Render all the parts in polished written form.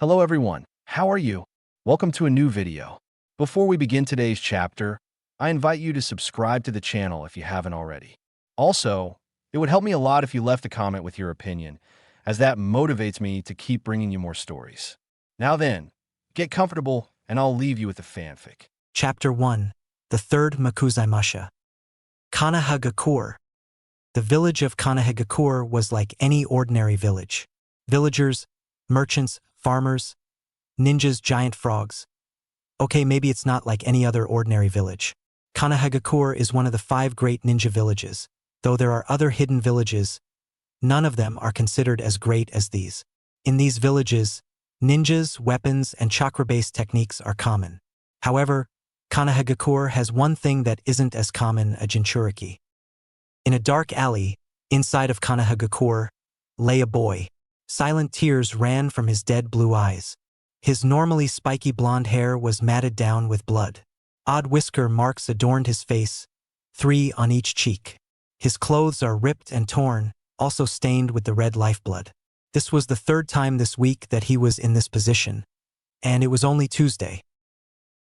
Hello everyone, how are you? Welcome to a new video. Before we begin today's chapter, I invite you to subscribe to the channel if you haven't already. Also, it would help me a lot if you left a comment with your opinion, as that motivates me to keep bringing you more stories. Now then, get comfortable and I'll leave you with the fanfic. Chapter 1. The Third Makuzaimasha. Kanahagakure. The village of Kanahagakure was like any ordinary village. Villagers, merchants, farmers, ninjas, giant frogs. Okay, maybe it's not like any other ordinary village. Kanahagakure is one of the 5 great ninja villages. Though there are other hidden villages, none of them are considered as great as these. In these villages, ninjas, weapons, and chakra-based techniques are common. However, Kanahagakure has one thing that isn't as common: a jinchuriki. In a dark alley, inside of Kanahagakure, lay a boy. Silent tears ran from his dead blue eyes. His normally spiky blonde hair was matted down with blood. Odd whisker marks adorned his face, 3 on each cheek. His clothes are ripped and torn, also stained with the red lifeblood. This was the 3rd time this week that he was in this position, and it was only Tuesday.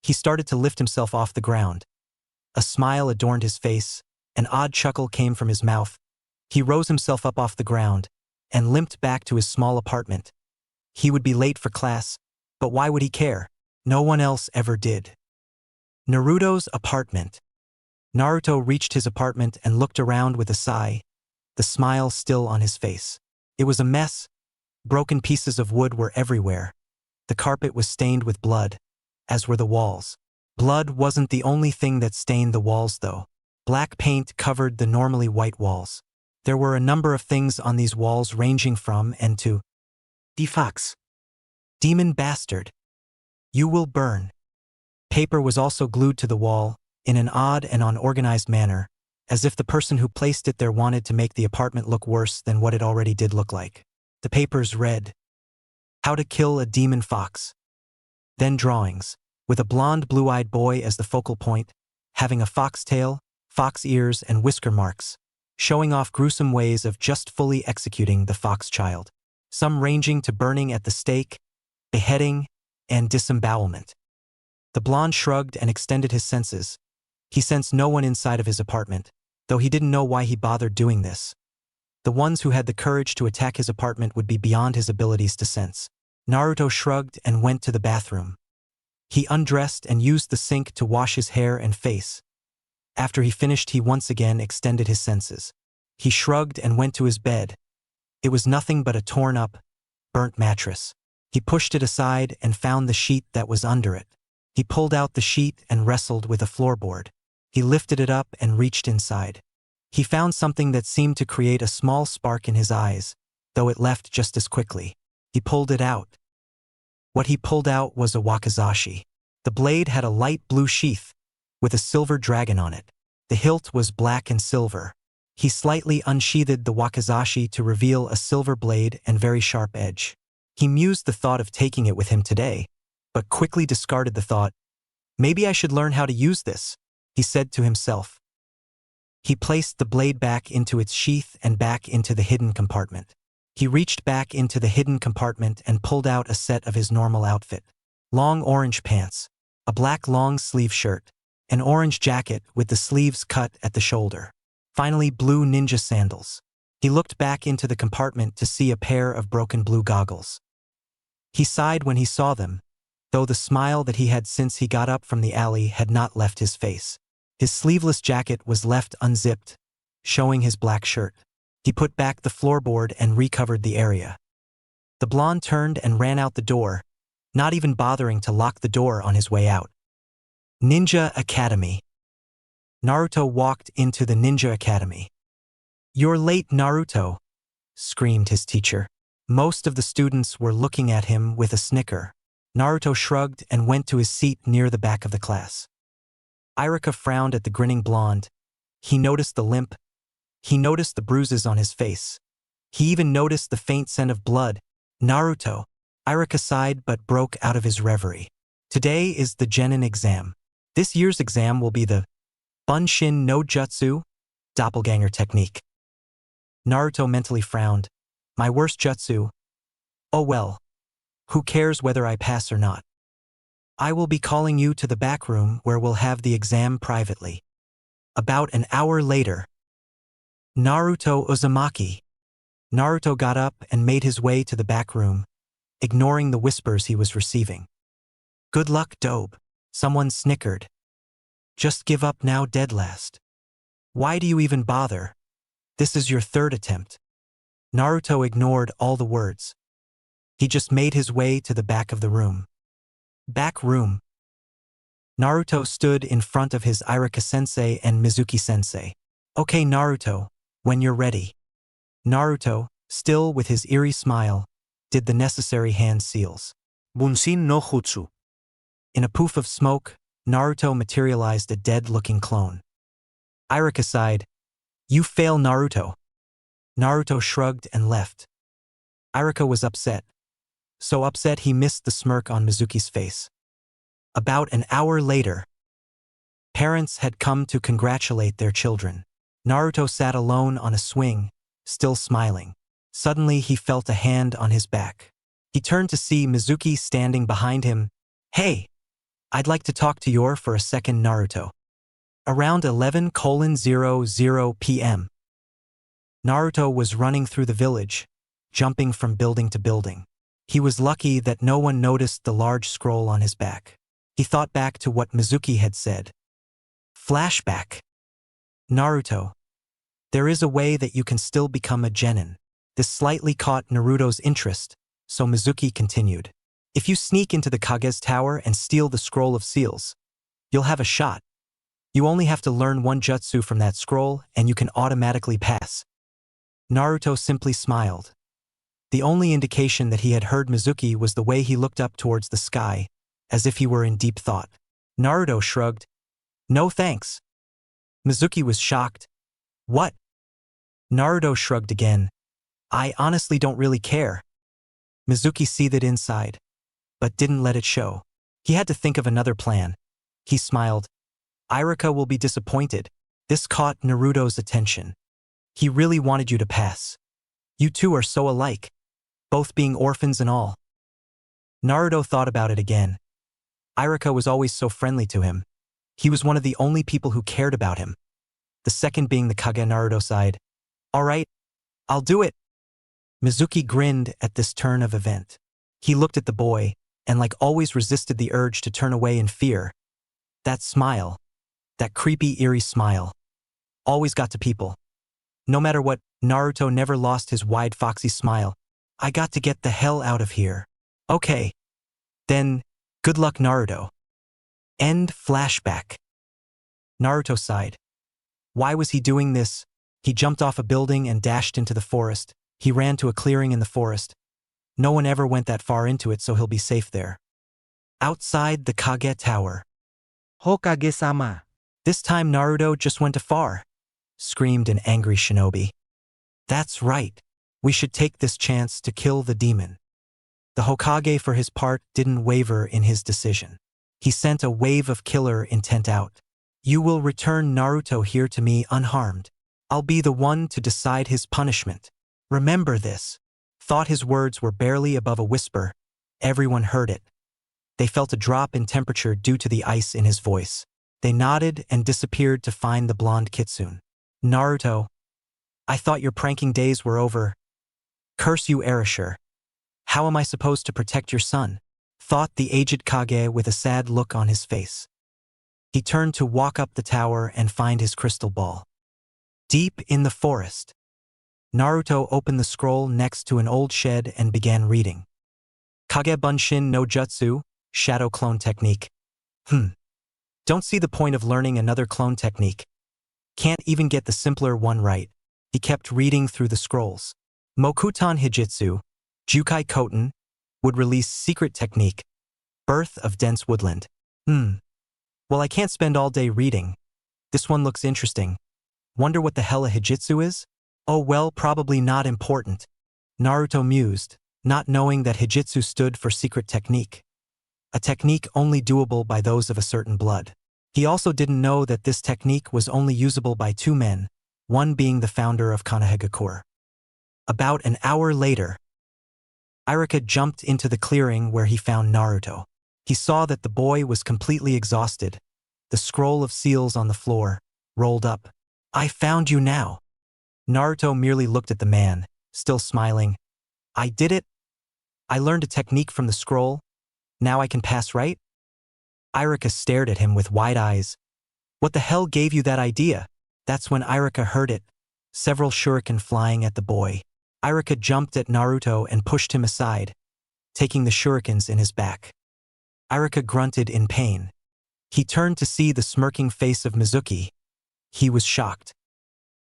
He started to lift himself off the ground. A smile adorned his face, an odd chuckle came from his mouth. He rose himself up off the ground and limped back to his small apartment. He would be late for class, but why would he care? No one else ever did. Naruto's apartment. Naruto reached his apartment and looked around with a sigh, the smile still on his face. It was a mess. Broken pieces of wood were everywhere. The carpet was stained with blood, as were the walls. Blood wasn't the only thing that stained the walls, though. Black paint covered the normally white walls. There were a number of things on these walls ranging from and to "Defox. Demon bastard. You will burn." Paper was also glued to the wall, in an odd and unorganized manner, as if the person who placed it there wanted to make the apartment look worse than what it already did look like. The papers read, "How to kill a demon fox." Then drawings, with a blonde blue-eyed boy as the focal point, having a foxtail, fox ears, and whisker marks, showing off gruesome ways of just fully executing the fox child, some ranging to burning at the stake, beheading, and disembowelment. The blonde shrugged and extended his senses. He sensed no one inside of his apartment, though he didn't know why he bothered doing this. The ones who had the courage to attack his apartment would be beyond his abilities to sense. Naruto shrugged and went to the bathroom. He undressed and used the sink to wash his hair and face. After he finished, he once again extended his senses. He shrugged and went to his bed. It was nothing but a torn-up, burnt mattress. He pushed it aside and found the sheet that was under it. He pulled out the sheet and wrestled with a floorboard. He lifted it up and reached inside. He found something that seemed to create a small spark in his eyes, though it left just as quickly. He pulled it out. What he pulled out was a wakizashi. The blade had a light blue sheath, with a silver dragon on it. The hilt was black and silver. He slightly unsheathed the wakizashi to reveal a silver blade and very sharp edge. He mused the thought of taking it with him today, but quickly discarded the thought. "Maybe I should learn how to use this," he said to himself. He placed the blade back into its sheath and back into the hidden compartment. He reached back into the hidden compartment and pulled out a set of his normal outfit. Long orange pants, a black long-sleeve shirt, an orange jacket with the sleeves cut at the shoulder. Finally, blue ninja sandals. He looked back into the compartment to see a pair of broken blue goggles. He sighed when he saw them, though the smile that he had since he got up from the alley had not left his face. His sleeveless jacket was left unzipped, showing his black shirt. He put back the floorboard and recovered the area. The blonde turned and ran out the door, not even bothering to lock the door on his way out. Ninja Academy. Naruto walked into the Ninja Academy. "You're late, Naruto," screamed his teacher. Most of the students were looking at him with a snicker. Naruto shrugged and went to his seat near the back of the class. Irika frowned at the grinning blonde. He noticed the limp. He noticed the bruises on his face. He even noticed the faint scent of blood. "Naruto," Irika sighed but broke out of his reverie. "Today is the Genin exam. This year's exam will be the Bunshin no Jutsu, doppelganger technique." Naruto mentally frowned. "My worst jutsu? Oh well. Who cares whether I pass or not? I will be calling you to the back room where we'll have the exam privately. About an hour later. Naruto Uzumaki. Naruto got up and made his way to the back room, ignoring the whispers he was receiving. Good luck, Dobe. Someone snickered. Just give up now, dead last. Why do you even bother? This is your third attempt. Naruto ignored all the words. He just made his way to the back of the room. Back room. Naruto stood in front of his Irika-sensei and Mizuki-sensei. Okay, Naruto, when you're ready. Naruto, still with his eerie smile, did the necessary hand seals. Bunshin no Jutsu. In a poof of smoke, Naruto materialized a dead-looking clone. Irika sighed. You fail, Naruto. Naruto shrugged and left. Irika was upset. So upset he missed the smirk on Mizuki's face. About an hour later, parents had come to congratulate their children. Naruto sat alone on a swing, still smiling. Suddenly he felt a hand on his back. He turned to see Mizuki standing behind him. Hey! I'd like to talk to you for a second, Naruto. Around 11:00 p.m. Naruto was running through the village, jumping from building to building. He was lucky that no one noticed the large scroll on his back. He thought back to what Mizuki had said. Flashback. Naruto. There is a way that you can still become a genin. This slightly caught Naruto's interest, so Mizuki continued. If you sneak into the Kage's tower and steal the scroll of seals, you'll have a shot. You only have to learn one jutsu from that scroll and you can automatically pass. Naruto simply smiled. The only indication that he had heard Mizuki was the way he looked up towards the sky, as if he were in deep thought. Naruto shrugged. No thanks. Mizuki was shocked. What? Naruto shrugged again. I honestly don't really care. Mizuki seethed inside, but didn't let it show. He had to think of another plan. He smiled. Irika will be disappointed. This caught Naruto's attention. He really wanted you to pass. You two are so alike, both being orphans and all. Naruto thought about it again. Irika was always so friendly to him. He was one of the only people who cared about him. The second being the Kage. Naruto sighed. All right, I'll do it. Mizuki grinned at this turn of event. He looked at the boy, and like always resisted the urge to turn away in fear. That smile, that creepy, eerie smile, always got to people. No matter what, Naruto never lost his wide, foxy smile. I got to get the hell out of here. Okay. Then, good luck, Naruto. End flashback. Naruto sighed. Why was he doing this? He jumped off a building and dashed into the forest. He ran to a clearing in the forest. No one ever went that far into it, so he'll be safe there. Outside the Kage Tower. Hokage-sama. This time Naruto just went too far, screamed an angry shinobi. That's right. We should take this chance to kill the demon. The Hokage, for his part, didn't waver in his decision. He sent a wave of killer intent out. You will return Naruto here to me unharmed. I'll be the one to decide his punishment. Remember this. Thought his words were barely above a whisper. Everyone heard it. They felt a drop in temperature due to the ice in his voice. They nodded and disappeared to find the blonde kitsune. Naruto, I thought your pranking days were over. Curse you, Erasure. How am I supposed to protect your son? Thought the aged Kage with a sad look on his face. He turned to walk up the tower and find his crystal ball. Deep in the forest. Naruto opened the scroll next to an old shed and began reading. Kage Bunshin no Jutsu, Shadow Clone Technique. Don't see the point of learning another clone technique. Can't even get the simpler one right. He kept reading through the scrolls. Mokuton Hijitsu, Jukai Koten, would release Secret Technique, Birth of Dense Woodland. Well, I can't spend all day reading. This one looks interesting. Wonder what the hell a Hijitsu is? Oh well, probably not important. Naruto mused, not knowing that Hijitsu stood for Secret Technique. A technique only doable by those of a certain blood. He also didn't know that this technique was only usable by two men, one being the founder of Konohagakure. About an hour later. Iruka jumped into the clearing where he found Naruto. He saw that the boy was completely exhausted. The scroll of seals on the floor rolled up. "I found you now." Naruto merely looked at the man, still smiling. "I did it. I learned a technique from the scroll. Now I can pass right?" Iruka stared at him with wide eyes. "What the hell gave you that idea?" That's when Iruka heard it. Several shuriken flying at the boy. Iruka jumped at Naruto and pushed him aside, taking the shurikens in his back. Iruka grunted in pain. He turned to see the smirking face of Mizuki. He was shocked.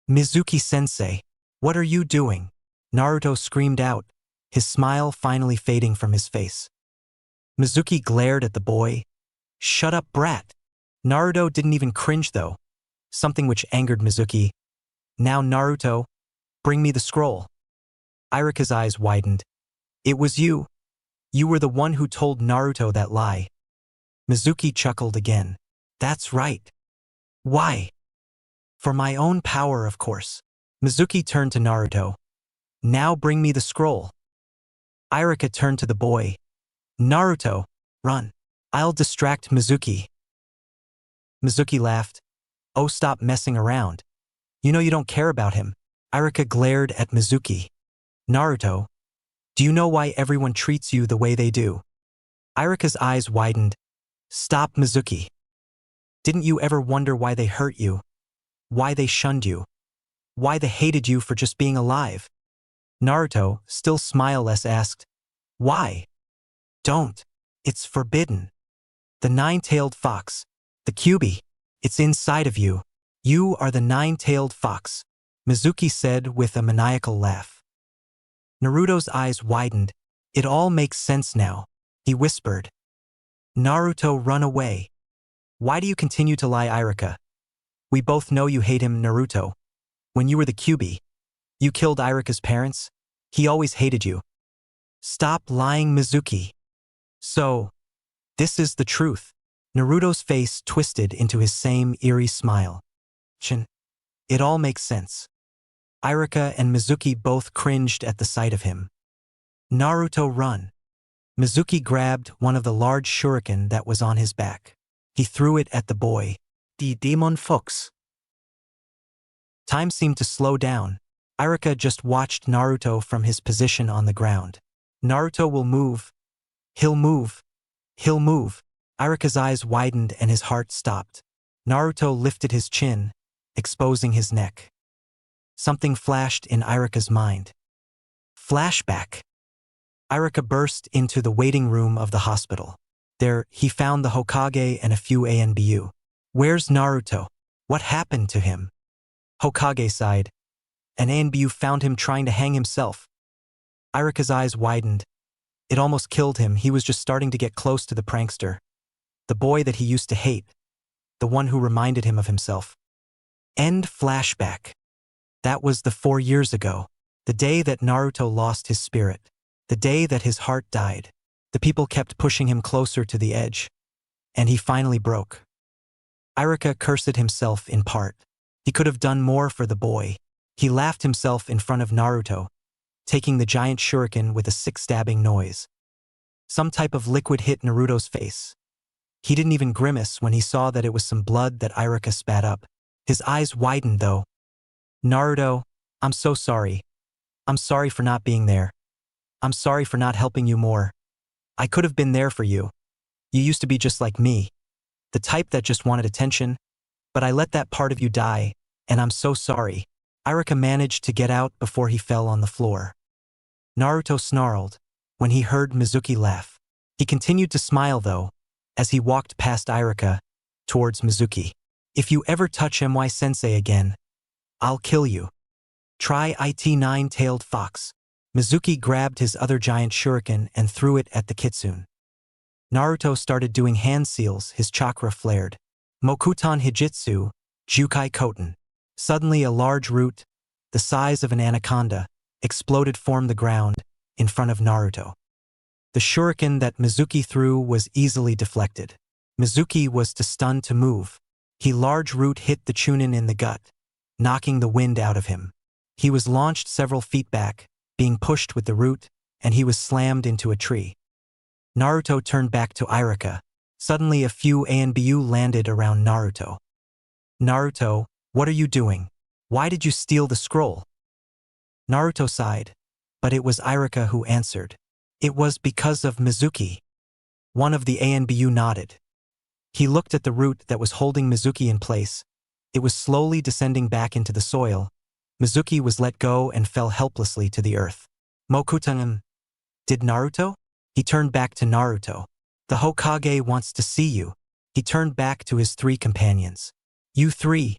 "Mizuki-sensei, what are you doing?" Naruto screamed out, his smile finally fading from his face. Mizuki glared at the boy. "Shut up, brat." Naruto didn't even cringe though, something which angered Mizuki. "Now Naruto, bring me the scroll." Iruka's eyes widened. "It was you. You were the one who told Naruto that lie." Mizuki chuckled again. "That's right." "Why?" "For my own power, of course." Mizuki turned to Naruto. "Now bring me the scroll." Iruka turned to the boy. "Naruto, run. I'll distract Mizuki." Mizuki laughed. "Oh, stop messing around. You know you don't care about him." Iruka glared at Mizuki. "Naruto, do you know why everyone treats you the way they do?" Iruka's eyes widened. "Stop, Mizuki. Didn't you ever wonder why they hurt you? Why they shunned you? Why they hated you for just being alive?" Naruto, still smileless, asked, "Why?" "Don't. It's forbidden. The nine-tailed fox, the Kyuubi, it's inside of you. You are the nine-tailed fox," Mizuki said with a maniacal laugh. Naruto's eyes widened. "It all makes sense now," he whispered. "Naruto, run away. Why do you continue to lie, Iruka? We both know you hate him, Naruto. When you were the Kyuubi, you killed Iruka's parents. He always hated you. Stop lying, Mizuki." "So, this is the truth." Naruto's face twisted into his same eerie smile. "Chin, it all makes sense." Iruka and Mizuki both cringed at the sight of him. "Naruto, run." Mizuki grabbed one of the large shuriken that was on his back. He threw it at the boy. "Die Demon Fuchs." Time seemed to slow down. Iruka just watched Naruto from his position on the ground. "Naruto will move. He'll move. He'll move." Iruka's eyes widened and his heart stopped. Naruto lifted his chin, exposing his neck. Something flashed in Iruka's mind. Flashback. Iruka burst into the waiting room of the hospital. There, he found the Hokage and a few ANBU. "Where's Naruto? What happened to him?" Hokage sighed. "An ANBU found him trying to hang himself." Iruka's eyes widened. It almost killed him. He was just starting to get close to the prankster. The boy that he used to hate. The one who reminded him of himself. End flashback. That was the 4 years ago. The day that Naruto lost his spirit. The day that his heart died. The people kept pushing him closer to the edge. And he finally broke. Iruka cursed himself in part. He could have done more for the boy. He laughed himself in front of Naruto, taking the giant shuriken with a sick stabbing noise. Some type of liquid hit Naruto's face. He didn't even grimace when he saw that it was some blood that Iruka spat up. His eyes widened though. "Naruto, I'm so sorry. I'm sorry for not being there. I'm sorry for not helping you more. I could have been there for you. You used to be just like me. The type that just wanted attention. But I let that part of you die, and I'm so sorry." Iruka managed to get out before he fell on the floor. Naruto snarled when he heard Mizuki laugh. He continued to smile though, as he walked past Iruka, towards Mizuki. "If you ever touch My-sensei again, I'll kill you. Try it, nine-tailed fox." Mizuki grabbed his other giant shuriken and threw it at the kitsune. Naruto started doing hand seals, his chakra flared. Mokuton Hijitsu, Jukai Koten. Suddenly a large root, the size of an anaconda, exploded from the ground in front of Naruto. The shuriken that Mizuki threw was easily deflected. Mizuki was too stunned to move. He large root hit the Chunin in the gut, knocking the wind out of him. He was launched several feet back, being pushed with the root, and he was slammed into a tree. Naruto turned back to Irika. Suddenly a few ANBU landed around Naruto. Naruto, what are you doing? Why did you steal the scroll? Naruto sighed, but it was Irika who answered. It was because of Mizuki. One of the ANBU nodded. He looked at the root that was holding Mizuki in place. It was slowly descending back into the soil. Mizuki was let go and fell helplessly to the earth. Mokutan, did Naruto? He turned back to Naruto. The Hokage wants to see you. He turned back to his 3 companions. You 3.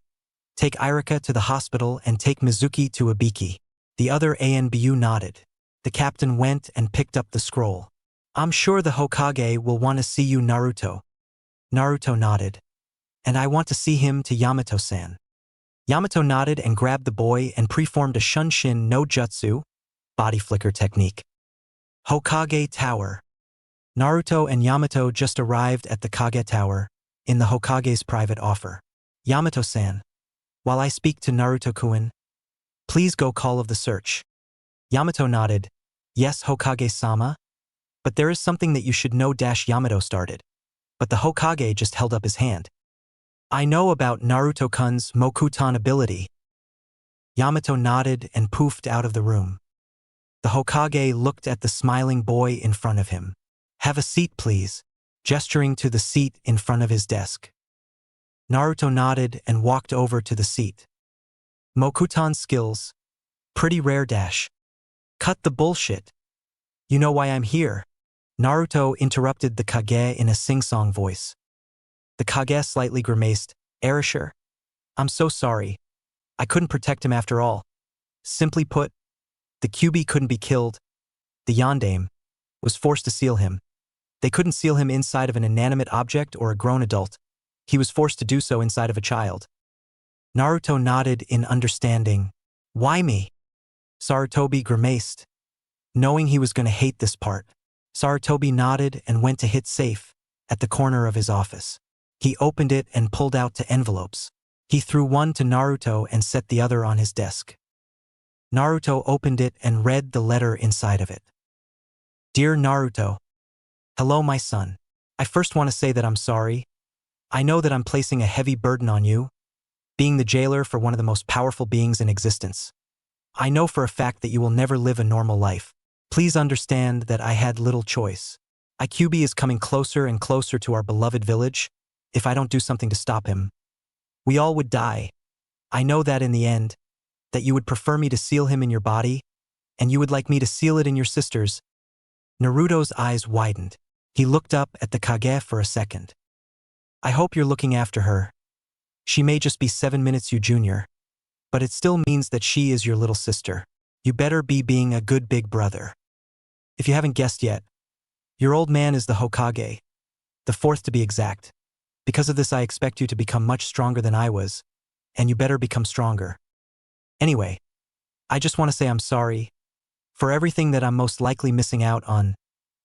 Take Irika to the hospital and take Mizuki to Ibiki. The other ANBU nodded. The captain went and picked up the scroll. I'm sure the Hokage will want to see you, Naruto. Naruto nodded. And I want to see him to Yamato-san. Yamato nodded and grabbed the boy and preformed a Shunshin no Jutsu, body flicker technique. Hokage Tower. Naruto and Yamato just arrived at the Kage Tower, in the Hokage's private offer. Yamato-san, while I speak to Naruto-kun, please go call of the search. Yamato nodded. Yes, Hokage-sama, but there is something that you should know. Yamato started. But the Hokage just held up his hand. I know about Naruto-kun's Mokutan ability. Yamato nodded and poofed out of the room. The Hokage looked at the smiling boy in front of him. Have a seat, please, gesturing to the seat in front of his desk. Naruto nodded and walked over to the seat. Mokutan skills. Pretty rare. Cut the bullshit. You know why I'm here? Naruto interrupted the Kage in a sing-song voice. The Kage slightly grimaced. Erasure? I'm so sorry. I couldn't protect him after all. Simply put, the Kyuubi couldn't be killed. The Yondaime was forced to seal him. They couldn't seal him inside of an inanimate object or a grown adult. He was forced to do so inside of a child. Naruto nodded in understanding. Why me? Sarutobi grimaced. Knowing he was going to hate this part, Sarutobi nodded and went to hit safe at the corner of his office. He opened it and pulled out 2 envelopes. He threw one to Naruto and set the other on his desk. Naruto opened it and read the letter inside of it. Dear Naruto, hello my son. I first want to say that I'm sorry. I know that I'm placing a heavy burden on you, being the jailer for one of the most powerful beings in existence. I know for a fact that you will never live a normal life. Please understand that I had little choice. Kyuubi is coming closer and closer to our beloved village. If I don't do something to stop him, we all would die. I know that in the end, that you would prefer me to seal him in your body, and you would like me to seal it in your sister's. Naruto's eyes widened. He looked up at the Kage for a second. I hope you're looking after her. She may just be 7 minutes you junior, but it still means that she is your little sister. You better be being a good big brother. If you haven't guessed yet, your old man is the Hokage, the 4th to be exact. Because of this, I expect you to become much stronger than I was, and you better become stronger. Anyway, I just want to say I'm sorry for everything that I'm most likely missing out on.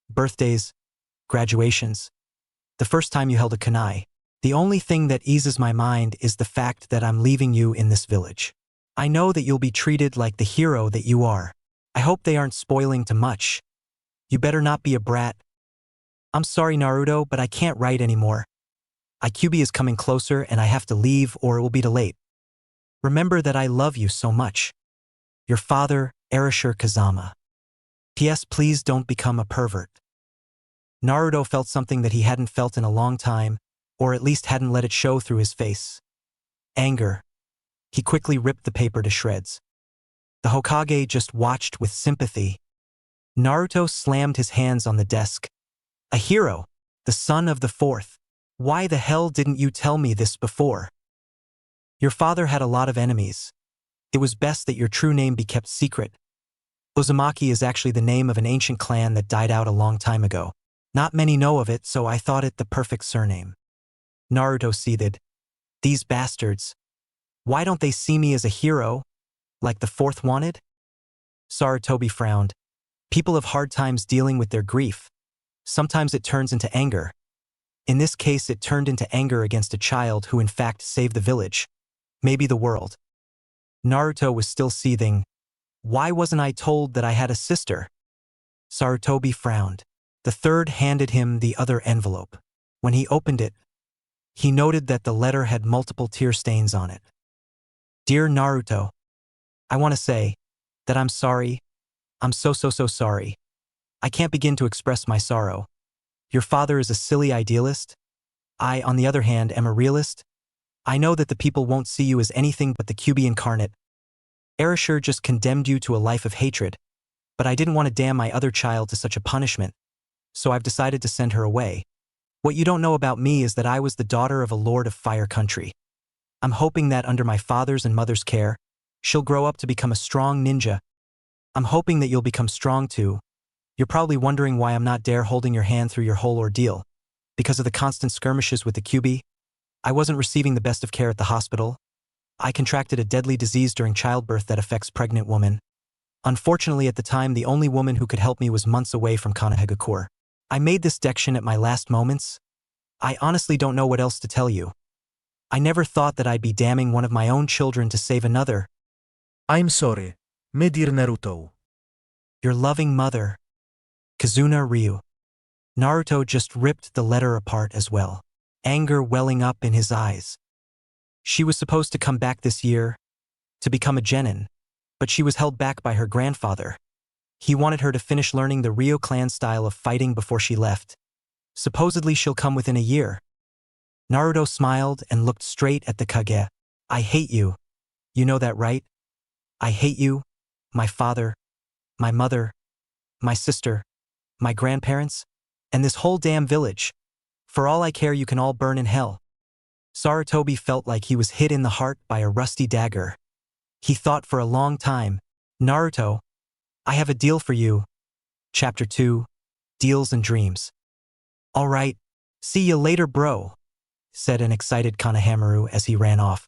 Birthdays, graduations, the first time you held a kunai. The only thing that eases my mind is the fact that I'm leaving you in this village. I know that you'll be treated like the hero that you are. I hope they aren't spoiling too much. You better not be a brat. I'm sorry, Naruto, but I can't write anymore. Kyuubi is coming closer and I have to leave or it will be too late. Remember that I love you so much. Your father, Erasure Kazama. P.S. Please don't become a pervert. Naruto felt something that he hadn't felt in a long time, or at least hadn't let it show through his face. Anger. He quickly ripped the paper to shreds. The Hokage just watched with sympathy. Naruto slammed his hands on the desk. A hero, the son of the 4th. Why the hell didn't you tell me this before? Your father had a lot of enemies. It was best that your true name be kept secret. Uzumaki is actually the name of an ancient clan that died out a long time ago. Not many know of it, so I thought it the perfect surname. Naruto seethed. These bastards. Why don't they see me as a hero, like the 4th wanted? Sarutobi frowned. People have hard times dealing with their grief. Sometimes it turns into anger. In this case, it turned into anger against a child who in fact saved the village. Maybe the world. Naruto was still seething. Why wasn't I told that I had a sister? Sarutobi frowned. The third handed him the other envelope. When he opened it, he noted that the letter had multiple tear stains on it. Dear Naruto, I want to say that I'm sorry. I'm so sorry. I can't begin to express my sorrow. Your father is a silly idealist. I, on the other hand, am a realist. I know that the people won't see you as anything but the QB incarnate. Erasure just condemned you to a life of hatred, but I didn't want to damn my other child to such a punishment, so I've decided to send her away. What you don't know about me is that I was the daughter of a lord of Fire Country. I'm hoping that under my father's and mother's care, she'll grow up to become a strong ninja. I'm hoping that you'll become strong too. You're probably wondering why I'm not there holding your hand through your whole ordeal. Because of the constant skirmishes with the QB, I wasn't receiving the best of care at the hospital. I contracted a deadly disease during childbirth that affects pregnant women. Unfortunately, at the time, the only woman who could help me was months away from Kanehagakure. I made this dection at my last moments. I honestly don't know what else to tell you. I never thought that I'd be damning one of my own children to save another. I'm sorry, my dear Naruto. Your loving mother, Kazuna Ryu. Naruto just ripped the letter apart as well, anger welling up in his eyes. She was supposed to come back this year, to become a genin, but she was held back by her grandfather. He wanted her to finish learning the Ryo clan style of fighting before she left. Supposedly she'll come within a year. Naruto smiled and looked straight at the Kage. I hate you. You know that, right? I hate you, my father, my mother, my sister, my grandparents, and this whole damn village. For all I care, you can all burn in hell. Sarutobi felt like he was hit in the heart by a rusty dagger. He thought for a long time. Naruto, I have a deal for you. Chapter 2, Deals and Dreams. All right, see you later, bro, said an excited Kanehamaru as he ran off.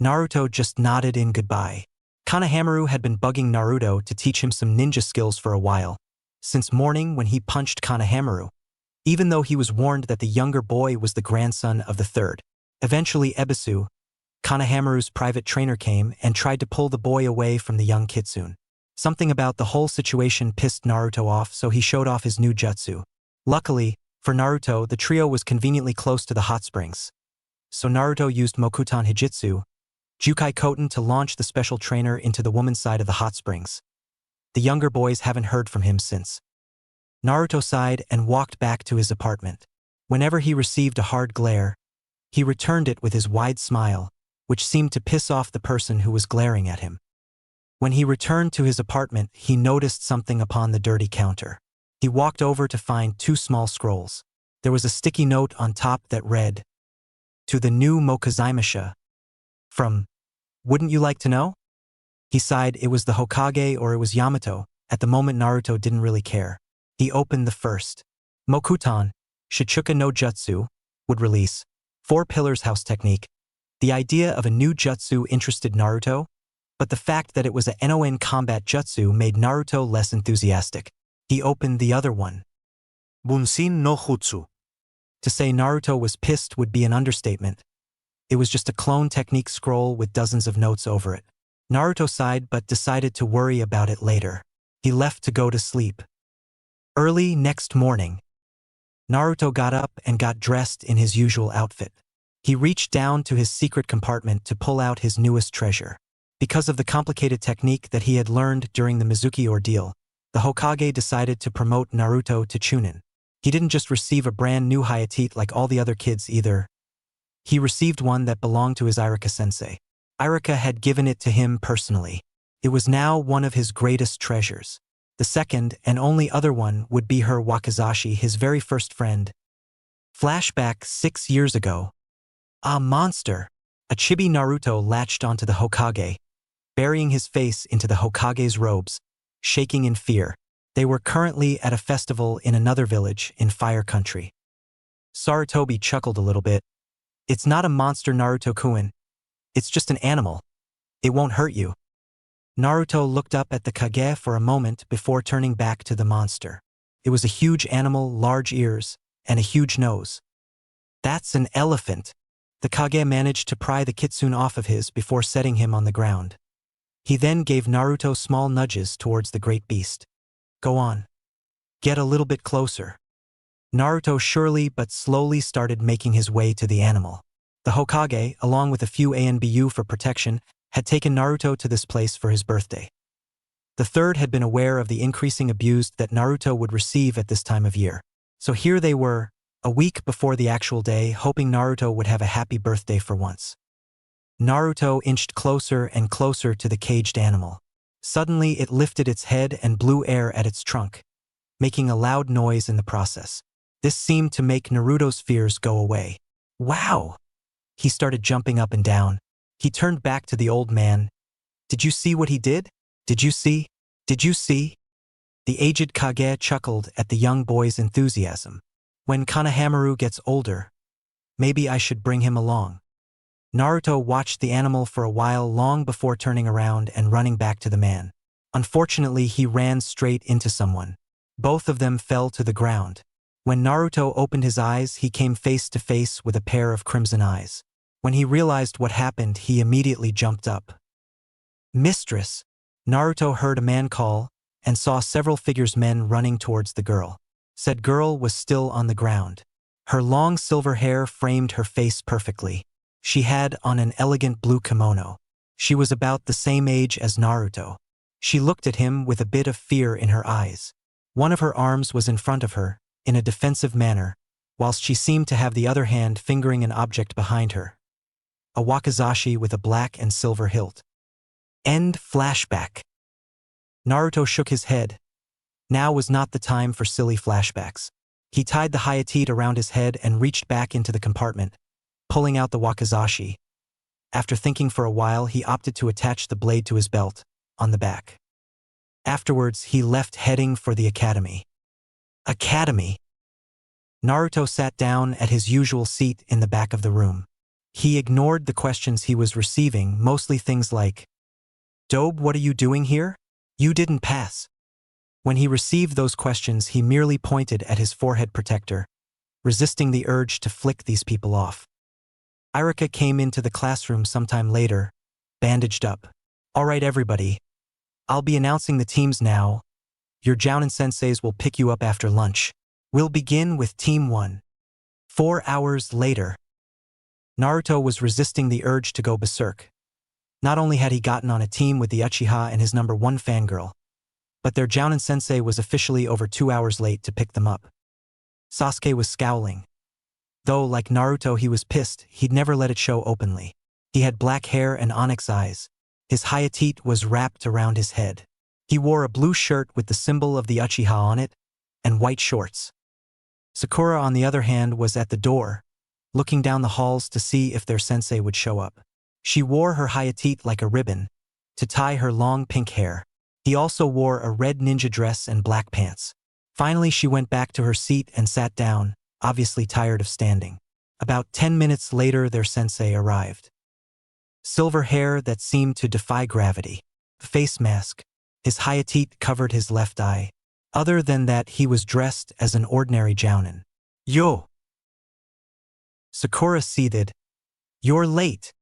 Naruto just nodded in goodbye. Kanehamaru had been bugging Naruto to teach him some ninja skills for a while, since morning when he punched Kanehamaru, even though he was warned that the younger boy was the grandson of the third. Eventually Ebisu, Kanehamaru's private trainer, came and tried to pull the boy away from the young kitsune. Something about the whole situation pissed Naruto off, so he showed off his new jutsu. Luckily, for Naruto, the trio was conveniently close to the hot springs. So Naruto used Mokutan Hijitsu, Jukai Koten, to launch the special trainer into the woman's side of the hot springs. The younger boys haven't heard from him since. Naruto sighed and walked back to his apartment. Whenever he received a hard glare, he returned it with his wide smile, which seemed to piss off the person who was glaring at him. When he returned to his apartment, he noticed something upon the dirty counter. He walked over to find 2 small scrolls. There was a sticky note on top that read, "To the new Mokuzaimasha. From, wouldn't you like to know?" He sighed. It was the Hokage or it was Yamato. At the moment, Naruto didn't really care. He opened the first. Mokutan, Shichuka no Jutsu, would release 4 Pillars House Technique. The idea of a new jutsu interested Naruto, but the fact that it was a NON combat jutsu made Naruto less enthusiastic. He opened the other one. Bunsin no Jutsu. To say Naruto was pissed would be an understatement. It was just a clone technique scroll with dozens of notes over it. Naruto sighed but decided to worry about it later. He left to go to sleep. Early next morning, Naruto got up and got dressed in his usual outfit. He reached down to his secret compartment to pull out his newest treasure. Because of the complicated technique that he had learned during the Mizuki ordeal, the Hokage decided to promote Naruto to Chunin. He didn't just receive a brand new Hayate like all the other kids either. He received one that belonged to his Irika-sensei. Irika had given it to him personally. It was now one of his greatest treasures. The second and only other one would be her Wakizashi, his very first friend. Flashback 6 years ago. A monster! A chibi Naruto latched onto the Hokage, burying his face into the Hokage's robes, shaking in fear. They were currently at a festival in another village in Fire Country. Sarutobi chuckled a little bit. It's not a monster, Naruto-kun. It's just an animal. It won't hurt you. Naruto looked up at the Kage for a moment before turning back to the monster. It was a huge animal, large ears, and a huge nose. That's an elephant. The Kage managed to pry the kitsune off of his before setting him on the ground. He then gave Naruto small nudges towards the great beast. Go on. Get a little bit closer. Naruto surely but slowly started making his way to the animal. The Hokage, along with a few ANBU for protection, had taken Naruto to this place for his birthday. The third had been aware of the increasing abuse that Naruto would receive at this time of year. So here they were, a week before the actual day, hoping Naruto would have a happy birthday for once. Naruto inched closer and closer to the caged animal. Suddenly it lifted its head and blew air at its trunk, making a loud noise in the process. This seemed to make Naruto's fears go away. Wow! He started jumping up and down. He turned back to the old man. Did you see what he did? Did you see? Did you see? The aged Kage chuckled at the young boy's enthusiasm. When Konohamaru gets older, maybe I should bring him along. Naruto watched the animal for a while long before turning around and running back to the man. Unfortunately, he ran straight into someone. Both of them fell to the ground. When Naruto opened his eyes, he came face to face with a pair of crimson eyes. When he realized what happened, he immediately jumped up. Mistress! Naruto heard a man call and saw several figures men running towards the girl. Said girl was still on the ground. Her long silver hair framed her face perfectly. She had on an elegant blue kimono. She was about the same age as Naruto. She looked at him with a bit of fear in her eyes. One of her arms was in front of her, in a defensive manner, whilst she seemed to have the other hand fingering an object behind her. A wakizashi with a black and silver hilt. End flashback. Naruto shook his head. Now was not the time for silly flashbacks. He tied the hayate around his head and reached back into the compartment, pulling out the wakizashi. After thinking for a while, he opted to attach the blade to his belt, on the back. Afterwards, he left heading for the academy. Academy! Naruto sat down at his usual seat in the back of the room. He ignored the questions he was receiving, mostly things like, Dobe, what are you doing here? You didn't pass. When he received those questions, he merely pointed at his forehead protector, resisting the urge to flick these people off. Irika came into the classroom sometime later, bandaged up. All right, everybody. I'll be announcing the teams now. Your Jounin senseis will pick you up after lunch. We'll begin with Team 1. 4 hours later. Naruto was resisting the urge to go berserk. Not only had he gotten on a team with the Uchiha and his #1 fangirl, but their Jounin sensei was officially over 2 hours late to pick them up. Sasuke was scowling. Though, like Naruto, he was pissed, he'd never let it show openly. He had black hair and onyx eyes. His hayate was wrapped around his head. He wore a blue shirt with the symbol of the Uchiha on it, and white shorts. Sakura, on the other hand, was at the door, looking down the halls to see if their sensei would show up. She wore her hayate like a ribbon, to tie her long pink hair. He also wore a red ninja dress and black pants. Finally, she went back to her seat and sat down, obviously tired of standing. About 10 minutes later, their sensei arrived. Silver hair that seemed to defy gravity. Face mask. His hayate covered his left eye. Other than that, he was dressed as an ordinary jounin. Yo! Sakura seethed. You're late.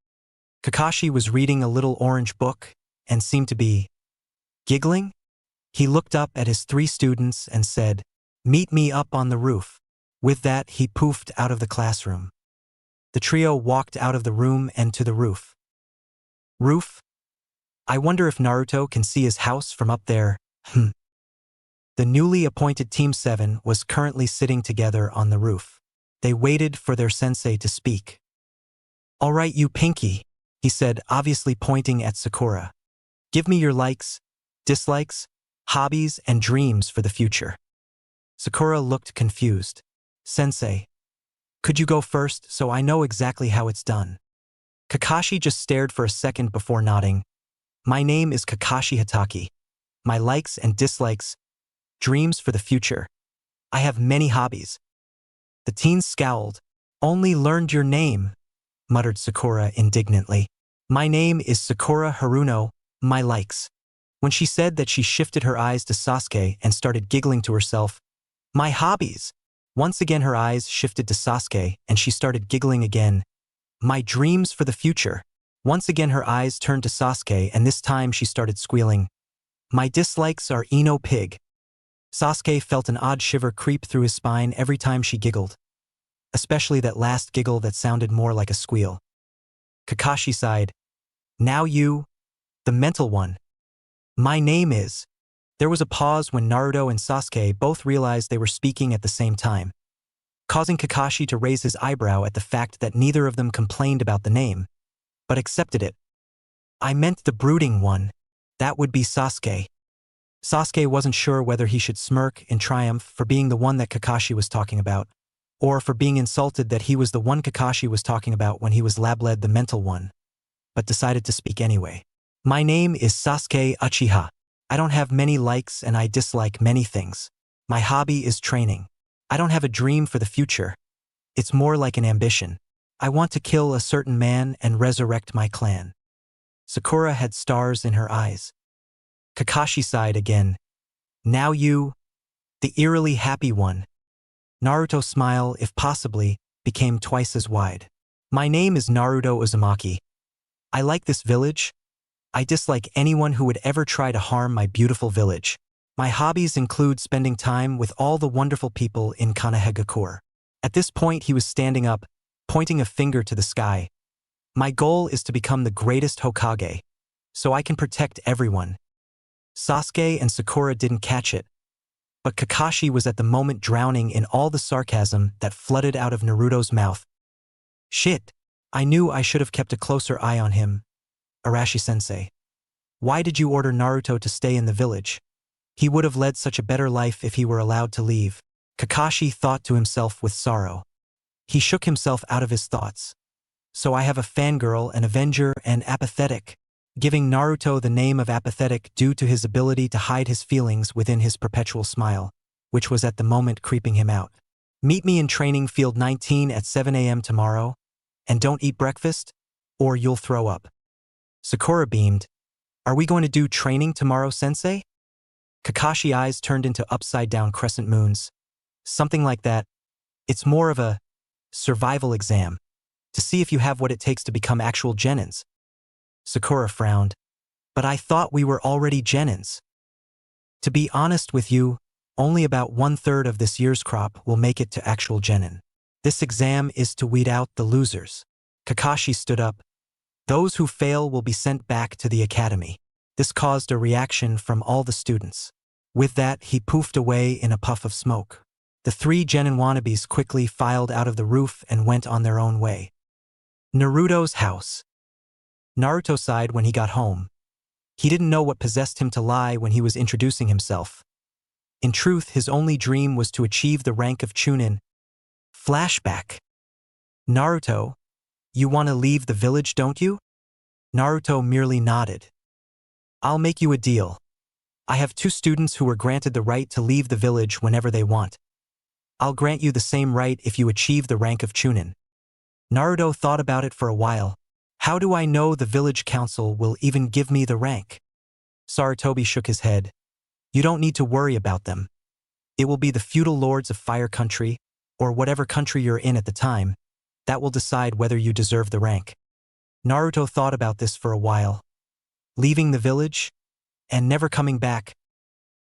Kakashi was reading a little orange book and seemed to be giggling. He looked up at his 3 students and said, Meet me up on the roof. With that, he poofed out of the classroom. The trio walked out of the room and to the roof. Roof? I wonder if Naruto can see his house from up there. The newly appointed Team 7 was currently sitting together on the roof. They waited for their sensei to speak. All right, you Pinky, he said, obviously pointing at Sakura. Give me your likes, dislikes, hobbies, and dreams for the future. Sakura looked confused. Sensei, could you go first so I know exactly how it's done? Kakashi just stared for a second before nodding. My name is Kakashi Hatake. My likes and dislikes, dreams for the future. I have many hobbies. The teen scowled. Only learned your name, muttered Sakura indignantly. My name is Sakura Haruno, my likes. When she said that, she shifted her eyes to Sasuke and started giggling to herself. My hobbies. Once again her eyes shifted to Sasuke and she started giggling again. My dreams for the future. Once again her eyes turned to Sasuke and this time she started squealing. My dislikes are Ino Pig. Sasuke felt an odd shiver creep through his spine every time she giggled, especially that last giggle that sounded more like a squeal. Kakashi sighed. Now you, the mental one. My name is. There was a pause when Naruto and Sasuke both realized they were speaking at the same time, causing Kakashi to raise his eyebrow at the fact that neither of them complained about the name, but accepted it. I meant the brooding one. That would be Sasuke. Sasuke wasn't sure whether he should smirk in triumph for being the one that Kakashi was talking about, or for being insulted that he was the one Kakashi was talking about when he was lab-led the mental one, but decided to speak anyway. My name is Sasuke Uchiha. I don't have many likes and I dislike many things. My hobby is training. I don't have a dream for the future. It's more like an ambition. I want to kill a certain man and resurrect my clan. Sakura had stars in her eyes. Kakashi sighed again. Now you, the eerily happy one. Naruto's smile, if possibly, became twice as wide. My name is Naruto Uzumaki. I like this village. I dislike anyone who would ever try to harm my beautiful village. My hobbies include spending time with all the wonderful people in Kanehagakure. At this point he was standing up, pointing a finger to the sky. My goal is to become the greatest Hokage, so I can protect everyone. Sasuke and Sakura didn't catch it, but Kakashi was at the moment drowning in all the sarcasm that flooded out of Naruto's mouth. Shit, I knew I should have kept a closer eye on him. Arashi-sensei. Why did you order Naruto to stay in the village? He would have led such a better life if he were allowed to leave. Kakashi thought to himself with sorrow. He shook himself out of his thoughts. So I have a fangirl, an avenger, and apathetic, giving Naruto the name of apathetic due to his ability to hide his feelings within his perpetual smile, which was at the moment creeping him out. Meet me in training field 19 at 7 a.m. tomorrow, and don't eat breakfast, or you'll throw up. Sakura beamed. Are we going to do training tomorrow, sensei? Kakashi's eyes turned into upside-down crescent moons. Something like that. It's more of a survival exam, to see if you have what it takes to become actual genins. Sakura frowned. But I thought we were already genins. To be honest with you, only about 1/3 of this year's crop will make it to actual genin. This exam is to weed out the losers. Kakashi stood up. Those who fail will be sent back to the academy. This caused a reaction from all the students. With that, he poofed away in a puff of smoke. The 3 genin wannabes quickly filed out of the roof and went on their own way. Naruto's house. Naruto sighed when he got home. He didn't know what possessed him to lie when he was introducing himself. In truth, his only dream was to achieve the rank of Chunin. Flashback. Naruto, you want to leave the village, don't you? Naruto merely nodded. I'll make you a deal. I have 2 students who were granted the right to leave the village whenever they want. I'll grant you the same right if you achieve the rank of Chunin. Naruto thought about it for a while. How do I know the village council will even give me the rank? Sarutobi shook his head. You don't need to worry about them. It will be the feudal lords of Fire Country, or whatever country you're in at the time, that will decide whether you deserve the rank. Naruto thought about this for a while. Leaving the village, and never coming back.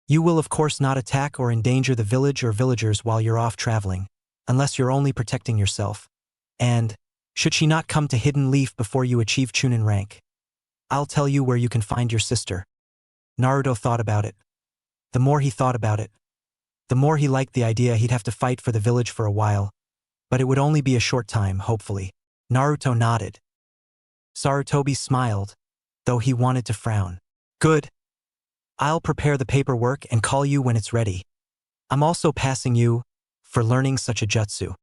You will of course not attack or endanger the village or villagers while you're off traveling, unless you're only protecting yourself. And, should she not come to Hidden Leaf before you achieve Chunin rank, I'll tell you where you can find your sister. Naruto thought about it. The more he thought about it, the more he liked the idea he'd have to fight for the village for a while, but it would only be a short time, hopefully. Naruto nodded. Sarutobi smiled, though he wanted to frown. Good. I'll prepare the paperwork and call you when it's ready. I'm also passing you for learning such a jutsu.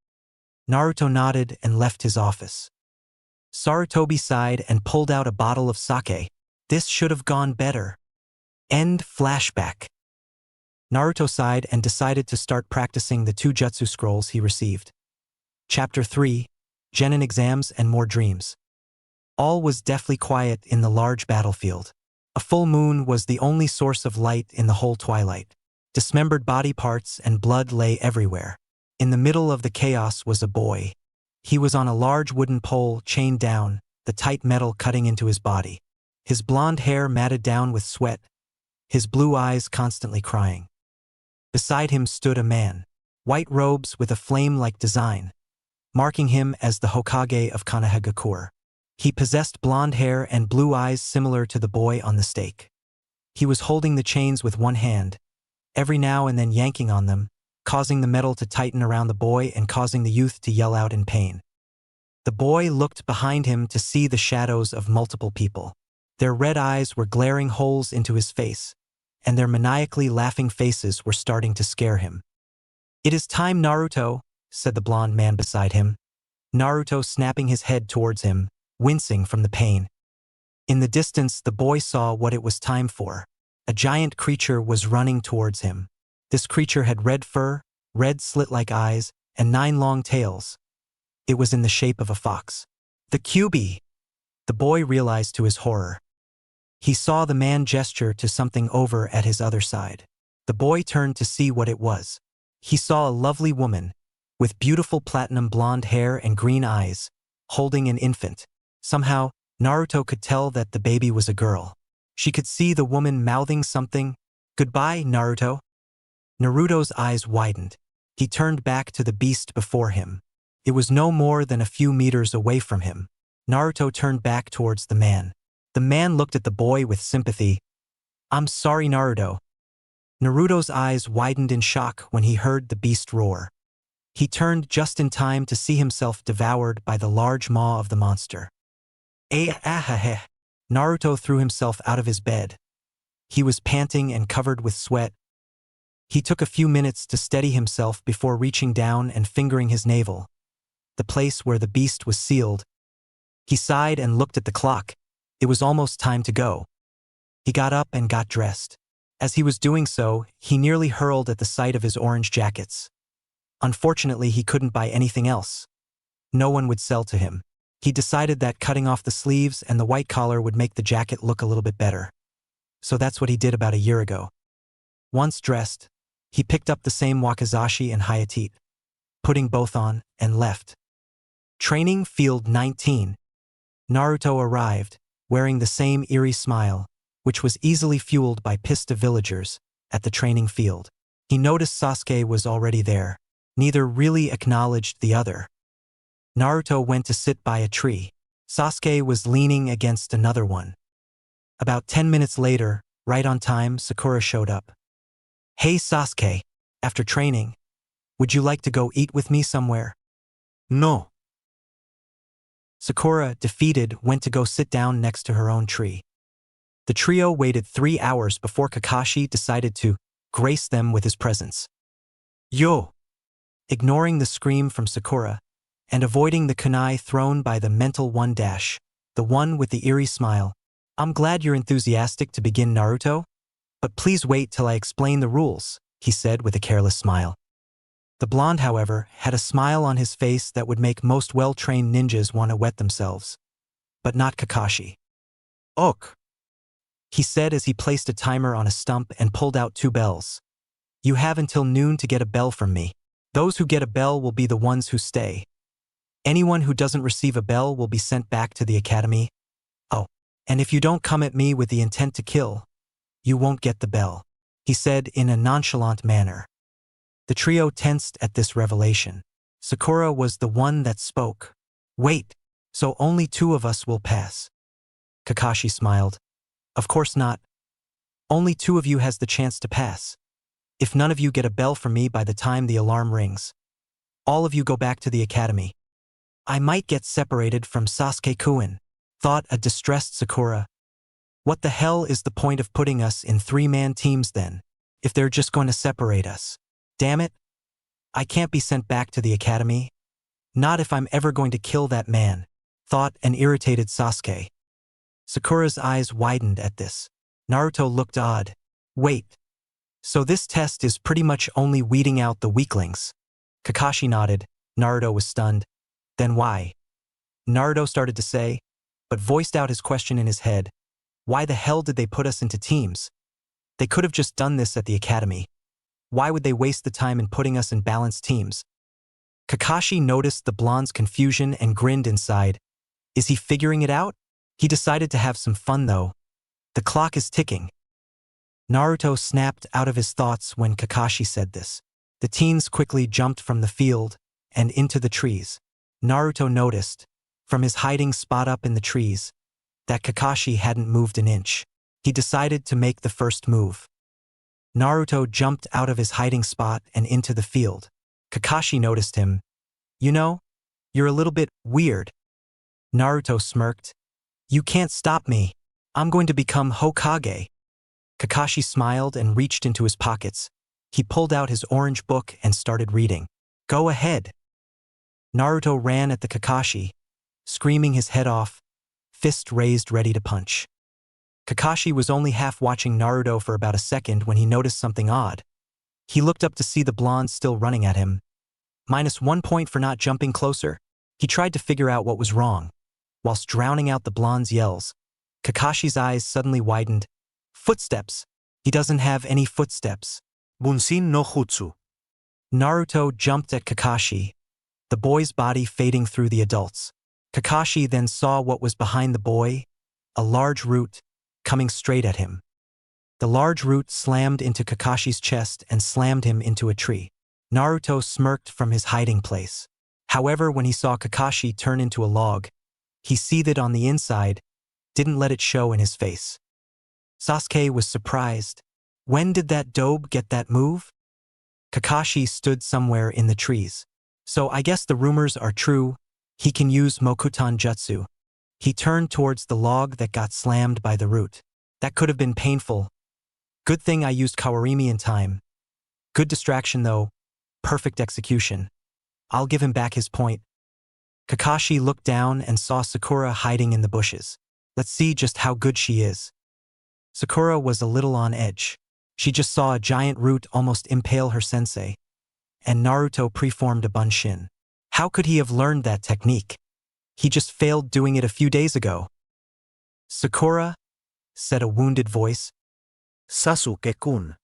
Naruto nodded and left his office. Sarutobi sighed and pulled out a bottle of sake. This should have gone better. End flashback. Naruto sighed and decided to start practicing the 2 jutsu scrolls he received. Chapter 3, Genin Exams and More Dreams. All was deathly quiet in the large battlefield. A full moon was the only source of light in the whole twilight. Dismembered body parts and blood lay everywhere. In the middle of the chaos was a boy. He was on a large wooden pole chained down, the tight metal cutting into his body. His blonde hair matted down with sweat, his blue eyes constantly crying. Beside him stood a man. White robes with a flame-like design, marking him as the Hokage of Kanahagakure. He possessed blonde hair and blue eyes similar to the boy on the stake. He was holding the chains with one hand, every now and then yanking on them, causing the metal to tighten around the boy and causing the youth to yell out in pain. The boy looked behind him to see the shadows of multiple people. Their red eyes were glaring holes into his face, and their maniacally laughing faces were starting to scare him. "It is time, Naruto," said the blonde man beside him. Naruto snapping his head towards him, wincing from the pain. In the distance, the boy saw what it was time for. A giant creature was running towards him. This creature had red fur, red slit-like eyes, and 9 long tails. It was in the shape of a fox. The QB! The boy realized to his horror. He saw the man gesture to something over at his other side. The boy turned to see what it was. He saw a lovely woman, with beautiful platinum blonde hair and green eyes, holding an infant. Somehow, Naruto could tell that the baby was a girl. She could see the woman mouthing something. "Goodbye, Naruto." Naruto's eyes widened. He turned back to the beast before him. It was no more than a few meters away from him. Naruto turned back towards the man. The man looked at the boy with sympathy. "I'm sorry, Naruto." Naruto's eyes widened in shock when he heard the beast roar. He turned just in time to see himself devoured by the large maw of the monster. Naruto threw himself out of his bed. He was panting and covered with sweat. He took a few minutes to steady himself before reaching down and fingering his navel, the place where the beast was sealed. He sighed and looked at the clock. It was almost time to go. He got up and got dressed. As he was doing so, he nearly hurled at the sight of his orange jackets. Unfortunately, he couldn't buy anything else. No one would sell to him. He decided that cutting off the sleeves and the white collar would make the jacket look a little bit better. So that's what he did about a year ago. Once dressed, he picked up the same wakizashi and hayate, putting both on, and left. Training Field 19. Naruto arrived, wearing the same eerie smile, which was easily fueled by pissed villagers, at the training field. He noticed Sasuke was already there. Neither really acknowledged the other. Naruto went to sit by a tree. Sasuke was leaning against another one. About 10 minutes later, right on time, Sakura showed up. "Hey Sasuke, after training, would you like to go eat with me somewhere?" No. Sakura, defeated, went to go sit down next to her own tree. The trio waited 3 hours before Kakashi decided to grace them with his presence. "Yo!" Ignoring the scream from Sakura, and avoiding the kunai thrown by the mental one dash, the one with the eerie smile, "I'm glad you're enthusiastic to begin, Naruto, but please wait till I explain the rules," he said with a careless smile. The blonde, however, had a smile on his face that would make most well-trained ninjas want to wet themselves. But not Kakashi. "Ok," he said as he placed a timer on a stump and pulled out 2 bells. "You have until noon to get a bell from me. Those who get a bell will be the ones who stay. Anyone who doesn't receive a bell will be sent back to the academy. Oh, and if you don't come at me with the intent to kill, you won't get the bell," he said in a nonchalant manner. The trio tensed at this revelation. Sakura was the one that spoke. "Wait, so only 2 of us will pass?" Kakashi smiled. "Of course not. Only 2 of you has the chance to pass. If none of you get a bell from me by the time the alarm rings, all of you go back to the academy." "I might get separated from Sasuke-kun," thought a distressed Sakura. "What the hell is the point of putting us in 3-man teams then, if they're just going to separate us? Damn it. I can't be sent back to the academy. Not if I'm ever going to kill that man," thought an irritated Sasuke. Sakura's eyes widened at this. Naruto looked odd. "Wait. So this test is pretty much only weeding out the weaklings?" Kakashi nodded. Naruto was stunned. "Then why?" Naruto started to say, but voiced out his question in his head. Why the hell did they put us into teams? They could have just done this at the academy. Why would they waste the time in putting us in balanced teams? Kakashi noticed the blonde's confusion and grinned inside. Is he figuring it out? He decided to have some fun though. The clock is ticking. Naruto snapped out of his thoughts when Kakashi said this. The teens quickly jumped from the field and into the trees. Naruto noticed, from his hiding spot up in the trees, that Kakashi hadn't moved an inch. He decided to make the first move. Naruto jumped out of his hiding spot and into the field. Kakashi noticed him. You know, you're a little bit weird. Naruto smirked. You can't stop me. I'm going to become Hokage. Kakashi smiled and reached into his pockets. He pulled out his orange book and started reading. Go ahead. Naruto ran at the Kakashi, screaming his head off, fist raised ready to punch. Kakashi was only half watching Naruto for about a second when he noticed something odd. He looked up to see the blonde still running at him. -1 point for not jumping closer. He tried to figure out what was wrong. Whilst drowning out the blonde's yells, Kakashi's eyes suddenly widened. Footsteps. He doesn't have any footsteps. Bunsin no jutsu. Naruto jumped at Kakashi, the boy's body fading through the adults. Kakashi then saw what was behind the boy, a large root, coming straight at him. The large root slammed into Kakashi's chest and slammed him into a tree. Naruto smirked from his hiding place. However, when he saw Kakashi turn into a log, he seethed on the inside, didn't let it show in his face. Sasuke was surprised. When did that dobe get that move? Kakashi stood somewhere in the trees. So I guess the rumors are true. He can use Mokutan Jutsu. He turned towards the log that got slammed by the root. That could have been painful. Good thing I used Kawarimi in time. Good distraction though. Perfect execution. I'll give him back his point. Kakashi looked down and saw Sakura hiding in the bushes. Let's see just how good she is. Sakura was a little on edge. She just saw a giant root almost impale her sensei. And Naruto preformed a bunshin. How could he have learned that technique? He just failed doing it a few days ago. Sakura, said a wounded voice. Sasuke-kun.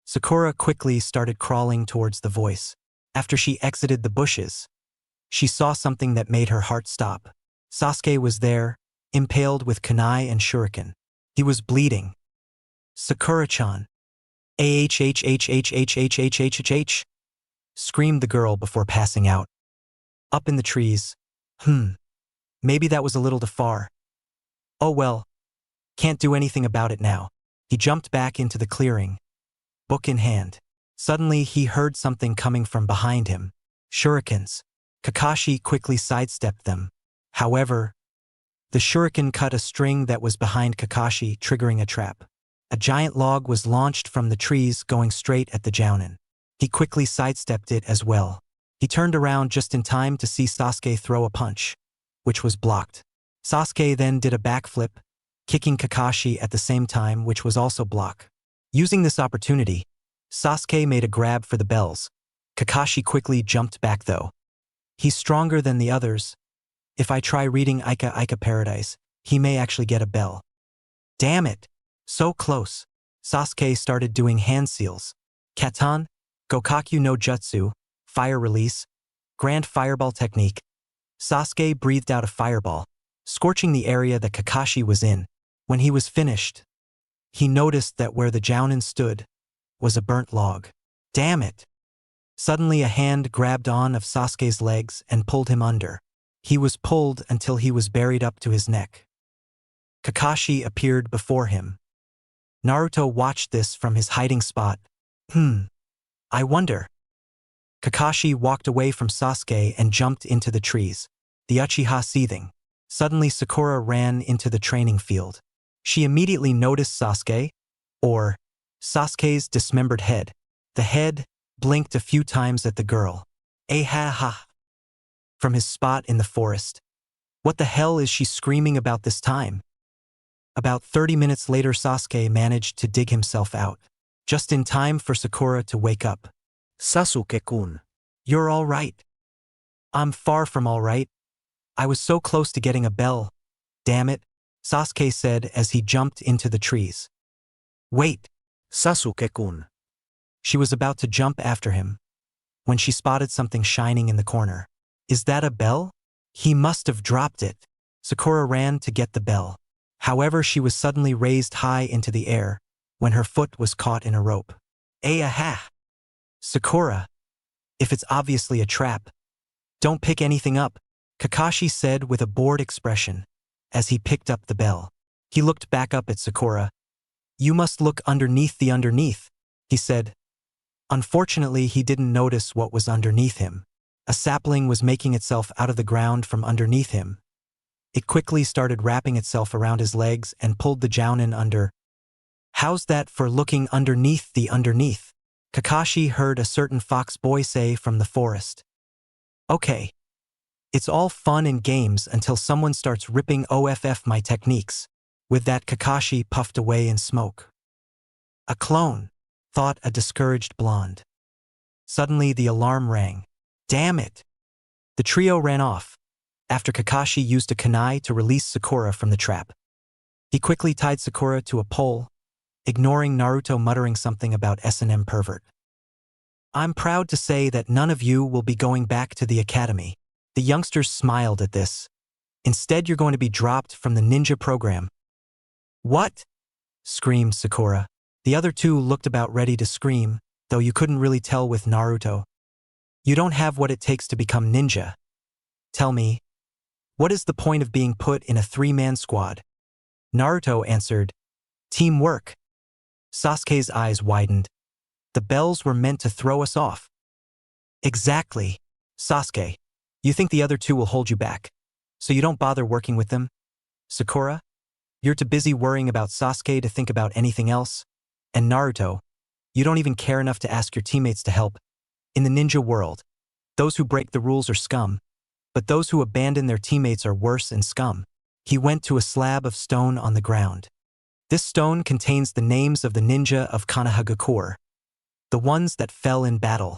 Sakura quickly started crawling towards the voice. After she exited the bushes, she saw something that made her heart stop. Sasuke was there, impaled with kunai and shuriken. He was bleeding. Sakura-chan. AHHHHHHHHH, screamed the girl before passing out. Up in the trees. Maybe that was a little too far. Oh well. Can't do anything about it now. He jumped back into the clearing, book in hand. Suddenly he heard something coming from behind him. Shurikens. Kakashi quickly sidestepped them. However, the shuriken cut a string that was behind Kakashi, triggering a trap. A giant log was launched from the trees going straight at the jounin. He quickly sidestepped it as well. He turned around just in time to see Sasuke throw a punch, which was blocked. Sasuke then did a backflip, kicking Kakashi at the same time, which was also blocked. Using this opportunity, Sasuke made a grab for the bells. Kakashi quickly jumped back though. He's stronger than the others. If I try reading Ika Paradise, he may actually get a bell. Damn it! So close. Sasuke started doing hand seals. Katan, Gokaku no Jutsu, fire release, grand fireball technique. Sasuke breathed out a fireball, scorching the area that Kakashi was in. When he was finished, he noticed that where the jounin stood was a burnt log. Damn it! Suddenly a hand grabbed on of Sasuke's legs and pulled him under. He was pulled until he was buried up to his neck. Kakashi appeared before him. Naruto watched this from his hiding spot. I wonder. Kakashi walked away from Sasuke and jumped into the trees, the Uchiha seething. Suddenly Sakura ran into the training field. She immediately noticed Sasuke, or Sasuke's dismembered head. The head blinked a few times at the girl. Ha! From his spot in the forest. What the hell is she screaming about this time? About 30 minutes later, Sasuke managed to dig himself out, just in time for Sakura to wake up. Sasuke-kun. You're all right. I'm far from all right. I was so close to getting a bell. Damn it, Sasuke said as he jumped into the trees. Wait. Sasuke-kun. She was about to jump after him when she spotted something shining in the corner. Is that a bell? He must have dropped it. Sakura ran to get the bell. However, she was suddenly raised high into the air, when her foot was caught in a rope. Aha! Sakura, if it's obviously a trap, don't pick anything up, Kakashi said with a bored expression as he picked up the bell. He looked back up at Sakura. You must look underneath the underneath, he said. Unfortunately, he didn't notice what was underneath him. A sapling was making itself out of the ground from underneath him. It quickly started wrapping itself around his legs and pulled the jounin under. How's that for looking underneath the underneath? Kakashi heard a certain fox boy say from the forest. Okay. It's all fun and games until someone starts ripping off my techniques. With that, Kakashi puffed away in smoke. A clone, thought a discouraged blonde. Suddenly the alarm rang. Damn it! The trio ran off, after Kakashi used a kunai to release Sakura from the trap. He quickly tied Sakura to a pole, ignoring Naruto muttering something about S&M pervert. I'm proud to say that none of you will be going back to the academy. The youngsters smiled at this. Instead, you're going to be dropped from the ninja program. What? Screamed Sakura. The other two looked about ready to scream, though you couldn't really tell with Naruto. You don't have what it takes to become ninja. Tell me, what is the point of being put in a three-man squad? Naruto answered, teamwork. Sasuke's eyes widened. The bells were meant to throw us off. Exactly. Sasuke, you think the other two will hold you back, so you don't bother working with them? Sakura, you're too busy worrying about Sasuke to think about anything else. And Naruto, you don't even care enough to ask your teammates to help. In the ninja world, those who break the rules are scum, but those who abandon their teammates are worse and scum. He went to a slab of stone on the ground. This stone contains the names of the ninja of Konohagakure, the ones that fell in battle.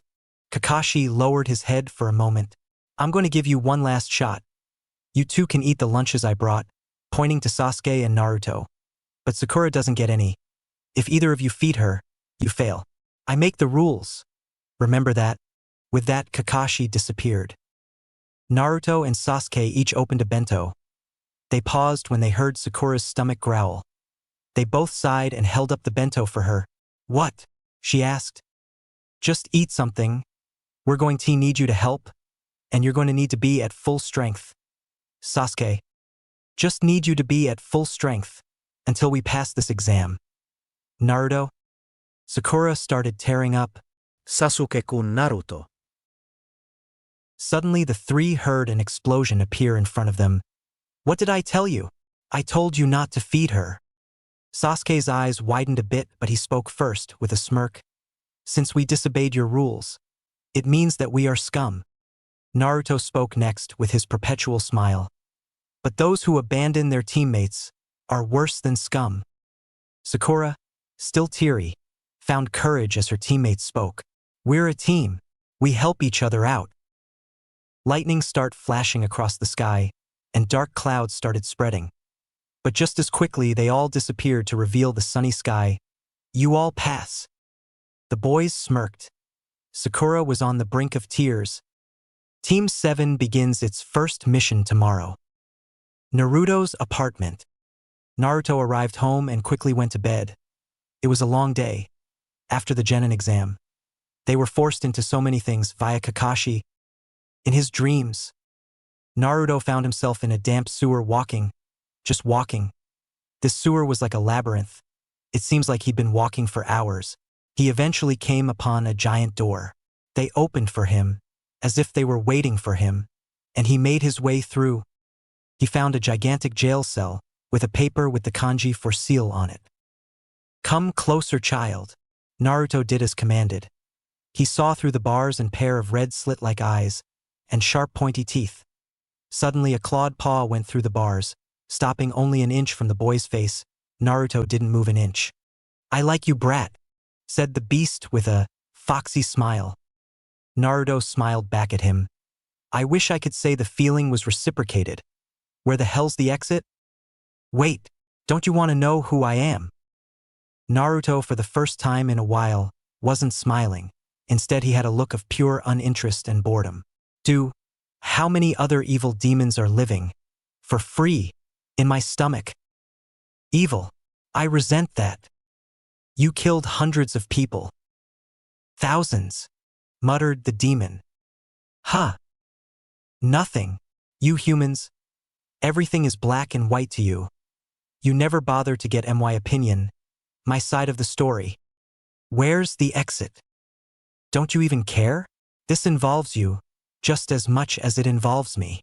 Kakashi lowered his head for a moment. I'm going to give you one last shot. You two can eat the lunches I brought, pointing to Sasuke and Naruto. But Sakura doesn't get any. If either of you feed her, you fail. I make the rules. Remember that? With that, Kakashi disappeared. Naruto and Sasuke each opened a bento. They paused when they heard Sakura's stomach growl. They both sighed and held up the bento for her. What? She asked. Just eat something. We're going to need you to help, and you're going to need to be at full strength. Sasuke, just need you to be at full strength until we pass this exam. Naruto? Sakura started tearing up. Sasuke-kun Naruto. Suddenly the three heard an explosion appear in front of them. What did I tell you? I told you not to feed her. Sasuke's eyes widened a bit, but he spoke first with a smirk. Since we disobeyed your rules, it means that we are scum. Naruto spoke next with his perpetual smile. But those who abandon their teammates are worse than scum. Sakura, still teary, found courage as her teammates spoke. We're a team. We help each other out. Lightning started flashing across the sky, and dark clouds started spreading. But just as quickly, they all disappeared to reveal the sunny sky. You all pass. The boys smirked. Sakura was on the brink of tears. Team 7 begins its first mission tomorrow. Naruto's apartment. Naruto arrived home and quickly went to bed. It was a long day. After the Genin exam, they were forced into so many things via Kakashi. In his dreams, Naruto found himself in a damp sewer walking, just walking. This sewer was like a labyrinth. It seems like he'd been walking for hours. He eventually came upon a giant door. They opened for him, as if they were waiting for him, and he made his way through. He found a gigantic jail cell with a paper with the kanji for seal on it. Come closer, child. Naruto did as commanded. He saw through the bars and pair of red slit-like eyes and sharp pointy teeth. Suddenly a clawed paw went through the bars, stopping only an inch from the boy's face. Naruto didn't move an inch. I like you, brat, said the beast with a foxy smile. Naruto smiled back at him. I wish I could say the feeling was reciprocated. Where the hell's the exit? Wait, don't you want to know who I am? Naruto, for the first time in a while, wasn't smiling. Instead, he had a look of pure uninterest and boredom. How many other evil demons are living, for free, in my stomach? Evil. I resent that. You killed hundreds of people. Thousands, muttered the demon. Huh. Nothing. You humans. Everything is black and white to you. You never bother to get my opinion, my side of the story. Where's the exit? Don't you even care? This involves you, just as much as it involves me.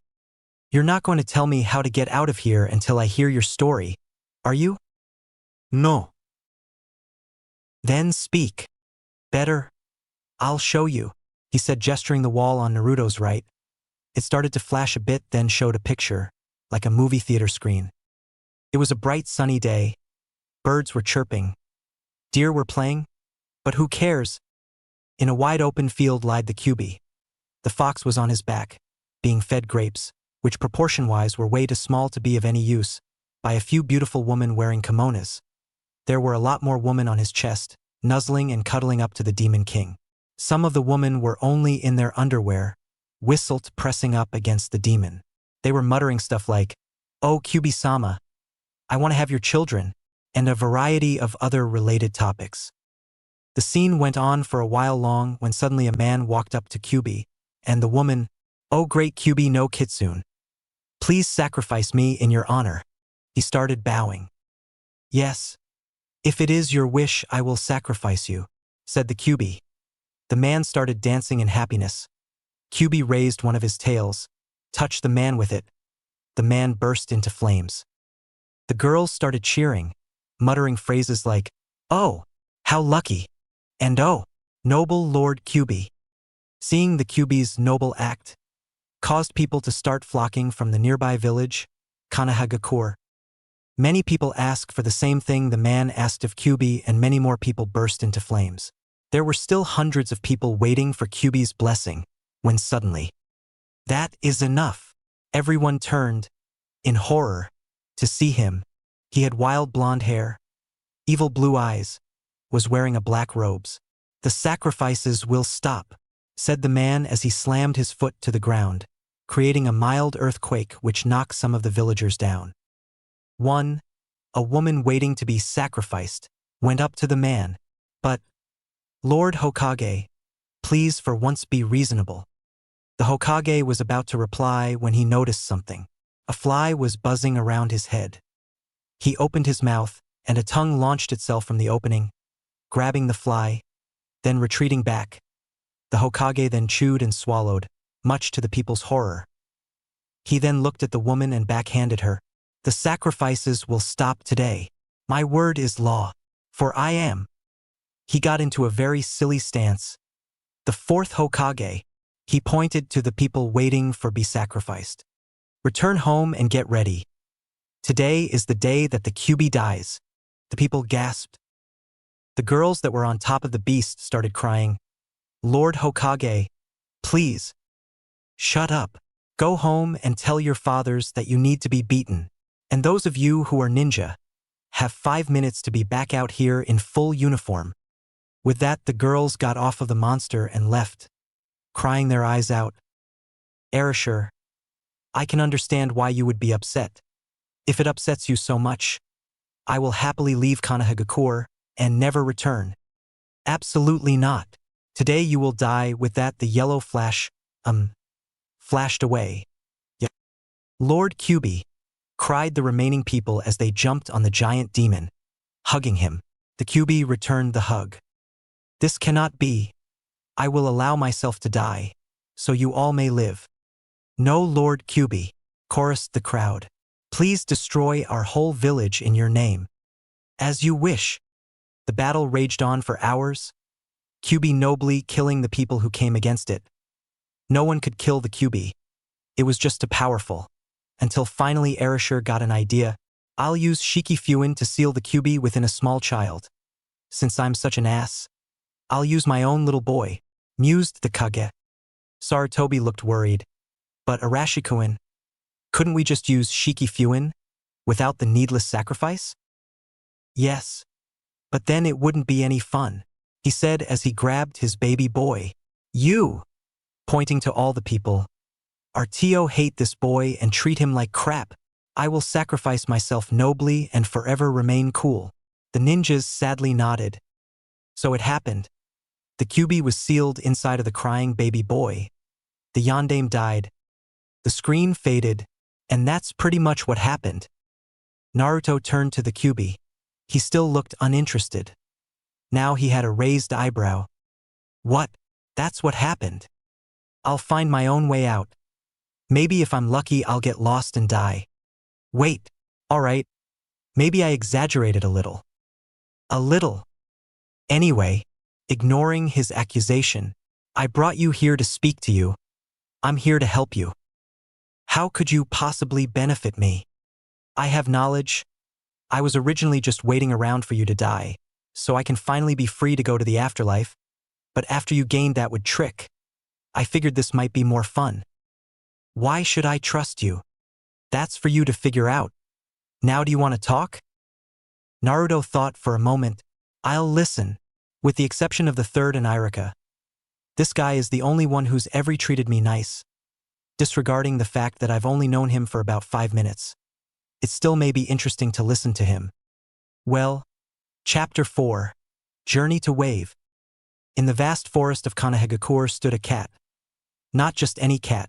You're not going to tell me how to get out of here until I hear your story, are you? No. Then speak. Better. I'll show you, he said, gesturing the wall on Naruto's right. It started to flash a bit, then showed a picture, like a movie theater screen. It was a bright sunny day. Birds were chirping. Deer were playing. But who cares? In a wide open field lied the Kyuubi. The fox was on his back, being fed grapes, which proportion-wise were way too small to be of any use, by a few beautiful women wearing kimonos. There were a lot more women on his chest, nuzzling and cuddling up to the Demon King. Some of the women were only in their underwear, whistled pressing up against the demon. They were muttering stuff like, "Oh, Kyuubi-sama, I want to have your children," and a variety of other related topics. The scene went on for a while long when suddenly a man walked up to Kyuubi, and the woman, "Oh great Kyuubi no Kitsune, please sacrifice me in your honor." He started bowing. "Yes. If it is your wish, I will sacrifice you," said the Kyuubi. The man started dancing in happiness. Kyuubi raised one of his tails, touched the man with it. The man burst into flames. The girls started cheering, muttering phrases like, "Oh, how lucky," and "Oh, noble Lord Kyuubi." Seeing the Kyuubi's noble act caused people to start flocking from the nearby village, Kanahagakure. Many people asked for the same thing the man asked of Kyuubi, and many more people burst into flames. There were still hundreds of people waiting for Kyuubi's blessing, when suddenly, "That is enough." Everyone turned, in horror, to see him. He had wild blonde hair, evil blue eyes, was wearing a black robes. "The sacrifices will stop," said the man as he slammed his foot to the ground, creating a mild earthquake which knocked some of the villagers down. A woman waiting to be sacrificed, went up to the man. "But, Lord Hokage, please for once be reasonable." The Hokage was about to reply when he noticed something. A fly was buzzing around his head. He opened his mouth, and a tongue launched itself from the opening, grabbing the fly, then retreating back. The Hokage then chewed and swallowed, much to the people's horror. He then looked at the woman and backhanded her. "The sacrifices will stop today. My word is law, for I am." He got into a very silly stance. "The fourth Hokage," he pointed to the people waiting for be sacrificed. "Return home and get ready. Today is the day that the Kyuubi dies." The people gasped. The girls that were on top of the beast started crying, "Lord Hokage, please. Shut up. Go home and tell your fathers that you need to be beaten. And those of you who are ninja, have 5 minutes to be back out here in full uniform." With that, the girls got off of the monster and left, crying their eyes out. "Erasure, I can understand why you would be upset. If it upsets you so much, I will happily leave Kanahagakure and never return." "Absolutely not. Today you will die." With that, the yellow flashed away. "Lord Kyuubi," cried the remaining people as they jumped on the giant demon, hugging him. The Kyuubi returned the hug. "This cannot be. I will allow myself to die, so you all may live." "No, Lord Kyuubi," chorused the crowd. "Please destroy our whole village in your name." "As you wish." The battle raged on for hours, Kyuubi nobly killing the people who came against it. No one could kill the Kyuubi. It was just too powerful. Until finally Erasure got an idea. "I'll use Shikifuin to seal the Kyuubi within a small child. Since I'm such an ass, I'll use my own little boy," mused the Kage. Sarutobi looked worried. "But Arashikuin, couldn't we just use Shikifuin without the needless sacrifice?" "Yes, but then it wouldn't be any fun," he said as he grabbed his baby boy. "You," pointing to all the people, "Artio hate this boy and treat him like crap. I will sacrifice myself nobly and forever remain cool." The ninjas sadly nodded. So it happened. The Kyuubi was sealed inside of the crying baby boy. The yondaime died. The screen faded, and that's pretty much what happened. Naruto turned to the Kyuubi. He still looked uninterested. Now he had a raised eyebrow. What? That's what happened. I'll find my own way out. Maybe if I'm lucky I'll get lost and die. Wait, alright. Maybe I exaggerated a little. A little. Anyway, ignoring his accusation, I brought you here to speak to you. I'm here to help you. How could you possibly benefit me? I have knowledge. I was originally just waiting around for you to die, so I can finally be free to go to the afterlife. But after you gained that would trick, I figured this might be more fun. Why should I trust you? That's for you to figure out. Now do you want to talk? Naruto thought for a moment. I'll listen, with the exception of the third and Irika. This guy is the only one who's ever treated me nice. Disregarding the fact that I've only known him for about 5 minutes. It still may be interesting to listen to him. Well, Chapter 4, Journey to Wave. In the vast forest of Kanehagakure stood a cat. Not just any cat.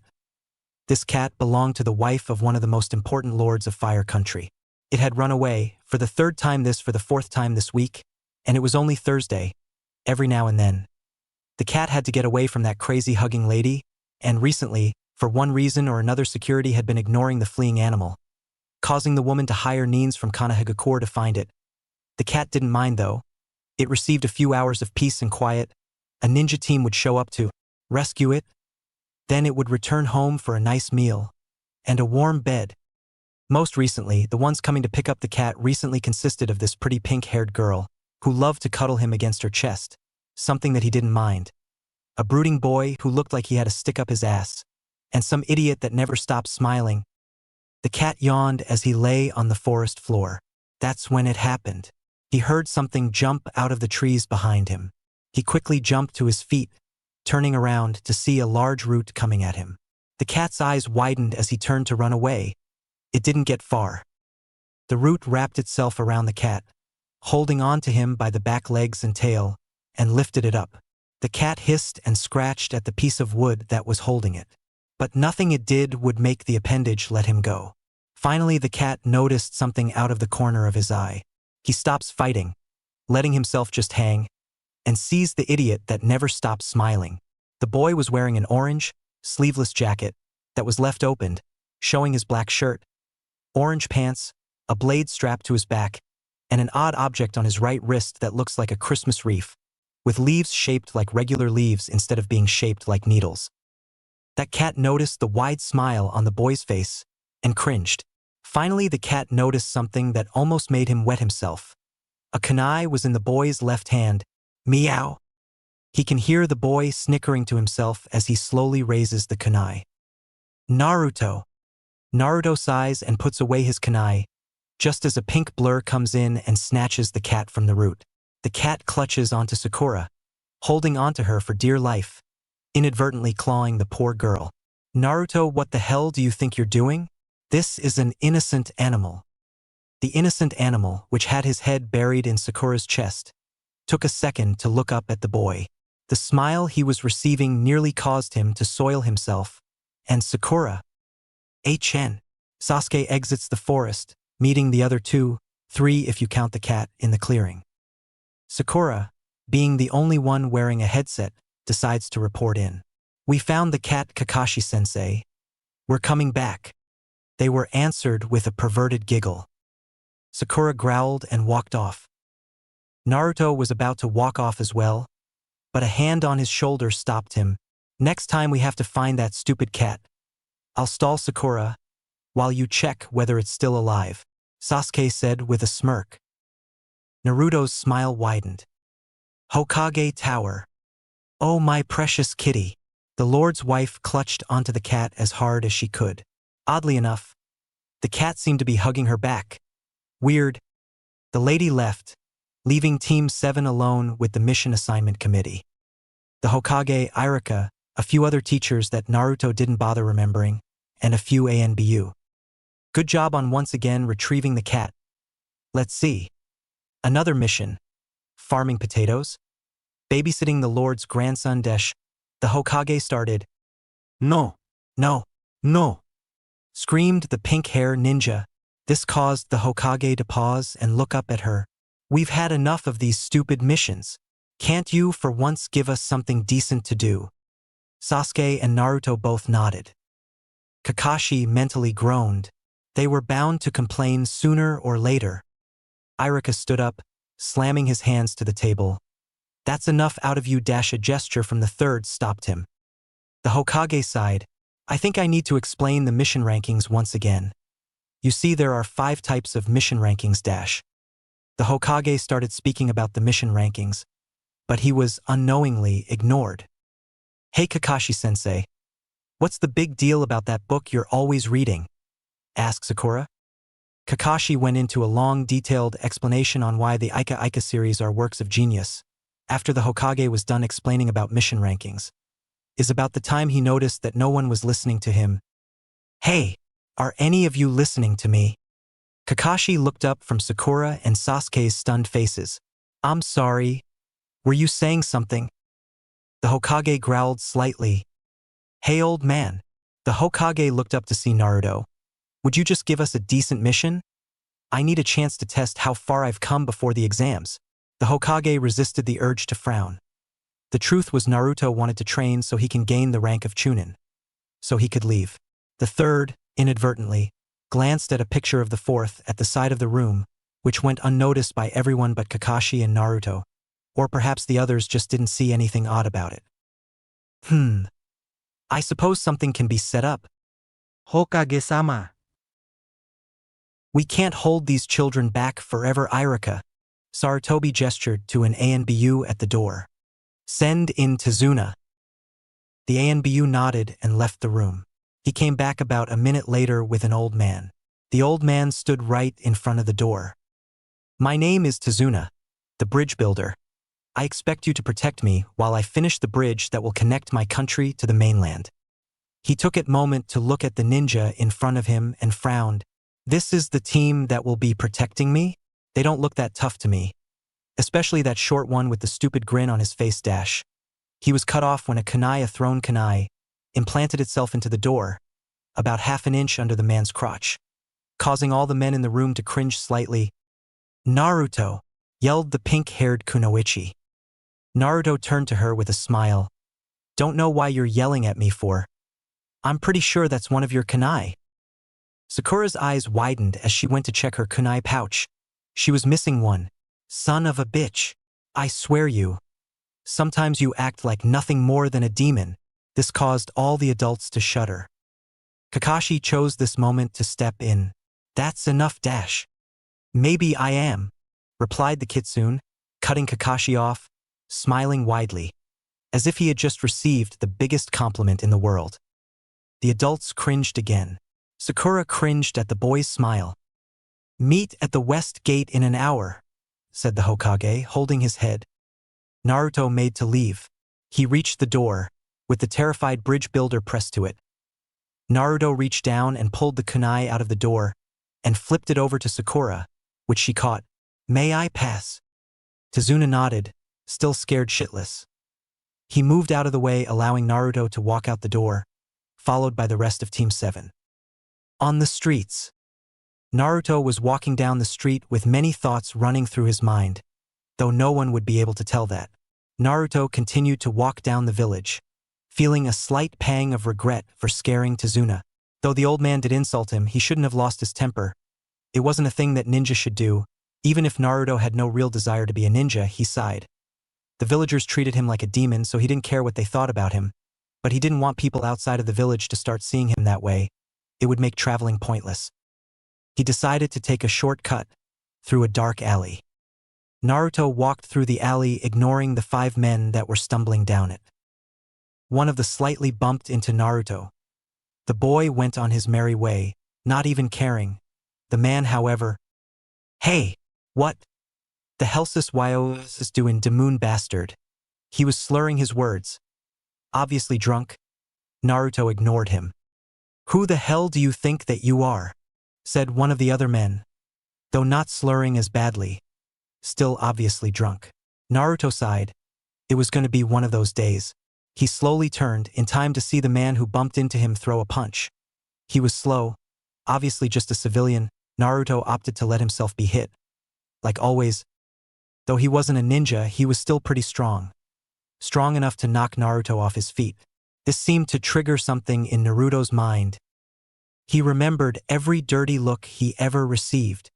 This cat belonged to the wife of one of the most important lords of Fire Country. It had run away, for the 3rd time for the 4th time this week, and it was only Thursday, every now and then. The cat had to get away from that crazy hugging lady, and recently, for one reason or another, security had been ignoring the fleeing animal, causing the woman to hire Neens from Kanehagakure to find it. The cat didn't mind though. It received a few hours of peace and quiet. A ninja team would show up to rescue it. Then it would return home for a nice meal and a warm bed. Most recently, the ones coming to pick up the cat recently consisted of this pretty pink-haired girl who loved to cuddle him against her chest, something that he didn't mind. A brooding boy who looked like he had a stick up his ass, and some idiot that never stopped smiling. The cat yawned as he lay on the forest floor. That's when it happened. He heard something jump out of the trees behind him. He quickly jumped to his feet, turning around to see a large root coming at him. The cat's eyes widened as he turned to run away. It didn't get far. The root wrapped itself around the cat, holding on to him by the back legs and tail, and lifted it up. The cat hissed and scratched at the piece of wood that was holding it. But nothing it did would make the appendage let him go. Finally, the cat noticed something out of the corner of his eye. He stops fighting, letting himself just hang, and sees the idiot that never stopped smiling. The boy was wearing an orange, sleeveless jacket that was left opened, showing his black shirt, orange pants, a blade strapped to his back, and an odd object on his right wrist that looks like a Christmas wreath, with leaves shaped like regular leaves instead of being shaped like needles. That cat noticed the wide smile on the boy's face and cringed. Finally, the cat noticed something that almost made him wet himself. A kunai was in the boy's left hand. Meow. He can hear the boy snickering to himself as he slowly raises the kunai. Naruto. Naruto sighs and puts away his kunai, just as a pink blur comes in and snatches the cat from the root. The cat clutches onto Sakura, holding onto her for dear life, inadvertently clawing the poor girl. Naruto, what the hell do you think you're doing? This is an innocent animal. The innocent animal, which had his head buried in Sakura's chest, took a second to look up at the boy. The smile he was receiving nearly caused him to soil himself. And Sakura. Sasuke exits the forest, meeting the other 2, 3 if you count the cat, in the clearing. Sakura, being the only one wearing a headset, decides to report in. We found the cat, Kakashi-sensei. We're coming back. They were answered with a perverted giggle. Sakura growled and walked off. Naruto was about to walk off as well, but a hand on his shoulder stopped him. Next time we have to find that stupid cat. I'll stall Sakura while you check whether it's still alive, Sasuke said with a smirk. Naruto's smile widened. Hokage Tower. Oh, my precious kitty. The Lord's wife clutched onto the cat as hard as she could. Oddly enough, the cat seemed to be hugging her back. Weird. The lady left, leaving Team 7 alone with the mission assignment committee. The Hokage, Irika, a few other teachers that Naruto didn't bother remembering, and a few ANBU. Good job on once again retrieving the cat. Let's see. Another mission. Farming potatoes? Babysitting the Lord's grandson Desh. The Hokage started. No. No, no, screamed the pink-hair ninja. This caused the Hokage to pause and look up at her. We've had enough of these stupid missions. Can't you for once give us something decent to do? Sasuke and Naruto both nodded. Kakashi mentally groaned. They were bound to complain sooner or later. Irika stood up, slamming his hands to the table. That's enough out of you. A gesture from the third stopped him. The Hokage sighed. I think I need to explain the mission rankings once again. You see, there are 5 types of mission rankings. The Hokage started speaking about the mission rankings, but he was unknowingly ignored. Hey Kakashi-sensei, what's the big deal about that book you're always reading? Asked Sakura. Kakashi went into a long, detailed explanation on why the Ika series are works of genius. After the Hokage was done explaining about mission rankings, is about the time he noticed that no one was listening to him. Hey, are any of you listening to me? Kakashi looked up from Sakura and Sasuke's stunned faces. I'm sorry. Were you saying something? The Hokage growled slightly. Hey old man. The Hokage looked up to see Naruto. Would you just give us a decent mission? I need a chance to test how far I've come before the exams. The Hokage resisted the urge to frown. The truth was Naruto wanted to train so he can gain the rank of Chunin, so he could leave. The third, inadvertently, glanced at a picture of the fourth at the side of the room, which went unnoticed by everyone but Kakashi and Naruto, or perhaps the others just didn't see anything odd about it. I suppose something can be set up. Hokage-sama. We can't hold these children back forever. Irika. Sarutobi gestured to an ANBU at the door. Send in Tazuna. The ANBU nodded and left the room. He came back about a minute later with an old man. The old man stood right in front of the door. My name is Tazuna, the bridge builder. I expect you to protect me while I finish the bridge that will connect my country to the mainland. He took a moment to look at the ninja in front of him and frowned. This is the team that will be protecting me? They don't look that tough to me. Especially that short one with the stupid grin on his face. He was cut off when a kunai, a thrown kunai, implanted itself into the door, about half an inch under the man's crotch, causing all the men in the room to cringe slightly. Naruto, yelled the pink-haired kunoichi. Naruto turned to her with a smile. Don't know why you're yelling at me for. I'm pretty sure that's one of your kunai. Sakura's eyes widened as she went to check her kunai pouch. She was missing one. Son of a bitch. I swear you. Sometimes you act like nothing more than a demon. This caused all the adults to shudder. Kakashi chose this moment to step in. That's enough. Maybe I am, replied the kitsune, cutting Kakashi off, smiling widely, as if he had just received the biggest compliment in the world. The adults cringed again. Sakura cringed at the boy's smile. Meet at the west gate in an hour, said the Hokage, holding his head. Naruto made to leave. He reached the door, with the terrified bridge builder pressed to it. Naruto reached down and pulled the kunai out of the door, and flipped it over to Sakura, which she caught. May I pass? Tazuna nodded, still scared shitless. He moved out of the way, allowing Naruto to walk out the door, followed by the rest of Team 7. On the streets. Naruto was walking down the street with many thoughts running through his mind, though no one would be able to tell that. Naruto continued to walk down the village, feeling a slight pang of regret for scaring Tazuna. Though the old man did insult him, he shouldn't have lost his temper. It wasn't a thing that ninja should do. Even if Naruto had no real desire to be a ninja, he sighed. The villagers treated him like a demon, so he didn't care what they thought about him. But he didn't want people outside of the village to start seeing him that way. It would make traveling pointless. He decided to take a shortcut through a dark alley. Naruto walked through the alley, ignoring the 5 men that were stumbling down it. One of them slightly bumped into Naruto. The boy went on his merry way, not even caring. The man, however, Hey, what? The hell's was doing, Damoon bastard. He was slurring his words. Obviously drunk. Naruto ignored him. Who the hell do you think that you are? Said one of the other men, though not slurring as badly. still obviously drunk. Naruto sighed. It was going to be one of those days. He slowly turned, in time to see the man who bumped into him throw a punch. He was slow, obviously just a civilian. Naruto opted to let himself be hit. Like always, though he wasn't a ninja, he was still pretty strong. Strong enough to knock Naruto off his feet. This seemed to trigger something in Naruto's mind. He remembered every dirty look he ever received.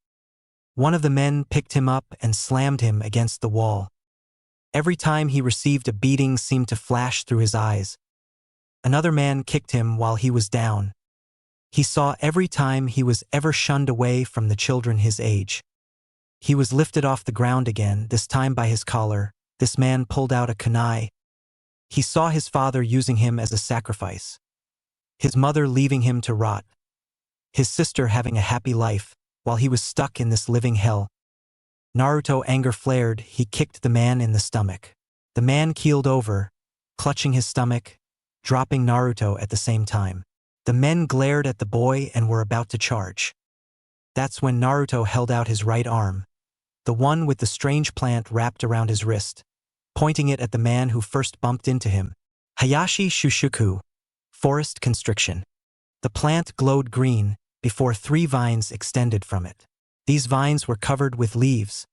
One of the men picked him up and slammed him against the wall. Every time he received a beating seemed to flash through his eyes. Another man kicked him while he was down. He saw every time he was ever shunned away from the children his age. He was lifted off the ground again, this time by his collar. This man pulled out a kunai. He saw his father using him as a sacrifice. His mother leaving him to rot. His sister having a happy life, while he was stuck in this living hell. Naruto anger flared, he kicked the man in the stomach. The man keeled over, clutching his stomach, dropping Naruto at the same time. The men glared at the boy and were about to charge. That's when Naruto held out his right arm, the one with the strange plant wrapped around his wrist, pointing it at the man who first bumped into him. Hayashi Shushuku, forest constriction. The plant glowed green before 3 vines extended from it. These vines were covered with leaves.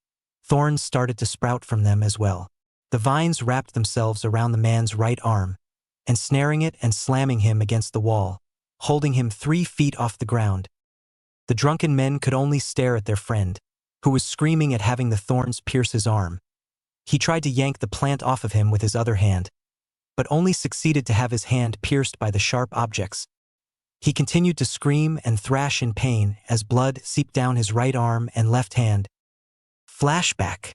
Thorns started to sprout from them as well. The vines wrapped themselves around the man's right arm, ensnaring it and slamming him against the wall, holding him 3 feet off the ground. The drunken men could only stare at their friend, who was screaming at having the thorns pierce his arm. He tried to yank the plant off of him with his other hand, but only succeeded to have his hand pierced by the sharp objects. He continued to scream and thrash in pain as blood seeped down his right arm and left hand. Flashback.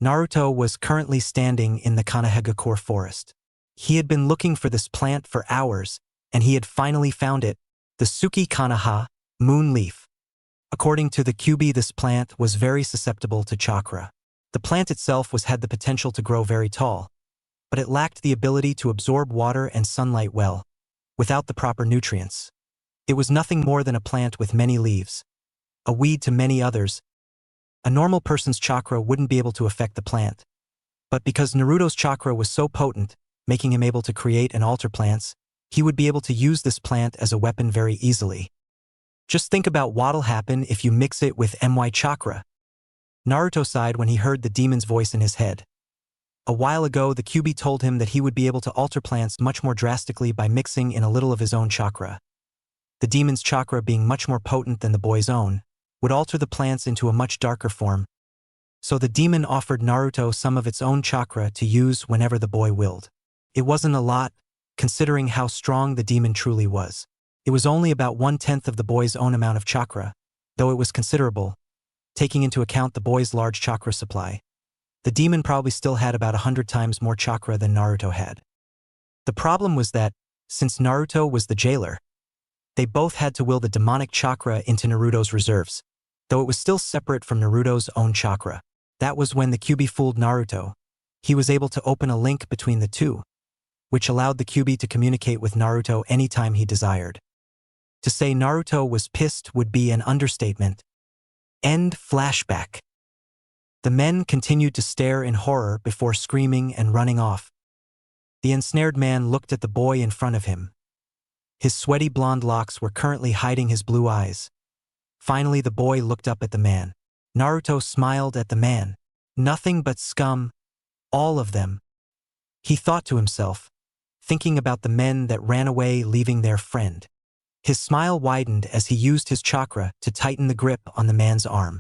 Naruto was currently standing in the Kanehagakure forest. He had been looking for this plant for hours, and he had finally found it, the Suki Kanaha, moon leaf. According to the Kyuubi, this plant was very susceptible to chakra. The plant itself had the potential to grow very tall, but it lacked the ability to absorb water and sunlight well, without the proper nutrients. It was nothing more than a plant with many leaves, a weed to many others. A normal person's chakra wouldn't be able to affect the plant. But because Naruto's chakra was so potent, making him able to create and alter plants, he would be able to use this plant as a weapon very easily. Just think about what'll happen if you mix it with my chakra. Naruto sighed when he heard the demon's voice in his head. A while ago, the Kyuubi told him that he would be able to alter plants much more drastically by mixing in a little of his own chakra. The demon's chakra, being much more potent than the boy's own, would alter the plants into a much darker form. So the demon offered Naruto some of its own chakra to use whenever the boy willed. It wasn't a lot, considering how strong the demon truly was. It was only about 1/10 of the boy's own amount of chakra, though it was considerable, taking into account the boy's large chakra supply. The demon probably still had about 100 times more chakra than Naruto had. The problem was that, since Naruto was the jailer, they both had to will the demonic chakra into Naruto's reserves, though it was still separate from Naruto's own chakra. That was when the Kyuubi fooled Naruto. He was able to open a link between the two, which allowed the Kyuubi to communicate with Naruto anytime he desired. To say Naruto was pissed would be an understatement. End flashback. The men continued to stare in horror before screaming and running off. The ensnared man looked at the boy in front of him. His sweaty blonde locks were currently hiding his blue eyes. Finally, the boy looked up at the man. Naruto smiled at the man. Nothing but scum, all of them. He thought to himself, thinking about the men that ran away leaving their friend. His smile widened as he used his chakra to tighten the grip on the man's arm.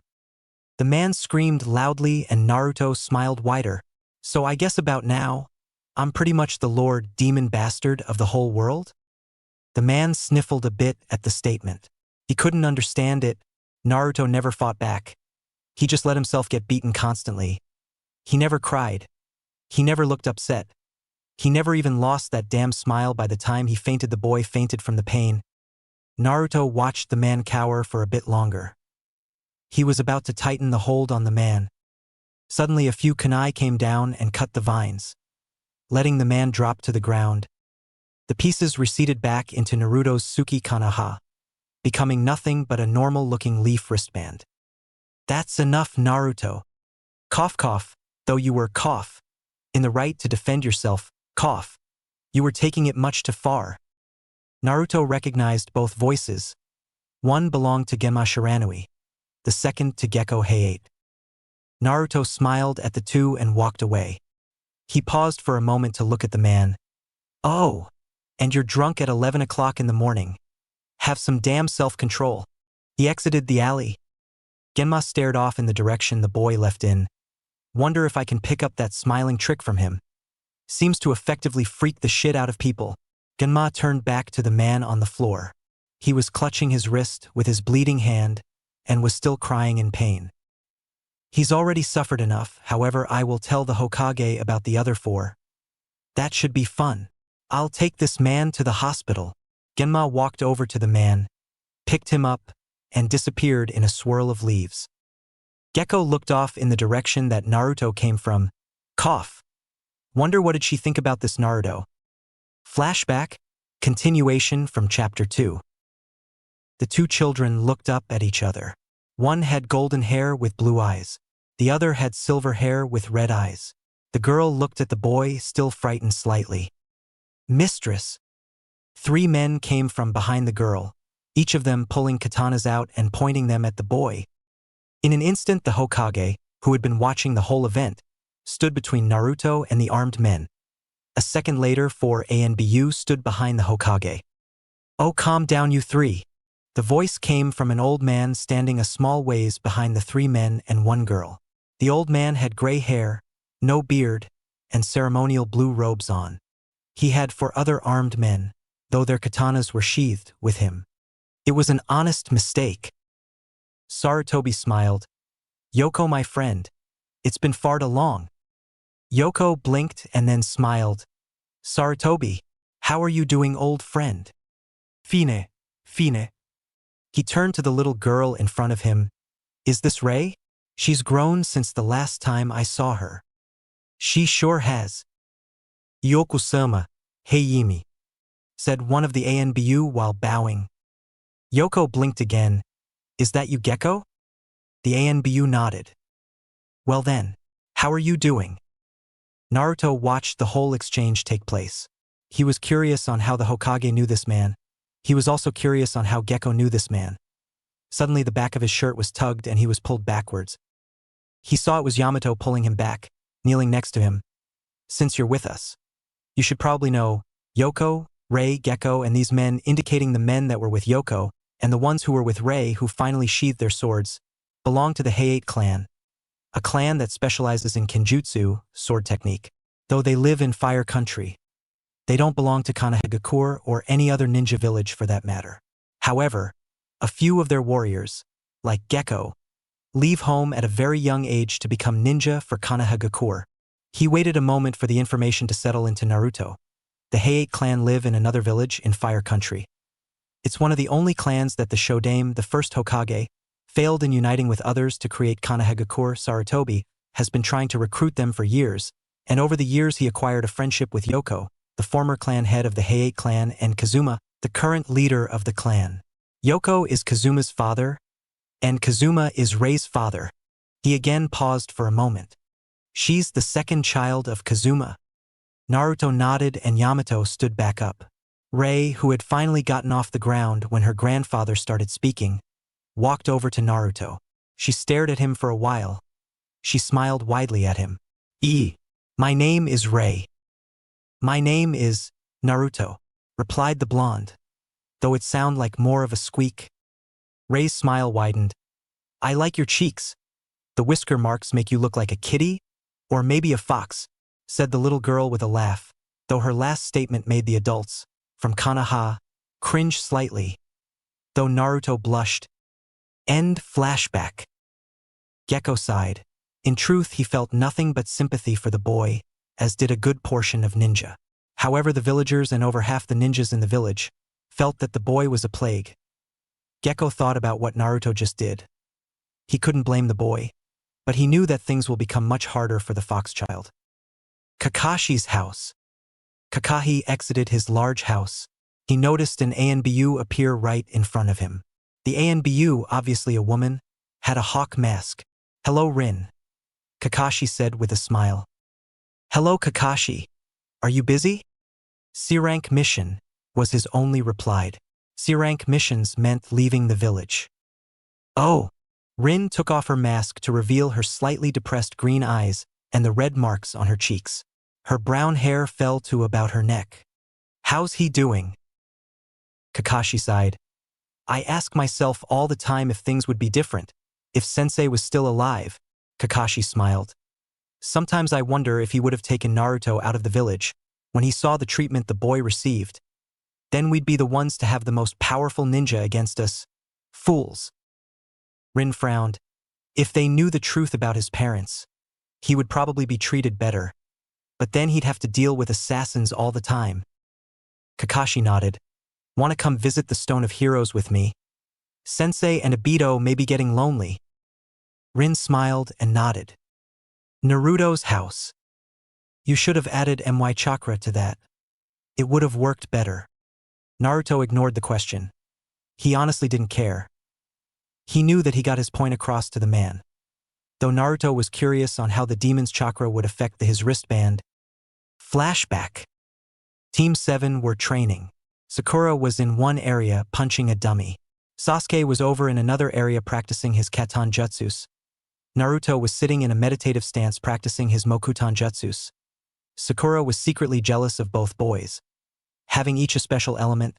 The man screamed loudly and Naruto smiled wider. So I guess about now, I'm pretty much the Lord Demon Bastard of the whole world? The man sniffled a bit at the statement. He couldn't understand it. Naruto never fought back. He just let himself get beaten constantly. He never cried. He never looked upset. He never even lost that damn smile. By the time he fainted, the boy fainted from the pain. Naruto watched the man cower for a bit longer. He was about to tighten the hold on the man. Suddenly a few kunai came down and cut the vines, letting the man drop to the ground. The pieces receded back into Naruto's Suki Kanaha, becoming nothing but a normal-looking leaf wristband. That's enough, Naruto. Cough cough, though you were cough. In the right to defend yourself, cough. You were taking it much too far. Naruto recognized both voices. One belonged to Genma Shiranui, the second to Gekko Hayate. Naruto smiled at the two and walked away. He paused for a moment to look at the man. Oh, and you're drunk at 11 o'clock in the morning. Have some damn self-control. He exited the alley. Genma stared off in the direction the boy left in. Wonder if I can pick up that smiling trick from him. Seems to effectively freak the shit out of people. Genma turned back to the man on the floor. He was clutching his wrist with his bleeding hand and was still crying in pain. He's already suffered enough, however I will tell the Hokage about the other four. That should be fun. I'll take this man to the hospital. Genma walked over to the man, picked him up, and disappeared in a swirl of leaves. Gekko looked off in the direction that Naruto came from. Cough. Wonder what did she think about this Naruto? Flashback, continuation from chapter 2. The two children looked up at each other. One had golden hair with blue eyes. The other had silver hair with red eyes. The girl looked at the boy, still frightened slightly. Mistress. 3 men came from behind the girl, each of them pulling katanas out and pointing them at the boy. In an instant, the Hokage, who had been watching the whole event, stood between Naruto and the armed men. A second later, 4 ANBU stood behind the Hokage. Oh, calm down, you 3. The voice came from an old man standing a small ways behind the 3 men and 1 girl. The old man had gray hair, no beard, and ceremonial blue robes on. He had 4 other armed men, though their katanas were sheathed, with him. It was an honest mistake. Sarutobi smiled. Yoko, my friend. It's been far too long. Yoko blinked and then smiled. Sarutobi, how are you doing, old friend? Fine, fine. He turned to the little girl in front of him. Is this Rei? She's grown since the last time I saw her. She sure has. Yoko-sama, Heiyimi, said one of the ANBU while bowing. Yoko blinked again. Is that you, Gekko? The ANBU nodded. Well then, how are you doing? Naruto watched the whole exchange take place. He was curious on how the Hokage knew this man. He was also curious on how Gekko knew this man. Suddenly the back of his shirt was tugged and he was pulled backwards. He saw it was Yamato pulling him back, kneeling next to him. Since you're with us, you should probably know Yoko, Rei, Gekko, and these men, indicating the men that were with Yoko, and the ones who were with Rei who finally sheathed their swords, belong to the Hayate clan, a clan that specializes in kenjutsu, sword technique. Though they live in Fire Country, they don't belong to Konohagakure or any other ninja village for that matter. However, a few of their warriors, like Gekko, leave home at a very young age to become ninja for Konohagakure. He waited a moment for the information to settle into Naruto. The Hayate clan live in another village in Fire Country. It's one of the only clans that the Shodame, the first Hokage, failed in uniting with others to create Konohagakure. Sarutobi has been trying to recruit them for years, and over the years he acquired a friendship with Yoko, the former clan head of the Hayate clan, and Kazuma, the current leader of the clan. Yoko is Kazuma's father, and Kazuma is Rei's father. He again paused for a moment. She's the second child of Kazuma. Naruto nodded and Yamato stood back up. Rei, who had finally gotten off the ground when her grandfather started speaking, walked over to Naruto. She stared at him for a while. She smiled widely at him. My name is Rei. My name is Naruto, replied the blonde, though it sounded like more of a squeak. Rei's smile widened. I like your cheeks. The whisker marks make you look like a kitty, or maybe a fox, said the little girl with a laugh, though her last statement made the adults, from Konoha, cringe slightly, though Naruto blushed. End flashback. Gekko sighed. In truth, he felt nothing but sympathy for the boy, as did a good portion of ninja. However, the villagers and over half the ninjas in the village felt that the boy was a plague. Gekko thought about what Naruto just did. He couldn't blame the boy, but he knew that things will become much harder for the fox child. Kakashi's house. Kakashi exited his large house. He noticed an ANBU appear right in front of him. The ANBU, obviously a woman, had a hawk mask. Hello, Rin. Kakashi said with a smile. Hello, Kakashi. Are you busy? C-rank mission, was his only reply. C-rank missions meant leaving the village. Oh! Rin took off her mask to reveal her slightly depressed green eyes and the red marks on her cheeks. Her brown hair fell to about her neck. How's he doing? Kakashi sighed. I ask myself all the time if things would be different, if Sensei was still alive. Kakashi smiled. Sometimes I wonder if he would have taken Naruto out of the village when he saw the treatment the boy received. Then we'd be the ones to have the most powerful ninja against us. Fools. Rin frowned. If they knew the truth about his parents, he would probably be treated better. But then he'd have to deal with assassins all the time. Kakashi nodded. Want to come visit the Stone of Heroes with me? Sensei and Obito may be getting lonely. Rin smiled and nodded. Naruto's house. You should have added MY chakra to that. It would have worked better. Naruto ignored the question. He honestly didn't care. He knew that he got his point across to the man. Though Naruto was curious on how the demon's chakra would affect his wristband. Flashback. Team 7 were training. Sakura was in one area punching a dummy. Sasuke was over in another area practicing his Katon Jutsus. Naruto was sitting in a meditative stance practicing his Mokuton Jutsus. Sakura was secretly jealous of both boys. Having each a special element,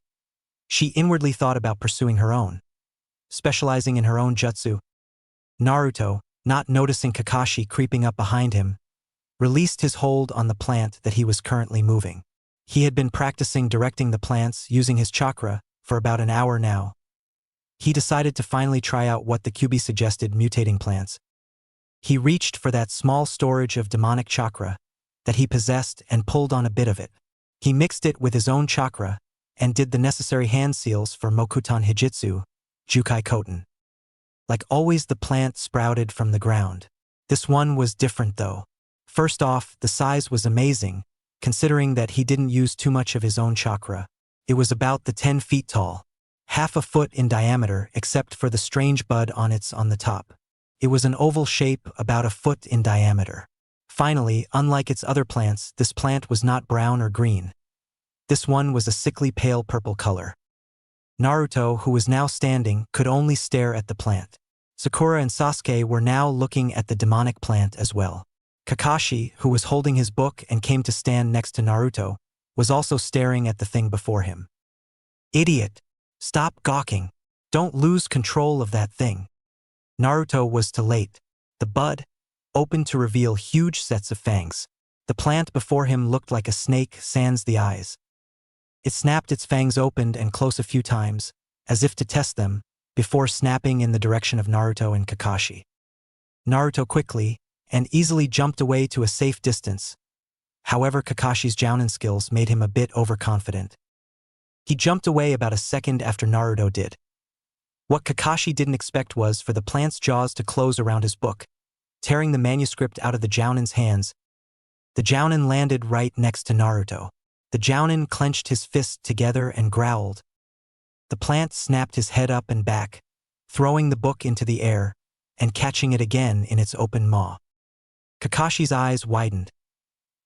she inwardly thought about pursuing her own, specializing in her own jutsu. Naruto, not noticing Kakashi creeping up behind him, released his hold on the plant that he was currently moving. He had been practicing directing the plants using his chakra for about an hour now. He decided to finally try out what the QB suggested mutating plants. He reached for that small storage of demonic chakra that he possessed and pulled on a bit of it. He mixed it with his own chakra and did the necessary hand seals for Mokuton Hijitsu, Jukai Koten. Like always, the plant sprouted from the ground. This one was different though. First off, the size was amazing, considering that he didn't use too much of his own chakra. It was about the 10 feet tall, half a foot in diameter except for the strange bud on the top. It was an oval shape about a foot in diameter. Finally, unlike its other plants, this plant was not brown or green. This one was a sickly pale purple color. Naruto, who was now standing, could only stare at the plant. Sakura and Sasuke were now looking at the demonic plant as well. Kakashi, who was holding his book and came to stand next to Naruto, was also staring at the thing before him. Idiot! Stop gawking. Don't lose control of that thing. Naruto was too late. The bud opened to reveal huge sets of fangs. The plant before him looked like a snake sans the eyes. It snapped its fangs open and close a few times, as if to test them, before snapping in the direction of Naruto and Kakashi. Naruto quickly and easily jumped away to a safe distance. However, Kakashi's Jounin skills made him a bit overconfident. He jumped away about a second after Naruto did. What Kakashi didn't expect was for the plant's jaws to close around his book, tearing the manuscript out of the Jounin's hands. The Jounin landed right next to Naruto. The Jounin clenched his fists together and growled. The plant snapped his head up and back, throwing the book into the air and catching it again in its open maw. Kakashi's eyes widened.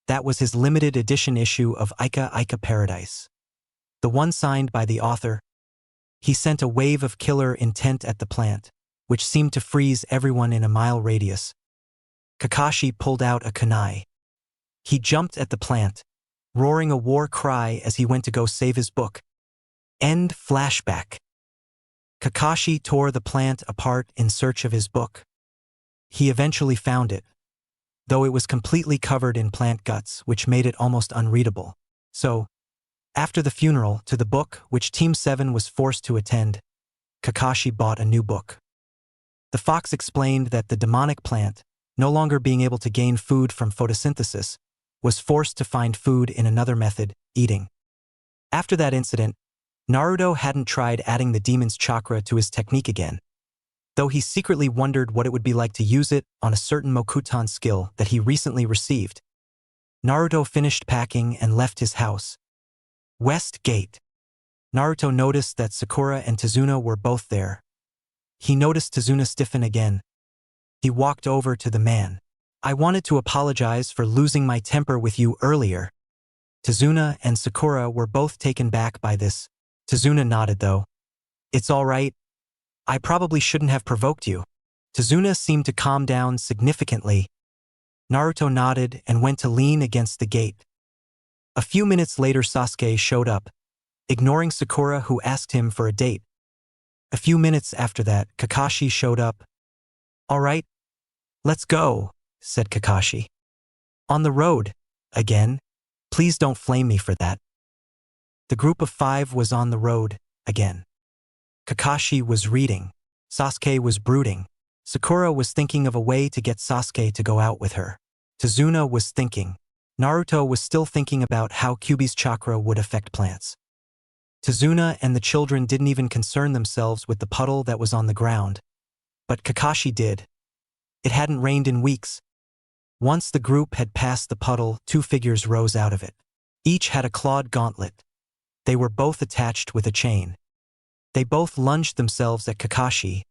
That was his limited edition issue of Ika Ika Paradise. The one signed by the author. He sent a wave of killer intent at the plant, which seemed to freeze everyone in a mile radius. Kakashi pulled out a kunai. He jumped at the plant, roaring a war cry as he went to go save his book. End flashback. Kakashi tore the plant apart in search of his book. He eventually found it, though it was completely covered in plant guts, which made it almost unreadable. So, after the funeral to the book, which Team 7 was forced to attend, Kakashi bought a new book. The fox explained that the demonic plant, no longer being able to gain food from photosynthesis, was forced to find food in another method, eating. After that incident, Naruto hadn't tried adding the demon's chakra to his technique again, though he secretly wondered what it would be like to use it on a certain Mokuton skill that he recently received. Naruto finished packing and left his house. West Gate. Naruto noticed that Sakura and Tazuna were both there. He noticed Tazuna stiffen again. He walked over to the man. I wanted to apologize for losing my temper with you earlier. Tazuna and Sakura were both taken back by this. Tazuna nodded though. It's all right. I probably shouldn't have provoked you. Tazuna seemed to calm down significantly. Naruto nodded and went to lean against the gate. A few minutes later Sasuke showed up, ignoring Sakura who asked him for a date. A few minutes after that, Kakashi showed up. All right, let's go, said Kakashi. On the road, again. Please don't flame me for that. The group of 5 was on the road, again. Kakashi was reading. Sasuke was brooding. Sakura was thinking of a way to get Sasuke to go out with her. Tazuna was thinking. Naruto was still thinking about how Kyuubi's chakra would affect plants. Tazuna and the children didn't even concern themselves with the puddle that was on the ground. But Kakashi did. It hadn't rained in weeks. Once the group had passed the puddle, 2 figures rose out of it. Each had a clawed gauntlet. They were both attached with a chain. They both lunged themselves at Kakashi,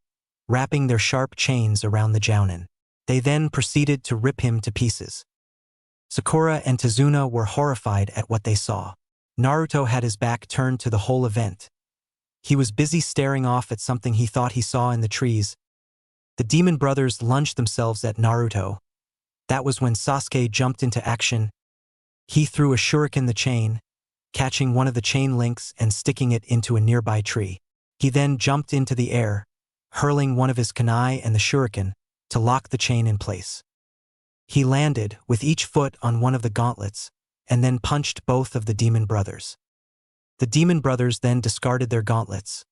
wrapping their sharp chains around the jounin. They then proceeded to rip him to pieces. Sakura and Tazuna were horrified at what they saw. Naruto had his back turned to the whole event. He was busy staring off at something he thought he saw in the trees. The demon brothers lunged themselves at Naruto. That was when Sasuke jumped into action. He threw a shuriken the chain, catching one of the chain links and sticking it into a nearby tree. He then jumped into the air, hurling one of his kunai and the shuriken to lock the chain in place. He landed with each foot on one of the gauntlets and then punched both of the demon brothers. The demon brothers then discarded their gauntlets.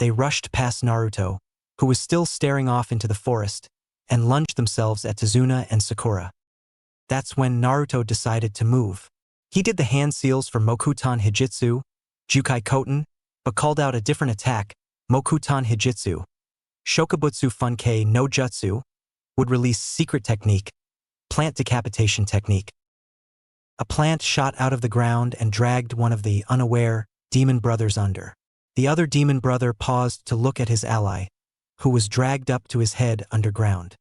They rushed past Naruto, who was still staring off into the forest, and lunged themselves at Tazuna and Sakura. That's when Naruto decided to move. He did the hand seals for Mokutan Hijitsu, Jukai Koten, but called out a different attack, Mokutan Hijitsu. Shokubutsu Funkei no Jutsu would release secret technique, plant decapitation technique. A plant shot out of the ground and dragged one of the unaware demon brothers under. The other demon brother paused to look at his ally, who was dragged up to his head underground.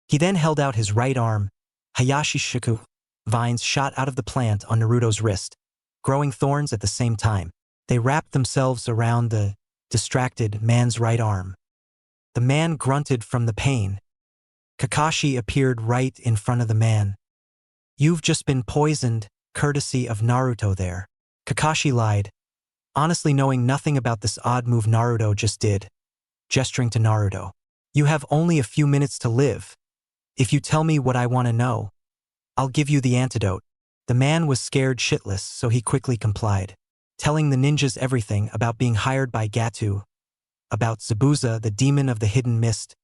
He then held out his right arm. Hayashi Shiku vines shot out of the plant on Naruto's wrist, growing thorns at the same time. They wrapped themselves around the distracted man's right arm. The man grunted from the pain. Kakashi appeared right in front of the man. You've just been poisoned, courtesy of Naruto there. Kakashi lied, honestly knowing nothing about this odd move Naruto just did, gesturing to Naruto. You have only a few minutes to live. If you tell me what I want to know, I'll give you the antidote. The man was scared shitless, so he quickly complied, telling the ninjas everything about being hired by Gatu, about Zabuza, the demon of the hidden mist.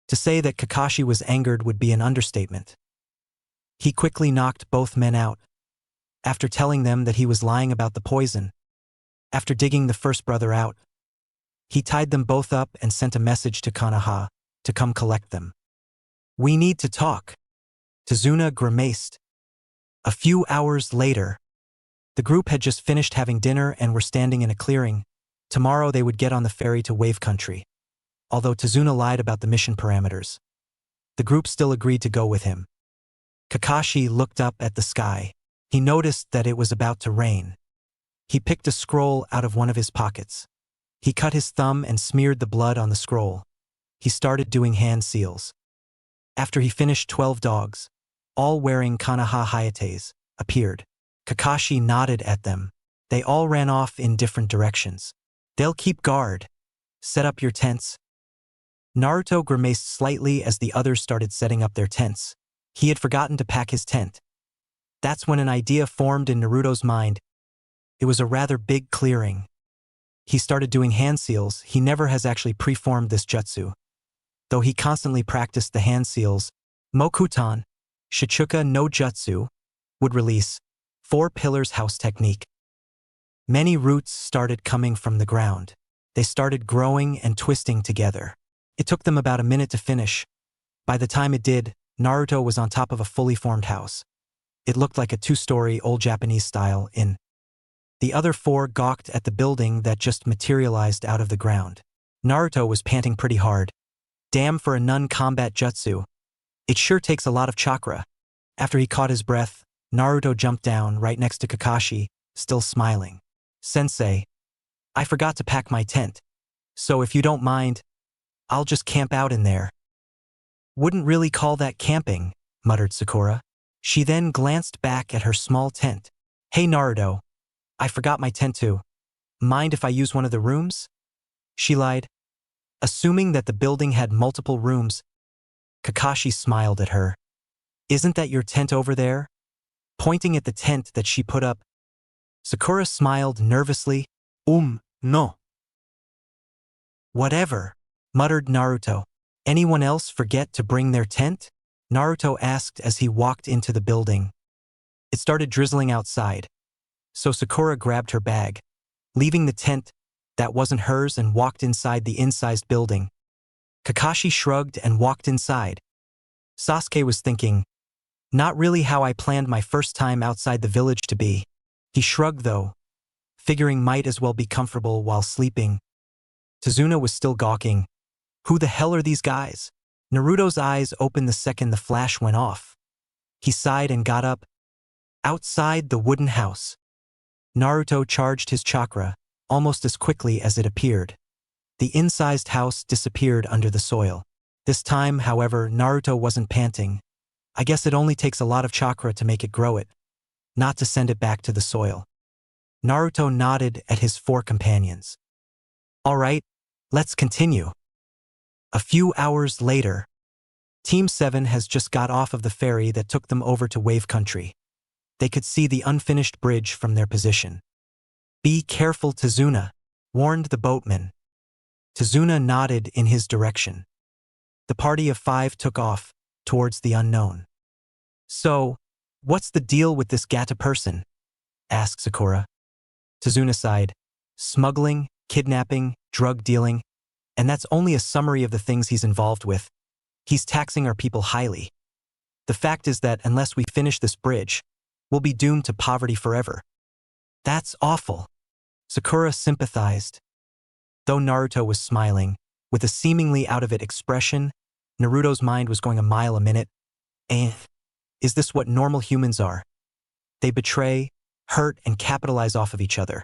To say that Kakashi was angered would be an understatement. He quickly knocked both men out, after telling them that he was lying about the poison. After digging the first brother out, he tied them both up and sent a message to Konoha to come collect them. We need to talk. Tazuna grimaced. A few hours later, the group had just finished having dinner and were standing in a clearing. Tomorrow they would get on the ferry to Wave Country. Although Tazuna lied about the mission parameters, the group still agreed to go with him. Kakashi looked up at the sky. He noticed that it was about to rain. He picked a scroll out of one of his pockets. He cut his thumb and smeared the blood on the scroll. He started doing hand seals. After he finished, 12 dogs, all wearing Konoha Hayates, appeared. Kakashi nodded at them. They all ran off in different directions. They'll keep guard. Set up your tents. Naruto grimaced slightly as the others started setting up their tents. He had forgotten to pack his tent. That's when an idea formed in Naruto's mind. It was a rather big clearing. He started doing hand seals. He never has actually preformed this jutsu, though he constantly practiced the hand seals. Mokutan, Shichuka no Jutsu, would release 4 pillars house technique. Many roots started coming from the ground. They started growing and twisting together. It took them about a minute to finish. By the time it did, Naruto was on top of a fully formed house. It looked like a 2-story old Japanese style inn. The other 4 gawked at the building that just materialized out of the ground. Naruto was panting pretty hard. Damn, for a non-combat jutsu. It sure takes a lot of chakra. After he caught his breath, Naruto jumped down right next to Kakashi, still smiling. Sensei, I forgot to pack my tent. So if you don't mind, I'll just camp out in there. Wouldn't really call that camping, muttered Sakura. She then glanced back at her small tent. Hey Naruto, I forgot my tent too. Mind if I use one of the rooms? She lied. Assuming that the building had multiple rooms, Kakashi smiled at her. Isn't that your tent over there? Pointing at the tent that she put up, Sakura smiled nervously. No. Whatever, muttered Naruto. Anyone else forget to bring their tent? Naruto asked as he walked into the building. It started drizzling outside, so Sakura grabbed her bag, leaving the tent that wasn't hers and walked inside the incised building. Kakashi shrugged and walked inside. Sasuke was thinking, not really how I planned my first time outside the village to be. He shrugged though, figuring might as well be comfortable while sleeping. Tazuna was still gawking. Who the hell are these guys? Naruto's eyes opened the second the flash went off. He sighed and got up. Outside the wooden house, Naruto charged his chakra almost as quickly as it appeared. The incised house disappeared under the soil. This time, however, Naruto wasn't panting. I guess it only takes a lot of chakra to make it grow it, not to send it back to the soil. Naruto nodded at his four companions. All right, let's continue. A few hours later, Team 7 has just got off of the ferry that took them over to Wave Country. They could see the unfinished bridge from their position. Be careful, Tazuna, warned the boatman. Tazuna nodded in his direction. The party of 5 took off towards the unknown. So, what's the deal with this Gata person? Asked Sakura. Tazuna sighed. Smuggling, kidnapping, drug dealing, and that's only a summary of the things he's involved with. He's taxing our people highly. The fact is that unless we finish this bridge, we'll be doomed to poverty forever. That's awful. Sakura sympathized. Though Naruto was smiling, with a seemingly out-of-it expression, Naruto's mind was going a mile a minute. And is this what normal humans are? They betray, hurt, and capitalize off of each other.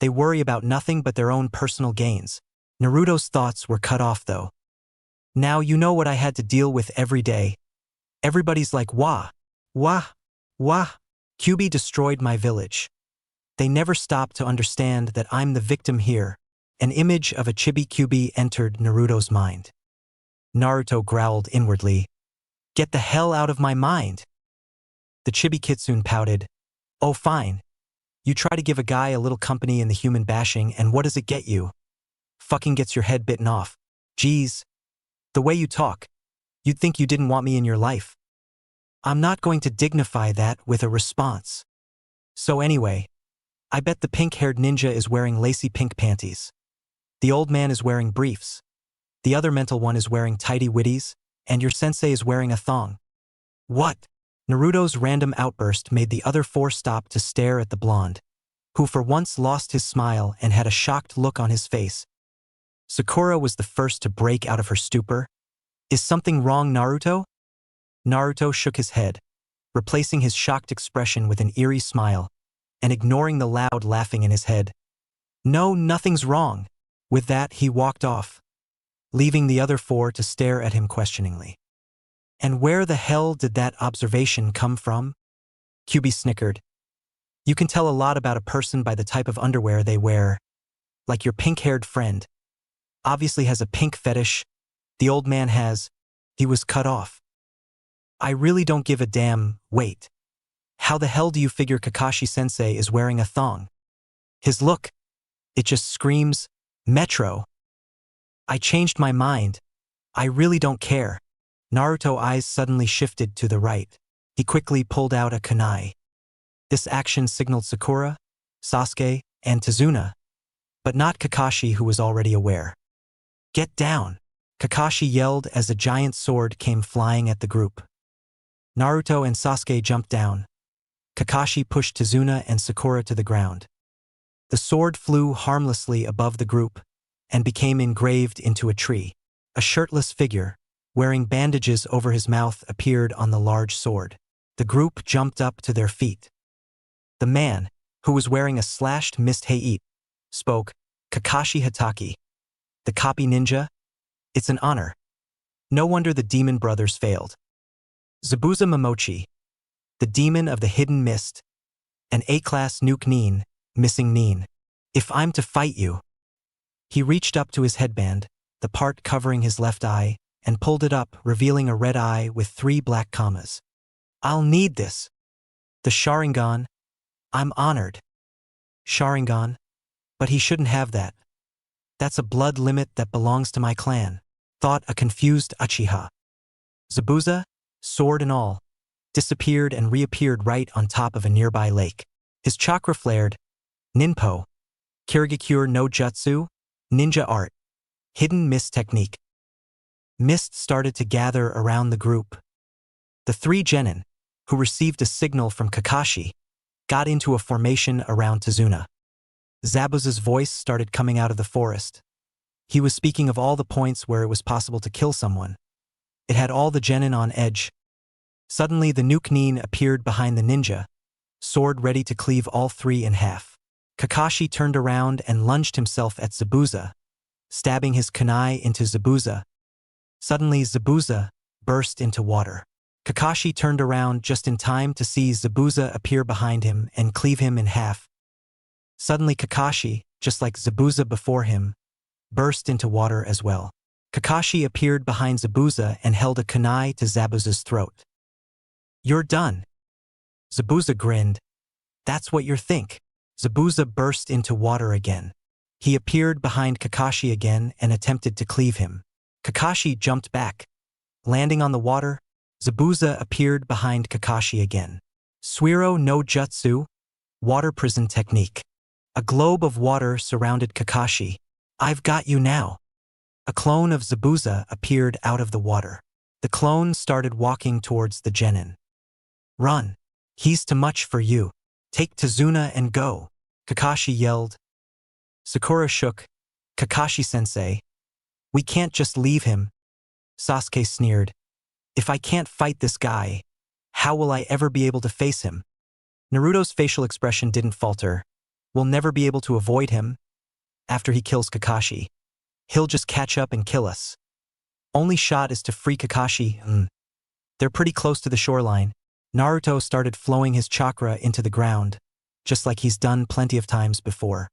They worry about nothing but their own personal gains. Naruto's thoughts were cut off though. Now you know what I had to deal with every day. Everybody's like, wah, wah, wah. Kyuubi destroyed my village. They never stopped to understand that I'm the victim here. An image of a chibi Kyuubi entered Naruto's mind. Naruto growled inwardly. Get the hell out of my mind. The chibi kitsune pouted. Oh fine. You try to give a guy a little company in the human bashing and what does it get you? Fucking gets your head bitten off. Geez. The way you talk. You'd think you didn't want me in your life. I'm not going to dignify that with a response. So anyway, I bet the pink-haired ninja is wearing lacy pink panties. The old man is wearing briefs. The other mental one is wearing tidy witties, and your sensei is wearing a thong. What? Naruto's random outburst made the other 4 stop to stare at the blonde, who for once lost his smile and had a shocked look on his face. Sakura was the first to break out of her stupor. Is something wrong, Naruto? Naruto shook his head, replacing his shocked expression with an eerie smile, and ignoring the loud laughing in his head. No, nothing's wrong. With that, he walked off, leaving the other 4 to stare at him questioningly. And where the hell did that observation come from? Kyuubi snickered. You can tell a lot about a person by the type of underwear they wear. Like your pink-haired friend. Obviously has a pink fetish. The old man has. He was cut off. I really don't give a damn. Wait. How the hell do you figure Kakashi-sensei is wearing a thong? His look. It just screams, Metro. I changed my mind. I really don't care. Naruto's eyes suddenly shifted to the right. He quickly pulled out a kunai. This action signaled Sakura, Sasuke, and Tazuna, but not Kakashi, who was already aware. Get down! Kakashi yelled as a giant sword came flying at the group. Naruto and Sasuke jumped down. Kakashi pushed Tazuna and Sakura to the ground. The sword flew harmlessly above the group and became engraved into a tree. A shirtless figure, wearing bandages over his mouth, appeared on the large sword. The group jumped up to their feet. The man, who was wearing a slashed mist heiit, spoke, "Kakashi Hatake, the copy ninja? It's an honor. No wonder the demon brothers failed. Zabuza Momochi, the demon of the hidden mist, an A-class nuke nin, missing nin. If I'm to fight you." He reached up to his headband, the part covering his left eye, and pulled it up, revealing a red eye with 3 black commas. "I'll need this. The Sharingan. I'm honored." Sharingan? But he shouldn't have that. "That's a blood limit that belongs to my clan," thought a confused Uchiha. Zabuza, sword and all, disappeared and reappeared right on top of a nearby lake. His chakra flared. Ninpo. Kirigakure no Jutsu. Ninja art. Hidden mist technique. Mist started to gather around the group. The 3 genin, who received a signal from Kakashi, got into a formation around Tazuna. Zabuza's voice started coming out of the forest. He was speaking of all the points where it was possible to kill someone. It had all the genin on edge. Suddenly the nuke nin appeared behind the ninja, sword ready to cleave all 3 in half. Kakashi turned around and lunged himself at Zabuza, stabbing his kunai into Zabuza. Suddenly Zabuza burst into water. Kakashi turned around just in time to see Zabuza appear behind him and cleave him in half. Suddenly Kakashi, just like Zabuza before him, burst into water as well. Kakashi appeared behind Zabuza and held a kunai to Zabuza's throat. "You're done." Zabuza grinned. "That's what you think." Zabuza burst into water again. He appeared behind Kakashi again and attempted to cleave him. Kakashi jumped back. Landing on the water, Zabuza appeared behind Kakashi again. Suiro no Jutsu, water prison technique. A globe of water surrounded Kakashi. "I've got you now." A clone of Zabuza appeared out of the water. The clone started walking towards the genin. "Run. He's too much for you. Take Tazuna and go," Kakashi yelled. Sakura shook. "Kakashi-sensei, we can't just leave him." Sasuke sneered. "If I can't fight this guy, how will I ever be able to face him?" Naruto's facial expression didn't falter. "We'll never be able to avoid him. After he kills Kakashi, he'll just catch up and kill us. Only shot is to free Kakashi." They're pretty close to the shoreline. Naruto started flowing his chakra into the ground, just like he's done plenty of times before.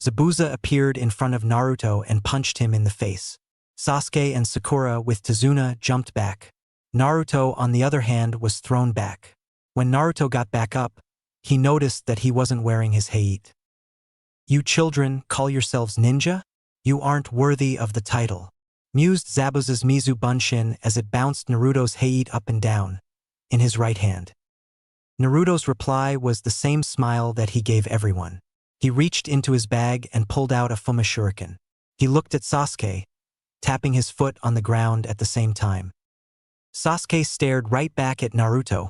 Zabuza appeared in front of Naruto and punched him in the face. Sasuke and Sakura with Tazuna jumped back. Naruto, on the other hand, was thrown back. When Naruto got back up, he noticed that he wasn't wearing his heiit. "You children call yourselves ninja? You aren't worthy of the title," mused Zabuza's Mizu Bunshin as it bounced Naruto's heiit up and down, in his right hand. Naruto's reply was the same smile that he gave everyone. He reached into his bag and pulled out a Fuma Shuriken. He looked at Sasuke, tapping his foot on the ground at the same time. Sasuke stared right back at Naruto,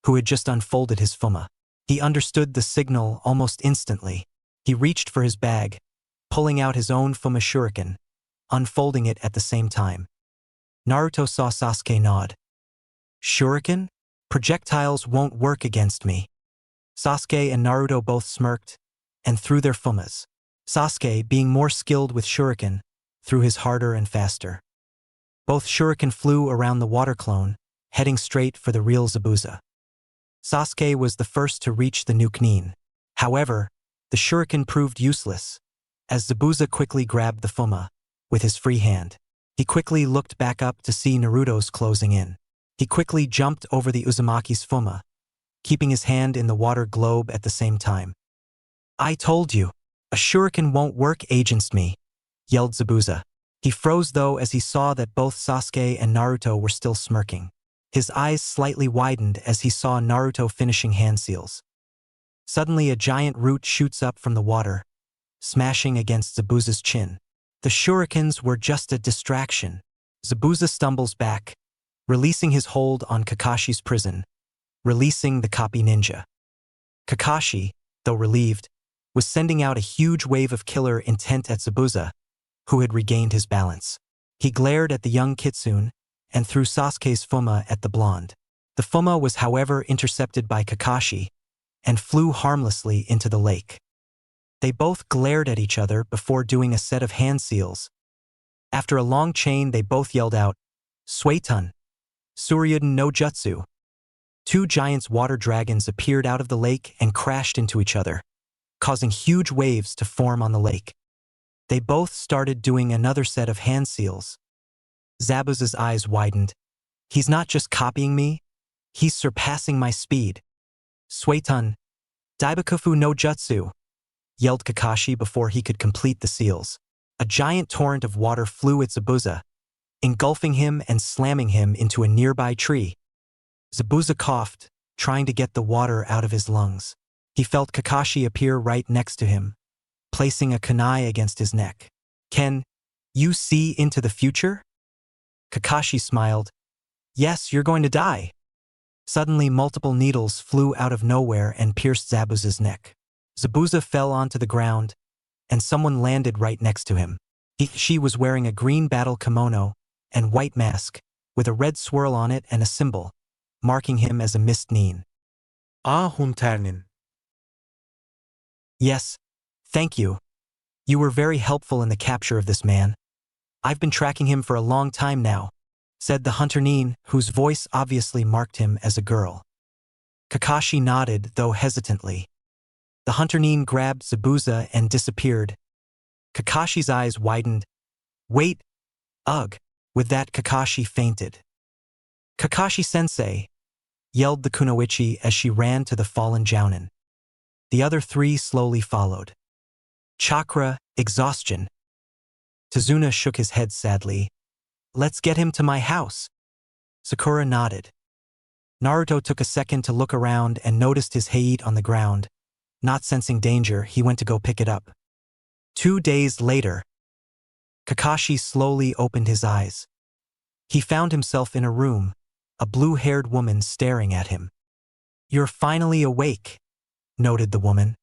who had just unfolded his Fuma. He understood the signal almost instantly. He reached for his bag, pulling out his own Fuma Shuriken, unfolding it at the same time. Naruto saw Sasuke nod. "Shuriken? Projectiles won't work against me." Sasuke and Naruto both smirked and threw their Fumas. Sasuke, being more skilled with Shuriken, threw his harder and faster. Both Shuriken flew around the water clone, heading straight for the real Zabuza. Sasuke was the first to reach the nuke nin. However, the Shuriken proved useless, as Zabuza quickly grabbed the Fuma with his free hand. He quickly looked back up to see Naruto's closing in. He quickly jumped over the Uzumaki's Fuma, keeping his hand in the water globe at the same time. "I told you, a Shuriken won't work against me," yelled Zabuza. He froze though as he saw that both Sasuke and Naruto were still smirking. His eyes slightly widened as he saw Naruto finishing hand seals. Suddenly a giant root shoots up from the water, smashing against Zabuza's chin. The shurikens were just a distraction. Zabuza stumbles back, releasing his hold on Kakashi's prison, releasing the copy ninja. Kakashi, though relieved, was sending out a huge wave of killer intent at Zabuza, who had regained his balance. He glared at the young kitsune, and threw Sasuke's fuma at the blonde. The fuma was however intercepted by Kakashi and flew harmlessly into the lake. They both glared at each other before doing a set of hand seals. After a long chain, they both yelled out, "Suetun! Suryuden no Jutsu!" Two giant water dragons appeared out of the lake and crashed into each other, causing huge waves to form on the lake. They both started doing another set of hand seals. Zabuza's eyes widened. He's not just copying me, he's surpassing my speed. "Suetun! Daibakufu no Jutsu!" yelled Kakashi before he could complete the seals. A giant torrent of water flew at Zabuza, engulfing him and slamming him into a nearby tree. Zabuza coughed, trying to get the water out of his lungs. He felt Kakashi appear right next to him, placing a kunai against his neck. "Can you see into the future?" Kakashi smiled. "Yes, you're going to die." Suddenly, multiple needles flew out of nowhere and pierced Zabuza's neck. Zabuza fell onto the ground, and someone landed right next to him. She was wearing a green battle kimono and white mask, with a red swirl on it and a symbol, marking him as a mist nin. Hunternin. "Yes, thank you. You were very helpful in the capture of this man. I've been tracking him for a long time now," said the hunter nin, whose voice obviously marked him as a girl. Kakashi nodded, though hesitantly. The hunter nin grabbed Zabuza and disappeared. Kakashi's eyes widened. "Wait! Ugh!" With that, Kakashi fainted. "Kakashi-sensei!" yelled the kunoichi as she ran to the fallen jounin. The other three slowly followed. "Chakra, exhaustion." Tazuna shook his head sadly. "Let's get him to my house." Sakura nodded. Naruto took a second to look around and noticed his height on the ground. Not sensing danger, he went to go pick it up. 2 days later, Kakashi slowly opened his eyes. He found himself in a room, a blue-haired woman staring at him. "You're finally awake," noted the woman.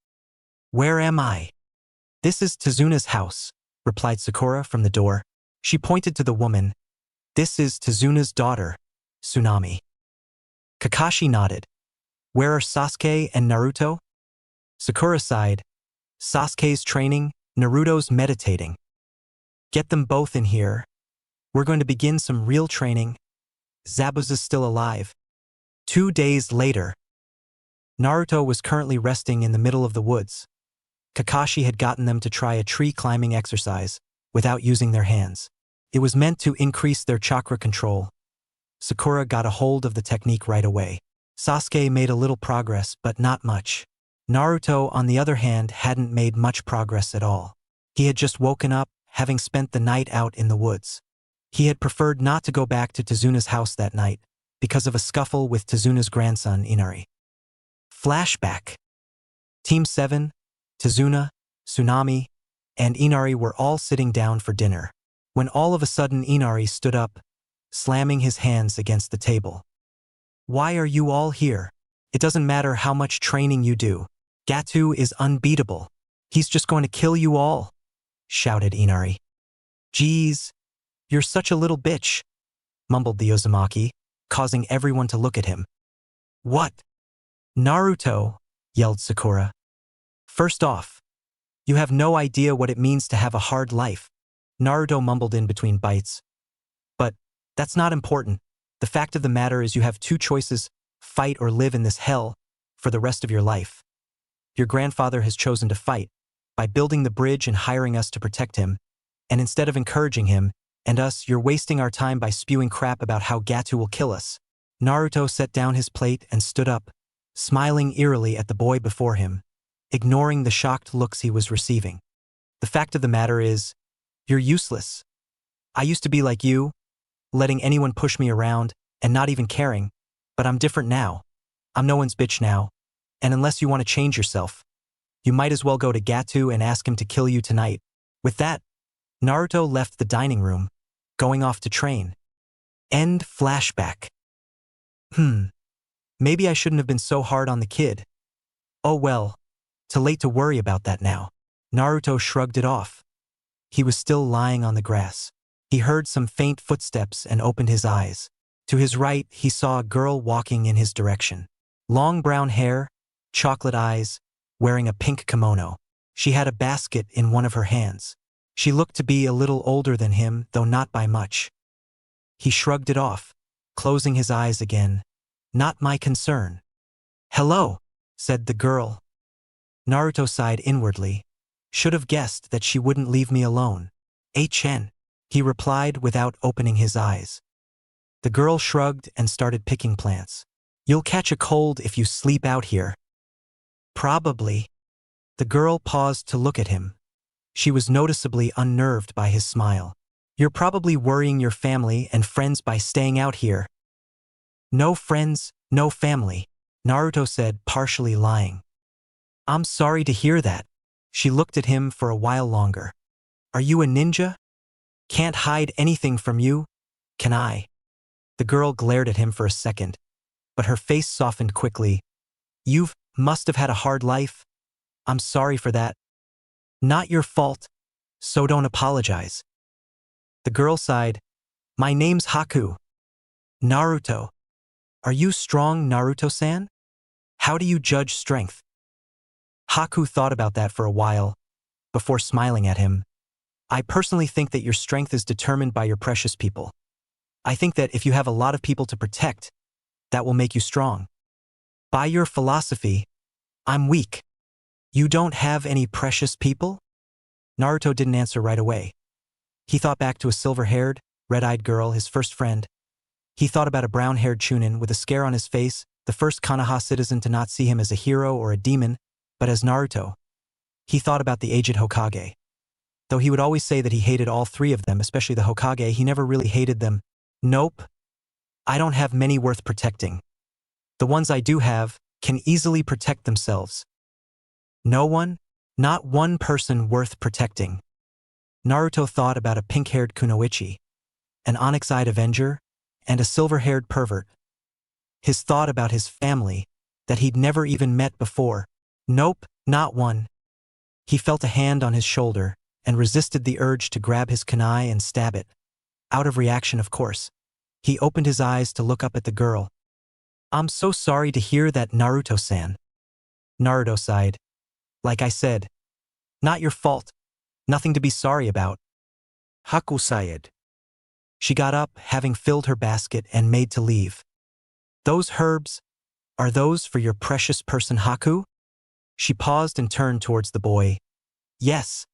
"Where am I?" "This is Tazuna's house," replied Sakura from the door. She pointed to the woman. "This is Tazuna's daughter, Tsunami." Kakashi nodded. "Where are Sasuke and Naruto?" Sakura sighed. "Sasuke's training, Naruto's meditating." "Get them both in here. We're going to begin some real training. Zabuza's still alive." 2 days later, Naruto was currently resting in the middle of the woods. Kakashi had gotten them to try a tree climbing exercise without using their hands. It was meant to increase their chakra control. Sakura got a hold of the technique right away. Sasuke made a little progress, but not much. Naruto, on the other hand, hadn't made much progress at all. He had just woken up, having spent the night out in the woods. He had preferred not to go back to Tazuna's house that night because of a scuffle with Tazuna's grandson, Inari. Flashback. Team 7, Tazuna, Tsunami, and Inari were all sitting down for dinner, when all of a sudden Inari stood up, slamming his hands against the table. "Why are you all here? It doesn't matter how much training you do. Gato is unbeatable. He's just going to kill you all," shouted Inari. "Geez, you're such a little bitch," mumbled the Uzumaki, causing everyone to look at him. "What?" "Naruto," yelled Sakura. "First off, you have no idea what it means to have a hard life," Naruto mumbled in between bites. "But that's not important. The fact of the matter is you have 2 choices, fight or live in this hell for the rest of your life. Your grandfather has chosen to fight by building the bridge and hiring us to protect him, and instead of encouraging him and us, you're wasting our time by spewing crap about how Gato will kill us." Naruto set down his plate and stood up, smiling eerily at the boy before him, ignoring the shocked looks he was receiving. "The fact of the matter is, you're useless. I used to be like you, letting anyone push me around and not even caring, but I'm different now. I'm no one's bitch now, and unless you want to change yourself, you might as well go to Gato and ask him to kill you tonight." With that, Naruto left the dining room, going off to train. End flashback. Maybe I shouldn't have been so hard on the kid. Oh well, too late to worry about that now. Naruto shrugged it off. He was still lying on the grass. He heard some faint footsteps and opened his eyes. To his right, he saw a girl walking in his direction. Long brown hair, chocolate eyes, wearing a pink kimono. She had a basket in one of her hands. She looked to be a little older than him, though not by much. He shrugged it off, closing his eyes again. Not my concern. Hello, said the girl. Naruto sighed inwardly. Should have guessed that she wouldn't leave me alone. HN, he replied without opening his eyes. The girl shrugged and started picking plants. You'll catch a cold if you sleep out here. Probably. The girl paused to look at him. She was noticeably unnerved by his smile. You're probably worrying your family and friends by staying out here. No friends, no family, Naruto said, partially lying. I'm sorry to hear that. She looked at him for a while longer. Are you a ninja? Can't hide anything from you, can I? The girl glared at him for a second, but her face softened quickly. Must have had a hard life. I'm sorry for that. Not your fault, so don't apologize. The girl sighed. My name's Haku. Naruto. Are you strong, Naruto-san? How do you judge strength? Haku thought about that for a while, before smiling at him. I personally think that your strength is determined by your precious people. I think that if you have a lot of people to protect, that will make you strong. By your philosophy, I'm weak. You don't have any precious people? Naruto didn't answer right away. He thought back to a silver-haired, red-eyed girl, his first friend. He thought about a brown-haired chunin with a scare on his face, the first Konoha citizen to not see him as a hero or a demon, but as Naruto. He thought about the aged Hokage. Though he would always say that he hated all three of them, especially the Hokage, he never really hated them. Nope. I don't have many worth protecting. The ones I do have can easily protect themselves. No one? Not one person worth protecting. Naruto thought about a pink-haired kunoichi, an onyx-eyed avenger, and a silver-haired pervert. His thought about his family, that he'd never even met before. Nope, not one. He felt a hand on his shoulder and resisted the urge to grab his kunai and stab it. Out of reaction, of course. He opened his eyes to look up at the girl. I'm so sorry to hear that, Naruto-san. Naruto sighed. Like I said, not your fault. Nothing to be sorry about. Haku sighed. She got up, having filled her basket, and made to leave. Those herbs, are those for your precious person Haku? She paused and turned towards the boy. Yes.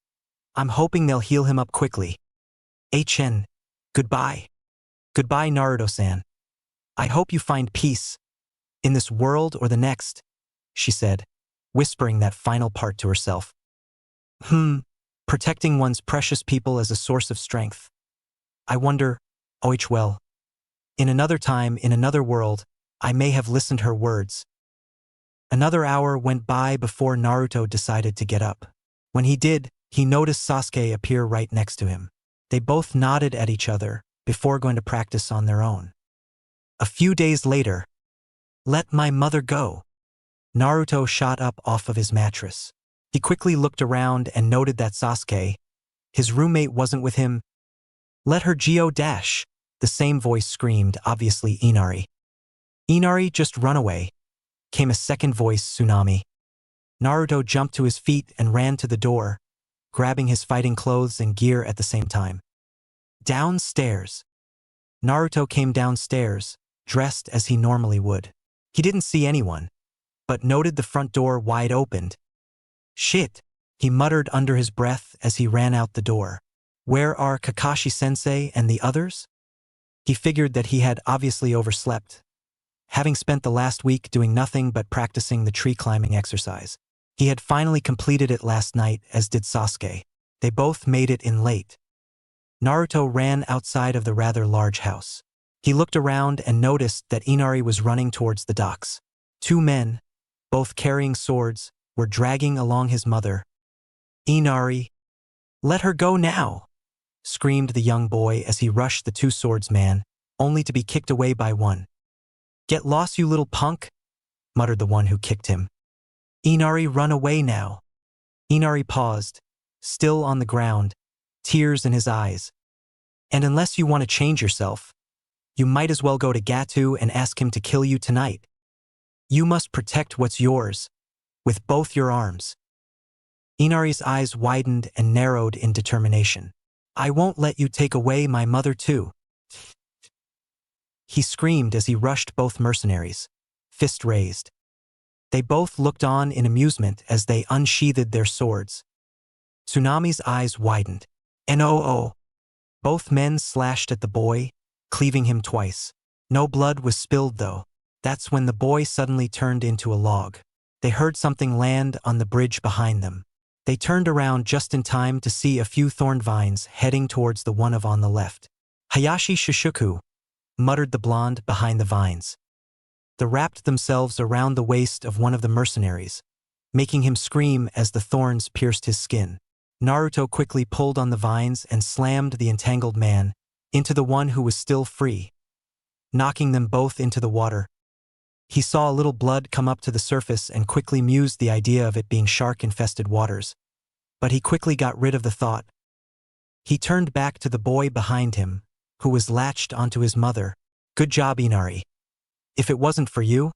I'm hoping they'll heal him up quickly. HN. Goodbye. Goodbye, Naruto-san. I hope you find peace. In this world or the next, she said, whispering that final part to herself. Protecting one's precious people as a source of strength. I wonder, well, in another time, in another world, I may have listened her words. Another hour went by before Naruto decided to get up. When he did, he noticed Sasuke appear right next to him. They both nodded at each other before going to practice on their own. A few days later, let my mother go. Naruto shot up off of his mattress. He quickly looked around and noted that Sasuke, his roommate, wasn't with him. Let her go dash, the same voice screamed, obviously Inari. Inari, just run away, came a second voice, Tsunami. Naruto jumped to his feet and ran to the door, grabbing his fighting clothes and gear at the same time. Downstairs. Naruto came downstairs, dressed as he normally would. He didn't see anyone, but noted the front door wide opened. Shit, he muttered under his breath as he ran out the door. Where are Kakashi-sensei and the others? He figured that he had obviously overslept, having spent the last week doing nothing but practicing the tree climbing exercise. He had finally completed it last night, as did Sasuke. They both made it in late. Naruto ran outside of the rather large house. He looked around and noticed that Inari was running towards the docks. Two men, both carrying swords, were dragging along his mother. Inari, let her go now, screamed the young boy as he rushed the two swordsmen, only to be kicked away by one. Get lost, you little punk, muttered the one who kicked him. Inari, run away now. Inari paused, still on the ground, tears in his eyes. And unless you want to change yourself, you might as well go to Gatu and ask him to kill you tonight. You must protect what's yours, with both your arms. Inari's eyes widened and narrowed in determination. I won't let you take away my mother too. He screamed as he rushed both mercenaries, fist raised. They both looked on in amusement as they unsheathed their swords. Tsunami's eyes widened. No! Both men slashed at the boy, cleaving him twice. No blood was spilled though. That's when the boy suddenly turned into a log. They heard something land on the bridge behind them. They turned around just in time to see a few thorn vines heading towards the one on the left. Hayashi Shishuku, muttered the blonde behind the vines. They wrapped themselves around the waist of one of the mercenaries, making him scream as the thorns pierced his skin. Naruto quickly pulled on the vines and slammed the entangled man into the one who was still free, knocking them both into the water. He saw a little blood come up to the surface and quickly mused the idea of it being shark-infested waters. But he quickly got rid of the thought. He turned back to the boy behind him, who was latched onto his mother. Good job, Inari. If it wasn't for you,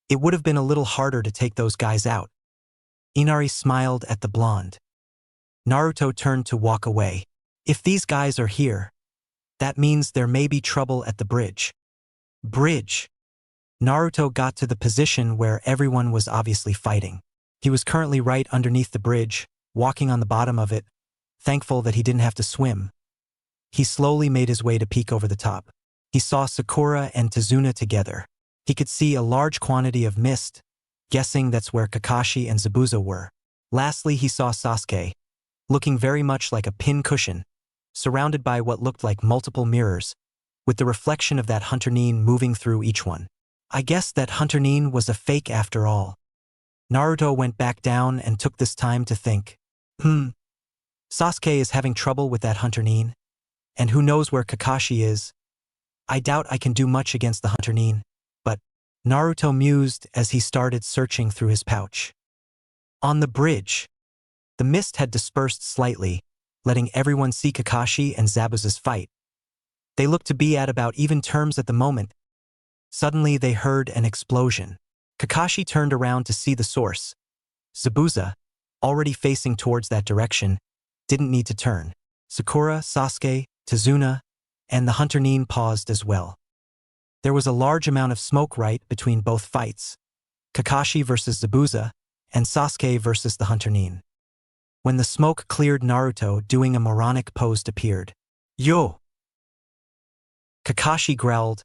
it would have been a little harder to take those guys out. Inari smiled at the blonde. Naruto turned to walk away. If these guys are here, that means there may be trouble at the bridge. Bridge. Naruto got to the position where everyone was obviously fighting. He was currently right underneath the bridge, walking on the bottom of it, thankful that he didn't have to swim. He slowly made his way to peek over the top. He saw Sakura and Tazuna together. He could see a large quantity of mist, guessing that's where Kakashi and Zabuza were. Lastly, he saw Sasuke, looking very much like a pin cushion, surrounded by what looked like multiple mirrors, with the reflection of that Hunter Nin moving through each one. I guess that Hunter Nin was a fake after all. Naruto went back down and took this time to think. Sasuke is having trouble with that Hunter Nin, and who knows where Kakashi is. I doubt I can do much against the Hunter Nin, but Naruto mused as he started searching through his pouch. On the bridge, the mist had dispersed slightly, letting everyone see Kakashi and Zabuza's fight. They looked to be at about even terms at the moment. Suddenly they heard an explosion. Kakashi turned around to see the source. Zabuza, already facing towards that direction, didn't need to turn. Sakura, Sasuke, Tazuna, and the Hunter Nin paused as well. There was a large amount of smoke right between both fights, Kakashi versus Zabuza, and Sasuke versus the Hunter Nin. When the smoke cleared, Naruto doing a moronic pose appeared. Yo! Kakashi growled.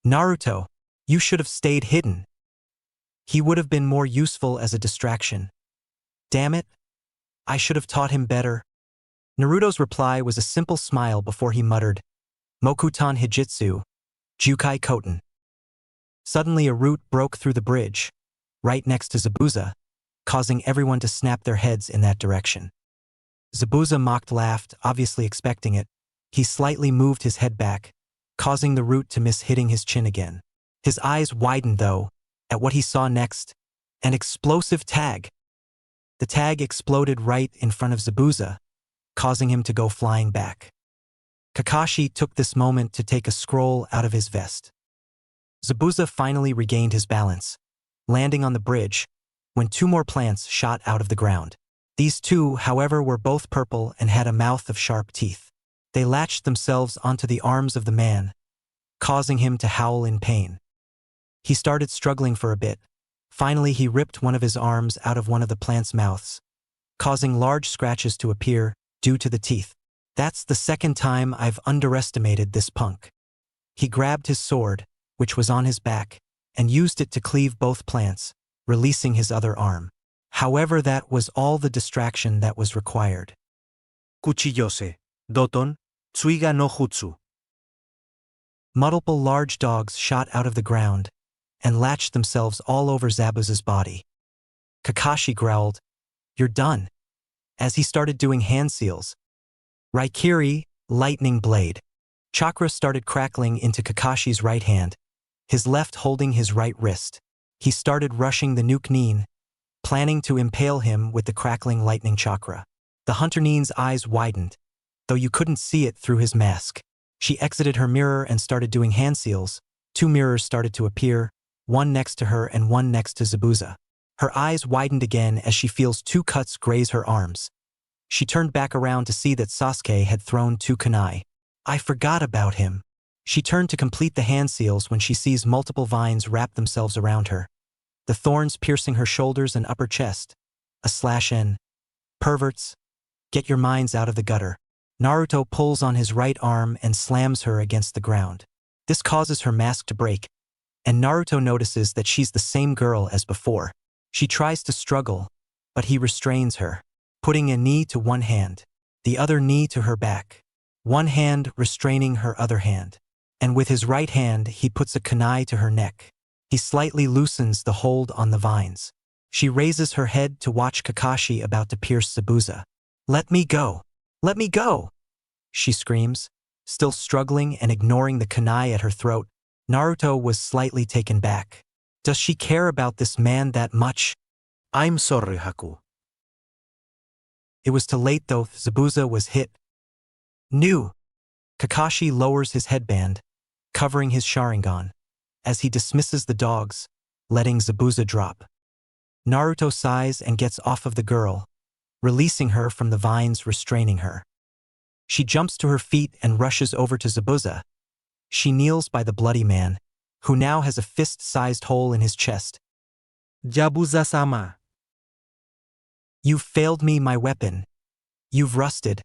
Naruto, you should have stayed hidden. He would have been more useful as a distraction. Damn it, I should have taught him better. Naruto's reply was a simple smile before he muttered, Mokutan Hijitsu, Jukai Koten. Suddenly a root broke through the bridge, right next to Zabuza, causing everyone to snap their heads in that direction. Zabuza mocked laughed, obviously expecting it. He slightly moved his head back, causing the root to miss hitting his chin again. His eyes widened, though, at what he saw next, an explosive tag. The tag exploded right in front of Zabuza, causing him to go flying back. Kakashi took this moment to take a scroll out of his vest. Zabuza finally regained his balance, landing on the bridge, when two more plants shot out of the ground. These two, however, were both purple and had a mouth of sharp teeth. They latched themselves onto the arms of the man, causing him to howl in pain. He started struggling for a bit. Finally, he ripped one of his arms out of one of the plant's mouths, causing large scratches to appear due to the teeth. That's the second time I've underestimated this punk. He grabbed his sword, which was on his back, and used it to cleave both plants, releasing his other arm. However, that was all the distraction that was required. Kuchiyose, Doton, Tsuiga no Jutsu. Multiple large dogs shot out of the ground and latched themselves all over Zabuza's body. Kakashi growled, "You're done," as he started doing hand seals. Raikiri, lightning blade. Chakra started crackling into Kakashi's right hand, his left holding his right wrist. He started rushing the Nuke Nin, planning to impale him with the crackling lightning chakra. The Hunter Nin's eyes widened. though you couldn't see it through his mask. She exited her mirror and started doing hand seals. 2 mirrors started to appear, one next to her and one next to Zabuza. Her eyes widened again as she feels 2 cuts graze her arms. She turned back around to see that Sasuke had thrown 2 kunai. I forgot about him. She turned to complete the hand seals when she sees multiple vines wrap themselves around her, the thorns piercing her shoulders and upper chest. A /N. Perverts, get your minds out of the gutter. Naruto pulls on his right arm and slams her against the ground. This causes her mask to break, and Naruto notices that she's the same girl as before. She tries to struggle, but he restrains her, putting a knee to one hand, the other knee to her back, one hand restraining her other hand, and with his right hand he puts a kunai to her neck. He slightly loosens the hold on the vines. She raises her head to watch Kakashi about to pierce Zabuza. Let me go! Let me go! She screams, still struggling and ignoring the kunai at her throat. Naruto was slightly taken back. Does she care about this man that much? I'm sorry, Haku. It was too late though. Zabuza was hit. New! Kakashi lowers his headband, covering his Sharingan, as he dismisses the dogs, letting Zabuza drop. Naruto sighs and gets off of the girl, releasing her from the vines restraining her. She jumps to her feet and rushes over to Zabuza. She kneels by the bloody man, who now has a fist-sized hole in his chest. Zabuza-sama. You've failed me, my weapon. You've rusted.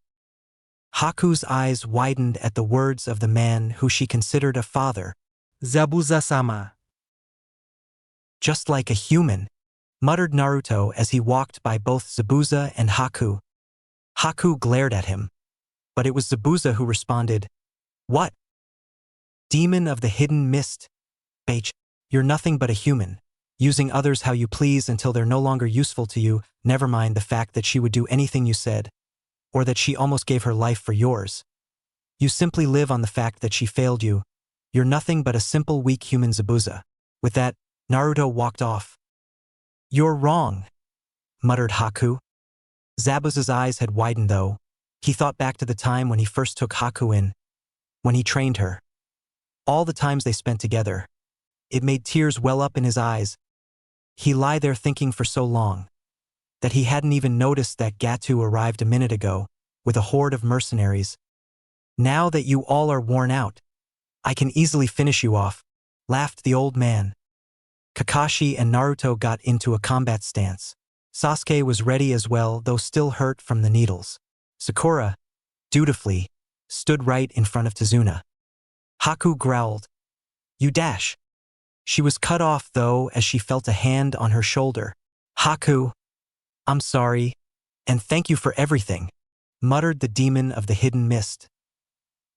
Haku's eyes widened at the words of the man who she considered a father. Zabuza-sama. Just like a human, muttered Naruto as he walked by both Zabuza and Haku. Haku glared at him, but it was Zabuza who responded, What? Demon of the hidden mist. Bitch, you're nothing but a human, using others how you please until they're no longer useful to you, never mind the fact that she would do anything you said, or that she almost gave her life for yours. You simply live on the fact that she failed you. You're nothing but a simple weak human, Zabuza. With that, Naruto walked off. You're wrong, muttered Haku. Zabuza's eyes had widened though. He thought back to the time when he first took Haku in, when he trained her. All the times they spent together. It made tears well up in his eyes. He lay there thinking for so long that he hadn't even noticed that Gato arrived a minute ago with a horde of mercenaries. Now that you all are worn out, I can easily finish you off, laughed the old man. Kakashi and Naruto got into a combat stance. Sasuke was ready as well, though still hurt from the needles. Sakura, dutifully, stood right in front of Tazuna. Haku growled, You dash. She was cut off though as she felt a hand on her shoulder. Haku, I'm sorry, and thank you for everything, muttered the demon of the hidden mist.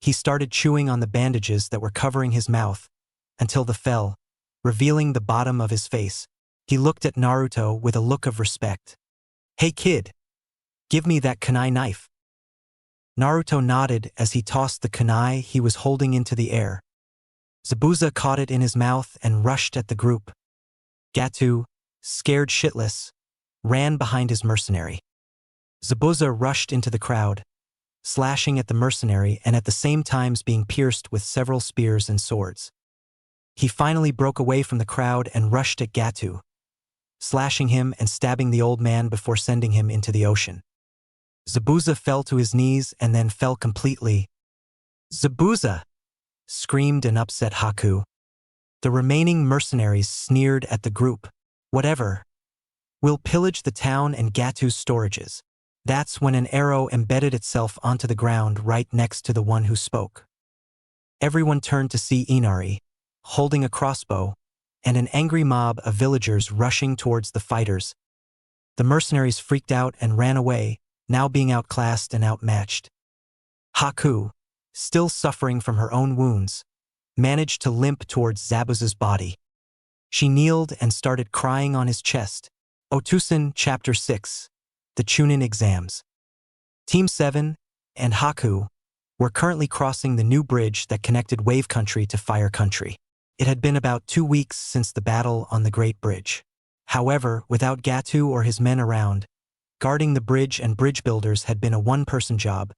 He started chewing on the bandages that were covering his mouth until they fell, revealing the bottom of his face. He looked at Naruto with a look of respect. Hey kid, give me that kunai knife. Naruto nodded as he tossed the kunai he was holding into the air. Zabuza caught it in his mouth and rushed at the group. Gato, scared shitless, ran behind his mercenary. Zabuza rushed into the crowd, slashing at the mercenary and at the same time being pierced with several spears and swords. He finally broke away from the crowd and rushed at Gato, slashing him and stabbing the old man before sending him into the ocean. Zabuza fell to his knees and then fell completely. Zabuza! Screamed an upset Haku. The remaining mercenaries sneered at the group. Whatever. We'll pillage the town and Gato's storages. That's when an arrow embedded itself onto the ground right next to the one who spoke. Everyone turned to see Inari, holding a crossbow, and an angry mob of villagers rushing towards the fighters. The mercenaries freaked out and ran away, now being outclassed and outmatched. Haku, still suffering from her own wounds, managed to limp towards Zabuza's body. She kneeled and started crying on his chest. Otusan Chapter 6, The Chunin Exams. Team 7 and Haku were currently crossing the new bridge that connected Wave Country to Fire Country. It had been about 2 weeks since the battle on the Great Bridge. However, without Gato or his men around, guarding the bridge and bridge builders had been a one-person job,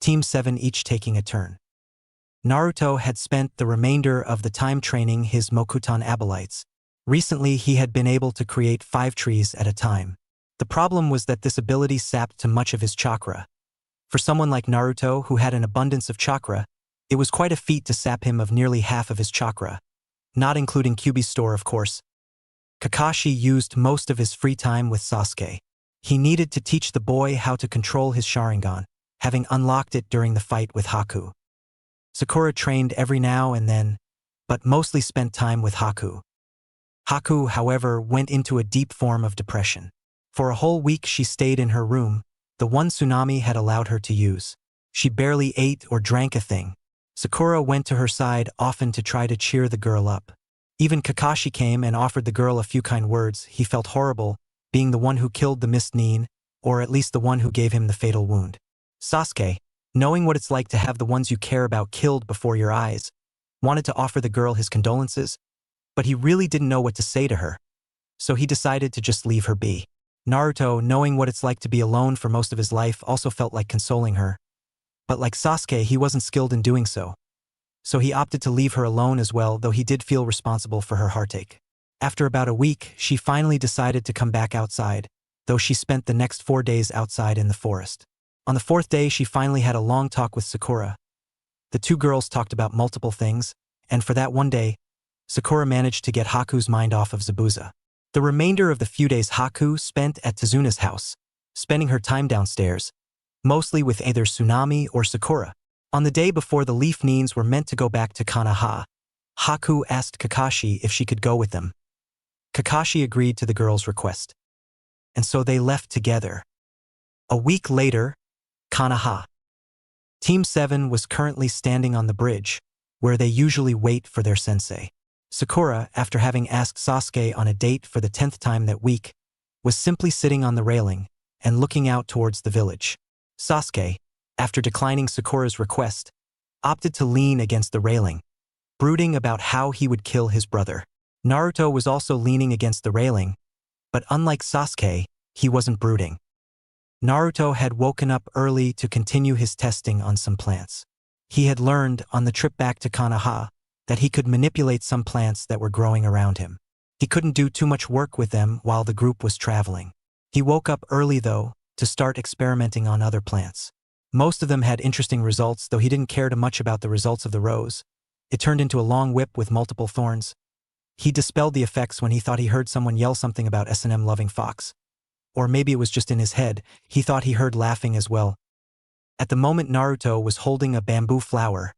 Team 7 each taking a turn. Naruto had spent the remainder of the time training his Mokutan Abelites. Recently, he had been able to create 5 trees at a time. The problem was that this ability sapped too much of his chakra. For someone like Naruto, who had an abundance of chakra, it was quite a feat to sap him of nearly half of his chakra, not including Kyuubi's store, of course. Kakashi used most of his free time with Sasuke. He needed to teach the boy how to control his Sharingan, having unlocked it during the fight with Haku. Sakura trained every now and then, but mostly spent time with Haku. Haku, however, went into a deep form of depression. For a whole week she stayed in her room, the one Tsunami had allowed her to use. She barely ate or drank a thing. Sakura went to her side often to try to cheer the girl up. Even Kakashi came and offered the girl a few kind words. He felt horrible, being the one who killed the Mist Nin, or at least the one who gave him the fatal wound. Sasuke, knowing what it's like to have the ones you care about killed before your eyes, wanted to offer the girl his condolences, but he really didn't know what to say to her, so he decided to just leave her be. Naruto, knowing what it's like to be alone for most of his life, also felt like consoling her. But like Sasuke, he wasn't skilled in doing so. So he opted to leave her alone as well, though he did feel responsible for her heartache. After about a week, she finally decided to come back outside, though she spent the next 4 days outside in the forest. On the 4th day, she finally had a long talk with Sakura. The two girls talked about multiple things, and for that one day, Sakura managed to get Haku's mind off of Zabuza. The remainder of the few days Haku spent at Tazuna's house, spending her time downstairs, mostly with either Tsunami or Sakura. On the day before the Leaf Nins were meant to go back to Konoha, Haku asked Kakashi if she could go with them. Kakashi agreed to the girl's request. And so they left together. A week later, Konoha. Team 7 was currently standing on the bridge, where they usually wait for their sensei. Sakura, after having asked Sasuke on a date for the 10th time that week, was simply sitting on the railing and looking out towards the village. Sasuke, after declining Sakura's request, opted to lean against the railing, brooding about how he would kill his brother. Naruto was also leaning against the railing, but unlike Sasuke, he wasn't brooding. Naruto had woken up early to continue his testing on some plants. He had learned on the trip back to Konoha that he could manipulate some plants that were growing around him. He couldn't do too much work with them while the group was traveling. He woke up early, though, to start experimenting on other plants. Most of them had interesting results, though he didn't care too much about the results of the rose. It turned into a long whip with multiple thorns. He dispelled the effects when he thought he heard someone yell something about S&M loving fox. Or maybe it was just in his head. He thought he heard laughing as well. At the moment, Naruto was holding a bamboo flower,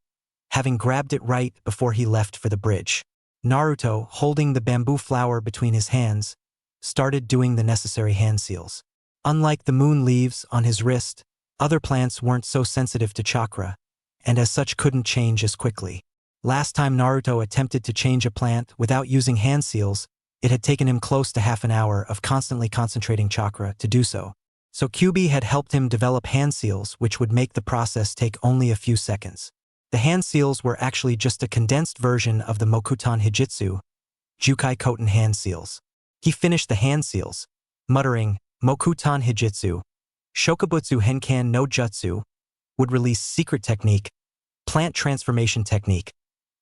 having grabbed it right before he left for the bridge. Naruto, holding the bamboo flower between his hands, started doing the necessary hand seals. Unlike the moon leaves on his wrist, other plants weren't so sensitive to chakra, and as such couldn't change as quickly. Last time Naruto attempted to change a plant without using hand seals, it had taken him close to half an hour of constantly concentrating chakra to do so. So Kyuubi had helped him develop hand seals, which would make the process take only a few seconds. The hand seals were actually just a condensed version of the Mokutan Hijitsu, Jukai Koten hand seals. He finished the hand seals, muttering, Mokutan Hijitsu, Shokubutsu Henkan no Jutsu, would release secret technique, plant transformation technique.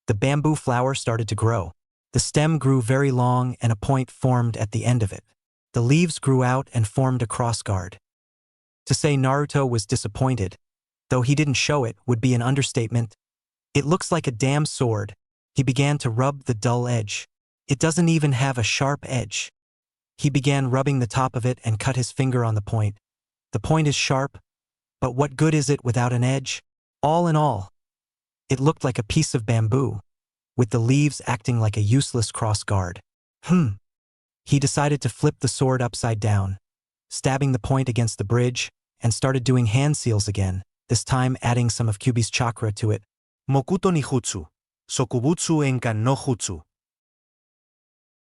The bamboo flower started to grow. The stem grew very long and a point formed at the end of it. The leaves grew out and formed a cross guard. To say Naruto was disappointed, though he didn't show it, would be an understatement. It looks like a damn sword. He began to rub the dull edge. It doesn't even have a sharp edge. He began rubbing the top of it and cut his finger on the point. The point is sharp, but what good is it without an edge? All in all, it looked like a piece of bamboo, with the leaves acting like a useless cross guard. He decided to flip the sword upside down, stabbing the point against the bridge, and started doing hand seals again, this time adding some of Kyuubi's chakra to it. Mokuto ni jutsu, Sokubutsu enkan no jutsu.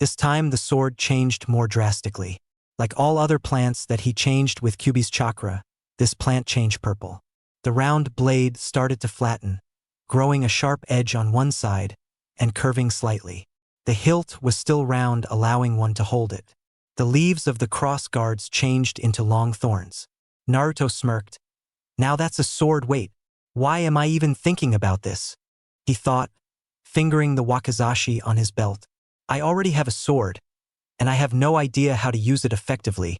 This time the sword changed more drastically. Like all other plants that he changed with Kyuubi's chakra, this plant changed purple. The round blade started to flatten, growing a sharp edge on one side and curving slightly. The hilt was still round, allowing one to hold it. The leaves of the cross guards changed into long thorns. Naruto smirked. Now that's a sword. Wait, Why am I even thinking about this? He thought, fingering the wakizashi on his belt. I already have a sword, and I have no idea how to use it effectively.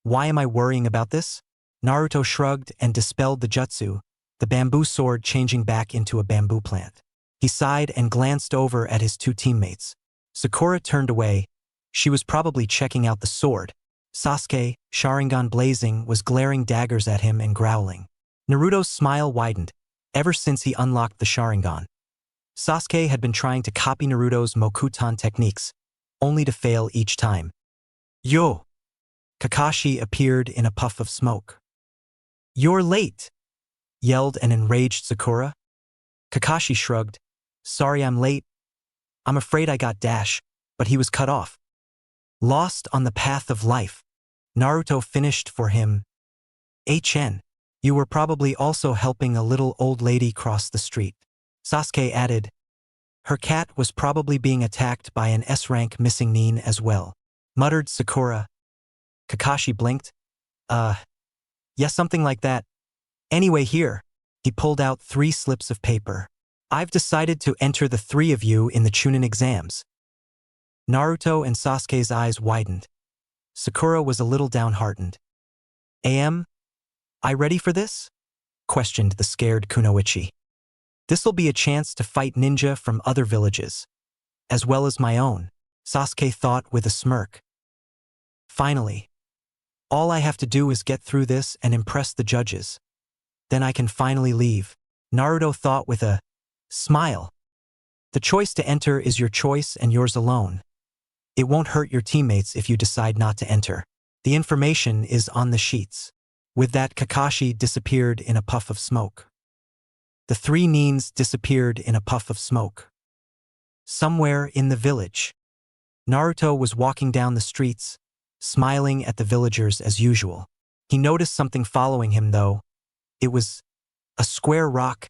Why am I worrying about this? Naruto shrugged and dispelled the jutsu, the bamboo sword changing back into a bamboo plant. He sighed and glanced over at his two teammates. Sakura turned away. She was probably checking out the sword. Sasuke, Sharingan blazing, was glaring daggers at him and growling. Naruto's smile widened, ever since he unlocked the Sharingan. Sasuke had been trying to copy Naruto's Mokutan techniques, only to fail each time. Yo! Kakashi appeared in a puff of smoke. You're late! Yelled an enraged Sakura. Kakashi shrugged. Sorry I'm late. I'm afraid I got dash, but he was cut off. Lost on the path of life. Naruto finished for him. HN. You were probably also helping a little old lady cross the street. Sasuke added. Her cat was probably being attacked by an S-rank missing nin as well. Muttered Sakura. Kakashi blinked. Yeah, something like that. Anyway, here. He pulled out 3 slips of paper. I've decided to enter the 3 of you in the Chunin exams. Naruto and Sasuke's eyes widened. Sakura was a little downhearted. I ready for this? Questioned the scared Kunoichi. This'll be a chance to fight ninja from other villages, as well as my own, Sasuke thought with a smirk. Finally, all I have to do is get through this and impress the judges. Then I can finally leave, Naruto thought with a smile. The choice to enter is your choice and yours alone. It won't hurt your teammates if you decide not to enter. The information is on the sheets. With that, Kakashi disappeared in a puff of smoke. The 3 nins disappeared in a puff of smoke. Somewhere in the village, Naruto was walking down the streets, smiling at the villagers as usual. He noticed something following him, though. It was a square rock.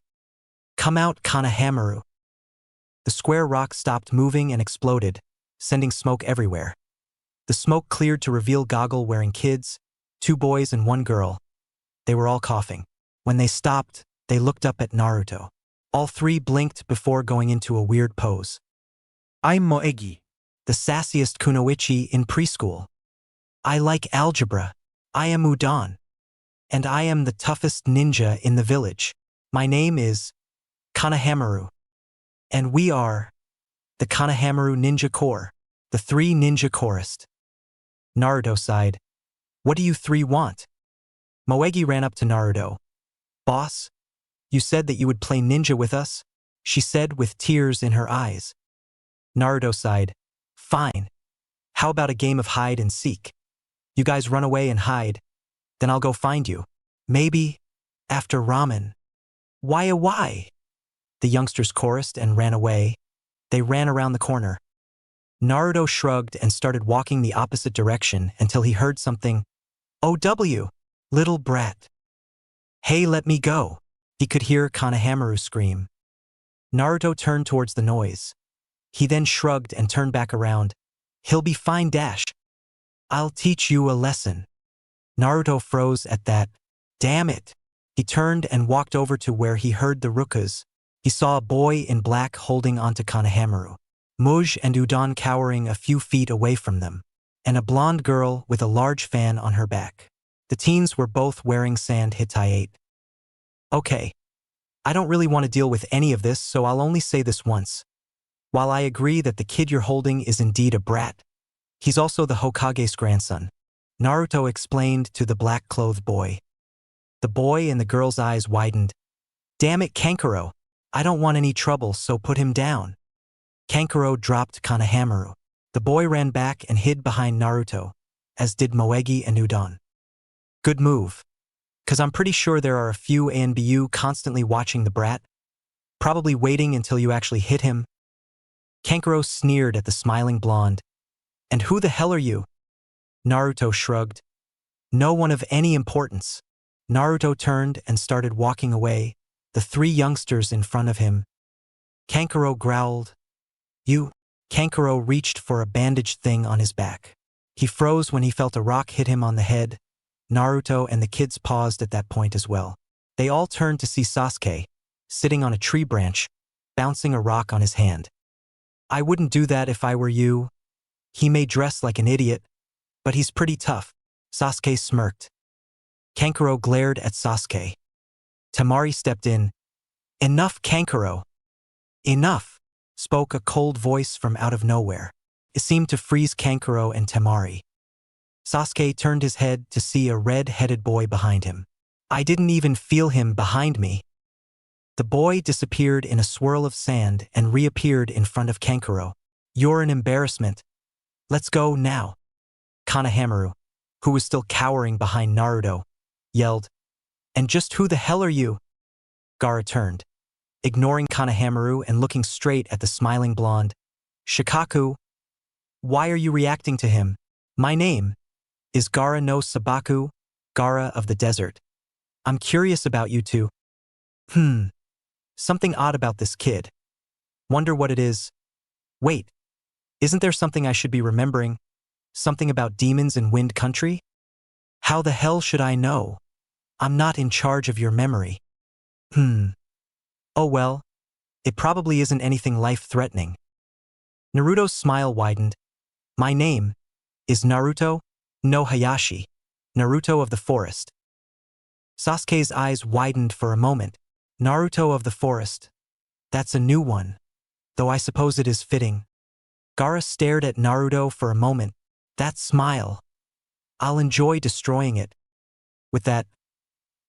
Come out, Kanahamaru. The square rock stopped moving and exploded, sending smoke everywhere. The smoke cleared to reveal goggle-wearing kids, 2 boys and 1 girl. They were all coughing. When they stopped, they looked up at Naruto. All 3 blinked before going into a weird pose. I'm Moegi, the sassiest kunoichi in preschool. I like algebra. I am Udon. And I am the toughest ninja in the village. My name is Kanahamaru. And we are the Kanahamaru Ninja Corps, the 3 ninja chorist. Naruto sighed. What do you 3 want? Moegi ran up to Naruto. Boss, you said that you would play ninja with us, she said with tears in her eyes. Naruto sighed. Fine. How about a game of hide and seek? You guys run away and hide, then I'll go find you. Maybe after ramen. Why? The youngsters chorused and ran away. They ran around the corner. Naruto shrugged and started walking the opposite direction until he heard something. OW, little brat. Hey, let me go. He could hear Kanahamaru scream. Naruto turned towards the noise. He then shrugged and turned back around. He'll be fine, dash. I'll teach you a lesson. Naruto froze at that. Damn it. He turned and walked over to where he heard the rukas. He saw a boy in black holding onto Kanahamaru. Muj and Udon cowering a few feet away from them, and a blonde girl with a large fan on her back. The teens were both wearing sand Hittite. Okay. I don't really want to deal with any of this, so I'll only say this once. While I agree that the kid you're holding is indeed a brat, he's also the Hokage's grandson, Naruto explained to the black-clothed boy. The boy and the girl's eyes widened. Damn it, Kankuro. I don't want any trouble, so put him down. Kankuro dropped Kanahamaru. The boy ran back and hid behind Naruto, as did Moegi and Udon. Good move. 'Cause I'm pretty sure there are a few ANBU constantly watching the brat, probably waiting until you actually hit him. Kankuro sneered at the smiling blonde. And who the hell are you? Naruto shrugged. No one of any importance. Naruto turned and started walking away, the 3 youngsters in front of him. Kankuro growled. You. Kankuro reached for a bandaged thing on his back. He froze when he felt a rock hit him on the head. Naruto and the kids paused at that point as well. They all turned to see Sasuke, sitting on a tree branch, bouncing a rock on his hand. I wouldn't do that if I were you. He may dress like an idiot, but he's pretty tough. Sasuke smirked. Kankuro glared at Sasuke. Temari stepped in. Enough, Kankuro. Enough, spoke a cold voice from out of nowhere. It seemed to freeze Kankuro and Temari. Sasuke turned his head to see a red-headed boy behind him. I didn't even feel him behind me. The boy disappeared in a swirl of sand and reappeared in front of Kankuro. You're an embarrassment. Let's go now. Konohamaru, who was still cowering behind Naruto, yelled. And just who the hell are you? Gaara turned, ignoring Konohamaru and looking straight at the smiling blonde. Shikaku, why are you reacting to him? My name is Gaara no Sabaku, Gaara of the desert. I'm curious about you two. Something odd about this kid. Wonder what it is. Wait, isn't there something I should be remembering? Something about demons in Wind Country? How the hell should I know? I'm not in charge of your memory. Oh well, it probably isn't anything life-threatening. Naruto's smile widened. My name is Naruto no Hayashi, Naruto of the forest. Sasuke's eyes widened for a moment. Naruto of the forest. That's a new one, though I suppose it is fitting. Gaara stared at Naruto for a moment. That smile. I'll enjoy destroying it. With that,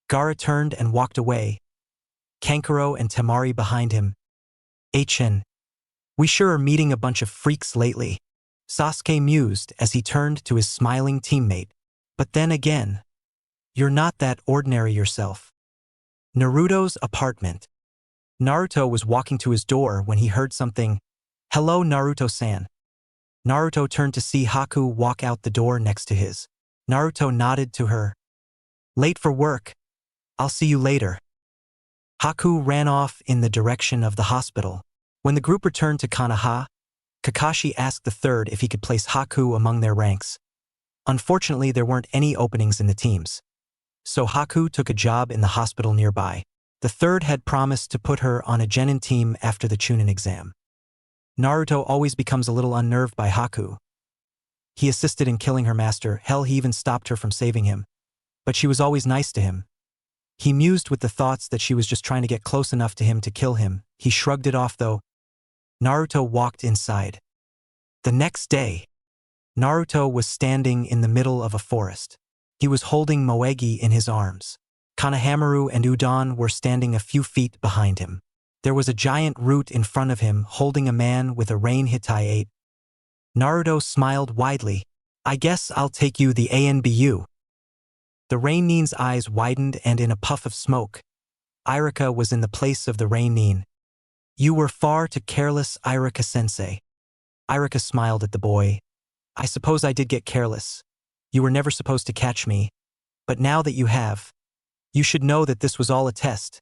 Gaara turned and walked away. Kankuro and Temari behind him. We sure are meeting a bunch of freaks lately. Sasuke mused as he turned to his smiling teammate. But then again, you're not that ordinary yourself. Naruto's apartment. Naruto was walking to his door when he heard something. Hello, Naruto-san. Naruto turned to see Haku walk out the door next to his. Naruto nodded to her. Late for work. I'll see you later. Haku ran off in the direction of the hospital. When the group returned to Konoha, Kakashi asked the third if he could place Haku among their ranks. Unfortunately, there weren't any openings in the teams. So Haku took a job in the hospital nearby. The third had promised to put her on a genin team after the Chunin exam. Naruto always becomes a little unnerved by Haku. He assisted in killing her master, hell he even stopped her from saving him. But she was always nice to him. He mused with the thoughts that she was just trying to get close enough to him to kill him. He shrugged it off though. Naruto walked inside. The next day, Naruto was standing in the middle of a forest. He was holding Moegi in his arms. Konohamaru and Udon were standing a few feet behind him. There was a giant root in front of him holding a man with a rain Hitai-8. Naruto smiled widely. I guess I'll take you the ANBU. The Rain-Nin's eyes widened and in a puff of smoke, Irika was in the place of the Rain-Nin. You were far too careless, Irika-sensei. Irika smiled at the boy. I suppose I did get careless. You were never supposed to catch me. But now that you have, you should know that this was all a test,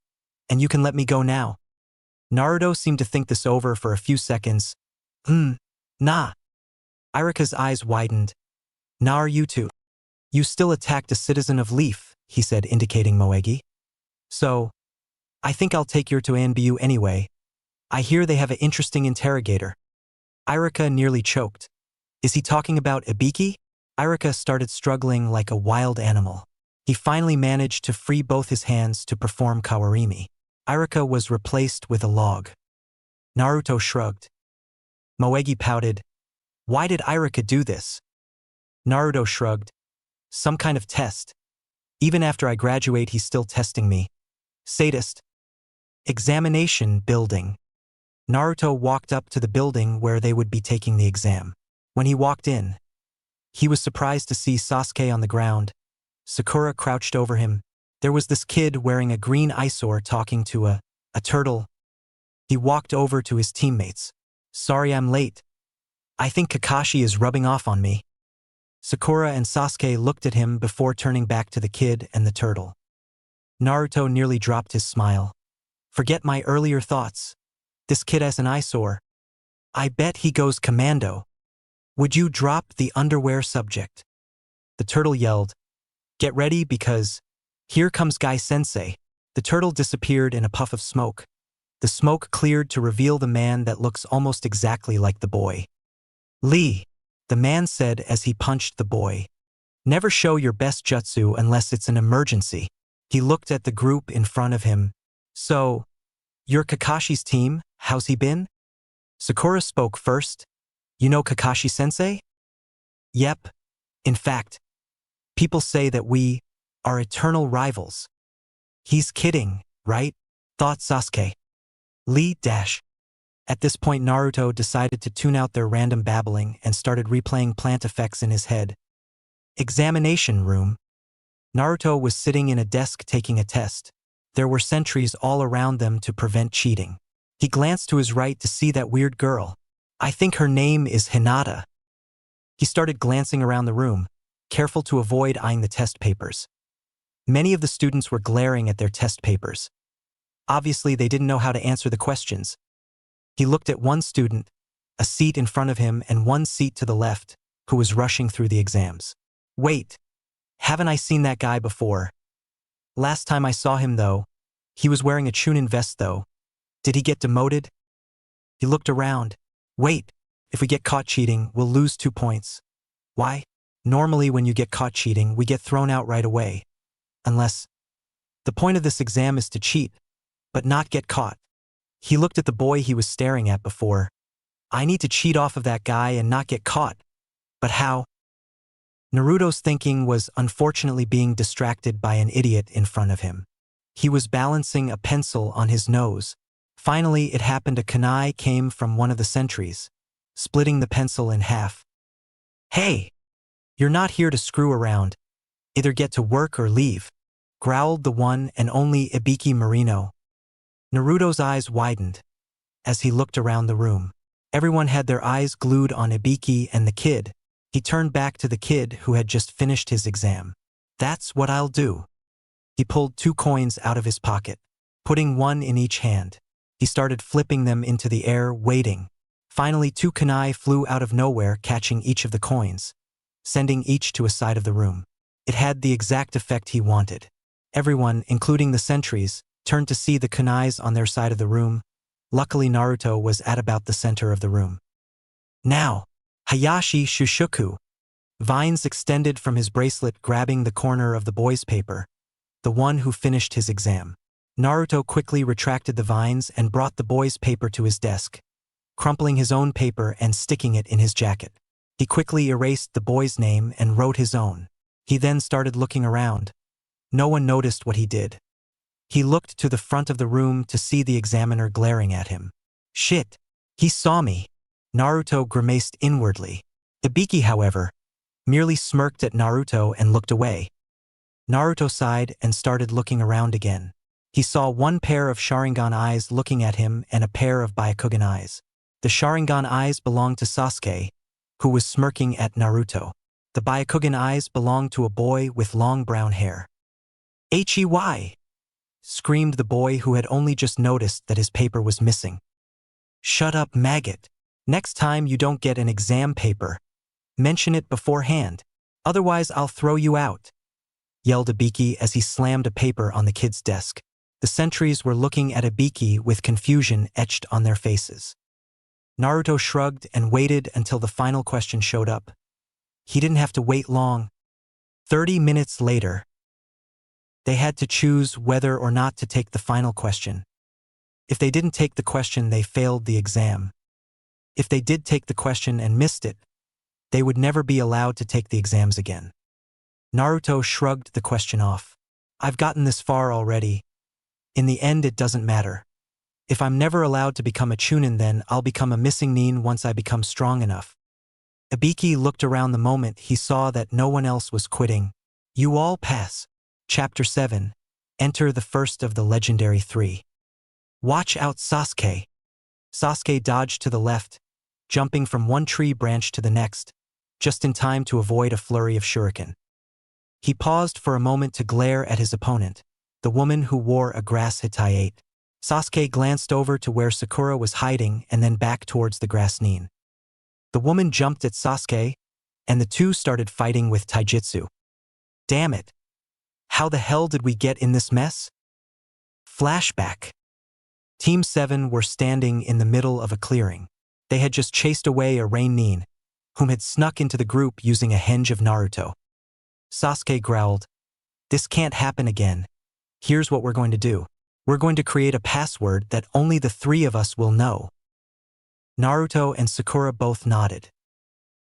and you can let me go now. Naruto seemed to think this over for a few seconds. Nah. Irika's eyes widened. Nah, are you two? You still attacked a citizen of Leaf, he said, indicating Moegi. So, I think I'll take you to ANBU anyway. I hear they have an interesting interrogator. Irika nearly choked. Is he talking about Ibiki? Irika started struggling like a wild animal. He finally managed to free both his hands to perform Kawarimi. Irika was replaced with a log. Naruto shrugged. Moegi pouted. Why did Irika do this? Naruto shrugged. Some kind of test. Even after I graduate, he's still testing me. Sadist. Examination building. Naruto walked up to the building where they would be taking the exam. When he walked in, he was surprised to see Sasuke on the ground. Sakura crouched over him. There was this kid wearing a green eyesore talking to a turtle. He walked over to his teammates. Sorry I'm late. I think Kakashi is rubbing off on me. Sakura and Sasuke looked at him before turning back to the kid and the turtle. Naruto nearly dropped his smile. Forget my earlier thoughts. This kid has an eyesore. I bet he goes commando. Would you drop the underwear subject? The turtle yelled. Get ready because here comes Guy Sensei. The turtle disappeared in a puff of smoke. The smoke cleared to reveal the man that looks almost exactly like the boy. "Lee," the man said as he punched the boy. "Never show your best jutsu unless it's an emergency." He looked at the group in front of him. "So, you're Kakashi's team? How's he been?" Sakura spoke first. "You know Kakashi-sensei?" "Yep. In fact, people say that we are eternal rivals." "He's kidding, right?" thought Sasuke. Lee dash. At this point, Naruto decided to tune out their random babbling and started replaying plant effects in his head. Examination room. Naruto was sitting in a desk taking a test. There were sentries all around them to prevent cheating. He glanced to his right to see that weird girl. "I think her name is Hinata." He started glancing around the room, careful to avoid eyeing the test papers. Many of the students were glaring at their test papers. Obviously, they didn't know how to answer the questions. He looked at one student, a seat in front of him and one seat to the left, who was rushing through the exams. "Wait, haven't I seen that guy before? Last time I saw him, though, he was wearing a Chunin vest, though. Did he get demoted?" He looked around. "Wait, if we get caught cheating, we'll lose 2 points. Why? Normally when you get caught cheating, we get thrown out right away. Unless the point of this exam is to cheat, but not get caught." He looked at the boy he was staring at before. "I need to cheat off of that guy and not get caught. But how?" Naruto's thinking was unfortunately being distracted by an idiot in front of him. He was balancing a pencil on his nose. Finally, it happened a kunai came from one of the sentries, splitting the pencil in half. "Hey! You're not here to screw around. Either get to work or leave," growled the one and only Ibiki Marino. Naruto's eyes widened as he looked around the room. Everyone had their eyes glued on Ibiki and the kid. He turned back to the kid who had just finished his exam. "That's what I'll do." He pulled 2 coins out of his pocket, putting one in each hand. He started flipping them into the air, waiting. Finally, 2 kunai flew out of nowhere, catching each of the coins, sending each to a side of the room. It had the exact effect he wanted. Everyone, including the sentries, turned to see the kunais on their side of the room. Luckily, Naruto was at about the center of the room. "Now, Hayashi Shushuku." Vines extended from his bracelet, grabbing the corner of the boy's paper, the one who finished his exam. Naruto quickly retracted the vines and brought the boy's paper to his desk, crumpling his own paper and sticking it in his jacket. He quickly erased the boy's name and wrote his own. He then started looking around. No one noticed what he did. He looked to the front of the room to see the examiner glaring at him. "Shit! He saw me!" Naruto grimaced inwardly. Ibiki, however, merely smirked at Naruto and looked away. Naruto sighed and started looking around again. He saw one pair of Sharingan eyes looking at him and a pair of Byakugan eyes. The Sharingan eyes belonged to Sasuke, who was smirking at Naruto. The Byakugan eyes belonged to a boy with long brown hair. "Hey!" screamed the boy who had only just noticed that his paper was missing. "Shut up, maggot. Next time you don't get an exam paper, mention it beforehand. Otherwise I'll throw you out," yelled Ibiki as he slammed a paper on the kid's desk. The sentries were looking at Ibiki with confusion etched on their faces. Naruto shrugged and waited until the final question showed up. He didn't have to wait long. 30 minutes later, they had to choose whether or not to take the final question. If they didn't take the question, they failed the exam. If they did take the question and missed it, they would never be allowed to take the exams again. Naruto shrugged the question off. "I've gotten this far already. In the end, it doesn't matter. If I'm never allowed to become a Chunin, then I'll become a missing nin once I become strong enough." Ibiki looked around the moment he saw that no one else was quitting. "You all pass." Chapter 7. Enter the first of the legendary 3. "Watch out, Sasuke." Sasuke dodged to the left, jumping from one tree branch to the next, just in time to avoid a flurry of shuriken. He paused for a moment to glare at his opponent, the woman who wore a grass hitayate. Sasuke glanced over to where Sakura was hiding and then back towards the grass nin. The woman jumped at Sasuke, and the two started fighting with taijutsu. "Damn it! How the hell did we get in this mess?" Flashback. Team 7 were standing in the middle of a clearing. They had just chased away a Rain Nin, whom had snuck into the group using a henge of Naruto. Sasuke growled, "This can't happen again. Here's what we're going to do. We're going to create a password that only the three of us will know." Naruto and Sakura both nodded.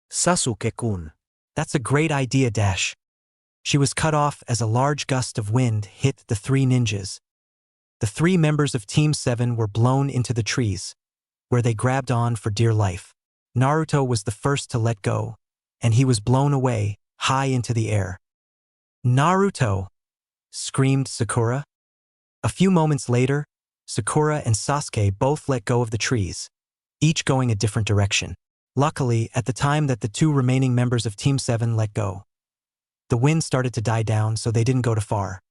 Sasuke-kun. "That's a great idea, Dash." She was cut off as a large gust of wind hit the three ninjas. The three members of Team 7 were blown into the trees, where they grabbed on for dear life. Naruto was the first to let go, and he was blown away, high into the air. "Naruto!" screamed Sakura. A few moments later, Sakura and Sasuke both let go of the trees, each going a different direction. Luckily, at the time that the two remaining members of Team 7 let go, the wind started to die down, so they didn't go too far.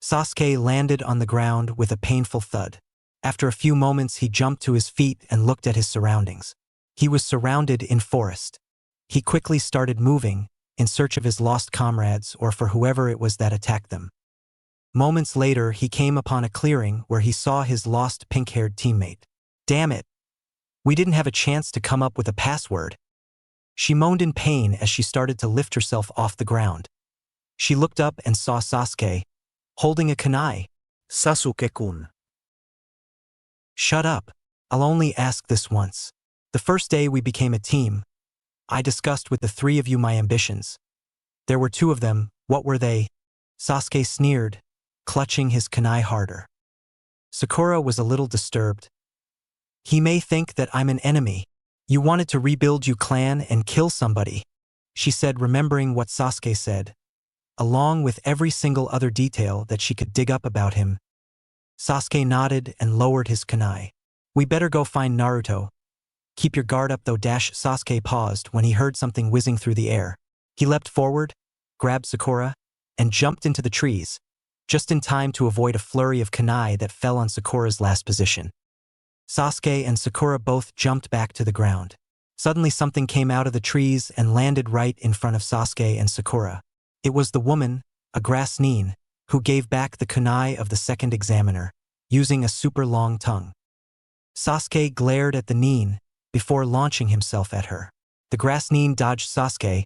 Sasuke landed on the ground with a painful thud. After a few moments, he jumped to his feet and looked at his surroundings. He was surrounded in forest. He quickly started moving, in search of his lost comrades or for whoever it was that attacked them. Moments later, he came upon a clearing where he saw his lost pink-haired teammate. "Damn it! We didn't have a chance to come up with a password." She moaned in pain as she started to lift herself off the ground. She looked up and saw Sasuke, holding a kunai. Sasuke-kun. "Shut up. I'll only ask this once. The first day we became a team, I discussed with the three of you my ambitions. There were two of them. What were they?" Sasuke sneered, clutching his kunai harder. Sakura was a little disturbed. "He may think that I'm an enemy. You wanted to rebuild your clan and kill somebody," she said, remembering what Sasuke said, along with every single other detail that she could dig up about him. Sasuke nodded and lowered his kunai. "We better go find Naruto. Keep your guard up though." Sasuke paused when he heard something whizzing through the air. He leapt forward, grabbed Sakura, and jumped into the trees, just in time to avoid a flurry of kunai that fell on Sakura's last position. Sasuke and Sakura both jumped back to the ground. Suddenly something came out of the trees and landed right in front of Sasuke and Sakura. It was the woman, a grass nin, who gave back the kunai of the second examiner, using a super long tongue. Sasuke glared at the nin before launching himself at her. The grass nin dodged Sasuke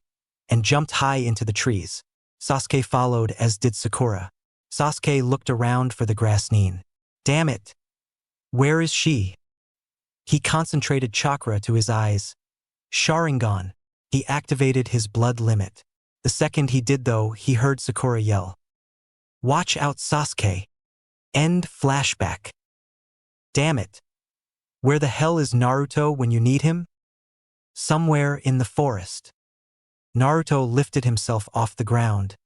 and jumped high into the trees. Sasuke followed, as did Sakura. Sasuke looked around for the grass nin. "Damn it! Where is she?" He concentrated chakra to his eyes. Sharingan. He activated his blood limit. The second he did though, he heard Sakura yell, "Watch out, Sasuke!" End flashback. Damn it. Where the hell is Naruto when you need him? Somewhere in the forest. Naruto lifted himself off the ground.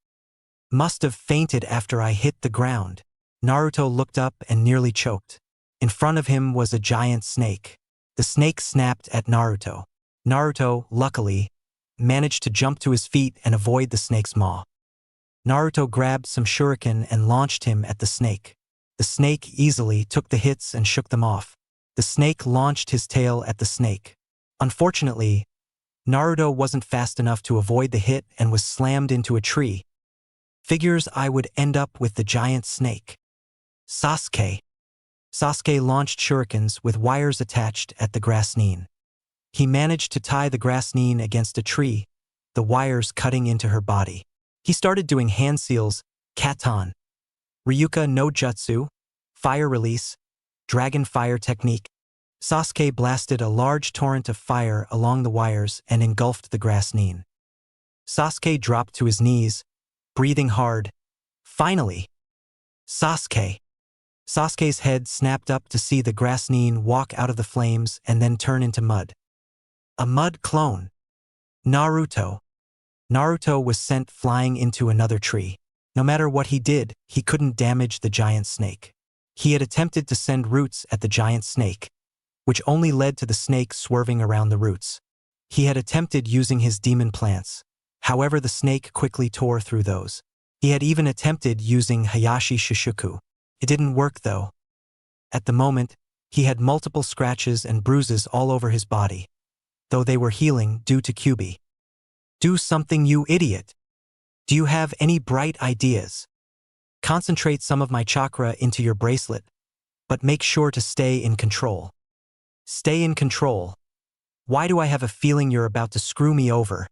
"Must have fainted after I hit the ground." Naruto looked up and nearly choked. In front of him was a giant snake. The snake snapped at Naruto. Naruto, luckily, managed to jump to his feet and avoid the snake's maw. Naruto grabbed some shuriken and launched him at the snake. The snake easily took the hits and shook them off. The snake launched his tail at the snake. Unfortunately, Naruto wasn't fast enough to avoid the hit and was slammed into a tree. Figures I would end up with the giant snake. Sasuke. Sasuke launched shurikens with wires attached at the grass nin. He managed to tie the grass nin against a tree, the wires cutting into her body. He started doing hand seals, katan, Ryuka no Jutsu, fire release, dragon fire technique. Sasuke blasted a large torrent of fire along the wires and engulfed the grass nin. Sasuke dropped to his knees, breathing hard. Finally! Sasuke! Sasuke's head snapped up to see the grass nin walk out of the flames and then turn into mud. A mud clone. Naruto. Naruto was sent flying into another tree. No matter what he did, he couldn't damage the giant snake. He had attempted to send roots at the giant snake, which only led to the snake swerving around the roots. He had attempted using his demon plants. However, the snake quickly tore through those. He had even attempted using Hayashi Shishuku. It didn't work though. At the moment, he had multiple scratches and bruises all over his body, though they were healing due to Kyuubi. Do something, you idiot! Do you have any bright ideas? Concentrate some of my chakra into your bracelet, but make sure to stay in control. Stay in control. Why do I have a feeling you're about to screw me over?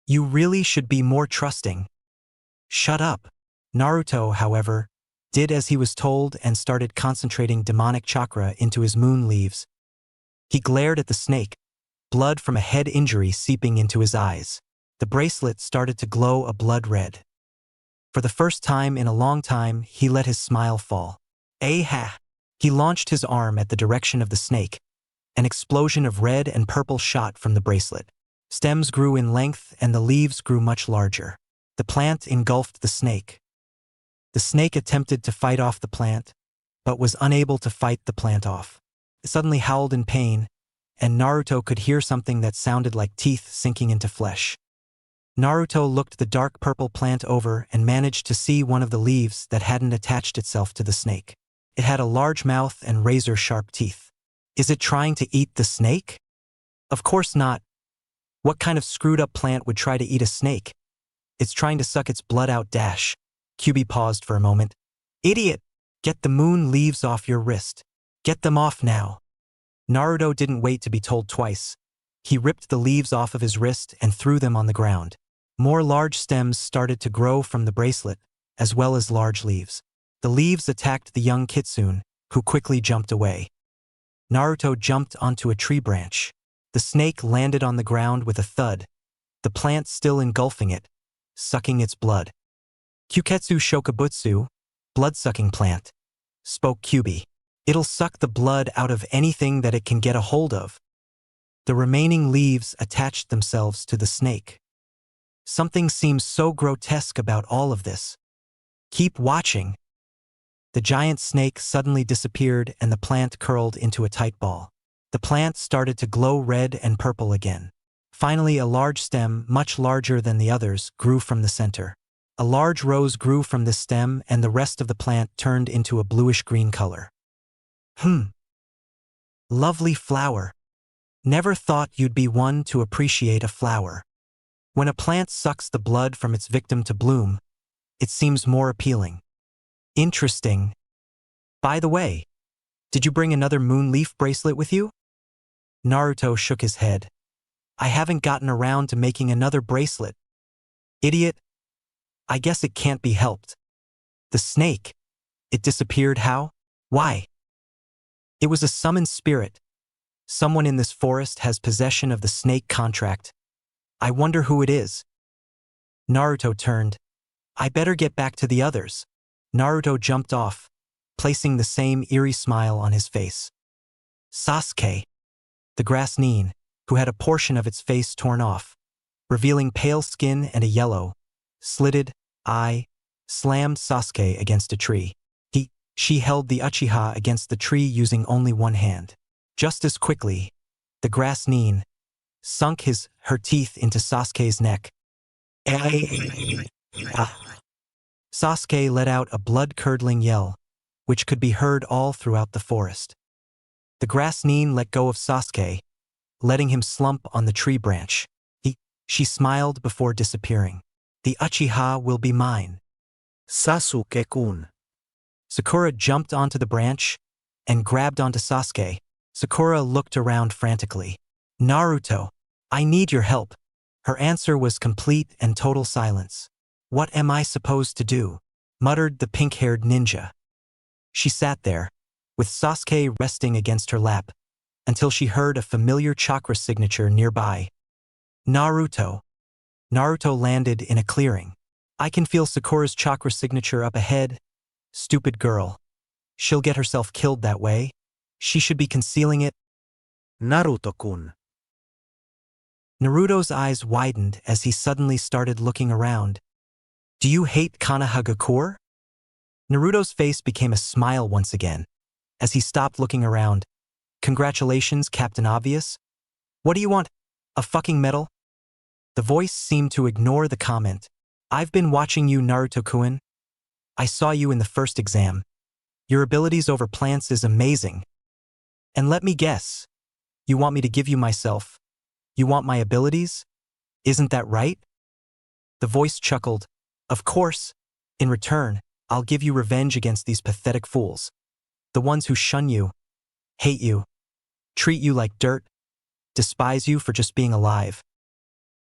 You really should be more trusting. Shut up. Naruto, however, did as he was told and started concentrating demonic chakra into his moon leaves. He glared at the snake, blood from a head injury seeping into his eyes. The bracelet started to glow a blood red. For the first time in a long time, he let his smile fall. Ha! He launched his arm at the direction of the snake. An explosion of red and purple shot from the bracelet. Stems grew in length and the leaves grew much larger. The plant engulfed the snake. The snake attempted to fight off the plant, but was unable to fight the plant off. It suddenly howled in pain, and Naruto could hear something that sounded like teeth sinking into flesh. Naruto looked the dark purple plant over and managed to see one of the leaves that hadn't attached itself to the snake. It had a large mouth and razor-sharp teeth. Is it trying to eat the snake? Of course not. What kind of screwed-up plant would try to eat a snake? It's trying to suck its blood out. Kyuubi paused for a moment. Idiot! Get the moon leaves off your wrist. Get them off now. Naruto didn't wait to be told twice. He ripped the leaves off of his wrist and threw them on the ground. More large stems started to grow from the bracelet, as well as large leaves. The leaves attacked the young kitsune, who quickly jumped away. Naruto jumped onto a tree branch. The snake landed on the ground with a thud, the plant still engulfing it, sucking its blood. Kyuketsu Shokubutsu, blood-sucking plant, spoke Kyuubi. It'll suck the blood out of anything that it can get a hold of. The remaining leaves attached themselves to the snake. Something seems so grotesque about all of this. Keep watching. The giant snake suddenly disappeared and the plant curled into a tight ball. The plant started to glow red and purple again. Finally, a large stem, much larger than the others, grew from the center. A large rose grew from this stem and the rest of the plant turned into a bluish-green color. Lovely flower. Never thought you'd be one to appreciate a flower. When a plant sucks the blood from its victim to bloom, it seems more appealing. Interesting. By the way, did you bring another moon leaf bracelet with you? Naruto shook his head. I haven't gotten around to making another bracelet. Idiot. I guess it can't be helped. The snake. It disappeared how? Why? It was a summoned spirit. Someone in this forest has possession of the snake contract. I wonder who it is. Naruto turned. I better get back to the others. Naruto jumped off, placing the same eerie smile on his face. Sasuke, the grass nin, who had a portion of its face torn off, revealing pale skin and a yellow, slitted eye, slammed Sasuke against a tree. She held the Uchiha against the tree using only one hand. Just as quickly, the grass nin sunk her teeth into Sasuke's neck. Sasuke let out a blood-curdling yell, which could be heard all throughout the forest. The grass nin let go of Sasuke, letting him slump on the tree branch. She smiled before disappearing. The Uchiha will be mine. Sasuke-kun. Sakura jumped onto the branch and grabbed onto Sasuke. Sakura looked around frantically. Naruto, I need your help. Her answer was complete and total silence. What am I supposed to do? Muttered the pink-haired ninja. She sat there, with Sasuke resting against her lap, until she heard a familiar chakra signature nearby. Naruto. Naruto landed in a clearing. I can feel Sakura's chakra signature up ahead. Stupid girl. She'll get herself killed that way. She should be concealing it. Naruto-kun. Naruto's eyes widened as he suddenly started looking around. Do you hate Konohagakure? Naruto's face became a smile once again, as he stopped looking around. Congratulations, Captain Obvious. What do you want? A fucking medal? The voice seemed to ignore the comment. I've been watching you, Naruto-kun. I saw you in the first exam. Your abilities over plants is amazing. And let me guess. You want me to give you myself? You want my abilities? Isn't that right? The voice chuckled. Of course. In return, I'll give you revenge against these pathetic fools. The ones who shun you, hate you, treat you like dirt, despise you for just being alive.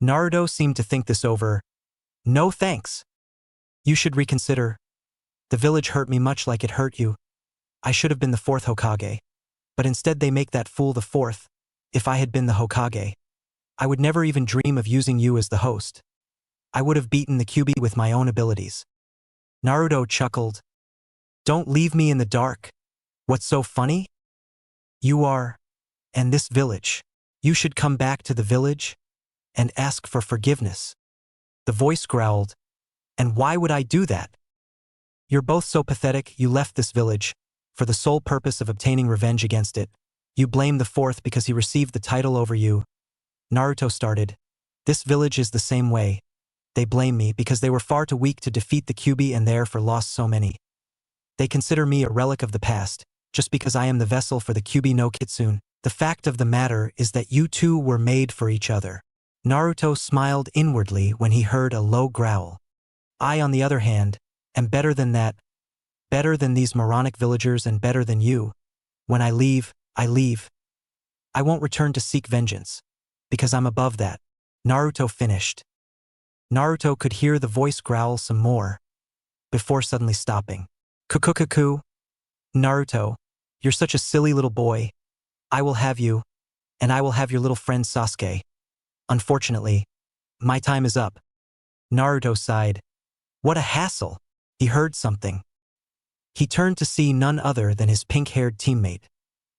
Naruto seemed to think this over. No thanks. You should reconsider. The village hurt me much like it hurt you. I should have been the fourth Hokage. But instead they make that fool the fourth. If I had been the Hokage, I would never even dream of using you as the host. I would have beaten the Kyuubi with my own abilities. Naruto chuckled. Don't leave me in the dark. What's so funny? You are, and this village. You should come back to the village and ask for forgiveness. The voice growled. And why would I do that? You're both so pathetic you left this village for the sole purpose of obtaining revenge against it. You blame the fourth because he received the title over you. Naruto started. This village is the same way. They blame me because they were far too weak to defeat the Kyuubi and therefore lost so many. They consider me a relic of the past, just because I am the vessel for the Kyuubi no Kitsune. The fact of the matter is that you two were made for each other. Naruto smiled inwardly when he heard a low growl. I, on the other hand, am better than that, better than these moronic villagers and better than you. When I leave, I leave. I won't return to seek vengeance, because I'm above that. Naruto finished. Naruto could hear the voice growl some more, before suddenly stopping. Kukukuku. Naruto, you're such a silly little boy. I will have you, and I will have your little friend Sasuke. Unfortunately, my time is up. Naruto sighed. What a hassle. He heard something. He turned to see none other than his pink-haired teammate,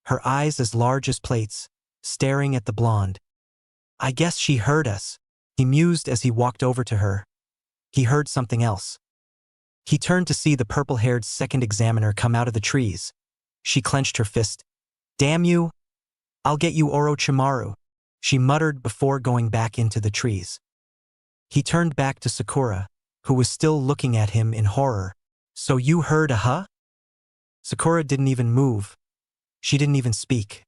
her eyes as large as plates, staring at the blonde. I guess she heard us, he mused as he walked over to her. He heard something else. He turned to see the purple-haired second examiner come out of the trees. She clenched her fist. Damn you! I'll get you Orochimaru, she muttered before going back into the trees. He turned back to Sakura, who was still looking at him in horror. So you heard a huh? Sakura didn't even move. She didn't even speak.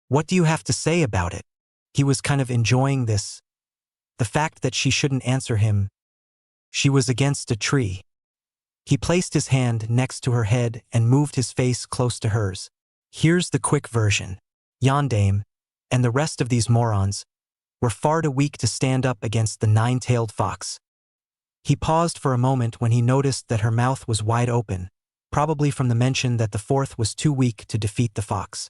What do you have to say about it? He was kind of enjoying this. The fact that she shouldn't answer him. She was against a tree. He placed his hand next to her head and moved his face close to hers. Here's the quick version. Yondaime, and the rest of these morons, were far too weak to stand up against the nine-tailed fox. He paused for a moment when he noticed that her mouth was wide open, probably from the mention that the fourth was too weak to defeat the fox.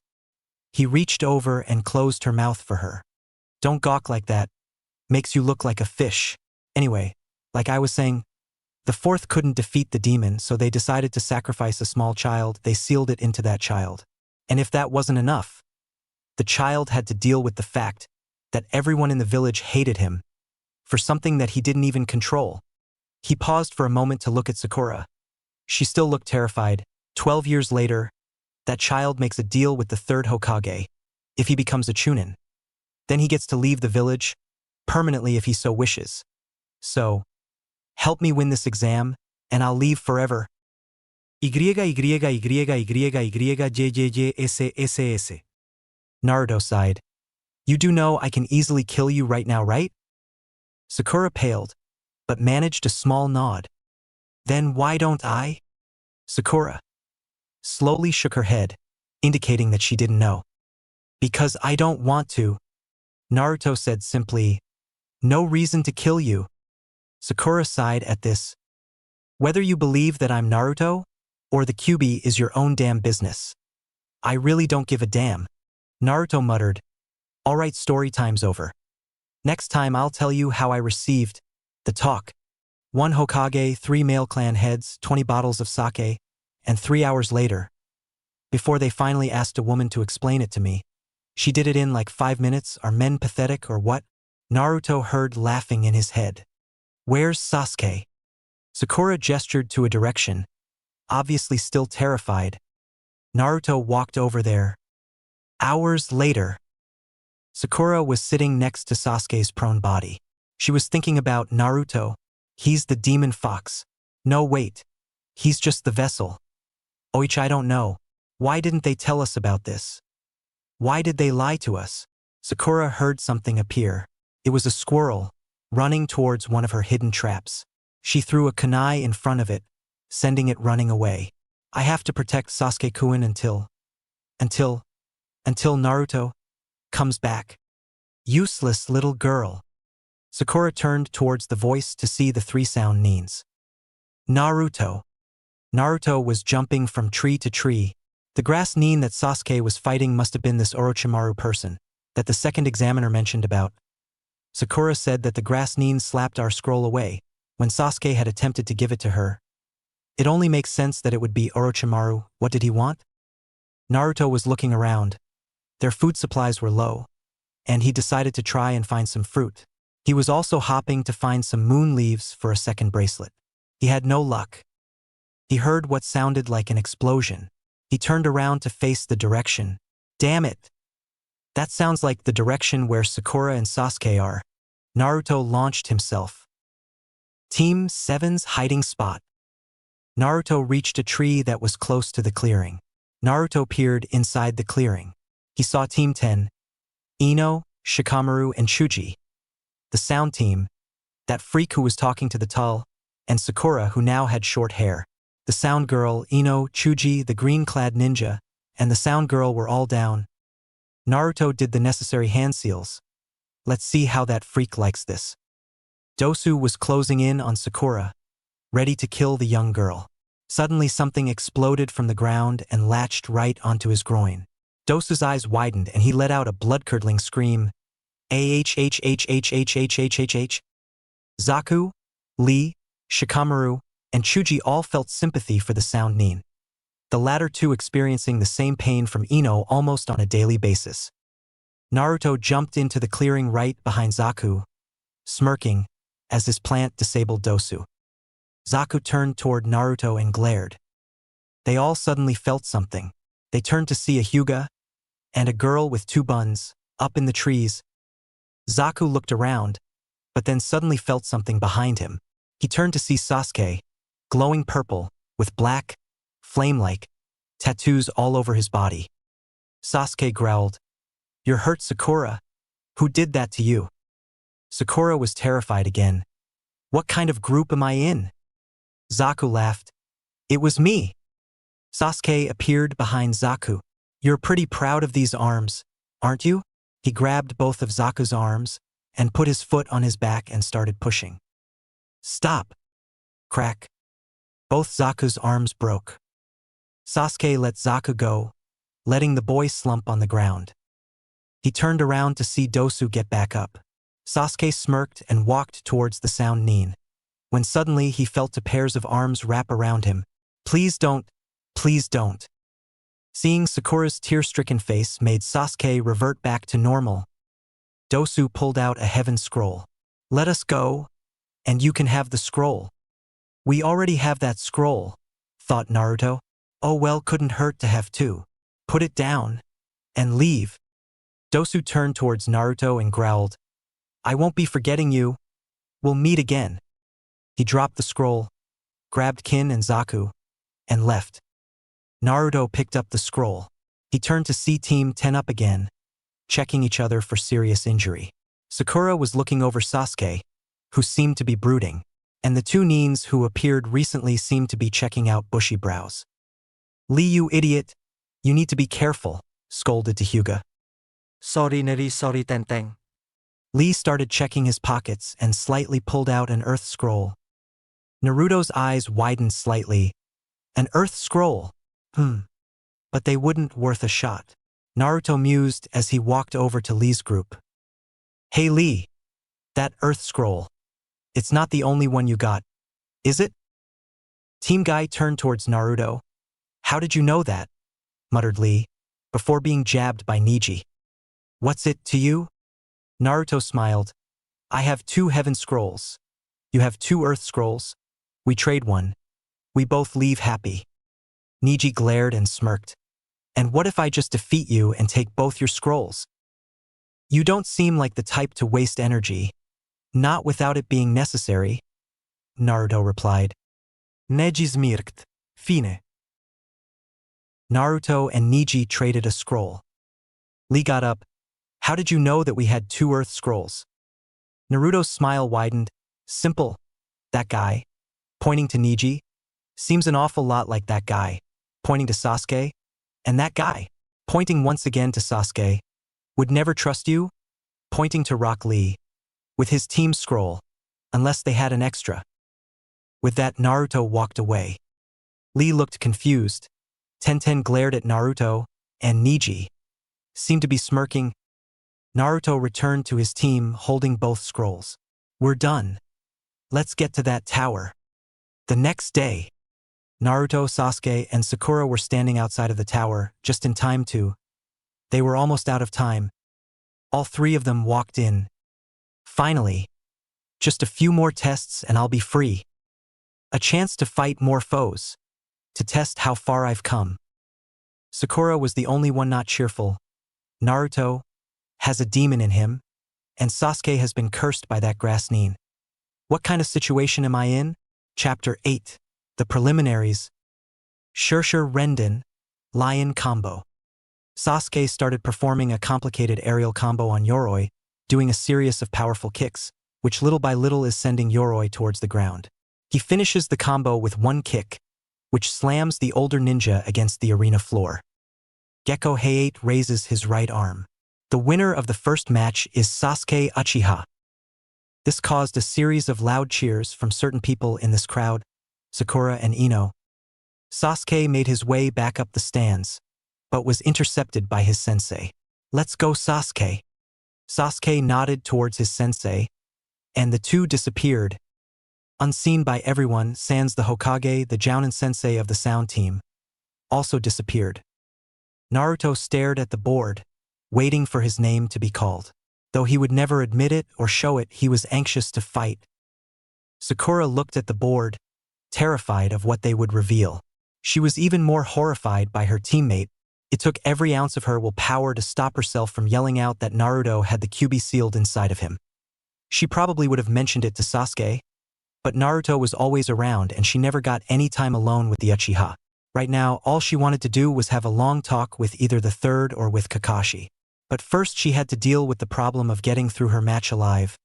He reached over and closed her mouth for her. Don't gawk like that. Makes you look like a fish. Anyway, like I was saying, the fourth couldn't defeat the demon, so they decided to sacrifice a small child. They sealed it into that child. And if that wasn't enough, the child had to deal with the fact that everyone in the village hated him for something that he didn't even control. He paused for a moment to look at Sakura. She still looked terrified. 12 years later, that child makes a deal with the third Hokage. If he becomes a Chunin, then he gets to leave the village permanently if he so wishes. So, help me win this exam, and I'll leave forever. YYYYYYYJJJSSS. Naruto sighed. You do know I can easily kill you right now, right? Sakura paled, but managed a small nod. Then why don't I? Sakura slowly shook her head, indicating that she didn't know. Because I don't want to. Naruto said simply, no reason to kill you. Sakura sighed at this. Whether you believe that I'm Naruto, or the Kyuubi is your own damn business. I really don't give a damn. Naruto muttered. Alright, story time's over. Next time I'll tell you how I received the talk. 1 Hokage, 3 male clan heads, 20 bottles of sake, and 3 hours later, before they finally asked a woman to explain it to me. She did it in like 5 minutes. Are men pathetic or what? Naruto heard laughing in his head. Where's Sasuke? Sakura gestured to a direction, obviously still terrified. Naruto walked over there. Hours later, Sakura was sitting next to Sasuke's prone body. She was thinking about Naruto. He's the demon fox. No, wait. He's just the vessel. Oichi, I don't know. Why didn't they tell us about this? Why did they lie to us? Sakura heard something appear. It was a squirrel, running towards one of her hidden traps. She threw a kunai in front of it, sending it running away. I have to protect Sasuke-kun until Naruto comes back. Useless little girl. Sakura turned towards the voice to see the three sound neens. Naruto. Naruto was jumping from tree to tree. The grass neen that Sasuke was fighting must have been this Orochimaru person that the second examiner mentioned about. Sakura said that the grass neen slapped our scroll away when Sasuke had attempted to give it to her. It only makes sense that it would be Orochimaru. What did he want? Naruto was looking around. Their food supplies were low, and he decided to try and find some fruit. He was also hopping to find some moon leaves for a second bracelet. He had no luck. He heard what sounded like an explosion. He turned around to face the direction. Damn it! That sounds like the direction where Sakura and Sasuke are. Naruto launched himself. Team 7's hiding spot. Naruto reached a tree that was close to the clearing. Naruto peered inside the clearing. He saw Team 10, Ino, Shikamaru, and Chuji. The sound team, that freak who was talking to the Tull, and Sakura who now had short hair. The sound girl, Ino, Chuji, the green-clad ninja, and the sound girl were all down. Naruto did the necessary hand seals. Let's see how that freak likes this. Dosu was closing in on Sakura, ready to kill the young girl. Suddenly something exploded from the ground and latched right onto his groin. Dosu's eyes widened and he let out a blood-curdling scream. Ahhhhhhhhhhh. Zaku, Lee, Shikamaru, and Chuji all felt sympathy for the sound neen. The latter two experiencing the same pain from Ino almost on a daily basis. Naruto jumped into the clearing right behind Zaku, smirking as his plant disabled Dosu. Zaku turned toward Naruto and glared. They all suddenly felt something. They turned to see a Hyuga and a girl with two buns up in the trees. Zaku looked around, but then suddenly felt something behind him. He turned to see Sasuke, glowing purple, with black, flame-like, tattoos all over his body. Sasuke growled, "You're hurt, Sakura. Who did that to you?" Sakura was terrified again. "What kind of group am I in?" Zaku laughed. "It was me." Sasuke appeared behind Zaku. "You're pretty proud of these arms, aren't you?" He grabbed both of Zaku's arms and put his foot on his back and started pushing. "Stop!" Crack. Both Zaku's arms broke. Sasuke let Zaku go, letting the boy slump on the ground. He turned around to see Dosu get back up. Sasuke smirked and walked towards the sound neen, when suddenly he felt two pairs of arms wrap around him. "Please don't. Please don't." Seeing Sakura's tear-stricken face made Sasuke revert back to normal. Dosu pulled out a heaven scroll. "Let us go, and you can have the scroll." "We already have that scroll," thought Naruto. "Oh well, couldn't hurt to have two. Put it down and leave." Dosu turned towards Naruto and growled, "I won't be forgetting you. We'll meet again." He dropped the scroll, grabbed Kin and Zaku, and left. Naruto picked up the scroll. He turned to see Team 10 up again, checking each other for serious injury. Sakura was looking over Sasuke, who seemed to be brooding, and the two neens who appeared recently seemed to be checking out bushy brows. "Lee, you idiot! You need to be careful," scolded to Hyuga. Sorry Neri, sorry Tenteng. Lee started checking his pockets and slightly pulled out an earth scroll. Naruto's eyes widened slightly. An earth scroll? But they wouldn't worth a shot. Naruto mused as he walked over to Lee's group. "Hey Lee, that earth scroll. It's not the only one you got, is it?" Team Guy turned towards Naruto. "How did you know that?" muttered Lee, before being jabbed by Neji. "What's it to you?" Naruto smiled. "I have 2 heaven scrolls. You have 2 earth scrolls. We trade one. We both leave happy." Neji glared and smirked. "And what if I just defeat you and take both your scrolls?" "You don't seem like the type to waste energy. Not without it being necessary," Naruto replied. Neji smirked. Fine. Naruto and Neji traded a scroll. Lee got up. "How did you know that we had 2 earth scrolls?" Naruto's smile widened. "Simple. That guy," pointing to Neji, Seems an awful lot like that guy, pointing to Sasuke, and that guy, pointing once again to Sasuke, would never trust you, pointing to Rock Lee, with his team scroll, unless they had an extra. With that, Naruto walked away. Lee looked confused. Tenten glared at Naruto, and Neji seemed to be smirking. Naruto returned to his team holding both scrolls. We're done. Let's get to that tower. The next day, Naruto, Sasuke, and Sakura were standing outside of the tower, just in time to. They were almost out of time. All three of them walked in. Finally, just a few more tests and I'll be free. A chance to fight more foes. To test how far I've come. Sakura was the only one not cheerful. Naruto has a demon in him, and Sasuke has been cursed by that grass nin. What kind of situation am I in? Chapter 8. The Preliminaries. Shirsher Renden, Lion Combo. Sasuke started performing a complicated aerial combo on Yoroi, doing a series of powerful kicks, which little by little is sending Yoroi towards the ground. He finishes the combo with one kick, which slams the older ninja against the arena floor. Gekko Hayate raises his right arm. The winner of the first match is Sasuke Uchiha. This caused a series of loud cheers from certain people in this crowd, Sakura and Ino. Sasuke made his way back up the stands, but was intercepted by his sensei. Let's go, Sasuke. Sasuke nodded towards his sensei, and the two disappeared. Unseen by everyone, sans the Hokage, the Jounin sensei of the sound team, also disappeared. Naruto stared at the board, waiting for his name to be called. Though he would never admit it or show it, he was anxious to fight. Sakura looked at the board, terrified of what they would reveal. She was even more horrified by her teammate. It took every ounce of her willpower to stop herself from yelling out that Naruto had the QB sealed inside of him. She probably would have mentioned it to Sasuke, but Naruto was always around and she never got any time alone with the Uchiha. Right now, all she wanted to do was have a long talk with either the third or with Kakashi. But first she had to deal with the problem of getting through her match alive.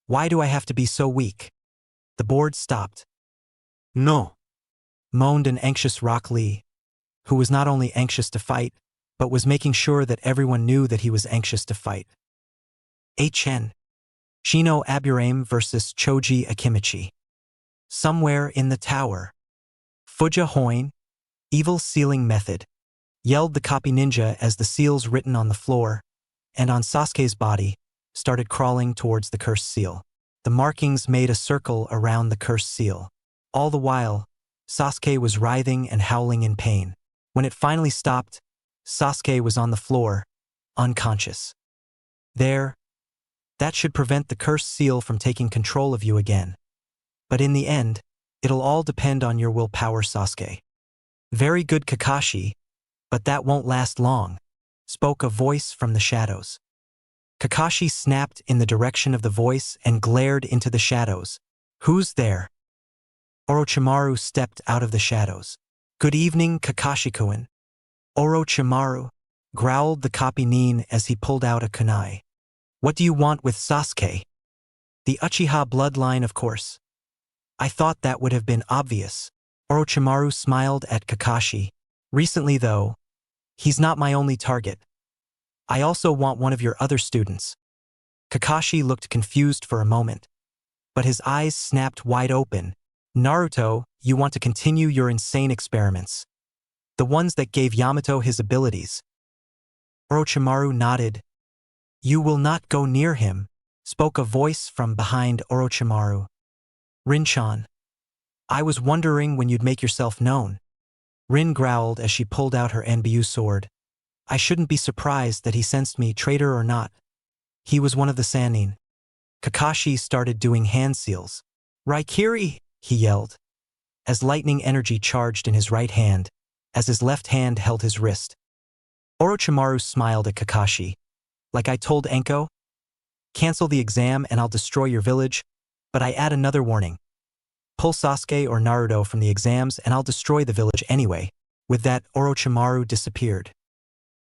Why do I have to be so weak? The board stopped. No. Moaned an anxious Rock Lee, who was not only anxious to fight, but was making sure that everyone knew that he was anxious to fight. HN. Shino Aburame versus Choji Akimichi. Somewhere in the tower. Fuja Hoin, Evil Sealing Method, yelled the copy ninja as the seals written on the floor, and on Sasuke's body, started crawling towards the cursed seal. The markings made a circle around the cursed seal. All the while, Sasuke was writhing and howling in pain. When it finally stopped, Sasuke was on the floor, unconscious. There, that should prevent the cursed seal from taking control of you again. But in the end, it'll all depend on your willpower, Sasuke. Very good, Kakashi, but that won't last long, spoke a voice from the shadows. Kakashi snapped in the direction of the voice and glared into the shadows. Who's there? Orochimaru stepped out of the shadows. Good evening, Kakashi-kun. Orochimaru, growled the copy nin as he pulled out a kunai. What do you want with Sasuke? The Uchiha bloodline, of course. I thought that would have been obvious. Orochimaru smiled at Kakashi. Recently, though, he's not my only target. I also want one of your other students. Kakashi looked confused for a moment, but his eyes snapped wide open. Naruto, you want to continue your insane experiments. The ones that gave Yamato his abilities. Orochimaru nodded. You will not go near him, spoke a voice from behind Orochimaru. Rin-chan. I was wondering when you'd make yourself known. Rin growled as she pulled out her Anbyu sword. I shouldn't be surprised that he sensed me, traitor or not. He was one of the Sannin. Kakashi started doing hand seals. Raikiri, he yelled, as lightning energy charged in his right hand, as his left hand held his wrist. Orochimaru smiled at Kakashi. Like I told Enko? Cancel the exam and I'll destroy your village, but I add another warning. Pull Sasuke or Naruto from the exams and I'll destroy the village anyway. With that, Orochimaru disappeared.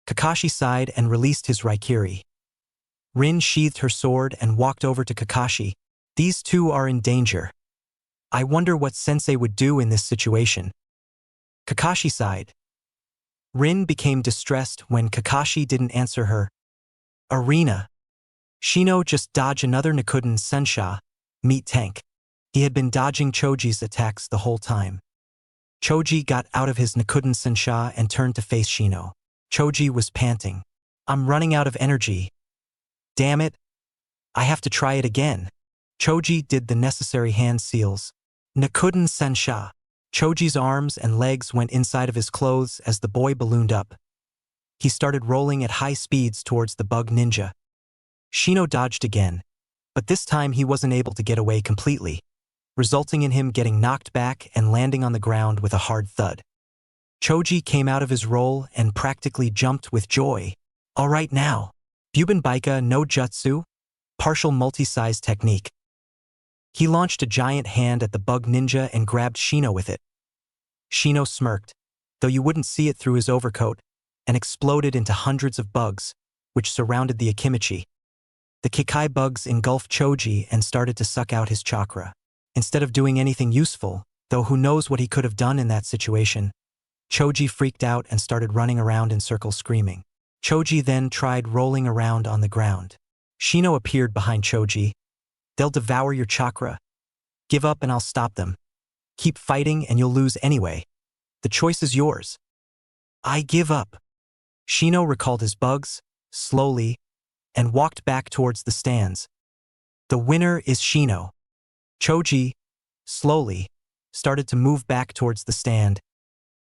Kakashi sighed and released his Raikiri. Rin sheathed her sword and walked over to Kakashi. These two are in danger. I wonder what Sensei would do in this situation. Kakashi sighed. Rin became distressed when Kakashi didn't answer her. Arena. Shino just dodged another Nikuden Sensha, meat tank. He had been dodging Choji's attacks the whole time. Choji got out of his Nikuden Sensha and turned to face Shino. Choji was panting. I'm running out of energy. Damn it. I have to try it again. Choji did the necessary hand seals. Nikuden Sensha. Choji's arms and legs went inside of his clothes as the boy ballooned up. He started rolling at high speeds towards the bug ninja. Shino dodged again, but this time he wasn't able to get away completely, resulting in him getting knocked back and landing on the ground with a hard thud. Choji came out of his roll and practically jumped with joy. All right now. Bubenbaika no Jutsu, partial multi-size technique. He launched a giant hand at the bug ninja and grabbed Shino with it. Shino smirked, though you wouldn't see it through his overcoat, and exploded into hundreds of bugs, which surrounded the Akimichi. The Kikai bugs engulfed Choji and started to suck out his chakra. Instead of doing anything useful, though who knows what he could have done in that situation, Choji freaked out and started running around in circles screaming. Choji then tried rolling around on the ground. Shino appeared behind Choji. They'll devour your chakra. Give up and I'll stop them. Keep fighting and you'll lose anyway. The choice is yours. I give up. Shino recalled his bugs, slowly, and walked back towards the stands. The winner is Shino. Choji, slowly, started to move back towards the stand.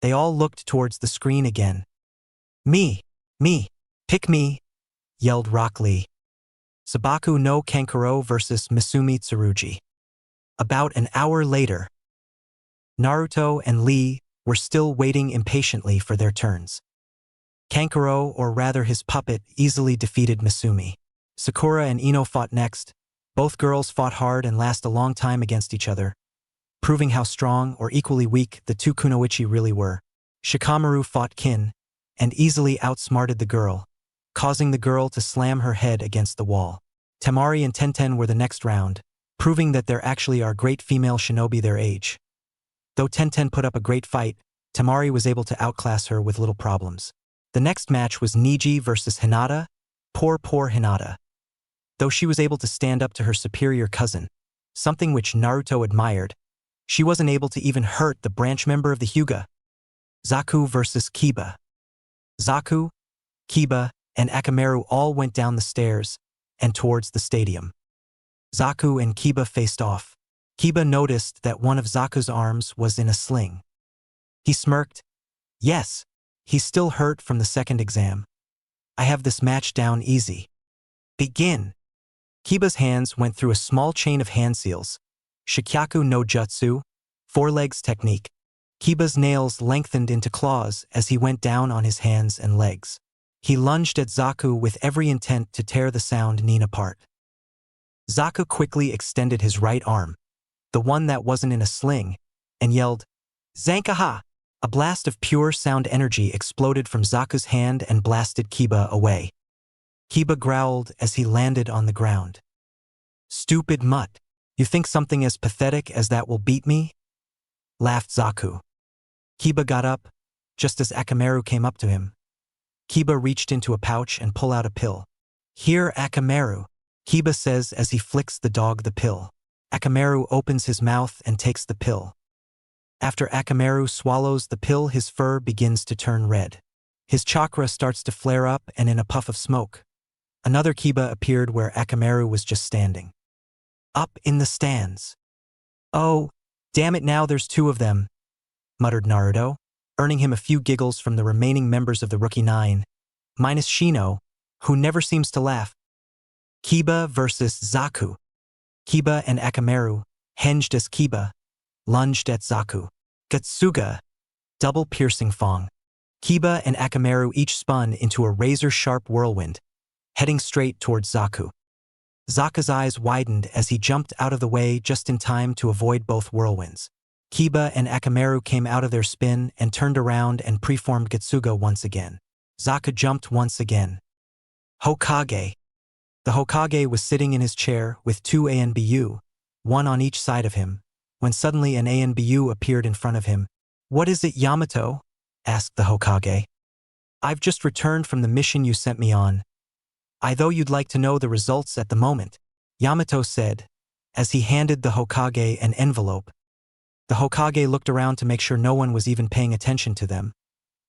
They all looked towards the screen again. Me, pick me, yelled Rock Lee. Sabaku no Kankuro versus Misumi Tsurugi. About an hour later, Naruto and Lee were still waiting impatiently for their turns. Kankuro, or rather his puppet, easily defeated Misumi. Sakura and Ino fought next. Both girls fought hard and lasted a long time against each other, proving how strong or equally weak the two kunoichi really were. Shikamaru fought Kin, and easily outsmarted the girl, causing the girl to slam her head against the wall. Temari and Tenten were the next round, proving that there actually are great female shinobi their age. Though Tenten put up a great fight, Temari was able to outclass her with little problems. The next match was Niji versus Hinata. Poor Hinata. Though she was able to stand up to her superior cousin, something which Naruto admired, she wasn't able to even hurt the branch member of the Hyuga. Zaku versus Kiba. Zaku, Kiba, and Akamaru all went down the stairs and towards the stadium. Zaku and Kiba faced off. Kiba noticed that one of Zaku's arms was in a sling. He smirked. Yes, he's still hurt from the second exam. I have this match down easy. Begin. Kiba's hands went through a small chain of hand seals. Shikyaku no Jutsu, forelegs technique. Kiba's nails lengthened into claws as he went down on his hands and legs. He lunged at Zaku with every intent to tear the sound Nin apart. Zaku quickly extended his right arm, the one that wasn't in a sling, and yelled, Zankaha! A blast of pure sound energy exploded from Zaku's hand and blasted Kiba away. Kiba growled as he landed on the ground. Stupid mutt. You think something as pathetic as that will beat me? Laughed Zaku. Kiba got up, just as Akamaru came up to him. Kiba reached into a pouch and pulled out a pill. Here, Akamaru, Kiba says as he flicks the dog the pill. Akamaru opens his mouth and takes the pill. After Akamaru swallows the pill, his fur begins to turn red. His chakra starts to flare up, and in a puff of smoke, another Kiba appeared where Akamaru was just standing. Up in the stands. Oh, damn it, now there's two of them, muttered Naruto, earning him a few giggles from the remaining members of the Rookie Nine, minus Shino, who never seems to laugh. Kiba versus Zaku. Kiba and Akamaru, hinged as Kiba, lunged at Zaku. Gatsuga, double piercing fong. Kiba and Akamaru each spun into a razor-sharp whirlwind, heading straight towards Zaku. Zaku's eyes widened as he jumped out of the way just in time to avoid both whirlwinds. Kiba and Akamaru came out of their spin and turned around and preformed Gatsuga once again. Zaku jumped once again. Hokage. The Hokage was sitting in his chair with two ANBU, one on each side of him, when suddenly an ANBU appeared in front of him. "What is it, Yamato?" asked the Hokage. "I've just returned from the mission you sent me on. I though you'd like to know the results at the moment," Yamato said, as he handed the Hokage an envelope. The Hokage looked around to make sure no one was even paying attention to them,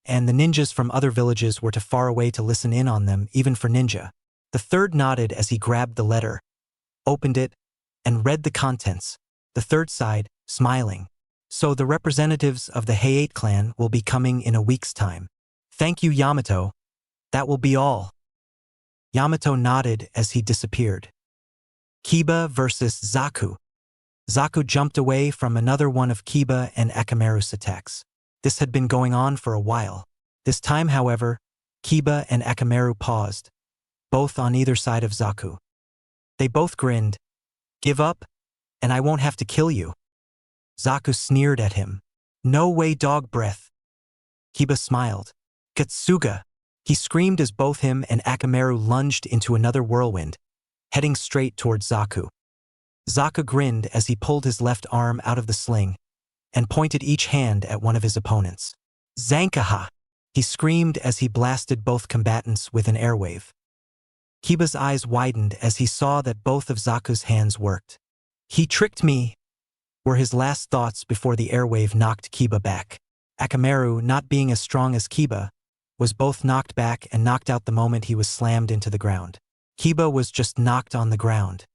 and the ninjas from other villages were too far away to listen in on them, even for ninja. The third nodded as he grabbed the letter, opened it, and read the contents. The third sighed, smiling. "So the representatives of the Hayate clan will be coming in a week's time. Thank you, Yamato. That will be all." Yamato nodded as he disappeared. Kiba versus Zaku. Zaku jumped away from another one of Kiba and Akamaru's attacks. This had been going on for a while. This time, however, Kiba and Akamaru paused, both on either side of Zaku. They both grinned. "Give up, and I won't have to kill you." Zaku sneered at him. "No way, dog breath." Kiba smiled. "Katsuga!" He screamed as both him and Akamaru lunged into another whirlwind, heading straight towards Zaku. Zaku grinned as he pulled his left arm out of the sling and pointed each hand at one of his opponents. "Zankaha!" he screamed as he blasted both combatants with an airwave. Kiba's eyes widened as he saw that both of Zaku's hands worked. "He tricked me," were his last thoughts before the airwave knocked Kiba back. Akamaru, not being as strong as Kiba, was both knocked back and knocked out the moment he was slammed into the ground. Kiba was just knocked on the ground.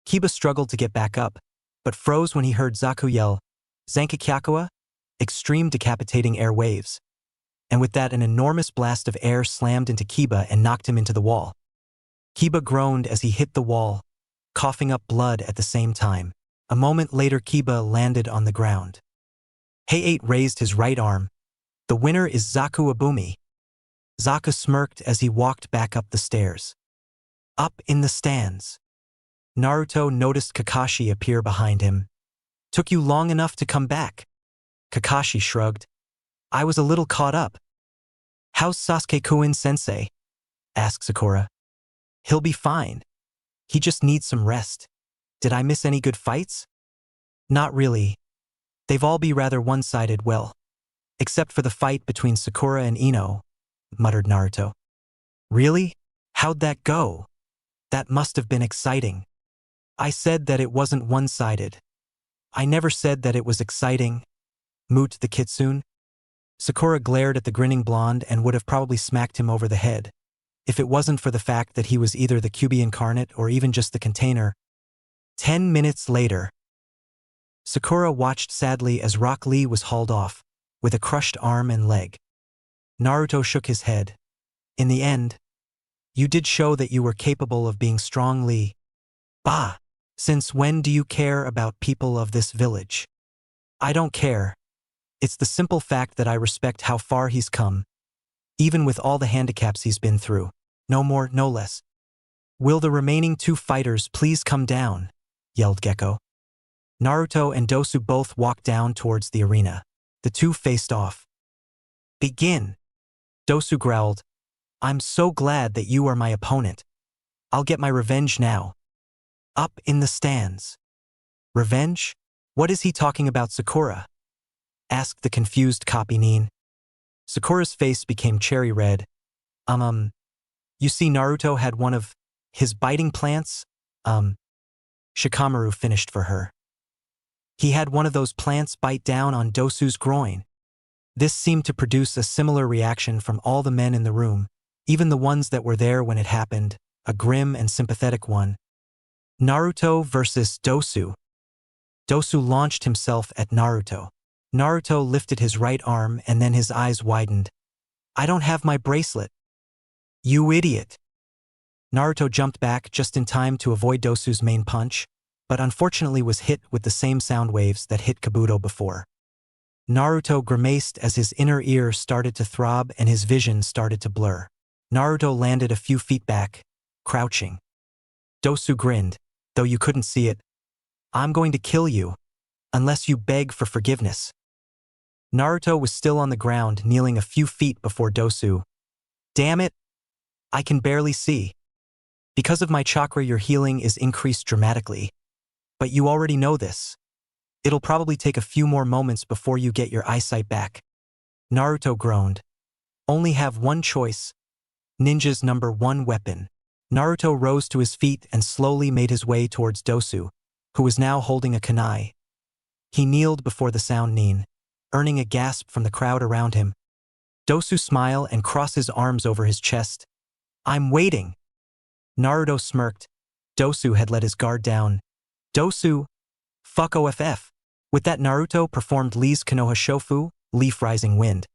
Kiba struggled to get back up, but froze when he heard Zaku yell, "Zankakyakua!" extreme decapitating air waves. And with that, an enormous blast of air slammed into Kiba and knocked him into the wall. Kiba groaned as he hit the wall, coughing up blood at the same time. A moment later, Kiba landed on the ground. Hayate raised his right arm. "The winner is Zaku Abumi." Zaku smirked as he walked back up the stairs. Up in the stands, Naruto noticed Kakashi appear behind him. "Took you long enough to come back?" Kakashi shrugged. "I was a little caught up." "How's Sasuke-kun sensei?" asked Sakura. "He'll be fine. He just needs some rest. Did I miss any good fights?" "Not really. They've all been rather one-sided, well, except for the fight between Sakura and Ino," muttered Naruto. "Really? How'd that go? That must have been exciting." "I said that it wasn't one-sided. I never said that it was exciting," moot the kitsune. Sakura glared at the grinning blonde and would have probably smacked him over the head, if it wasn't for the fact that he was either the Kyuubi incarnate or even just the container. 10 minutes later, Sakura watched sadly as Rock Lee was hauled off, with a crushed arm and leg. Naruto shook his head. "In the end, you did show that you were capable of being strong, Lee." "Bah! Since when do you care about people of this village?" "I don't care. It's the simple fact that I respect how far he's come, even with all the handicaps he's been through. No more, no less." "Will the remaining 2 fighters please come down?" yelled Gekko. Naruto and Dosu both walked down towards the arena. The two faced off. "Begin!" Dosu growled. "I'm so glad that you are my opponent. I'll get my revenge now." Up in the stands. "Revenge? What is he talking about, Sakura?" asked the confused copy Nin. Sakura's face became cherry red. You see, Naruto had one of his biting plants? Shikamaru finished for her. He had one of those plants bite down on Dosu's groin. This seemed to produce a similar reaction from all the men in the room, even the ones that were there when it happened, a grim and sympathetic one. Naruto versus Dosu. Dosu launched himself at Naruto. Naruto lifted his right arm and then his eyes widened. "I don't have my bracelet." "You idiot." Naruto jumped back just in time to avoid Dosu's main punch, but unfortunately was hit with the same sound waves that hit Kabuto before. Naruto grimaced as his inner ear started to throb and his vision started to blur. Naruto landed a few feet back, crouching. Dosu grinned, though you couldn't see it. "I'm going to kill you, unless you beg for forgiveness." Naruto was still on the ground, kneeling a few feet before Dosu. "Damn it! I can barely see. Because of my chakra, your healing is increased dramatically. But you already know this. It'll probably take a few more moments before you get your eyesight back. Naruto groaned. Only have one choice. Ninja's number one weapon. Naruto rose to his feet and slowly made his way towards Dosu, who was now holding a kunai. He kneeled before the sound nin, earning a gasp from the crowd around him. Dosu smiled and crossed his arms over his chest. I'm waiting. Naruto smirked. Dosu had let his guard down. Dosu? Fuck OFF. With that, Naruto performed Lee's Konoha Shofu, Leaf Rising Wind.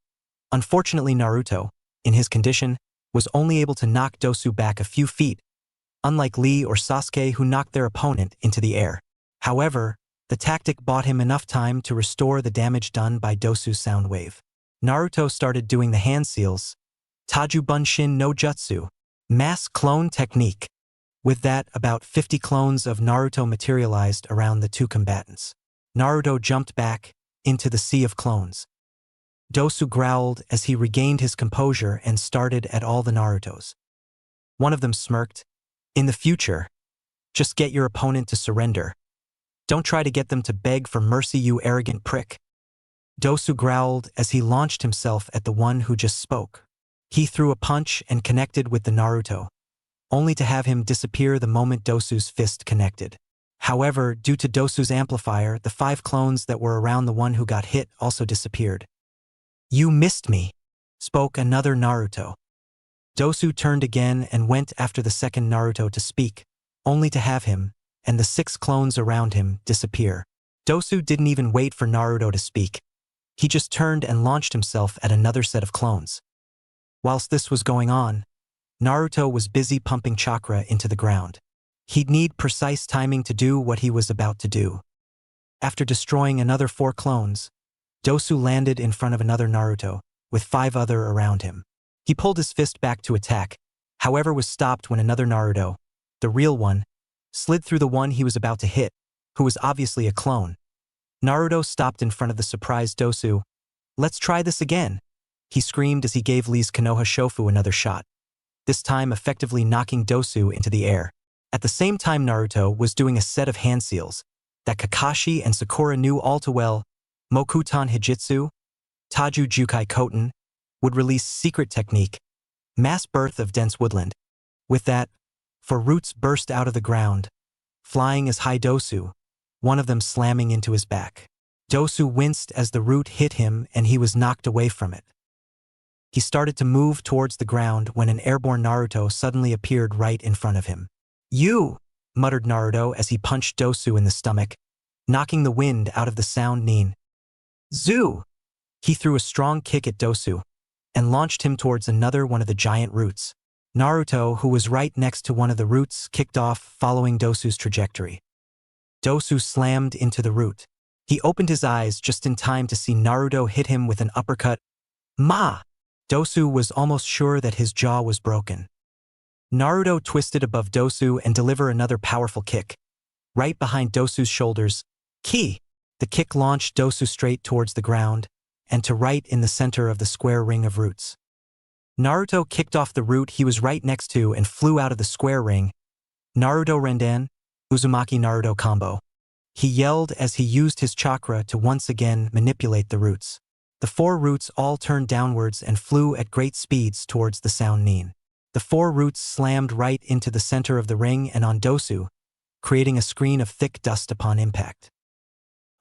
Unfortunately, Naruto, in his condition, was only able to knock Dosu back a few feet, unlike Lee or Sasuke who knocked their opponent into the air. However, the tactic bought him enough time to restore the damage done by Dosu's sound wave. Naruto started doing the hand seals, Taju Bunshin no Jutsu, mass clone technique. With that, about 50 clones of Naruto materialized around the two combatants. Naruto jumped back into the sea of clones. Dosu growled as he regained his composure and started at all the Narutos. One of them smirked. In the future, just get your opponent to surrender. Don't try to get them to beg for mercy, you arrogant prick. Dosu growled as he launched himself at the one who just spoke. He threw a punch and connected with the Naruto, only to have him disappear the moment Dosu's fist connected. However, due to Dosu's amplifier, the 5 clones that were around the one who got hit also disappeared. You missed me, spoke another Naruto. Dosu turned again and went after the second Naruto to speak, only to have him, and the 6 clones around him, disappear. Dosu didn't even wait for Naruto to speak. He just turned and launched himself at another set of clones. Whilst this was going on, Naruto was busy pumping chakra into the ground. He'd need precise timing to do what he was about to do. After destroying another 4 clones, Dosu landed in front of another Naruto, with 5 other around him. He pulled his fist back to attack, however was stopped when another Naruto, the real one, slid through the one he was about to hit, who was obviously a clone. Naruto stopped in front of the surprised Dosu. Let's try this again, he screamed as he gave Lee's Konoha Shofu another shot, this time effectively knocking Dosu into the air. At the same time, Naruto was doing a set of hand seals that Kakashi and Sakura knew all too well. Mokuton Hijitsu, Taju Jukai Koten, would release secret technique, mass birth of dense woodland. With that, 4 roots burst out of the ground, flying as high Dosu, one of them slamming into his back. Dosu winced as the root hit him and he was knocked away from it. He started to move towards the ground when an airborne Naruto suddenly appeared right in front of him. You, muttered Naruto as he punched Dosu in the stomach, knocking the wind out of the sound nin. Zoo! He threw a strong kick at Dosu and launched him towards another one of the giant roots. Naruto, who was right next to one of the roots, kicked off following Dosu's trajectory. Dosu slammed into the root. He opened his eyes just in time to see Naruto hit him with an uppercut. Ma! Dosu was almost sure that his jaw was broken. Naruto twisted above Dosu and delivered another powerful kick. Right behind Dosu's shoulders. Ki! The kick launched Dosu straight towards the ground, and to right in the center of the square ring of roots. Naruto kicked off the root he was right next to and flew out of the square ring. Naruto Rendan, Uzumaki Naruto combo. He yelled as he used his chakra to once again manipulate the roots. The 4 roots all turned downwards and flew at great speeds towards the sound nin. The 4 roots slammed right into the center of the ring and on Dosu, creating a screen of thick dust upon impact.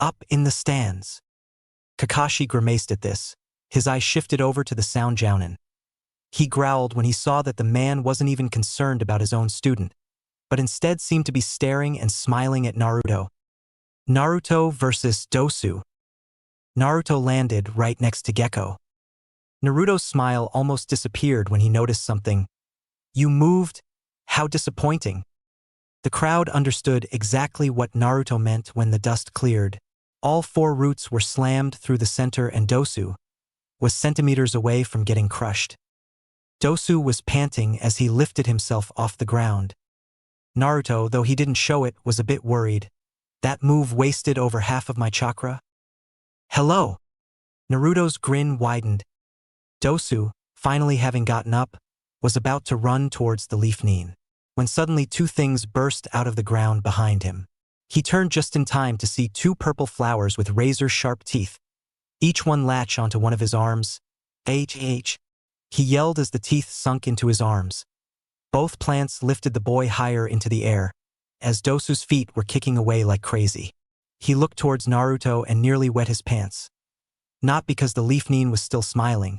Up in the stands. Kakashi grimaced at this. His eyes shifted over to the sound jounin. He growled when he saw that the man wasn't even concerned about his own student, but instead seemed to be staring and smiling at Naruto. Naruto versus Dosu. Naruto landed right next to Gekko. Naruto's smile almost disappeared when he noticed something. You moved? How disappointing. The crowd understood exactly what Naruto meant when the dust cleared. All 4 roots were slammed through the center and Dosu was centimeters away from getting crushed. Dosu was panting as he lifted himself off the ground. Naruto, though he didn't show it, was a bit worried. That move wasted over half of my chakra? Hello! Naruto's grin widened. Dosu, finally having gotten up, was about to run towards the leaf nin, when suddenly 2 things burst out of the ground behind him. He turned just in time to see two purple flowers with razor-sharp teeth. Each one latch onto one of his arms. H. He yelled as the teeth sunk into his arms. Both plants lifted the boy higher into the air, as Dosu's feet were kicking away like crazy. He looked towards Naruto and nearly wet his pants. Not because the leaf nin was still smiling,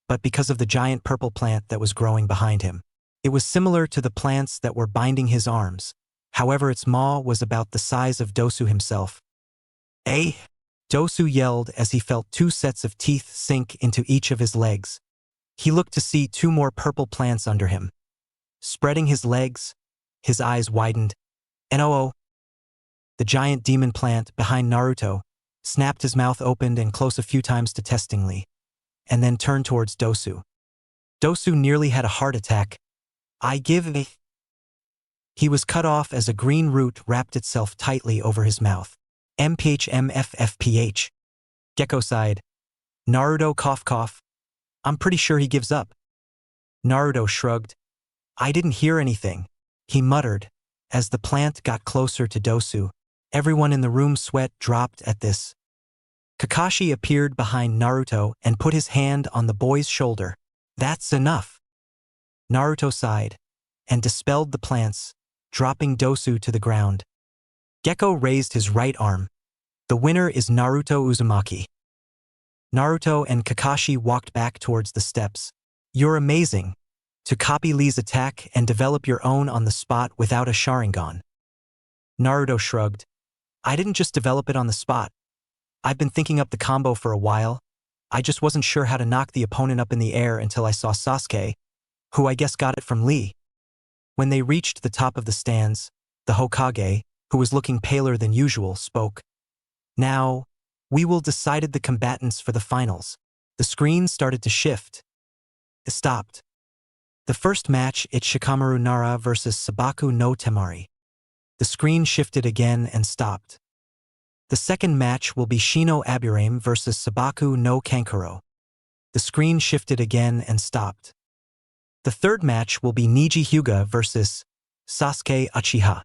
but because of the giant purple plant that was growing behind him. It was similar to the plants that were binding his arms. However, its maw was about the size of Dosu himself. "Eh?" Dosu yelled as he felt two sets of teeth sink into each of his legs. He looked to see two more purple plants under him. Spreading his legs, his eyes widened. "No!" The giant demon plant behind Naruto snapped his mouth open and closed a few times to testingly, and then turned towards Dosu. Dosu nearly had a heart attack. "I give a..." He was cut off as a green root wrapped itself tightly over his mouth. MPH. Gecko sighed. "Naruto cough. I'm pretty sure he gives up." Naruto shrugged. "I didn't hear anything," he muttered, as the plant got closer to Dosu. Everyone in the room sweat dropped at this. Kakashi appeared behind Naruto and put his hand on the boy's shoulder. "That's enough." Naruto sighed and dispelled the plants, dropping Dosu to the ground. Gecko raised his right arm. "The winner is Naruto Uzumaki." Naruto and Kakashi walked back towards the steps. "You're amazing. To copy Lee's attack and develop your own on the spot without a Sharingan." Naruto shrugged. "I didn't just develop it on the spot. I've been thinking up the combo for a while. I just wasn't sure how to knock the opponent up in the air until I saw Sasuke, who I guess got it from Lee." When they reached the top of the stands, the Hokage, who was looking paler than usual, spoke. "Now, we will decide the combatants for the finals." The screen started to shift. It stopped. The first match, it's Shikamaru Nara versus Sabaku no Temari. The screen shifted again and stopped. The second match will be Shino Aburame versus Sabaku no Kankuro. The screen shifted again and stopped. The third match will be Niji Hyuga versus Sasuke Uchiha.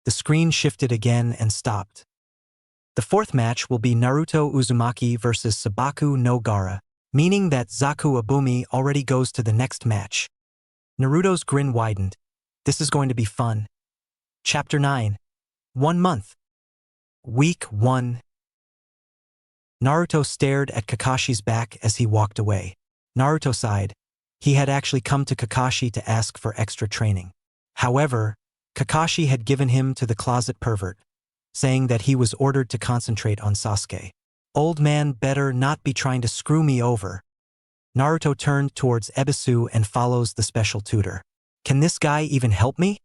The screen shifted again and stopped. The fourth match will be Naruto Uzumaki versus Sabaku no Gaara, meaning that Zaku Abumi already goes to the next match. Naruto's grin widened. This is going to be fun. Chapter 9. 1 month. Week 1. Naruto stared at Kakashi's back as he walked away. Naruto sighed. He had actually come to Kakashi to ask for extra training. However, Kakashi had given him to the closet pervert, saying that he was ordered to concentrate on Sasuke. "Old man better not be trying to screw me over." Naruto turned towards Ebisu and follows the special tutor. "Can this guy even help me?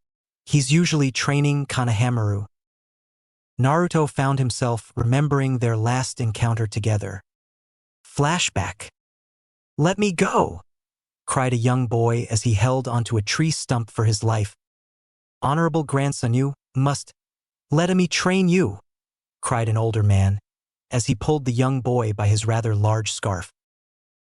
He's usually training Konohamaru." Naruto found himself remembering their last encounter together. Flashback. "Let me go!" cried a young boy as he held onto a tree stump for his life. "Honorable grandson, you must let me train you," cried an older man, as he pulled the young boy by his rather large scarf.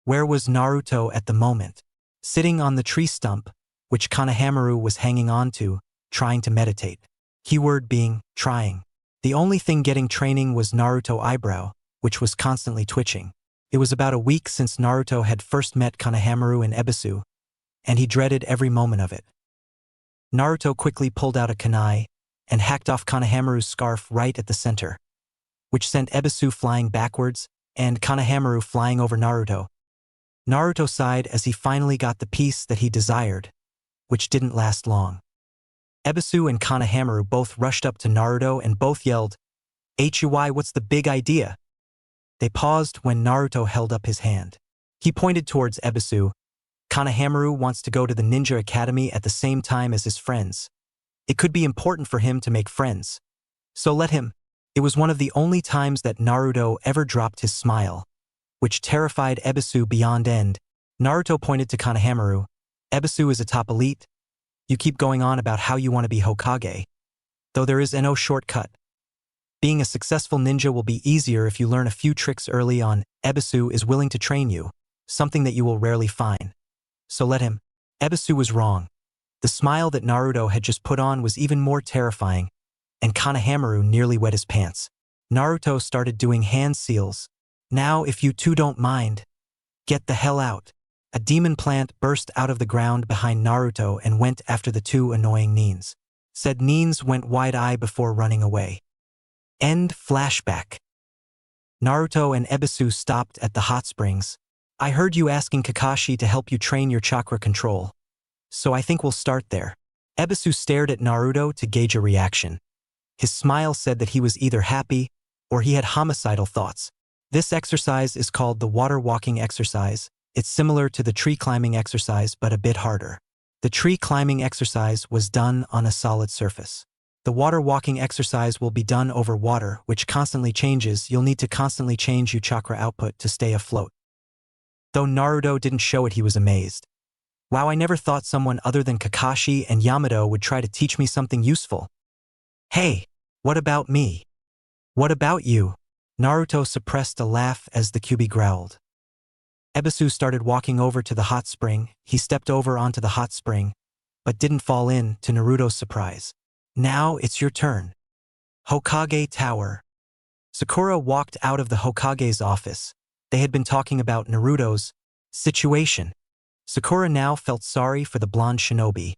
Where was Naruto at the moment? Sitting on the tree stump, which Konohamaru was hanging onto, trying to meditate. Keyword being, trying. The only thing getting training was Naruto's eyebrow, which was constantly twitching. It was about a week since Naruto had first met Konohamaru in Ebisu, and he dreaded every moment of it. Naruto quickly pulled out a kunai and hacked off Konohamaru's scarf right at the center, which sent Ebisu flying backwards and Konohamaru flying over Naruto. Naruto sighed as he finally got the piece that he desired, which didn't last long. Ebisu and Konohamaru both rushed up to Naruto and both yelled, "Hui, what's the big idea?" They paused when Naruto held up his hand. He pointed towards Ebisu. "Konohamaru wants to go to the ninja academy at the same time as his friends. It could be important for him to make friends. So let him." It was one of the only times that Naruto ever dropped his smile, which terrified Ebisu beyond end. Naruto pointed to Konohamaru. "Ebisu is a top elite. You keep going on about how you want to be Hokage, though there is no shortcut. Being a successful ninja will be easier if you learn a few tricks early on. Ebisu is willing to train you, something that you will rarely find. So let him." Ebisu was wrong. The smile that Naruto had just put on was even more terrifying. and Kanehamaru nearly wet his pants. Naruto started doing hand seals. Now, if you two don't mind, get the hell out. A demon plant burst out of the ground behind Naruto and went after the two annoying Neens. Said Neens went wide-eyed before running away. End flashback. Naruto and Ebisu stopped at the hot springs. I heard you asking Kakashi to help you train your chakra control, so I think we'll start there. Ebisu stared at Naruto to gauge a reaction. His smile said that he was either happy or he had homicidal thoughts. This exercise is called the water walking exercise. It's similar to the tree climbing exercise but a bit harder. The tree climbing exercise was done on a solid surface. The water walking exercise will be done over water, which constantly changes. You'll need to constantly change your chakra output to stay afloat. Though Naruto didn't show it, he was amazed. Wow, I never thought someone other than Kakashi and Yamato would try to teach me something useful. Hey, what about me? What about you? Naruto suppressed a laugh as the Kyuubi growled. Ebisu started walking over to the hot spring. He stepped over onto the hot spring, but didn't fall in, to Naruto's surprise. Now it's your turn. Hokage Tower. Sakura walked out of the Hokage's office. They had been talking about Naruto's situation. Sakura now felt sorry for the blonde shinobi,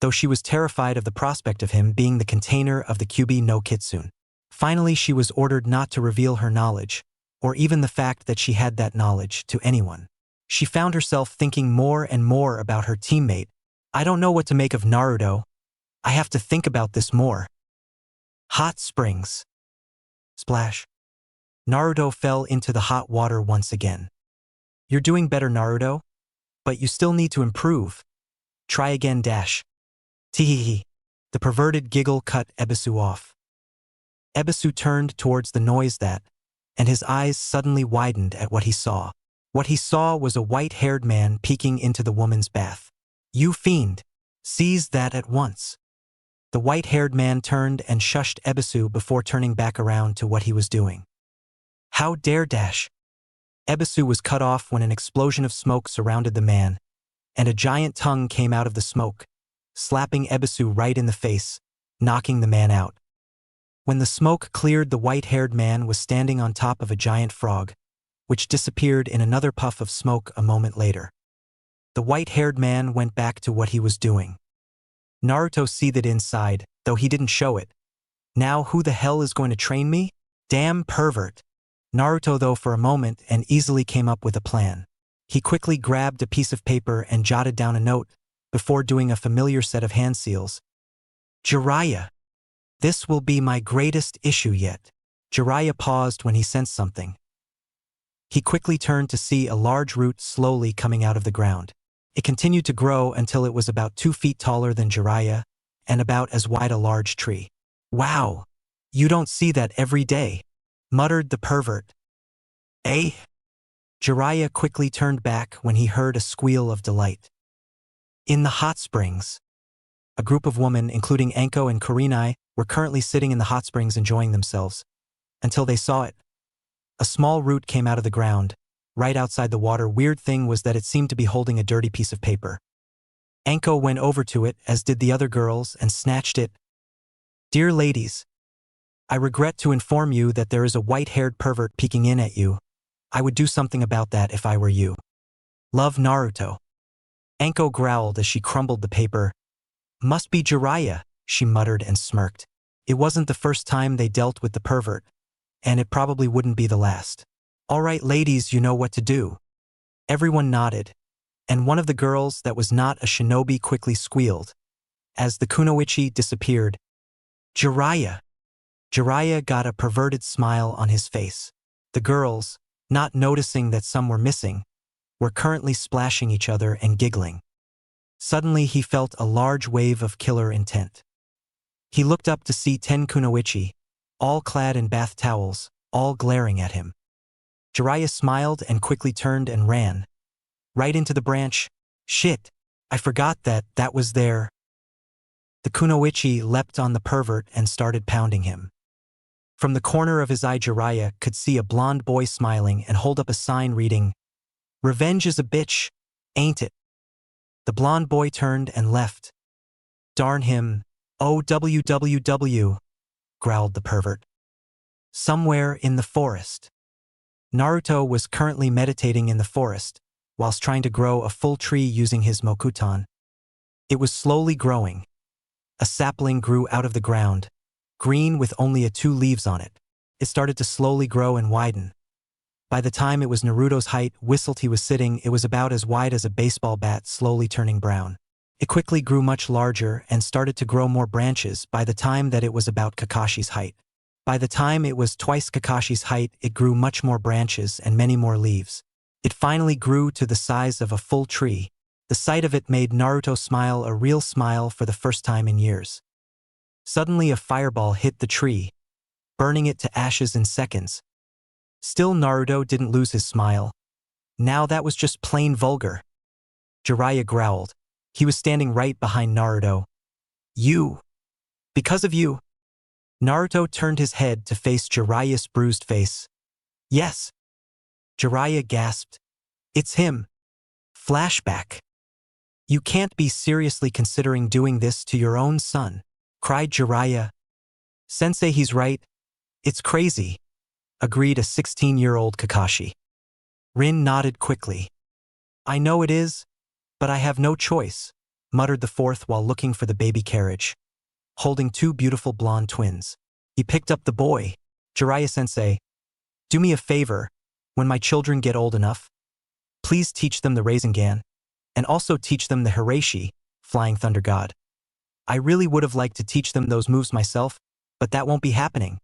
though she was terrified of the prospect of him being the container of the Kyuubi no Kitsune. Finally, she was ordered not to reveal her knowledge, or even the fact that she had that knowledge, to anyone. She found herself thinking more and more about her teammate. I don't know what to make of Naruto. I have to think about this more. Hot springs. Splash. Naruto fell into the hot water once again. You're doing better, Naruto, but you still need to improve. Try again, dash. Teehee. The perverted giggle cut Ebisu off. Ebisu turned towards the noise and his eyes suddenly widened at what he saw. What he saw was a white-haired man peeking into the woman's bath. You fiend! Seize that at once. The white-haired man turned and shushed Ebisu before turning back around to what he was doing. How dare dash! Ebisu was cut off when an explosion of smoke surrounded the man, and a giant tongue came out of the smoke, slapping Ebisu right in the face, knocking the man out. When the smoke cleared, the white-haired man was standing on top of a giant frog, which disappeared in another puff of smoke a moment later. The white-haired man went back to what he was doing. Naruto seethed inside, though he didn't show it. Now who the hell is going to train me? Damn pervert. Naruto, though, for a moment and easily came up with a plan. He quickly grabbed a piece of paper and jotted down a note before doing a familiar set of hand seals. Jiraiya. This will be my greatest issue yet. Jiraiya paused when he sensed something. He quickly turned to see a large root slowly coming out of the ground. It continued to grow until it was about 2 feet taller than Jiraiya and about as wide a large tree. Wow! You don't see that every day, muttered the pervert. Eh? Jiraiya quickly turned back when he heard a squeal of delight. In the hot springs. A group of women, including Anko and Kurenai, were currently sitting in the hot springs enjoying themselves, until they saw it. A small root came out of the ground, right outside the water. Weird thing was that it seemed to be holding a dirty piece of paper. Anko went over to it, as did the other girls, and snatched it. Dear ladies, I regret to inform you that there is a white-haired pervert peeking in at you. I would do something about that if I were you. Love, Naruto. Anko growled as she crumbled the paper. Must be Jiraiya, she muttered and smirked. It wasn't the first time they dealt with the pervert, and it probably wouldn't be the last. All right, ladies, you know what to do. Everyone nodded, and one of the girls that was not a shinobi quickly squealed. As the kunoichi disappeared, Jiraiya. Jiraiya got a perverted smile on his face. The girls, not noticing that some were missing, were currently splashing each other and giggling. Suddenly he felt a large wave of killer intent. He looked up to see 10 kunoichi, all clad in bath towels, all glaring at him. Jiraiya smiled and quickly turned and ran. Right into the branch. Shit, I forgot that was there. The kunoichi leapt on the pervert and started pounding him. From the corner of his eye, Jiraiya could see a blonde boy smiling and hold up a sign reading, "Revenge is a bitch, ain't it?" The blonde boy turned and left. Darn him. Oh, www. growled the pervert. Somewhere in the forest. Naruto was currently meditating in the forest, whilst trying to grow a full tree using his mokutan. It was slowly growing. A sapling grew out of the ground, green with only 2 leaves on it. It started to slowly grow and widen. By the time it was Naruto's height, whistled he was sitting, it was about as wide as a baseball bat, slowly turning brown. It quickly grew much larger and started to grow more branches by the time that it was about Kakashi's height. By the time it was twice Kakashi's height, it grew much more branches and many more leaves. It finally grew to the size of a full tree. The sight of it made Naruto smile, a real smile, for the first time in years. Suddenly a fireball hit the tree, burning it to ashes in seconds. Still, Naruto didn't lose his smile. Now that was just plain vulgar. Jiraiya growled. He was standing right behind Naruto. You. Because of you. Naruto turned his head to face Jiraiya's bruised face. Yes. Jiraiya gasped. It's him. Flashback. You can't be seriously considering doing this to your own son, cried Jiraiya. Sensei, he's right. It's crazy, agreed a 16-year-old Kakashi. Rin nodded quickly. I know it is, but I have no choice, muttered the fourth while looking for the baby carriage, holding 2 beautiful blonde twins. He picked up the boy. Jiraiya-sensei, do me a favor, when my children get old enough, please teach them the Rasengan, and also teach them the Hiraishi, Flying Thunder God. I really would have liked to teach them those moves myself, but that won't be happening.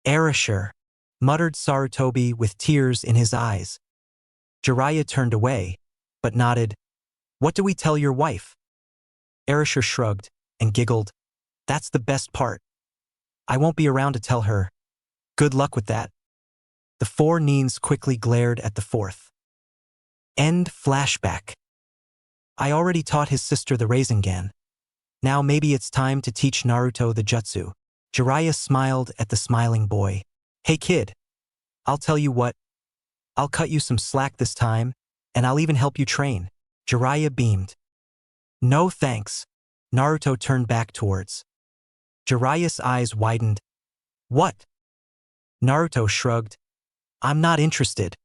Erasure, muttered Sarutobi with tears in his eyes. Jiraiya turned away, but nodded. What do we tell your wife? Erasure shrugged and giggled. That's the best part. I won't be around to tell her. Good luck with that. The 4 Nins quickly glared at the fourth. End flashback. I already taught his sister the Rasengan. Now maybe it's time to teach Naruto the jutsu. Jiraiya smiled at the smiling boy. Hey kid, I'll tell you what. I'll cut you some slack this time, and I'll even help you train. Jiraiya beamed. No thanks. Naruto turned back towards. Jiraiya's eyes widened. What? Naruto shrugged. I'm not interested.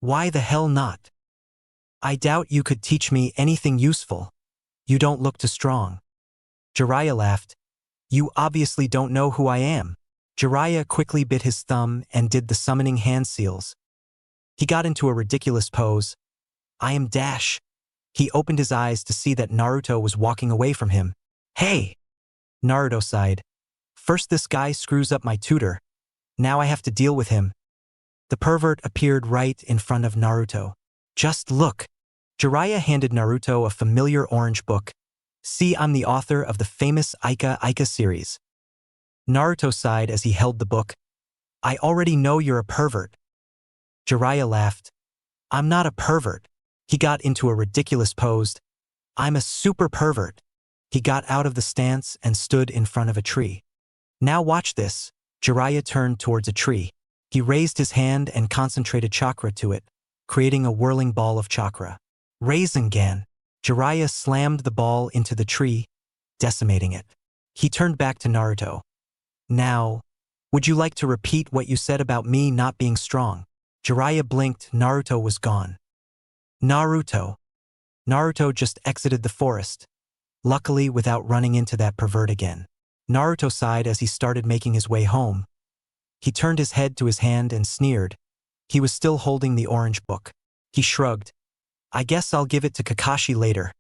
Why the hell not? I doubt you could teach me anything useful. You don't look too strong. Jiraiya laughed. You obviously don't know who I am. Jiraiya quickly bit his thumb and did the summoning hand seals. He got into a ridiculous pose. I am Dash. He opened his eyes to see that Naruto was walking away from him. Hey! Naruto sighed. First this guy screws up my tutor. Now I have to deal with him. The pervert appeared right in front of Naruto. Just look. Jiraiya handed Naruto a familiar orange book. See, I'm the author of the famous Ika series. Naruto sighed as he held the book. I already know you're a pervert. Jiraiya laughed. I'm not a pervert. He got into a ridiculous pose. I'm a super pervert. He got out of the stance and stood in front of a tree. Now watch this. Jiraiya turned towards a tree. He raised his hand and concentrated chakra to it, creating a whirling ball of chakra. Rasengan. Jiraiya slammed the ball into the tree, decimating it. He turned back to Naruto. Now, would you like to repeat what you said about me not being strong? Jiraiya blinked. Naruto was gone. Naruto. Naruto just exited the forest, luckily without running into that pervert again. Naruto sighed as he started making his way home. He turned his head to his hand and sneered. He was still holding the orange book. He shrugged. I guess I'll give it to Kakashi later.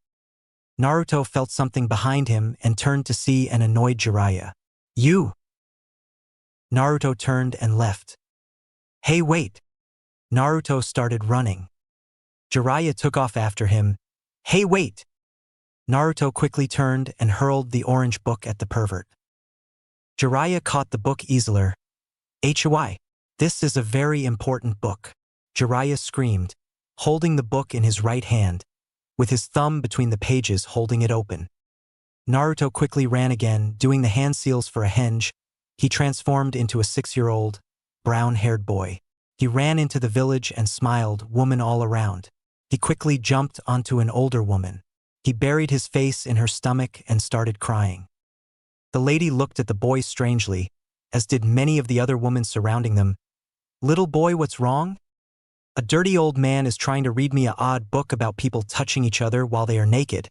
Naruto felt something behind him and turned to see an annoyed Jiraiya. You! Naruto turned and left. Hey, wait! Naruto started running. Jiraiya took off after him. Hey, wait! Naruto quickly turned and hurled the orange book at the pervert. Jiraiya caught the book easily. HY. This is a very important book. Jiraiya screamed, holding the book in his right hand, with his thumb between the pages holding it open. Naruto quickly ran again, doing the hand seals for a henge. He transformed into a 6-year-old, brown-haired boy. He ran into the village and smiled, woman all around. He quickly jumped onto an older woman. He buried his face in her stomach and started crying. The lady looked at the boy strangely. as did many of the other women surrounding them. "Little boy, what's wrong? A dirty old man is trying to read me a odd book about people touching each other while they are naked.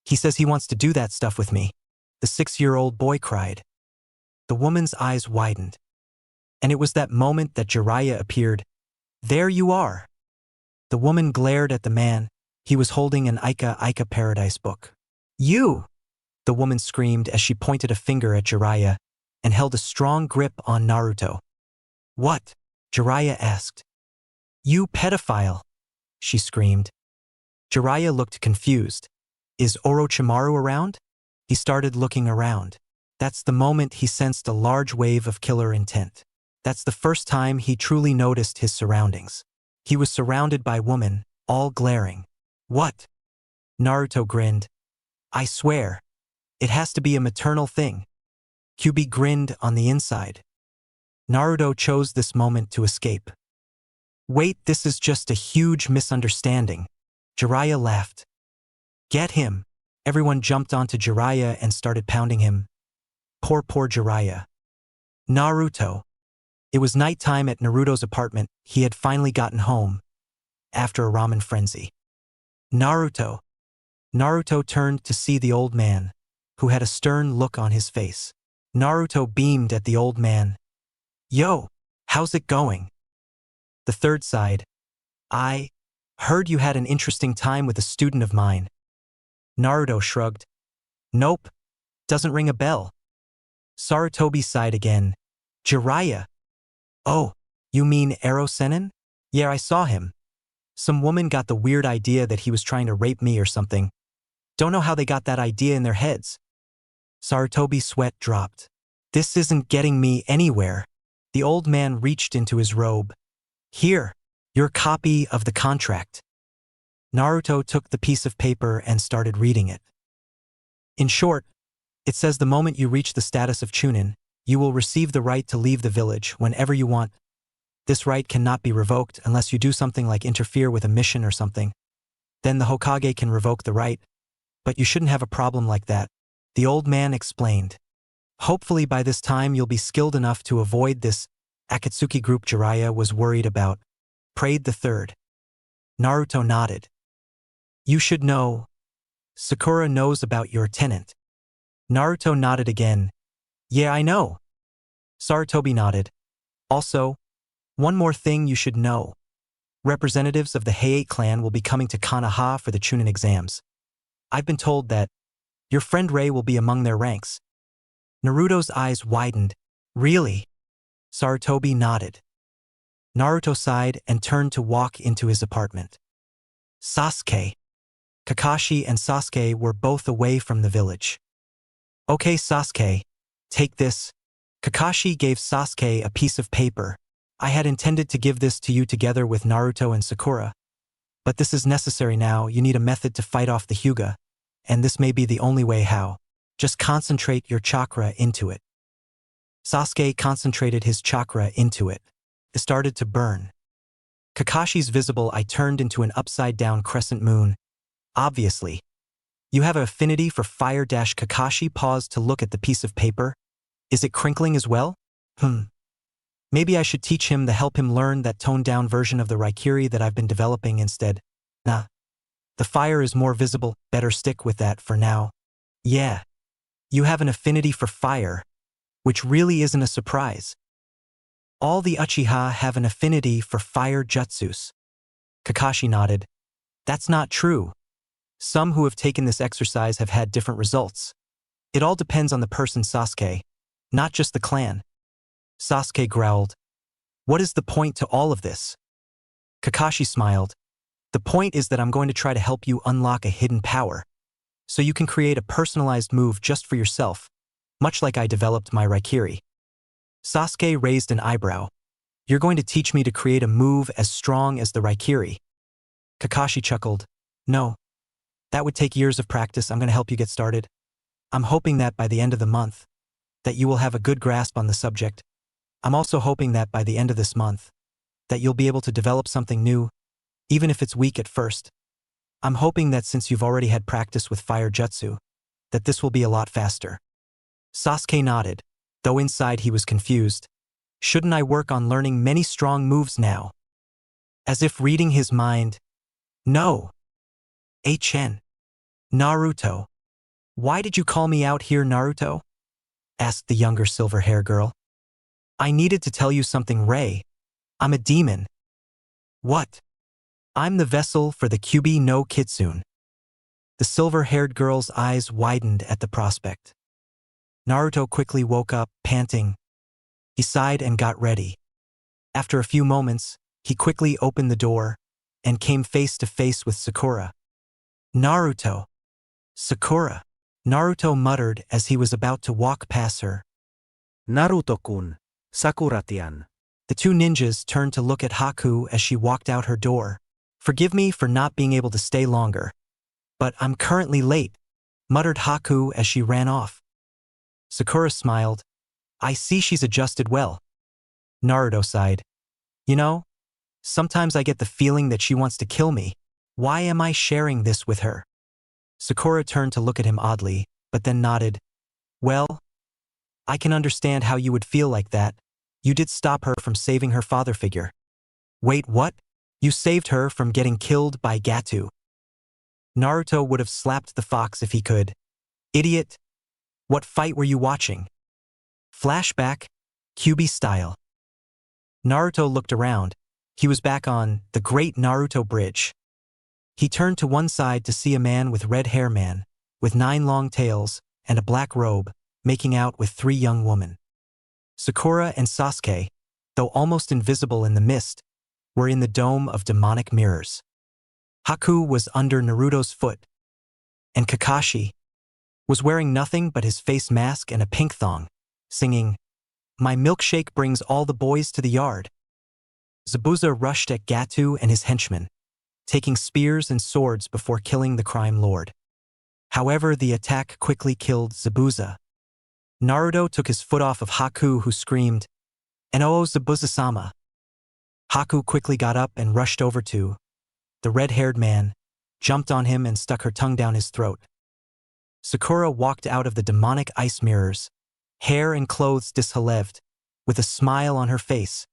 He says he wants to do that stuff with me," the 6-year-old boy cried. The woman's eyes widened. And it was that moment that Jiraiya appeared. "There you are." The woman glared at the man. He was holding an Ika Paradise book. "You!" the woman screamed as she pointed a finger at Jiraiya and held a strong grip on Naruto. "What?" Jiraiya asked. "You pedophile!" she screamed. Jiraiya looked confused. "Is Orochimaru around?" He started looking around. That's the moment he sensed a large wave of killer intent. That's the first time he truly noticed his surroundings. He was surrounded by women, all glaring. "What?" Naruto grinned. "I swear. It has to be a maternal thing." Kyuubi grinned on the inside. Naruto chose this moment to escape. "Wait, this is just a huge misunderstanding." Jiraiya laughed. "Get him." Everyone jumped onto Jiraiya and started pounding him. Poor Jiraiya. Naruto. It was nighttime at Naruto's apartment. He had finally gotten home after a ramen frenzy. Naruto. Naruto turned to see the old man, who had a stern look on his face. Naruto beamed at the old man. "Yo, how's it going?" The third sighed. "I heard you had an interesting time with a student of mine." Naruto shrugged. "Nope, doesn't ring a bell." Sarutobi sighed again. "Jiraiya." "Oh, you mean Ero-Sennin?" "Yeah, I saw him. Some woman got the weird idea that he was trying to rape me or something. Don't know how they got that idea in their heads." Sarutobi's sweat dropped. "This isn't getting me anywhere." The old man reached into his robe. "Here, your copy of the contract." Naruto took the piece of paper and started reading it. In short, it says the moment you reach the status of Chunin, you will receive the right to leave the village whenever you want. This right cannot be revoked unless you do something like interfere with a mission or something. Then the Hokage can revoke the right, but you shouldn't have a problem like that, the old man explained. Hopefully by this time you'll be skilled enough to avoid this Akatsuki group Jiraiya was worried about. Prayed the third. Naruto nodded. "You should know. Sakura knows about your tenant." Naruto nodded again. "Yeah, I know." Sarutobi nodded. "Also, one more thing you should know. Representatives of the Heiei clan will be coming to Konoha for the Chunin exams. I've been told that your friend Rei will be among their ranks." Naruto's eyes widened. "Really?" Sarutobi nodded. Naruto sighed and turned to walk into his apartment. Sasuke. Kakashi and Sasuke were both away from the village. "Okay, Sasuke, take this." Kakashi gave Sasuke a piece of paper. "I had intended to give this to you together with Naruto and Sakura. But this is necessary now. You need a method to fight off the Hyuga, and this may be the only way how. Just concentrate your chakra into it." Sasuke concentrated his chakra into it. It started to burn. Kakashi's visible eye turned into an upside-down crescent moon. "Obviously. You have an affinity for fire." Kakashi paused to look at the piece of paper. "Is it crinkling as well? Maybe I should teach him to help him learn that toned-down version of the Raikiri that I've been developing instead. Nah. The fire is more visible. Better stick with that for now." "Yeah. You have an affinity for fire, which really isn't a surprise. All the Uchiha have an affinity for fire jutsus." Kakashi nodded. "That's not true. Some who have taken this exercise have had different results. It all depends on the person, Sasuke, not just the clan." Sasuke growled. "What is the point to all of this?" Kakashi smiled. "The point is that I'm going to try to help you unlock a hidden power, so you can create a personalized move just for yourself, much like I developed my Raikiri." Sasuke raised an eyebrow. "You're going to teach me to create a move as strong as the Raikiri?" Kakashi chuckled. "No. That would take years of practice. I'm going to help you get started. I'm hoping that by the end of the month, that you will have a good grasp on the subject. I'm also hoping that by the end of this month, that you'll be able to develop something new, even if it's weak at first. I'm hoping that since you've already had practice with fire jutsu, that this will be a lot faster." Sasuke nodded. though inside he was confused. Shouldn't I work on learning many strong moves now? As if reading his mind. No. HN. Naruto. Why did you call me out here, Naruto? Asked the younger silver hair girl. I needed to tell you something, Rei. I'm a demon. What? I'm the vessel for the Kyuubi no Kitsune. The silver-haired girl's eyes widened at the prospect. Naruto quickly woke up, panting. He sighed and got ready. After a few moments, he quickly opened the door and came face to face with Sakura. Naruto. Sakura. Naruto muttered as he was about to walk past her. Naruto-kun, Sakura-tian. The two ninjas turned to look at Haku as she walked out her door. Forgive me for not being able to stay longer, but I'm currently late, muttered Haku as she ran off. Sakura smiled. I see she's adjusted well. Naruto sighed. You know, sometimes I get the feeling that she wants to kill me. Why am I sharing this with her? Sakura turned to look at him oddly, but then nodded. Well, I can understand how you would feel like that. You did stop her from saving her father figure. Wait, what? You saved her from getting killed by Gato. Naruto would have slapped the fox if he could. Idiot! What fight were you watching? Flashback, Kyuubi style. Naruto looked around. He was back on the Great Naruto Bridge. He turned to one side to see a man with red hair, man, with 9 long tails and a black robe, making out with 3 young women. Sakura and Sasuke, though almost invisible in the mist, were in the dome of demonic mirrors. Haku was under Naruto's foot, and Kakashi was wearing nothing but his face mask and a pink thong, singing, My milkshake brings all the boys to the yard. Zabuza rushed at Gato and his henchmen, taking spears and swords before killing the crime lord. However, the attack quickly killed Zabuza. Naruto took his foot off of Haku, who screamed, "No, Zabuza-sama." Haku quickly got up and rushed over to the red-haired man, jumped on him and stuck her tongue down his throat. Sakura walked out of the demonic ice mirrors, hair and clothes disheveled, with a smile on her face.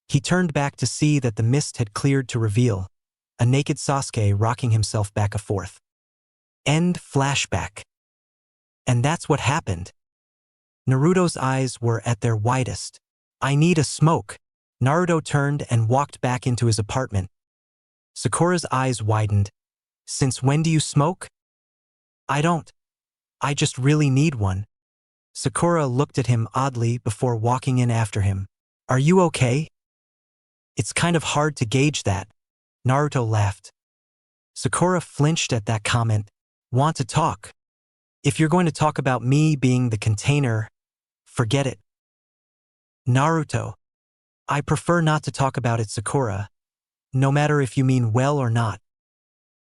He turned back to see that the mist had cleared to reveal a naked Sasuke rocking himself back and forth. End flashback. And that's what happened. Naruto's eyes were at their widest. I need a smoke. Naruto turned and walked back into his apartment. Sakura's eyes widened. Since when do you smoke? I don't. I just really need one. Sakura looked at him oddly before walking in after him. Are you okay? It's kind of hard to gauge that. Naruto laughed. Sakura flinched at that comment. Want to talk? If you're going to talk about me being the container, forget it. Naruto. I prefer not to talk about it, Sakura. No matter if you mean well or not.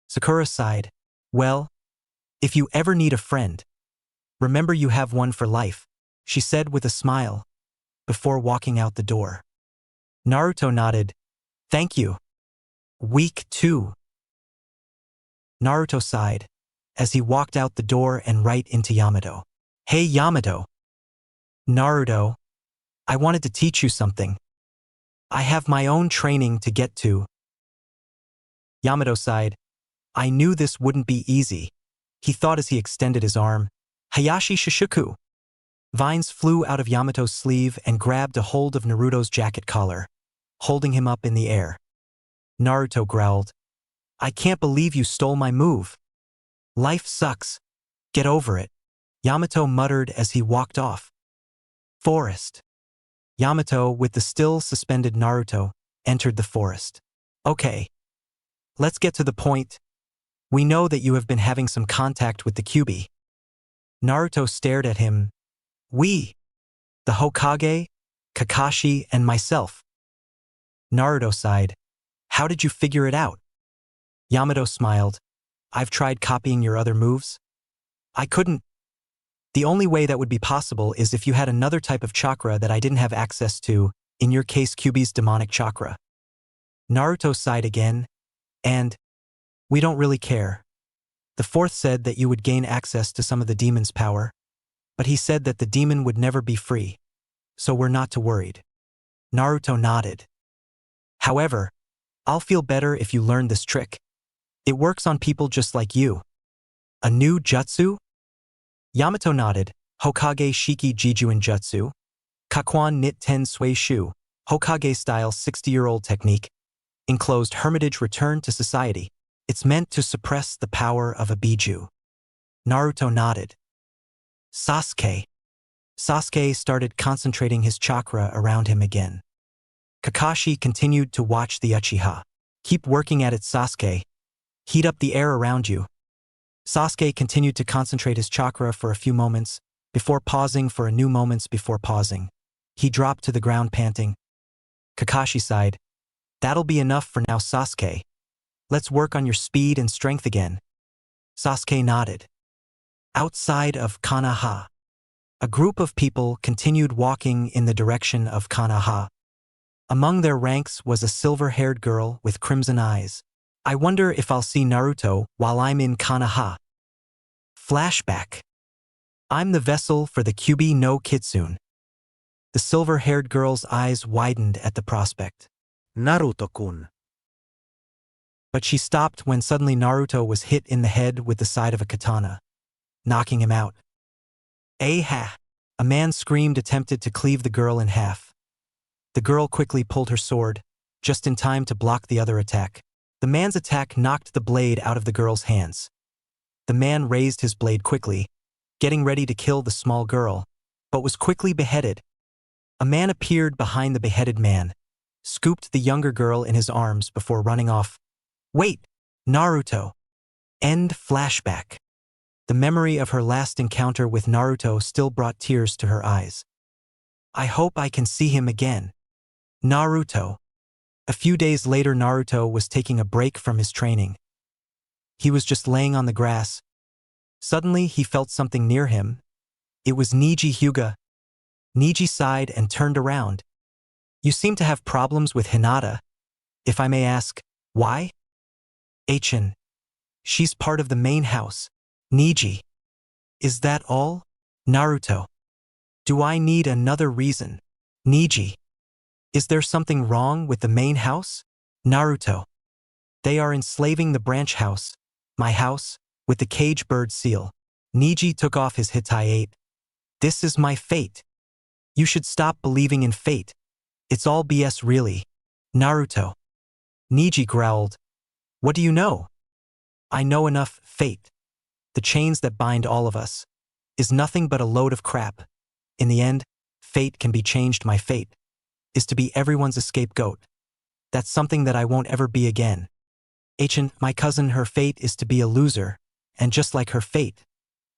Sakura sighed. Well, if you ever need a friend, remember you have one for life, she said with a smile, before walking out the door. Naruto nodded. Thank you. Week 2. Naruto sighed, as he walked out the door and right into Yamato. Hey Yamato. Naruto. I wanted to teach you something. I have my own training to get to. Yamato sighed. I knew this wouldn't be easy, he thought as he extended his arm. Hayashi Shishuku. Vines flew out of Yamato's sleeve and grabbed a hold of Naruto's jacket collar, holding him up in the air. Naruto growled. I can't believe you stole my move. Life sucks. Get over it. Yamato muttered as he walked off. Forest. Yamato, with the still suspended Naruto, entered the forest. Okay. Let's get to the point. We know that you have been having some contact with the Kyuubi. Naruto stared at him. We. The Hokage, Kakashi, and myself. Naruto sighed. How did you figure it out? Yamato smiled. I've tried copying your other moves. I couldn't. The only way that would be possible is if you had another type of chakra that I didn't have access to, in your case Kyuubi's demonic chakra. Naruto sighed again, and we don't really care. The fourth said that you would gain access to some of the demon's power. but he said that the demon would never be free, so we're not too worried. Naruto nodded. However, I'll feel better if you learn this trick. It works on people just like you. A new jutsu? Yamato nodded. Hokage Shiki Jijuin Jutsu. Kakuan Nit Ten Sui Shu. Hokage-style 60-year-old technique. Enclosed hermitage return to society. It's meant to suppress the power of a biju. Naruto nodded. Sasuke. Sasuke started concentrating his chakra around him again. Kakashi continued to watch the Uchiha. Keep working at it, Sasuke. Heat up the air around you. Sasuke continued to concentrate his chakra for a few moments, before pausing for a new moments before pausing. He dropped to the ground panting. Kakashi sighed. That'll be enough for now, Sasuke. Let's work on your speed and strength again. Sasuke nodded. Outside of Konoha. A group of people continued walking in the direction of Konoha. Among their ranks was a silver-haired girl with crimson eyes. I wonder if I'll see Naruto while I'm in Konoha. Flashback. I'm the vessel for the Kyubi no Kitsune. The silver-haired girl's eyes widened at the prospect. Naruto-kun. But she stopped when suddenly Naruto was hit in the head with the side of a katana, knocking him out. Ha! A man screamed, attempted to cleave the girl in half. The girl quickly pulled her sword, just in time to block the other attack. The man's attack knocked the blade out of the girl's hands. The man raised his blade quickly, getting ready to kill the small girl, but was quickly beheaded. A man appeared behind the beheaded man, scooped the younger girl in his arms before running off. Wait! Naruto! End flashback. The memory of her last encounter with Naruto still brought tears to her eyes. I hope I can see him again. Naruto. A few days later, Naruto was taking a break from his training. He was just laying on the grass. Suddenly, he felt something near him. It was Neji Hyuga. Neji sighed and turned around. You seem to have problems with Hinata. If I may ask, why? Achin. She's part of the main house. Neji. Is that all? Naruto. Do I need another reason? Neji. Is there something wrong with the main house? Naruto. They are enslaving the branch house, my house, with the cage bird seal. Neji took off his Hittite. This is my fate. You should stop believing in fate. It's all BS really. Naruto. Neji growled. What do you know? I know enough. Fate. The chains that bind all of us is nothing but a load of crap. In the end, fate can be changed. My fate is to be everyone's scapegoat. That's something that I won't ever be again. Achin, my cousin, her fate is to be a loser, and just like her fate,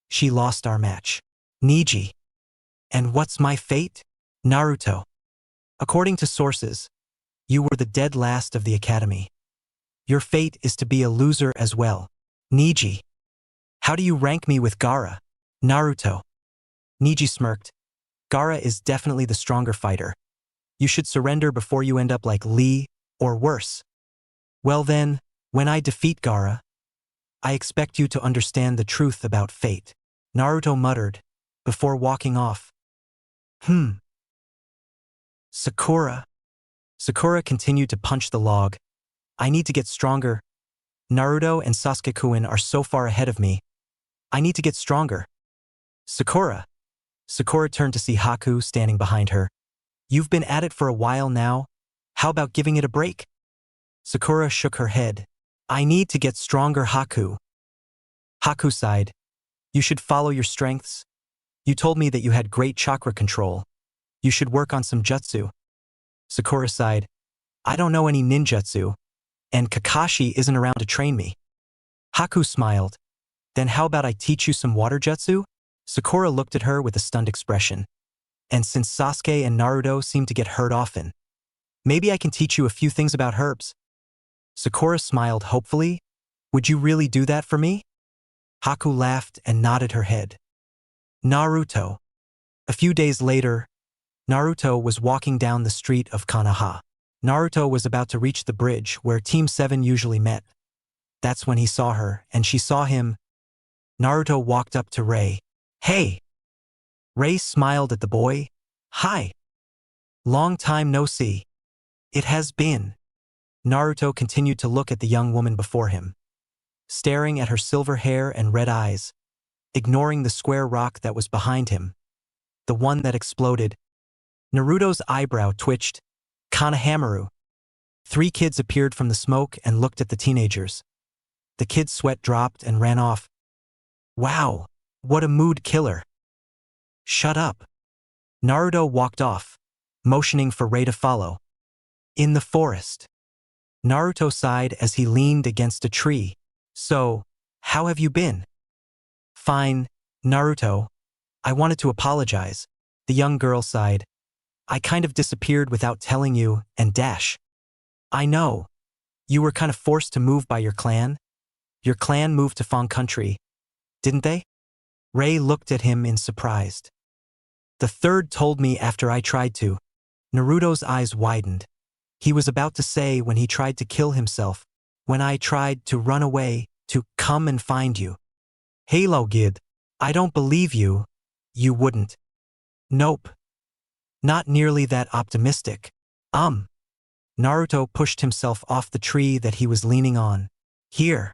she lost our match. Neji. And what's my fate? Naruto. According to sources, you were the dead last of the academy. Your fate is to be a loser as well. Neji. How do you rank me with Gaara? Naruto. Neji smirked. Gaara is definitely the stronger fighter. You should surrender before you end up like Lee, or worse. Well then, when I defeat Gaara, I expect you to understand the truth about fate. Naruto muttered, before walking off. Sakura. Sakura continued to punch the log. I need to get stronger. Naruto and Sasuke-kun are so far ahead of me. I need to get stronger. Sakura. Sakura turned to see Haku standing behind her. You've been at it for a while now. How about giving it a break? Sakura shook her head. I need to get stronger, Haku. Haku sighed. You should follow your strengths. You told me that you had great chakra control. You should work on some jutsu. Sakura sighed. I don't know any ninjutsu, and Kakashi isn't around to train me. Haku smiled. Then how about I teach you some water jutsu? Sakura looked at her with a stunned expression. And since Sasuke and Naruto seem to get hurt often, maybe I can teach you a few things about herbs. Sakura smiled hopefully. Would you really do that for me? Haku laughed and nodded her head. Naruto. A few days later, Naruto was walking down the street of Konoha. Naruto was about to reach the bridge where Team 7 usually met. That's when he saw her, and she saw him. Naruto walked up to Rei. Hey! Ray smiled at the boy. Hi. Long time no see. It has been. Naruto continued to look at the young woman before him, staring at her silver hair and red eyes, ignoring the square rock that was behind him, the one that exploded. Naruto's eyebrow twitched. Kanahamaru. 3 kids appeared from the smoke and looked at the teenagers. The kids' sweat dropped and ran off. Wow, what a mood killer. Shut up. Naruto walked off, motioning for Ray to follow. In the forest. Naruto sighed as he leaned against a tree. So, how have you been? Fine, Naruto. I wanted to apologize. The young girl sighed. I kind of disappeared without telling you, and dash. I know. You were kind of forced to move by your clan. Your clan moved to Fong Country, didn't they? Ray looked at him in surprise. The third told me after I tried to. Naruto's eyes widened. He was about to say when he tried to kill himself, when I tried to run away, to come and find you. Hello, Gid. I don't believe you. You wouldn't. Nope. Not nearly that optimistic. Naruto pushed himself off the tree that he was leaning on. Here.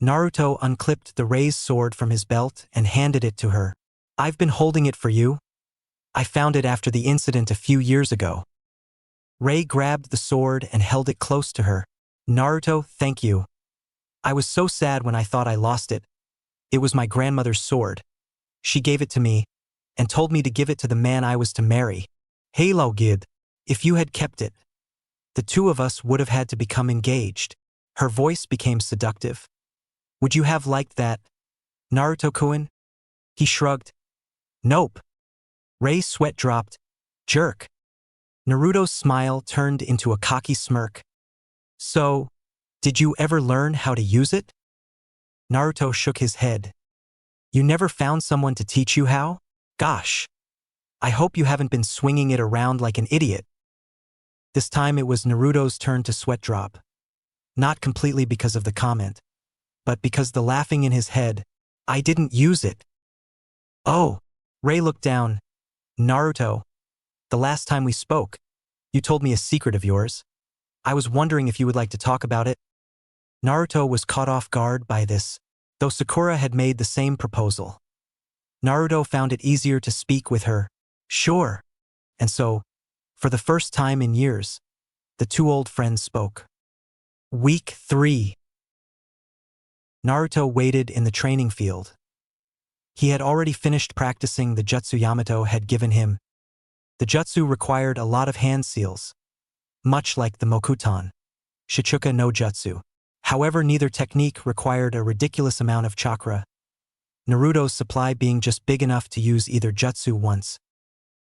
Naruto unclipped the raised sword from his belt and handed it to her. I've been holding it for you. I found it after the incident a few years ago. Ray grabbed the sword and held it close to her. Naruto, thank you. I was so sad when I thought I lost it. It was my grandmother's sword. She gave it to me and told me to give it to the man I was to marry. Hello, Gid. If you had kept it, the 2 of us would have had to become engaged. Her voice became seductive. Would you have liked that, Naruto-kun? He shrugged. Nope. Ray's sweat dropped. Jerk. Naruto's smile turned into a cocky smirk. So, did you ever learn how to use it? Naruto shook his head. You never found someone to teach you how? Gosh. I hope you haven't been swinging it around like an idiot. This time it was Naruto's turn to sweat drop. Not completely because of the comment, but because the laughing in his head. I didn't use it. Oh. Ray looked down. Naruto. The last time we spoke, you told me a secret of yours. I was wondering if you would like to talk about it. Naruto was caught off guard by this, though Sakura had made the same proposal. Naruto found it easier to speak with her. Sure. And so, for the first time in years, the 2 old friends spoke. Week 3. Naruto waited in the training field. He had already finished practicing the jutsu Yamato had given him. The jutsu required a lot of hand seals, much like the Mokuton, Shichuka no Jutsu. However, neither technique required a ridiculous amount of chakra, Naruto's supply being just big enough to use either jutsu once.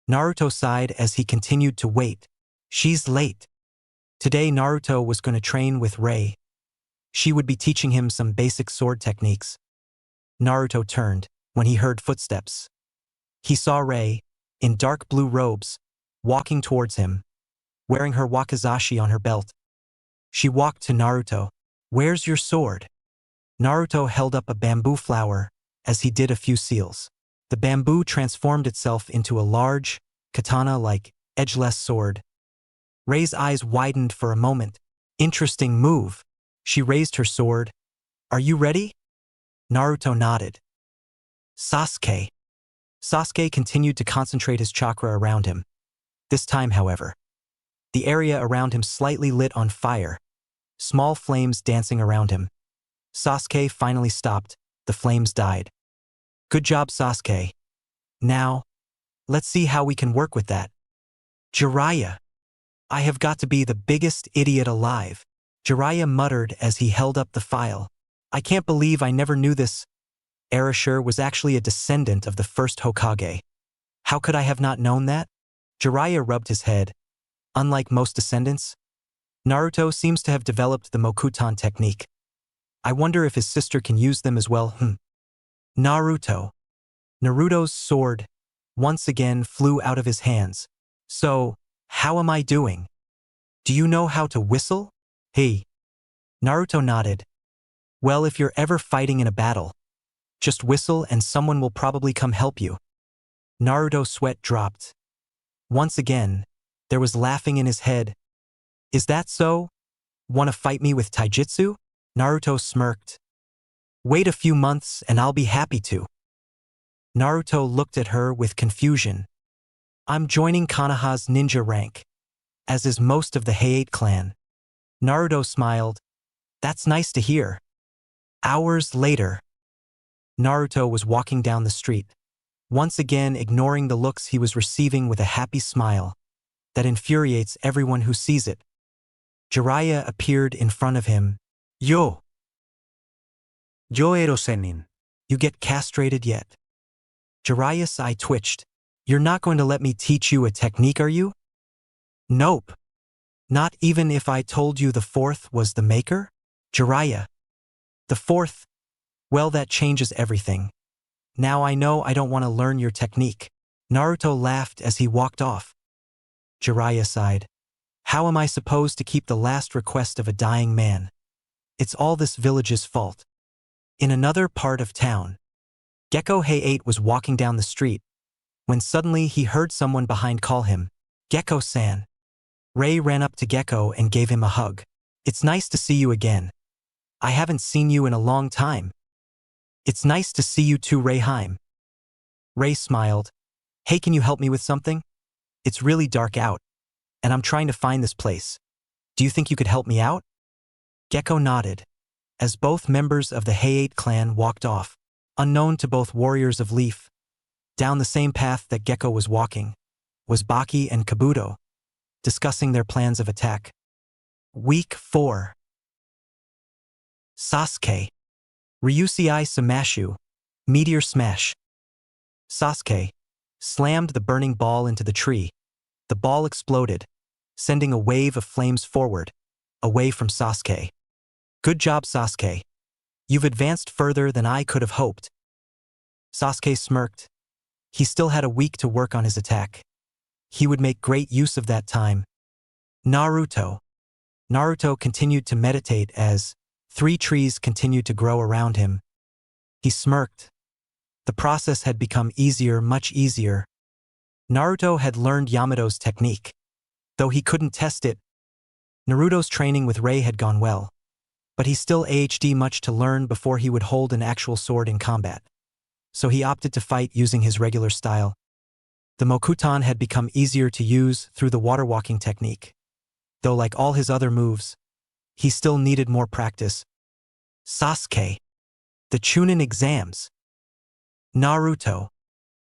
Naruto sighed as he continued to wait. She's late. Today Naruto was going to train with Ray. She would be teaching him some basic sword techniques. Naruto turned when he heard footsteps. He saw Ray, in dark blue robes, walking towards him, wearing her wakizashi on her belt. She walked to Naruto. Where's your sword? Naruto held up a bamboo flower as he did a few seals. The bamboo transformed itself into a large, katana-like, edgeless sword. Ray's eyes widened for a moment. Interesting move. She raised her sword. Are you ready? Naruto nodded. Sasuke. Sasuke continued to concentrate his chakra around him. This time, however, the area around him slightly lit on fire, small flames dancing around him. Sasuke finally stopped. The flames died. Good job, Sasuke. Now, let's see how we can work with that. Jiraiya. I have got to be the biggest idiot alive. Jiraiya muttered as he held up the file. I can't believe I never knew this. Arashir was actually a descendant of the first Hokage. How could I have not known that? Jiraiya rubbed his head. Unlike most descendants, Naruto seems to have developed the Mokuton technique. I wonder if his sister can use them as well. Naruto. Naruto's sword once again flew out of his hands. So, how am I doing? Do you know how to whistle? Hey. Naruto nodded. Well, if you're ever fighting in a battle, just whistle and someone will probably come help you. Naruto's sweat dropped. Once again, there was laughing in his head. Is that so? Want to fight me with taijutsu? Naruto smirked. Wait a few months and I'll be happy to. Naruto looked at her with confusion. I'm joining Konoha's ninja rank, as is most of the Heiate clan. Naruto smiled. That's nice to hear. Hours later, Naruto was walking down the street, once again ignoring the looks he was receiving with a happy smile that infuriates everyone who sees it. Jiraiya appeared in front of him. Yo ero Zenin. You get castrated yet? Jiraiya's eye twitched. You're not going to let me teach you a technique, are you? Nope. Not even if I told you the fourth was the maker? Jiraiya. The fourth? Well, that changes everything. Now I know I don't want to learn your technique. Naruto laughed as he walked off. Jiraiya sighed. How am I supposed to keep the last request of a dying man? It's all this village's fault. In another part of town, Gecko Heiate was walking down the street when suddenly he heard someone behind call him, Gecko-san. Ray ran up to Gecko and gave him a hug. It's nice to see you again. I haven't seen you in a long time. It's nice to see you too, Rayheim. Ray smiled. Hey, can you help me with something? It's really dark out, and I'm trying to find this place. Do you think you could help me out? Gecko nodded, as both members of the Heiate clan walked off, unknown to both warriors of Leaf. Down the same path that Gecko was walking was Baki and Kabuto, discussing their plans of attack. Week 4. Sasuke. Ryusei Samashu. Meteor Smash. Sasuke slammed the burning ball into the tree. The ball exploded, sending a wave of flames forward, away from Sasuke. Good job, Sasuke. You've advanced further than I could have hoped. Sasuke smirked. He still had a week to work on his attack. He would make great use of that time. Naruto. Naruto continued to meditate as 3 trees continued to grow around him. He smirked. The process had become easier, much easier. Naruto had learned Yamato's technique. Though he couldn't test it, Naruto's training with Ray had gone well, but he still had much to learn before he would hold an actual sword in combat. So he opted to fight using his regular style. The Mokuton had become easier to use through the water walking technique, though like all his other moves, he still needed more practice. Sasuke. The Chunin exams. Naruto.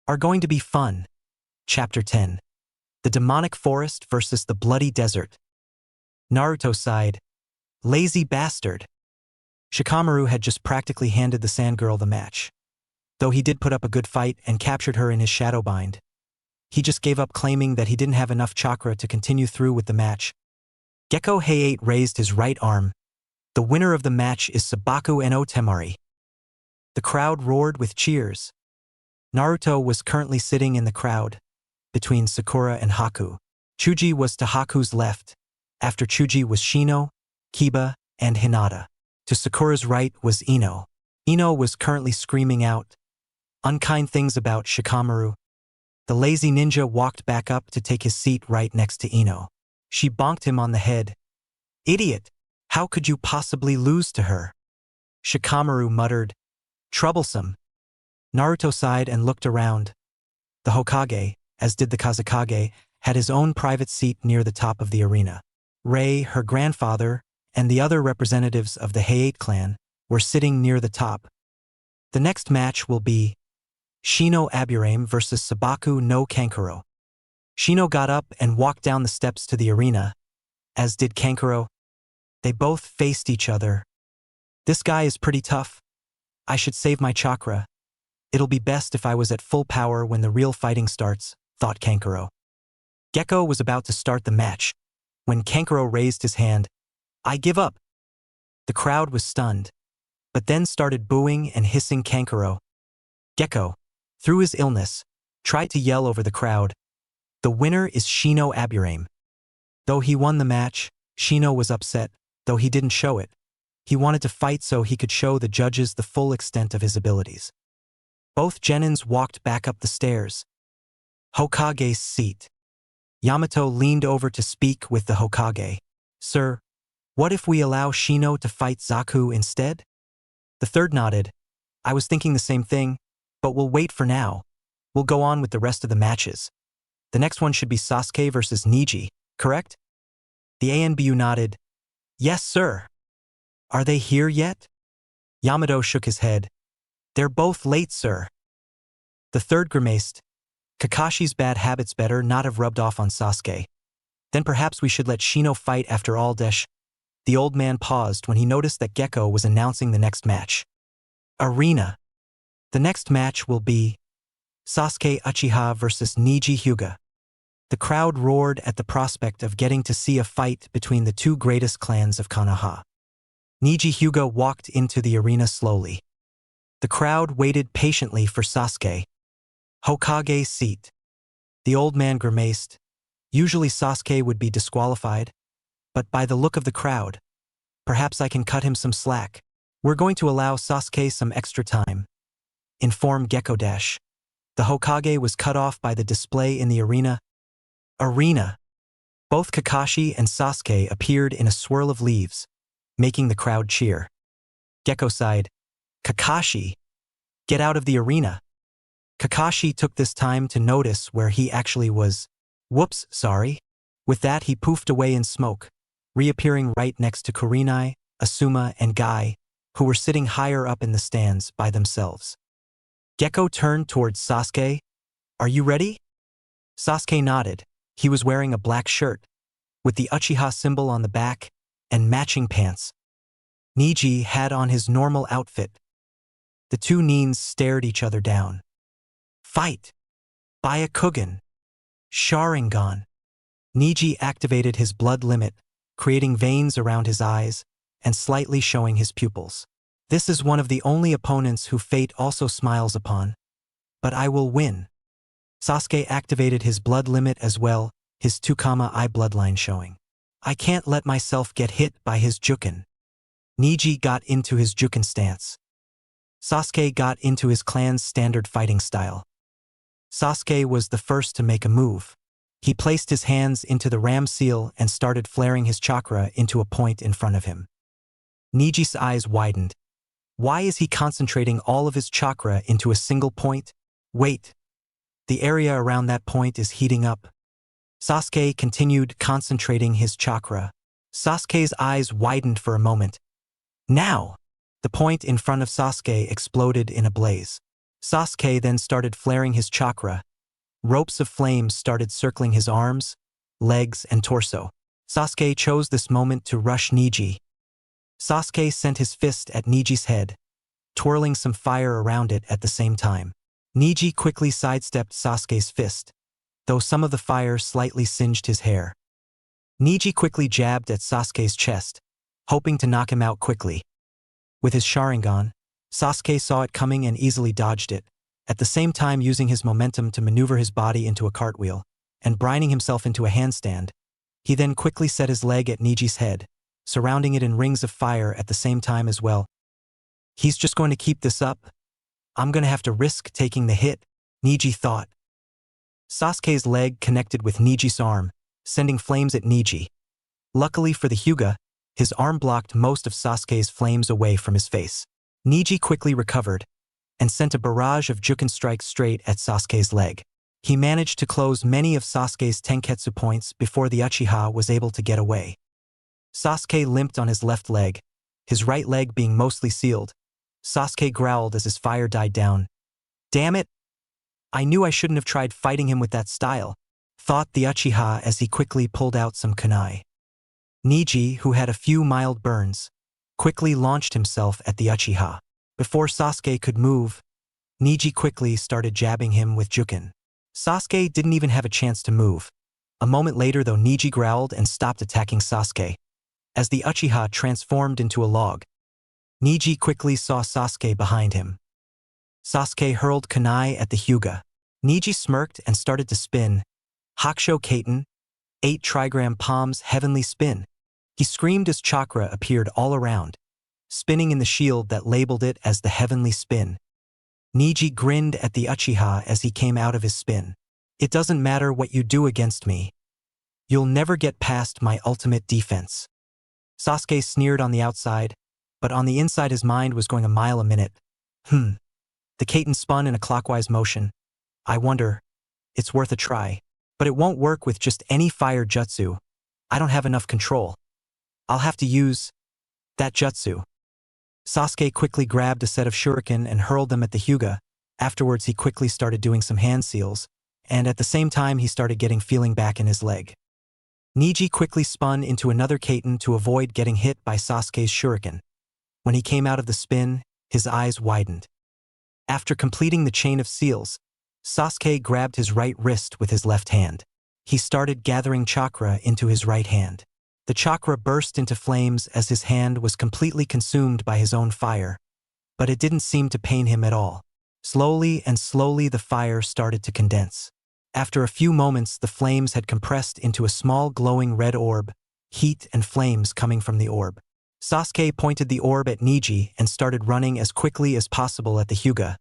Are going to be fun. Chapter 10. The Demonic Forest versus the Bloody Desert. Naruto sighed. Lazy bastard. Shikamaru had just practically handed the sand girl the match. Though he did put up a good fight and captured her in his shadow bind, he just gave up, claiming that he didn't have enough chakra to continue through with the match. Gecko Heiate raised his right arm. The winner of the match is Sabaku no Temari. The crowd roared with cheers. Naruto was currently sitting in the crowd, between Sakura and Haku. Chuji was to Haku's left. After Chuji was Shino, Kiba, and Hinata. To Sakura's right was Ino. Ino was currently screaming out unkind things about Shikamaru. The lazy ninja walked back up to take his seat right next to Ino. She bonked him on the head. Idiot! How could you possibly lose to her? Shikamaru muttered. Troublesome. Naruto sighed and looked around. The Hokage, as did the Kazekage, had his own private seat near the top of the arena. Ray, her grandfather, and the other representatives of the Heiate clan were sitting near the top. The next match will be Shino Aburame versus Sabaku no Kankuro. Shino got up and walked down the steps to the arena, as did Kankuro. They both faced each other. This guy is pretty tough. I should save my chakra. It'll be best if I was at full power when the real fighting starts, thought Kankuro. Gecko was about to start the match when Kankuro raised his hand. I give up. The crowd was stunned, but then started booing and hissing Kankuro. Gecko, through his illness, tried to yell over the crowd. The winner is Shino Aburame. Though he won the match, Shino was upset, though he didn't show it. He wanted to fight so he could show the judges the full extent of his abilities. Both genins walked back up the stairs. Hokage's seat. Yamato leaned over to speak with the Hokage. Sir, what if we allow Shino to fight Zaku instead? The third nodded. I was thinking the same thing, but we'll wait for now. We'll go on with the rest of the matches. The next one should be Sasuke versus Neji, correct? The ANBU nodded. Yes, sir. Are they here yet? Yamato shook his head. They're both late, sir. The third grimaced. Kakashi's bad habits better not have rubbed off on Sasuke. Then perhaps we should let Shino fight after all. The old man paused when he noticed that Gekko was announcing the next match. Arena. The next match will be Sasuke Uchiha versus Neji Hyuga. The crowd roared at the prospect of getting to see a fight between the two greatest clans of Konoha. Neji Hyuga walked into the arena slowly. The crowd waited patiently for Sasuke. Hokage's seat. The old man grimaced. Usually Sasuke would be disqualified, but by the look of the crowd, perhaps I can cut him some slack. We're going to allow Sasuke some extra time. Informed Gekko. The Hokage was cut off by the display in the arena. Both Kakashi and Sasuke appeared in a swirl of leaves, making the crowd cheer. Gekko sighed. Kakashi, get out of the arena. Kakashi took this time to notice where he actually was. Whoops, sorry. With that, he poofed away in smoke, reappearing right next to Kurenai, Asuma, and Guy, who were sitting higher up in the stands by themselves. Gekko turned towards Sasuke. Are you ready? Sasuke nodded. He was wearing a black shirt, with the Uchiha symbol on the back, and matching pants. Neji had on his normal outfit. The two nins stared each other down. Fight! Byakugan! Sharingan! Neji activated his blood limit, creating veins around his eyes and slightly showing his pupils. This is one of the only opponents who fate also smiles upon. But I will win. Sasuke activated his blood limit as well, his 2-eye bloodline showing. I can't let myself get hit by his Juken. Neji got into his Juken stance. Sasuke got into his clan's standard fighting style. Sasuke was the first to make a move. He placed his hands into the ram seal and started flaring his chakra into a point in front of him. Neji's eyes widened. Why is he concentrating all of his chakra into a single point? Wait. The area around that point is heating up. Sasuke continued concentrating his chakra. Sasuke's eyes widened for a moment. Now! The point in front of Sasuke exploded in a blaze. Sasuke then started flaring his chakra. Ropes of flames started circling his arms, legs, and torso. Sasuke chose this moment to rush Neji. Sasuke sent his fist at Neji's head, twirling some fire around it at the same time. Neji quickly sidestepped Sasuke's fist, though some of the fire slightly singed his hair. Neji quickly jabbed at Sasuke's chest, hoping to knock him out quickly. With his Sharingan, Sasuke saw it coming and easily dodged it, at the same time using his momentum to maneuver his body into a cartwheel, and brining himself into a handstand. He then quickly set his leg at Neji's head, surrounding it in rings of fire at the same time as well. He's just going to keep this up? I'm going to have to risk taking the hit, Neji thought. Sasuke's leg connected with Neji's arm, sending flames at Neji. Luckily for the Hyuga, his arm blocked most of Sasuke's flames away from his face. Neji quickly recovered and sent a barrage of Juken strikes straight at Sasuke's leg. He managed to close many of Sasuke's Tenketsu points before the Uchiha was able to get away. Sasuke limped on his left leg, his right leg being mostly sealed. Sasuke growled as his fire died down. Damn it! I knew I shouldn't have tried fighting him with that style, thought the Uchiha as he quickly pulled out some kunai. Neji, who had a few mild burns, quickly launched himself at the Uchiha. Before Sasuke could move, Neji quickly started jabbing him with Juken. Sasuke didn't even have a chance to move. A moment later, though, Neji growled and stopped attacking Sasuke. As the Uchiha transformed into a log, Neji quickly saw Sasuke behind him. Sasuke hurled kunai at the Hyuga. Neji smirked and started to spin. Hakusho Kaiten, 8 trigram palms heavenly spin. He screamed as chakra appeared all around, spinning in the shield that labeled it as the heavenly spin. Neji grinned at the Uchiha as he came out of his spin. It doesn't matter what you do against me. You'll never get past my ultimate defense. Sasuke sneered on the outside, but on the inside his mind was going a mile a minute. The Kaiten spun in a clockwise motion. I wonder, it's worth a try. But it won't work with just any fire jutsu. I don't have enough control. I'll have to use that jutsu. Sasuke quickly grabbed a set of shuriken and hurled them at the Hyuga. Afterwards he quickly started doing some hand seals, and at the same time he started getting feeling back in his leg. Neji quickly spun into another Kaiten to avoid getting hit by Sasuke's shuriken. When he came out of the spin, his eyes widened. After completing the chain of seals, Sasuke grabbed his right wrist with his left hand. He started gathering chakra into his right hand. The chakra burst into flames as his hand was completely consumed by his own fire, but it didn't seem to pain him at all. Slowly and slowly the fire started to condense. After a few moments, the flames had compressed into a small glowing red orb, heat and flames coming from the orb. Sasuke pointed the orb at Neji and started running as quickly as possible at the Hyuga,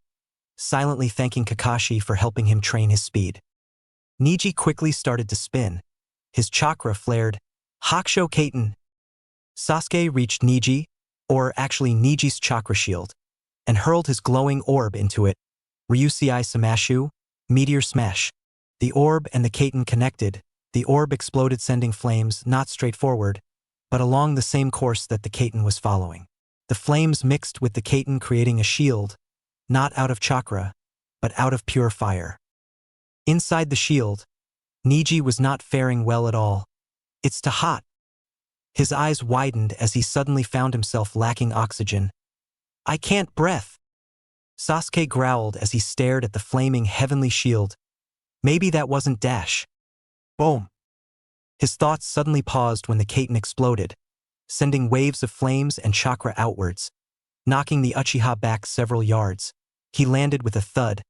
silently thanking Kakashi for helping him train his speed. Neji quickly started to spin. His chakra flared. Hakusho Kaiten. Sasuke reached Neji, or actually Neji's chakra shield, and hurled his glowing orb into it. Ryusei Samashu, Meteor Smash. The orb and the Kaiten connected. The orb exploded, sending flames not straight forward, but along the same course that the Kaiten was following. The flames mixed with the Kaiten, creating a shield, not out of chakra, but out of pure fire. Inside the shield, Neji was not faring well at all. It's too hot. His eyes widened as he suddenly found himself lacking oxygen. I can't breathe. Sasuke growled as he stared at the flaming heavenly shield. Maybe that wasn't dash. Boom. His thoughts suddenly paused when the Kaiten exploded, sending waves of flames and chakra outwards, knocking the Uchiha back several yards. He landed with a thud,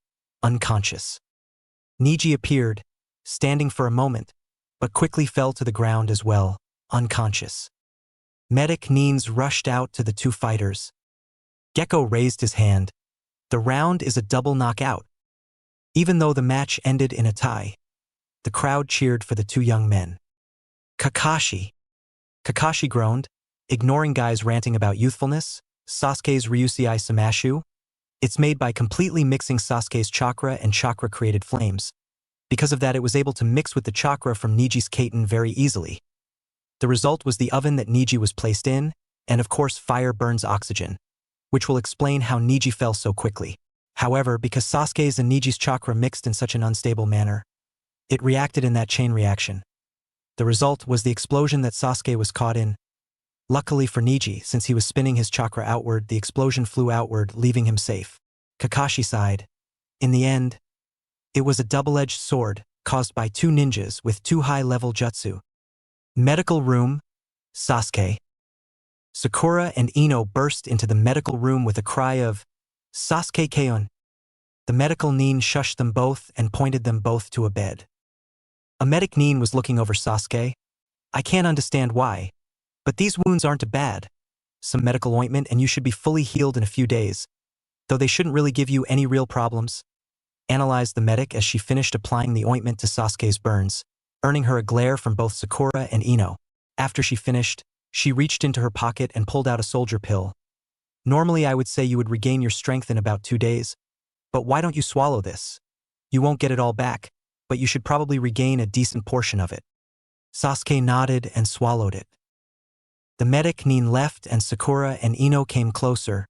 unconscious. Neji appeared, standing for a moment, but quickly fell to the ground as well, unconscious. Medic Nines rushed out to the two fighters. Gecko raised his hand. The round is a double knockout. Even though the match ended in a tie, the crowd cheered for the two young men. Kakashi. Kakashi groaned, ignoring guys ranting about youthfulness. Sasuke's Ryusei Samashu. It's made by completely mixing Sasuke's chakra and chakra-created flames. Because of that, it was able to mix with the chakra from Neji's Kaiten very easily. The result was the oven that Neji was placed in, and of course fire burns oxygen, which will explain how Neji fell so quickly. However, because Sasuke's and Neji's chakra mixed in such an unstable manner, it reacted in that chain reaction. The result was the explosion that Sasuke was caught in. Luckily for Neji, since he was spinning his chakra outward, the explosion flew outward, leaving him safe. Kakashi sighed. In the end, it was a double-edged sword, caused by two ninjas with two high-level jutsu. Medical room, Sasuke. Sakura and Ino burst into the medical room with a cry of, Sasuke Keion. The medical nin shushed them both and pointed them both to a bed. A medic nin was looking over Sasuke. I can't understand why, but these wounds aren't bad. Some medical ointment and you should be fully healed in a few days, though they shouldn't really give you any real problems. Analyzed the medic as she finished applying the ointment to Sasuke's burns, earning her a glare from both Sakura and Ino. After she finished, she reached into her pocket and pulled out a soldier pill. Normally I would say you would regain your strength in about 2 days, but why don't you swallow this? You won't get it all back, but you should probably regain a decent portion of it. Sasuke nodded and swallowed it. The medic nin left and Sakura and Ino came closer.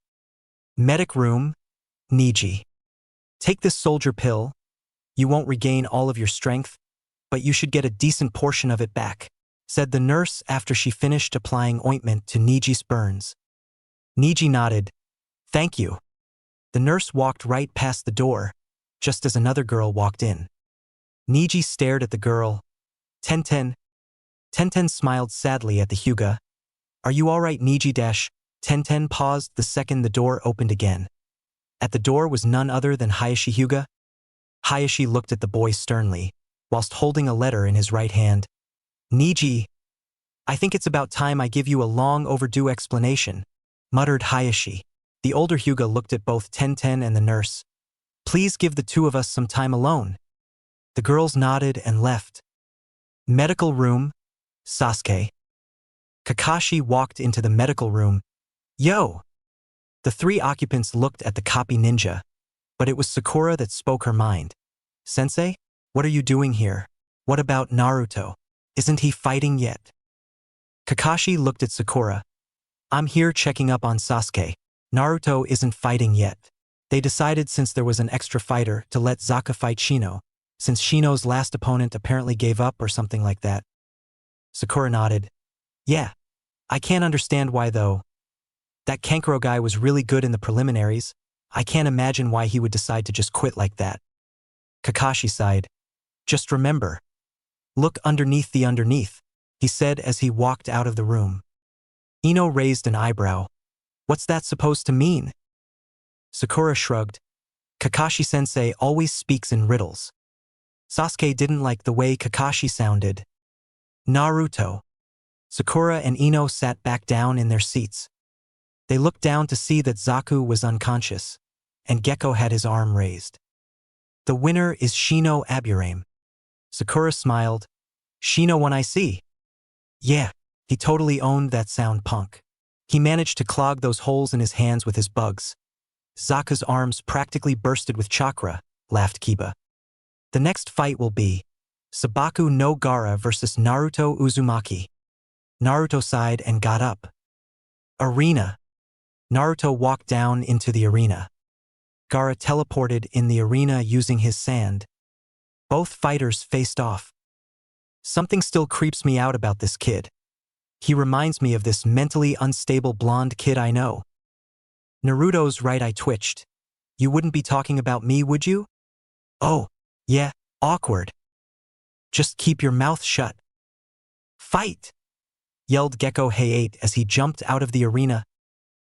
Medic room, Neji. Take this soldier pill. You won't regain all of your strength, but you should get a decent portion of it back, said the nurse after she finished applying ointment to Neji's burns. Neji nodded. Thank you. The nurse walked right past the door, just as another girl walked in. Neji stared at the girl. Tenten. Tenten smiled sadly at the Hyuga. Are you all right, Neji? Tenten paused the second the door opened again. At the door was none other than Hayashi Hyuga. Hayashi looked at the boy sternly, whilst holding a letter in his right hand. Neji, I think it's about time I give you a long overdue explanation, muttered Hayashi. The older Hyuga looked at both Tenten and the nurse. Please give the two of us some time alone. The girls nodded and left. Medical room, Sasuke. Kakashi walked into the medical room. Yo! The three occupants looked at the copy ninja, but it was Sakura that spoke her mind. Sensei, what are you doing here? What about Naruto? Isn't he fighting yet? Kakashi looked at Sakura. I'm here checking up on Sasuke. Naruto isn't fighting yet. They decided since there was an extra fighter to let Zaka fight Shino, since Shino's last opponent apparently gave up or something like that. Sakura nodded. Yeah, I can't understand why though. That Kankuro guy was really good in the preliminaries. I can't imagine why he would decide to just quit like that. Kakashi sighed. Just remember. Look underneath the underneath, he said as he walked out of the room. Ino raised an eyebrow. What's that supposed to mean? Sakura shrugged. Kakashi-sensei always speaks in riddles. Sasuke didn't like the way Kakashi sounded. Naruto. Sakura and Ino sat back down in their seats. They looked down to see that Zaku was unconscious, and Gekko had his arm raised. The winner is Shino Aburame. Sakura smiled. Shino one I see. Yeah, he totally owned that sound punk. He managed to clog those holes in his hands with his bugs. Zaka's arms practically bursted with chakra, laughed Kiba. The next fight will be Sabaku no Gaara versus Naruto Uzumaki. Naruto sighed and got up. Arena. Naruto walked down into the arena. Gaara teleported in the arena using his sand. Both fighters faced off. Something still creeps me out about this kid. He reminds me of this mentally unstable blonde kid I know. Naruto's right eye twitched. You wouldn't be talking about me, would you? Oh, yeah, awkward. Just keep your mouth shut. Fight! Yelled Gekko Heiate as he jumped out of the arena.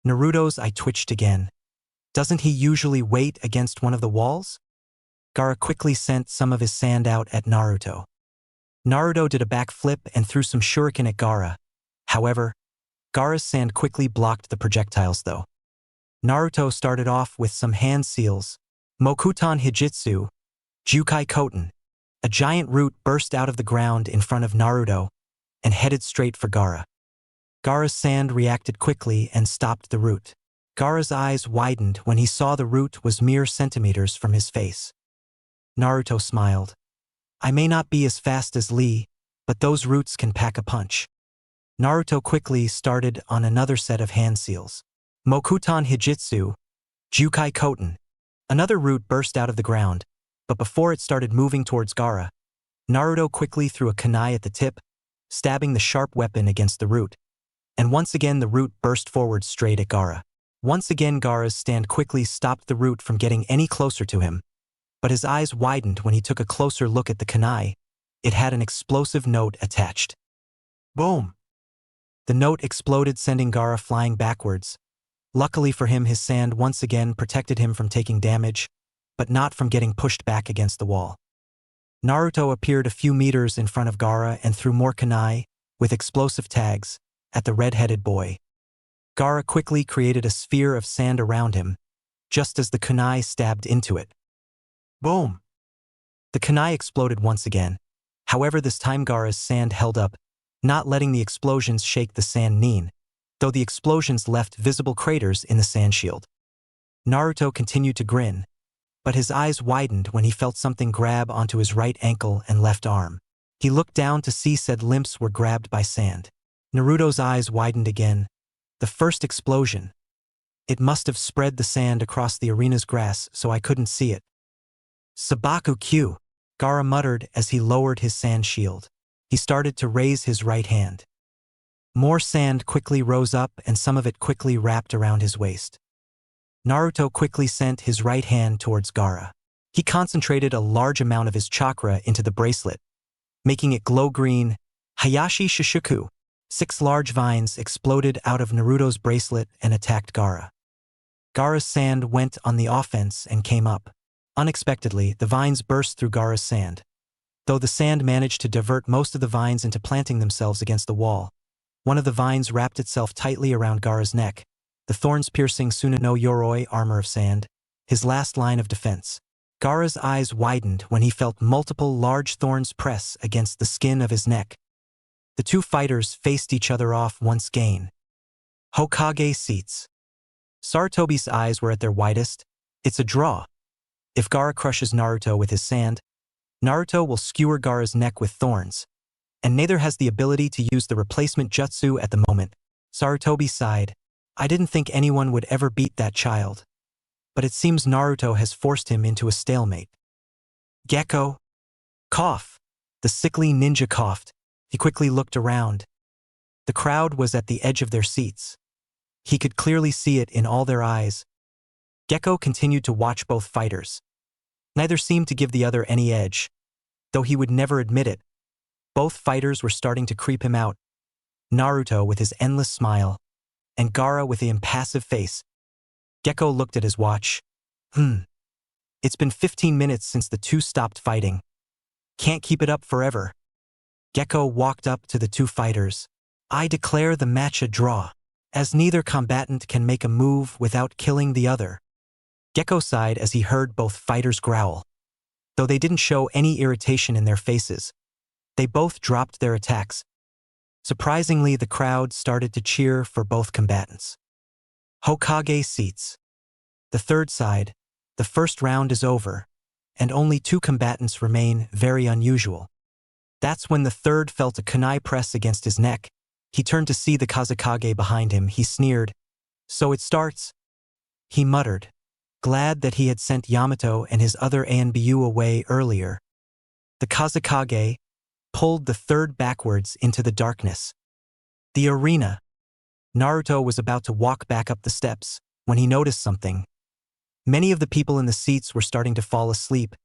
Naruto's eye twitched again. Doesn't he usually wait against one of the walls? Gaara quickly sent some of his sand out at Naruto. Naruto did a backflip and threw some shuriken at Gaara. However, Gaara's sand quickly blocked the projectiles though. Naruto started off with some hand seals. Mokuton Hijitsu, Jukai Koten. A giant root burst out of the ground in front of Naruto and headed straight for Gaara. Gaara's sand reacted quickly and stopped the root. Gaara's eyes widened when he saw the root was mere centimeters from his face. Naruto smiled. I may not be as fast as Lee, but those roots can pack a punch. Naruto quickly started on another set of hand seals. Mokuton Hijitsu, Jukai Koten. Another root burst out of the ground, but before it started moving towards Gaara, Naruto quickly threw a kunai at the tip, stabbing the sharp weapon against the root. And once again the root burst forward straight at Gaara. Once again Gaara's stand quickly stopped the root from getting any closer to him, but his eyes widened when he took a closer look at the kunai. It had an explosive note attached. Boom! The note exploded, sending Gaara flying backwards. Luckily for him, his sand once again protected him from taking damage, but not from getting pushed back against the wall. Naruto appeared a few meters in front of Gaara and threw more kunai, with explosive tags, at the red-headed boy. Gaara quickly created a sphere of sand around him, just as the kunai stabbed into it. Boom! The kunai exploded once again. However, this time Gaara's sand held up, not letting the explosions shake the sand Nin, though the explosions left visible craters in the sand shield. Naruto continued to grin, but his eyes widened when he felt something grab onto his right ankle and left arm. He looked down to see said limps were grabbed by sand. Naruto's eyes widened again. The first explosion. It must have spread the sand across the arena's grass so I couldn't see it. Sabaku Q, Gaara muttered as he lowered his sand shield. He started to raise his right hand. More sand quickly rose up and some of it quickly wrapped around his waist. Naruto quickly sent his right hand towards Gaara. He concentrated a large amount of his chakra into the bracelet, making it glow green. Hayashi Shishuku. 6 large vines exploded out of Naruto's bracelet and attacked Gaara. Gaara's sand went on the offense and came up. Unexpectedly, the vines burst through Gaara's sand. Though the sand managed to divert most of the vines into planting themselves against the wall, one of the vines wrapped itself tightly around Gaara's neck, the thorns piercing Suna no Yoroi armor of sand, his last line of defense. Gaara's eyes widened when he felt multiple large thorns press against the skin of his neck. The two fighters faced each other off once again. Hokage seats. Sarutobi's eyes were at their widest. It's a draw. If Gaara crushes Naruto with his sand, Naruto will skewer Gaara's neck with thorns, and neither has the ability to use the replacement jutsu at the moment. Sarutobi sighed. I didn't think anyone would ever beat that child. But it seems Naruto has forced him into a stalemate. Gekko. Cough. The sickly ninja coughed. He quickly looked around. The crowd was at the edge of their seats. He could clearly see it in all their eyes. Gekko continued to watch both fighters. Neither seemed to give the other any edge, though he would never admit it. Both fighters were starting to creep him out. Naruto with his endless smile, and Gaara with the impassive face. Gekko looked at his watch. It's been 15 minutes since the two stopped fighting. Can't keep it up forever. Gekko walked up to the two fighters. I declare the match a draw, as neither combatant can make a move without killing the other. Gekko sighed as he heard both fighters growl. Though they didn't show any irritation in their faces, they both dropped their attacks. Surprisingly, the crowd started to cheer for both combatants. Hokage seats. The third side. The first round is over, and only two combatants remain, very unusual. That's when the third felt a kunai press against his neck. He turned to see the Kazekage behind him. He sneered. So it starts? He muttered, glad that he had sent Yamato and his other ANBU away earlier. The Kazekage pulled the third backwards into the darkness. The arena. Naruto was about to walk back up the steps when he noticed something. Many of the people in the seats were starting to fall asleep.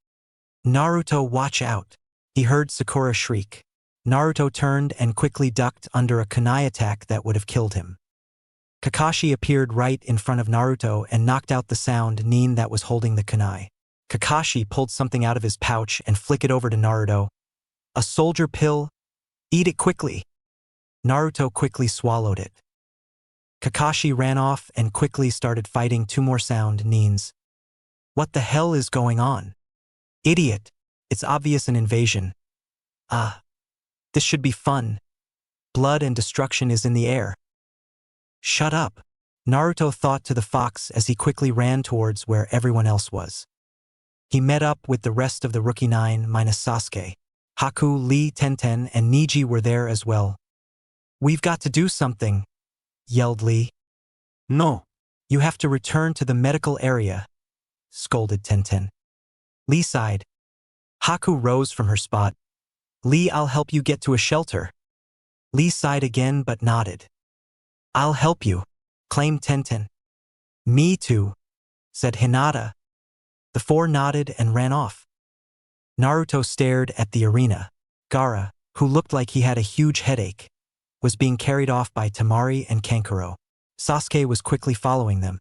Naruto, watch out. He heard Sakura shriek. Naruto turned and quickly ducked under a kunai attack that would have killed him. Kakashi appeared right in front of Naruto and knocked out the sound nin that was holding the kunai. Kakashi pulled something out of his pouch and flicked it over to Naruto. A soldier pill? Eat it quickly. Naruto quickly swallowed it. Kakashi ran off and quickly started fighting two more sound nins. What the hell is going on? Idiot. It's obvious an invasion. This should be fun. Blood and destruction is in the air. Shut up. Naruto thought to the fox as he quickly ran towards where everyone else was. He met up with the rest of the Rookie 9 minus Sasuke. Haku, Lee, Tenten, and Niji were there as well. We've got to do something, yelled Lee. No. You have to return to the medical area, scolded Tenten. Lee sighed. Haku rose from her spot. Lee, I'll help you get to a shelter. Lee sighed again but nodded. I'll help you, claimed Tenten. Me too, said Hinata. The four nodded and ran off. Naruto stared at the arena. Gaara, who looked like he had a huge headache, was being carried off by Temari and Kankuro. Sasuke was quickly following them.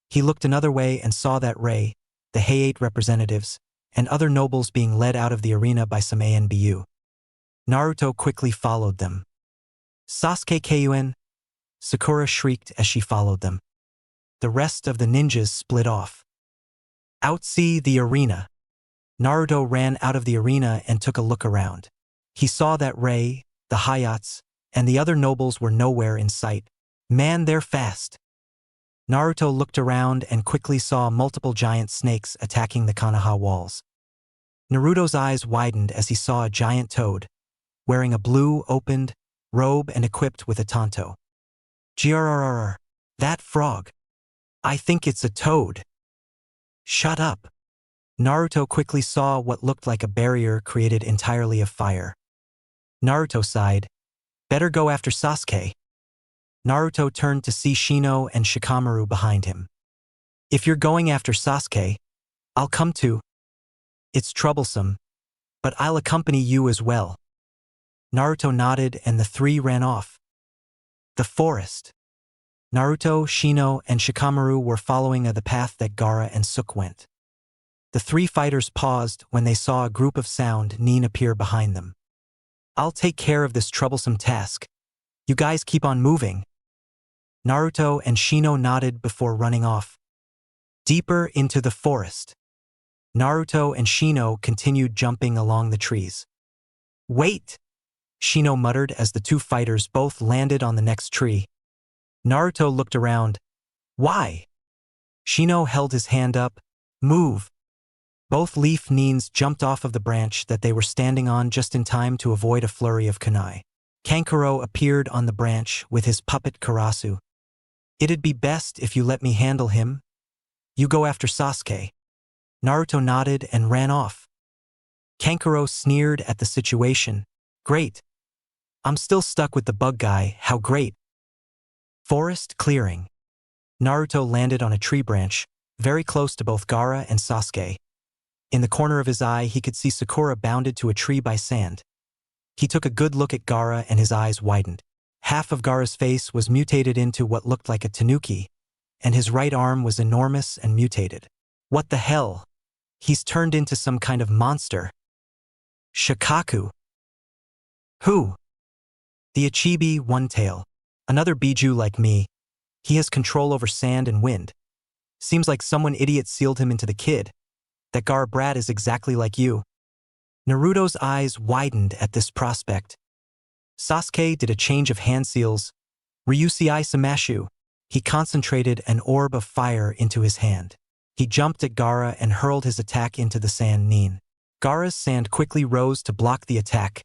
He looked another way and saw that Rei, the Heiate representatives, and other nobles being led out of the arena by some ANBU. Naruto quickly followed them. Sasuke Kun! Sakura shrieked as she followed them. The rest of the ninjas split off. Outsee the arena. Naruto ran out of the arena and took a look around. He saw that Rei, the Hayates, and the other nobles were nowhere in sight. Man, they're fast. Naruto looked around and quickly saw multiple giant snakes attacking the Konoha walls. Naruto's eyes widened as he saw a giant toad, wearing a blue, opened robe and equipped with a tanto. Grrrr, that frog. I think it's a toad. Shut up. Naruto quickly saw what looked like a barrier created entirely of fire. Naruto sighed. Better go after Sasuke. Naruto turned to see Shino and Shikamaru behind him. If you're going after Sasuke, I'll come too. It's troublesome, but I'll accompany you as well. Naruto nodded and the three ran off. The forest. Naruto, Shino, and Shikamaru were following the path that Gaara and Suk went. The three fighters paused when they saw a group of sound nin appear behind them. I'll take care of this troublesome task. You guys keep on moving. Naruto and Shino nodded before running off. Deeper into the forest. Naruto and Shino continued jumping along the trees. "Wait!" Shino muttered as the two fighters both landed on the next tree. Naruto looked around. "Why?" Shino held his hand up. "Move!" Both Leaf Nines jumped off of the branch that they were standing on just in time to avoid a flurry of kunai. Kankuro appeared on the branch with his puppet Karasu. "It'd be best if you let me handle him. You go after Sasuke." Naruto nodded and ran off. Kankuro sneered at the situation. "Great. I'm still stuck with the bug guy, how great." Forest clearing. Naruto landed on a tree branch, very close to both Gaara and Sasuke. In the corner of his eye, he could see Sakura bounded to a tree by sand. He took a good look at Gaara and his eyes widened. Half of Gaara's face was mutated into what looked like a tanuki, and his right arm was enormous and mutated. What the hell? He's turned into some kind of monster. Shikaku. Who? The Ichibi One-Tail. Another Biju like me. He has control over sand and wind. Seems like someone idiot sealed him into the kid. That Gaara brat is exactly like you. Naruto's eyes widened at this prospect. Sasuke did a change of hand seals. Ryusei Samashu. He concentrated an orb of fire into his hand. He jumped at Gaara and hurled his attack into the sand Nin. Gaara's sand quickly rose to block the attack.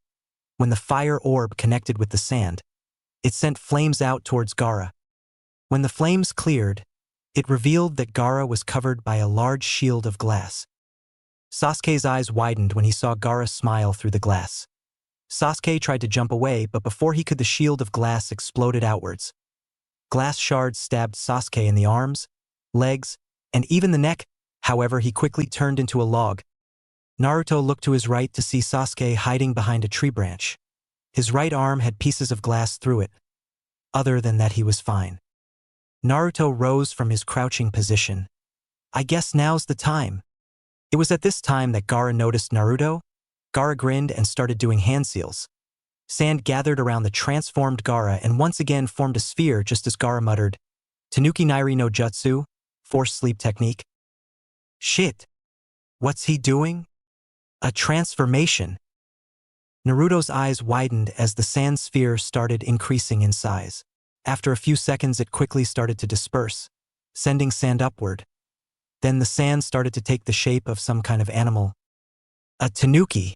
When the fire orb connected with the sand, it sent flames out towards Gaara. When the flames cleared, it revealed that Gaara was covered by a large shield of glass. Sasuke's eyes widened when he saw Gaara smile through the glass. Sasuke tried to jump away, but before he could, the shield of glass exploded outwards. Glass shards stabbed Sasuke in the arms, legs, and even the neck. However, he quickly turned into a log. Naruto looked to his right to see Sasuke hiding behind a tree branch. His right arm had pieces of glass through it. Other than that, he was fine. Naruto rose from his crouching position. "I guess now's the time." It was at this time that Gaara noticed Naruto. Gaara grinned and started doing hand seals. Sand gathered around the transformed Gaara and once again formed a sphere just as Gaara muttered, "Tanuki Nairi no Jutsu, forced sleep technique." Shit. What's he doing? A transformation. Naruto's eyes widened as the sand sphere started increasing in size. After a few seconds, it quickly started to disperse, sending sand upward. Then the sand started to take the shape of some kind of animal. A tanuki.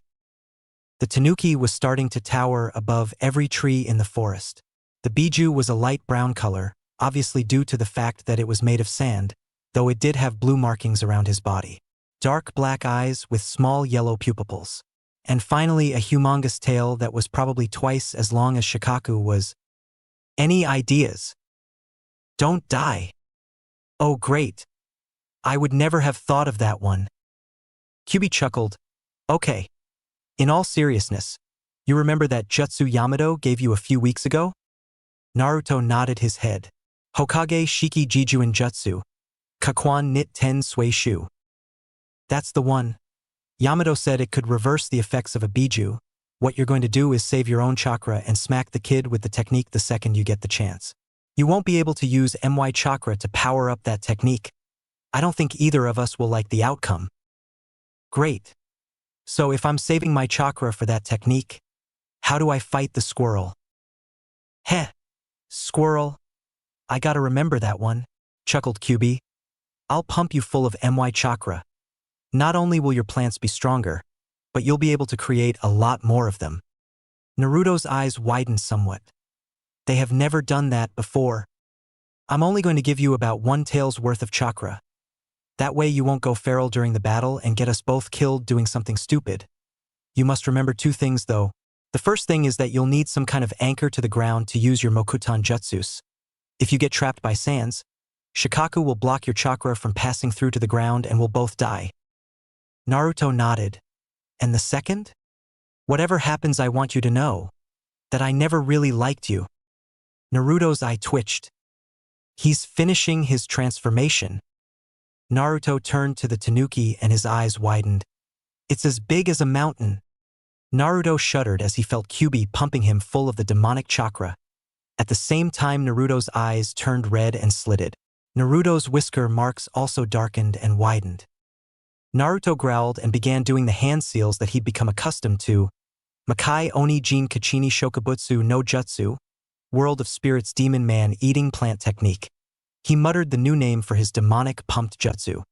The tanuki was starting to tower above every tree in the forest. The Biju was a light brown color, obviously due to the fact that it was made of sand, though it did have blue markings around his body. Dark black eyes with small yellow pupils. And finally a humongous tail that was probably twice as long as Shikaku was. Any ideas? Don't die. Oh great. I would never have thought of that one. Kyubi chuckled. Okay. In all seriousness, you remember that jutsu Yamato gave you a few weeks ago? Naruto nodded his head. Hokage Shiki Jijuin Jutsu. Kakuan Nit Ten Sui Shu. That's the one. Yamato said it could reverse the effects of a Biju. What you're going to do is save your own chakra and smack the kid with the technique the second you get the chance. You won't be able to use MY chakra to power up that technique. I don't think either of us will like the outcome. Great. So if I'm saving my chakra for that technique, how do I fight the squirrel? Heh. Squirrel. I gotta remember that one, chuckled Kyubi. I'll pump you full of MY chakra. Not only will your plants be stronger, but you'll be able to create a lot more of them. Naruto's eyes widened somewhat. They have never done that before. I'm only going to give you about one tail's worth of chakra. That way you won't go feral during the battle and get us both killed doing something stupid. You must remember two things though. The first thing is that you'll need some kind of anchor to the ground to use your Mokutan Jutsus. If you get trapped by sands, Shikaku will block your chakra from passing through to the ground and we'll both die. Naruto nodded. And the second? Whatever happens, I want you to know that I never really liked you. Naruto's eye twitched. He's finishing his transformation. Naruto turned to the tanuki and his eyes widened. It's as big as a mountain. Naruto shuddered as he felt Kyubi pumping him full of the demonic chakra. At the same time, Naruto's eyes turned red and slitted. Naruto's whisker marks also darkened and widened. Naruto growled and began doing the hand seals that he'd become accustomed to. Makai Oni Jin Kachini Shokubutsu no Jutsu, World of Spirits Demon Man Eating Plant Technique. He muttered the new name for his demonic pumped jutsu.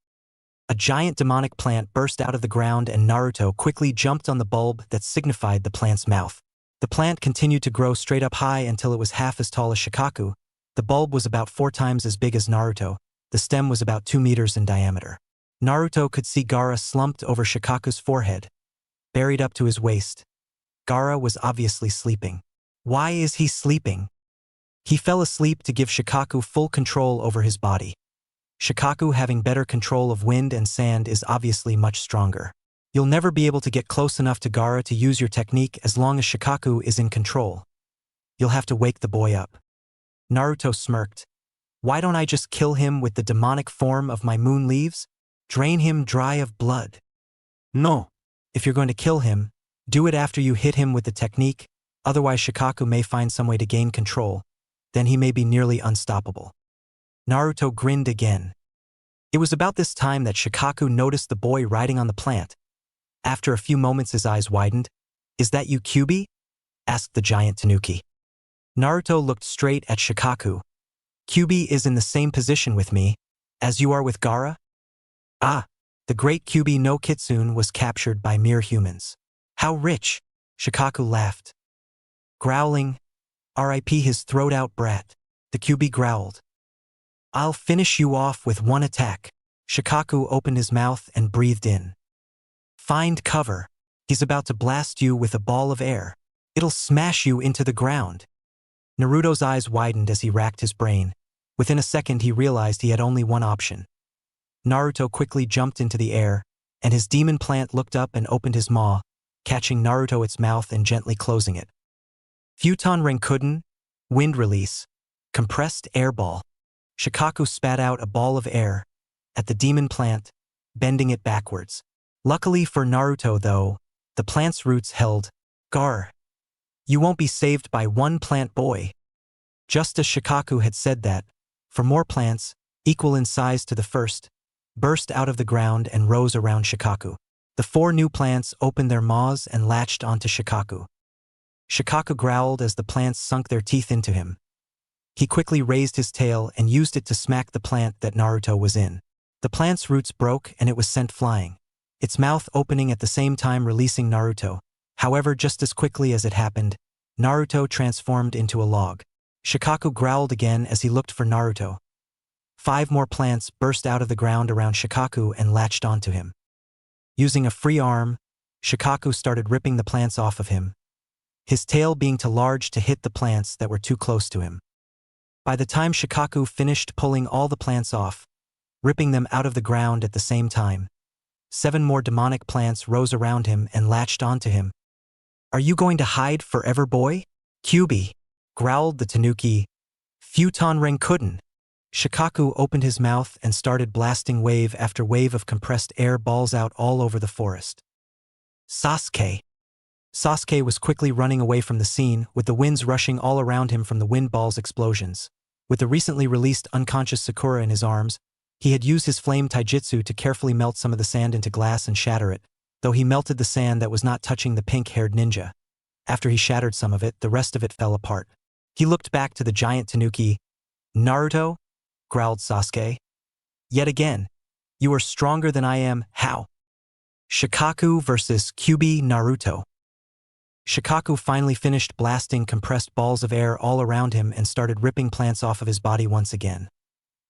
A giant demonic plant burst out of the ground and Naruto quickly jumped on the bulb that signified the plant's mouth. The plant continued to grow straight up high until it was half as tall as Shikaku. The bulb was about 4 times as big as Naruto. The stem was about 2 meters in diameter. Naruto could see Gaara slumped over Shikaku's forehead, buried up to his waist. Gaara was obviously sleeping. Why is he sleeping? He fell asleep to give Shikaku full control over his body. Shikaku having better control of wind and sand is obviously much stronger. You'll never be able to get close enough to Gaara to use your technique as long as Shikaku is in control. You'll have to wake the boy up. Naruto smirked. Why don't I just kill him with the demonic form of my moon leaves? Drain him dry of blood. No. If you're going to kill him, do it after you hit him with the technique, otherwise Shikaku may find some way to gain control. Then he may be nearly unstoppable. Naruto grinned again. It was about this time that Shikaku noticed the boy riding on the plant. After a few moments his eyes widened. Is that you, Kyuubi? Asked the giant tanuki. Naruto looked straight at Shikaku. Kyuubi is in the same position with me, as you are with Gaara? Ah, the great Kyuubi no Kitsune was captured by mere humans. How rich! Shikaku laughed. Growling, R.I.P. his throat-out brat, the Kyuubi growled. I'll finish you off with one attack. Shikaku opened his mouth and breathed in. Find cover. He's about to blast you with a ball of air. It'll smash you into the ground. Naruto's eyes widened as he racked his brain. Within a second he realized he had only one option. Naruto quickly jumped into the air, and his demon plant looked up and opened his maw, catching Naruto its mouth and gently closing it. Futon Renkuden, wind release, compressed air ball. Shikaku spat out a ball of air at the demon plant, bending it backwards. Luckily for Naruto, though, the plant's roots held. Gar, you won't be saved by one plant, boy. Just as Shikaku had said that, 4 more plants, equal in size to the first, burst out of the ground and rose around Shikaku. The 4 new plants opened their maws and latched onto Shikaku. Shikaku growled as the plants sunk their teeth into him. He quickly raised his tail and used it to smack the plant that Naruto was in. The plant's roots broke and it was sent flying, its mouth opening at the same time releasing Naruto. However, just as quickly as it happened, Naruto transformed into a log. Shikaku growled again as he looked for Naruto. 5 more plants burst out of the ground around Shikaku and latched onto him. Using a free arm, Shikaku started ripping the plants off of him, his tail being too large to hit the plants that were too close to him. By the time Shikaku finished pulling all the plants off, ripping them out of the ground at the same time, 7 more demonic plants rose around him and latched onto him. Are you going to hide forever, boy? Kyuubi, growled the tanuki. Futon Renkuden. Shikaku opened his mouth and started blasting wave after wave of compressed air balls out all over the forest. Sasuke. Sasuke was quickly running away from the scene, with the winds rushing all around him from the wind ball's explosions. With the recently released unconscious Sakura in his arms, he had used his flame taijutsu to carefully melt some of the sand into glass and shatter it, though he melted the sand that was not touching the pink-haired ninja. After he shattered some of it, the rest of it fell apart. He looked back to the giant tanuki. Naruto? Growled Sasuke. Yet again. You are stronger than I am. How? Shikaku versus Kyuubi Naruto. Shikaku finally finished blasting compressed balls of air all around him and started ripping plants off of his body once again.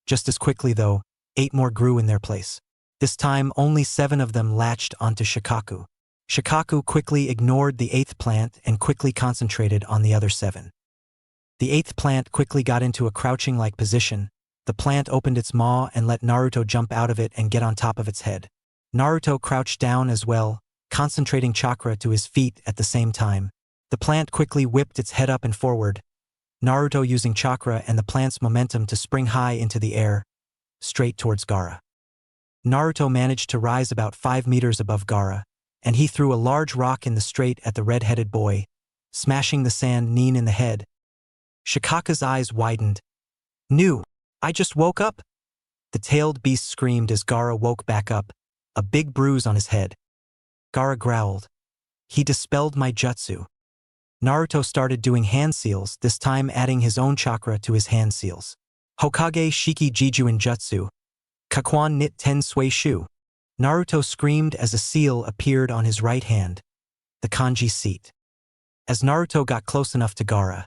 Just as quickly, though, 8 more grew in their place. This time, only 7 of them latched onto Shikaku. Shikaku quickly ignored the 8th plant and quickly concentrated on the other 7. The 8th plant quickly got into a crouching-like position. The plant opened its maw and let Naruto jump out of it and get on top of its head. Naruto crouched down as well, concentrating chakra to his feet at the same time. The plant quickly whipped its head up and forward, Naruto using chakra and the plant's momentum to spring high into the air, straight towards Gaara. Naruto managed to rise about 5 meters above Gaara, and he threw a large rock in the straight at the red-headed boy, smashing the sand Nin in the head. Shikaku's eyes widened. "Nu, I just woke up?" The tailed beast screamed as Gaara woke back up, a big bruise on his head. Gaara growled. He dispelled my jutsu. Naruto started doing hand seals, this time adding his own chakra to his hand seals. Hokage Shiki Jijuin Jutsu. Kakuan Nit Ten Sui Shu. Naruto screamed as a seal appeared on his right hand, the kanji seat. As Naruto got close enough to Gaara,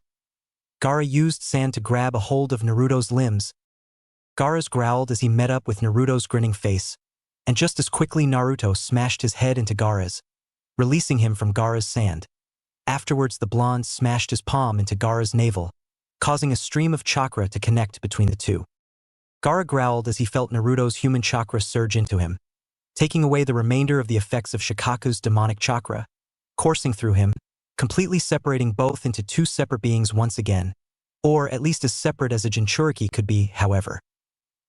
Gaara used sand to grab a hold of Naruto's limbs. Gaara's growled as he met up with Naruto's grinning face, and just as quickly Naruto smashed his head into Gaara's, releasing him from Gaara's sand. Afterwards, the blonde smashed his palm into Gaara's navel, causing a stream of chakra to connect between the two. Gaara growled as he felt Naruto's human chakra surge into him, taking away the remainder of the effects of Shikaku's demonic chakra, coursing through him, completely separating both into two separate beings once again, or at least as separate as a Jinchuriki could be, however.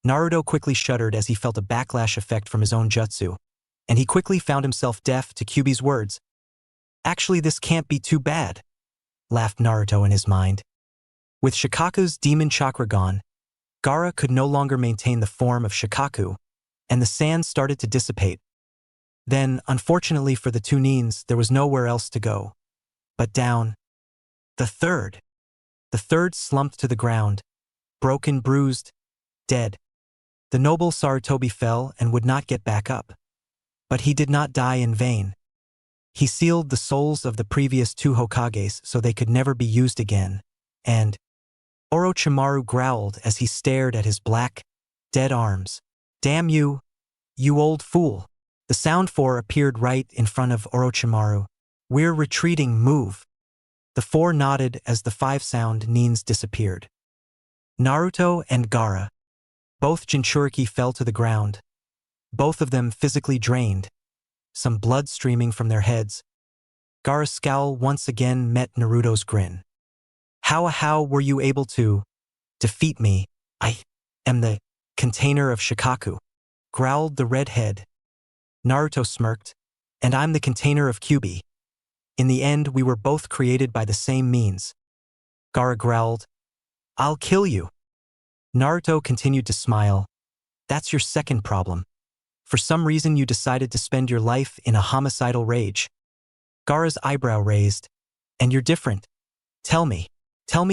Naruto quickly shuddered as he felt a backlash effect from his own jutsu, and he quickly found himself deaf to Kyuubi's words. Actually, this can't be too bad, laughed Naruto in his mind. With Shikaku's demon chakra gone, Gaara could no longer maintain the form of Shikaku, and the sand started to dissipate. Then, unfortunately for the two Nins, there was nowhere else to go but down. The third slumped to the ground, broken, bruised, dead. The noble Sarutobi fell and would not get back up. But he did not die in vain. He sealed the souls of the previous two Hokages so they could never be used again, and Orochimaru growled as he stared at his black, dead arms. Damn you, you old fool. The Sound Four appeared right in front of Orochimaru. We're retreating, move. The four nodded as the five sound Nins disappeared. Naruto and Gaara. Both Jinchuriki fell to the ground, both of them physically drained, some blood streaming from their heads. Gaara's scowl once again met Naruto's grin. How were you able to defeat me? I am the container of Shikaku, growled the redhead. Naruto smirked, and I'm the container of Kyuubi. In the end, we were both created by the same means. Gaara growled, I'll kill you. Naruto continued to smile. That's your second problem. For some reason you decided to spend your life in a homicidal rage. Gaara's eyebrow raised. And you're different. Tell me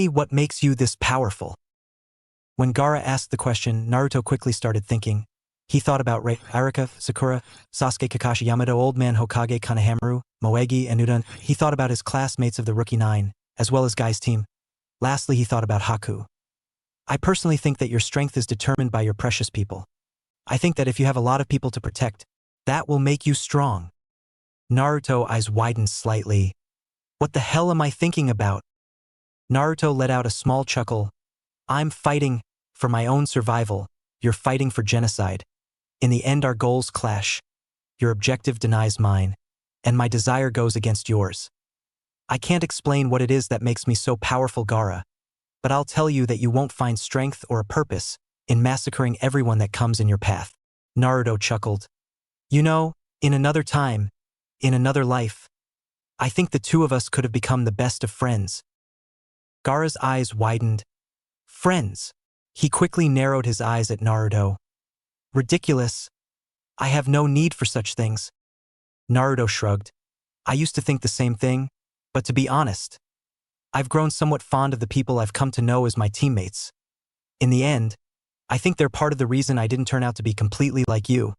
what makes you this powerful. When Gaara asked the question, Naruto quickly started thinking. He thought about Arika, Sakura, Sasuke, Kakashi, Yamato, Old Man Hokage, Kanehamaru, Moegi, and Udon. He thought about his classmates of the Rookie Nine, as well as Guy's team. Lastly, he thought about Haku. I personally think that your strength is determined by your precious people. I think that if you have a lot of people to protect, that will make you strong. Naruto's eyes widened slightly. What the hell am I thinking about? Naruto let out a small chuckle. I'm fighting for my own survival. You're fighting for genocide. In the end, our goals clash. Your objective denies mine, and my desire goes against yours. I can't explain what it is that makes me so powerful, Gaara, but I'll tell you that you won't find strength or a purpose in massacring everyone that comes in your path. Naruto chuckled. You know, in another time, in another life, I think the two of us could have become the best of friends. Gaara's eyes widened. Friends. He quickly narrowed his eyes at Naruto. Ridiculous. I have no need for such things. Naruto shrugged. I used to think the same thing, but to be honest, I've grown somewhat fond of the people I've come to know as my teammates. In the end, I think they're part of the reason I didn't turn out to be completely like you.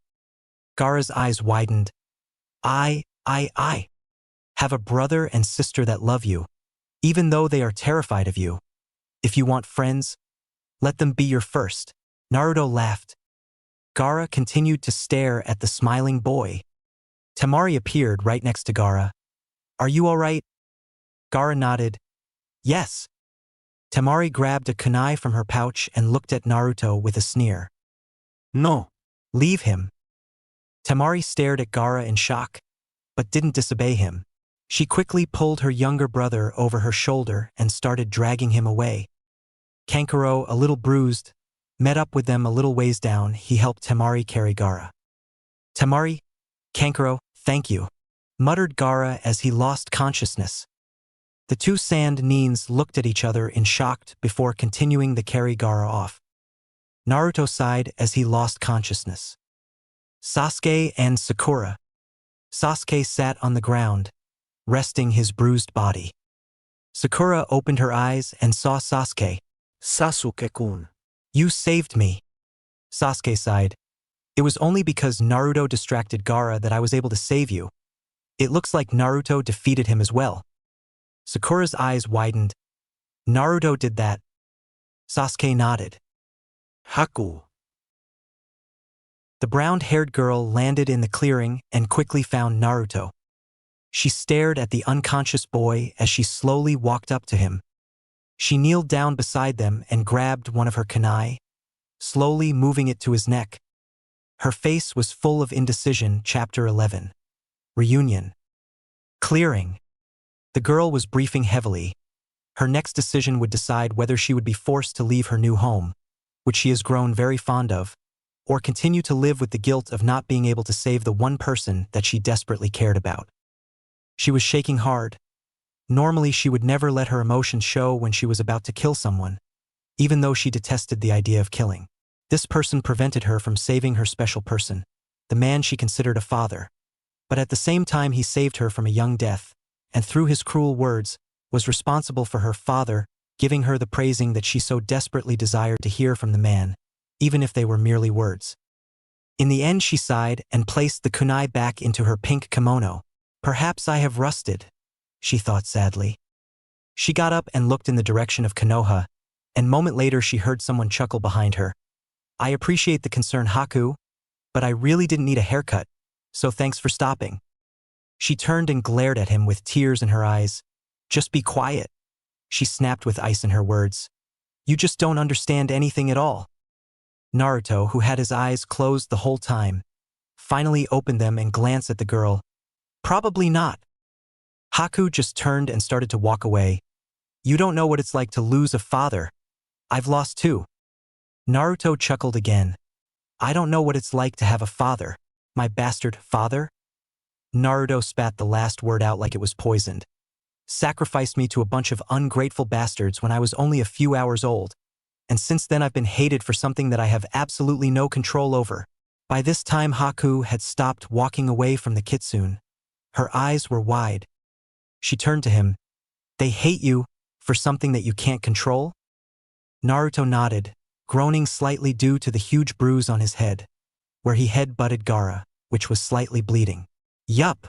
Gaara's eyes widened. I have a brother and sister that love you, even though they are terrified of you. If you want friends, let them be your first. Naruto laughed. Gaara continued to stare at the smiling boy. Temari appeared right next to Gaara. Are you all right? Gaara nodded. Yes. Temari grabbed a kunai from her pouch and looked at Naruto with a sneer. No. Leave him. Temari stared at Gaara in shock, but didn't disobey him. She quickly pulled her younger brother over her shoulder and started dragging him away. Kankuro, a little bruised, met up with them a little ways down. He helped Temari carry Gaara. Temari, Kankuro, thank you, muttered Gaara as he lost consciousness. The two sand Nins looked at each other in shock before continuing to carry Gaara off. Naruto sighed as he lost consciousness. Sasuke and Sakura. Sasuke sat on the ground, resting his bruised body. Sakura opened her eyes and saw Sasuke. Sasuke-kun. You saved me. Sasuke sighed. It was only because Naruto distracted Gaara that I was able to save you. It looks like Naruto defeated him as well. Sakura's eyes widened. Naruto did that. Sasuke nodded. Haku. The brown-haired girl landed in the clearing and quickly found Naruto. She stared at the unconscious boy as she slowly walked up to him. She kneeled down beside them and grabbed one of her kunai, slowly moving it to his neck. Her face was full of indecision. Chapter 11. Reunion. Clearing. The girl was briefing heavily. Her next decision would decide whether she would be forced to leave her new home, which she has grown very fond of, or continue to live with the guilt of not being able to save the one person that she desperately cared about. She was shaking hard. Normally, she would never let her emotions show when she was about to kill someone, even though she detested the idea of killing. This person prevented her from saving her special person, the man she considered a father. But at the same time, he saved her from a young death, and through his cruel words, was responsible for her father giving her the praising that she so desperately desired to hear from the man, even if they were merely words. In the end, she sighed and placed the kunai back into her pink kimono. Perhaps I have rusted, she thought sadly. She got up and looked in the direction of Konoha, and a moment later she heard someone chuckle behind her. I appreciate the concern, Haku, but I really didn't need a haircut, so thanks for stopping. She turned and glared at him with tears in her eyes. Just be quiet, she snapped with ice in her words. You just don't understand anything at all. Naruto, who had his eyes closed the whole time, finally opened them and glanced at the girl. Probably not. Haku just turned and started to walk away. You don't know what it's like to lose a father. I've lost two. Naruto chuckled again. I don't know what it's like to have a father. My bastard father? Naruto spat the last word out like it was poisoned. Sacrificed me to a bunch of ungrateful bastards when I was only a few hours old, and since then I've been hated for something that I have absolutely no control over. By this time Haku had stopped walking away from the kitsune. Her eyes were wide. She turned to him. They hate you for something that you can't control? Naruto nodded, groaning slightly due to the huge bruise on his head, where he head-butted Gaara, which was slightly bleeding. Yup.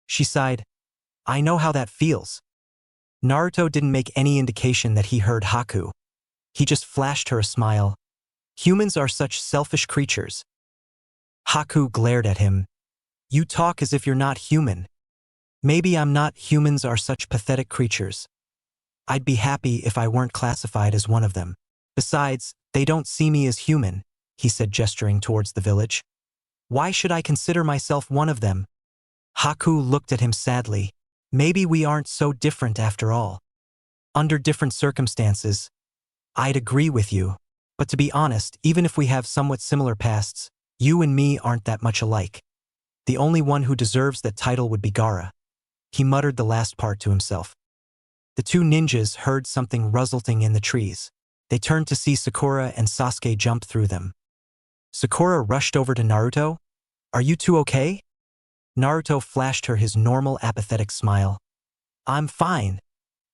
She sighed. I know how that feels. Naruto didn't make any indication that he heard Haku. He just flashed her a smile. Humans are such selfish creatures. Haku glared at him. You talk as if you're not human. Maybe I'm not. Humans are such pathetic creatures. I'd be happy if I weren't classified as one of them. Besides, they don't see me as human, he said, gesturing towards the village. Why should I consider myself one of them? Haku looked at him sadly. Maybe we aren't so different after all. Under different circumstances, I'd agree with you. But to be honest, even if we have somewhat similar pasts, you and me aren't that much alike. The only one who deserves that title would be Gaara. He muttered the last part to himself. The two ninjas heard something rustling in the trees. They turned to see Sakura and Sasuke jump through them. Sakura rushed over to Naruto. Are you two okay? Naruto flashed her his normal apathetic smile. I'm fine,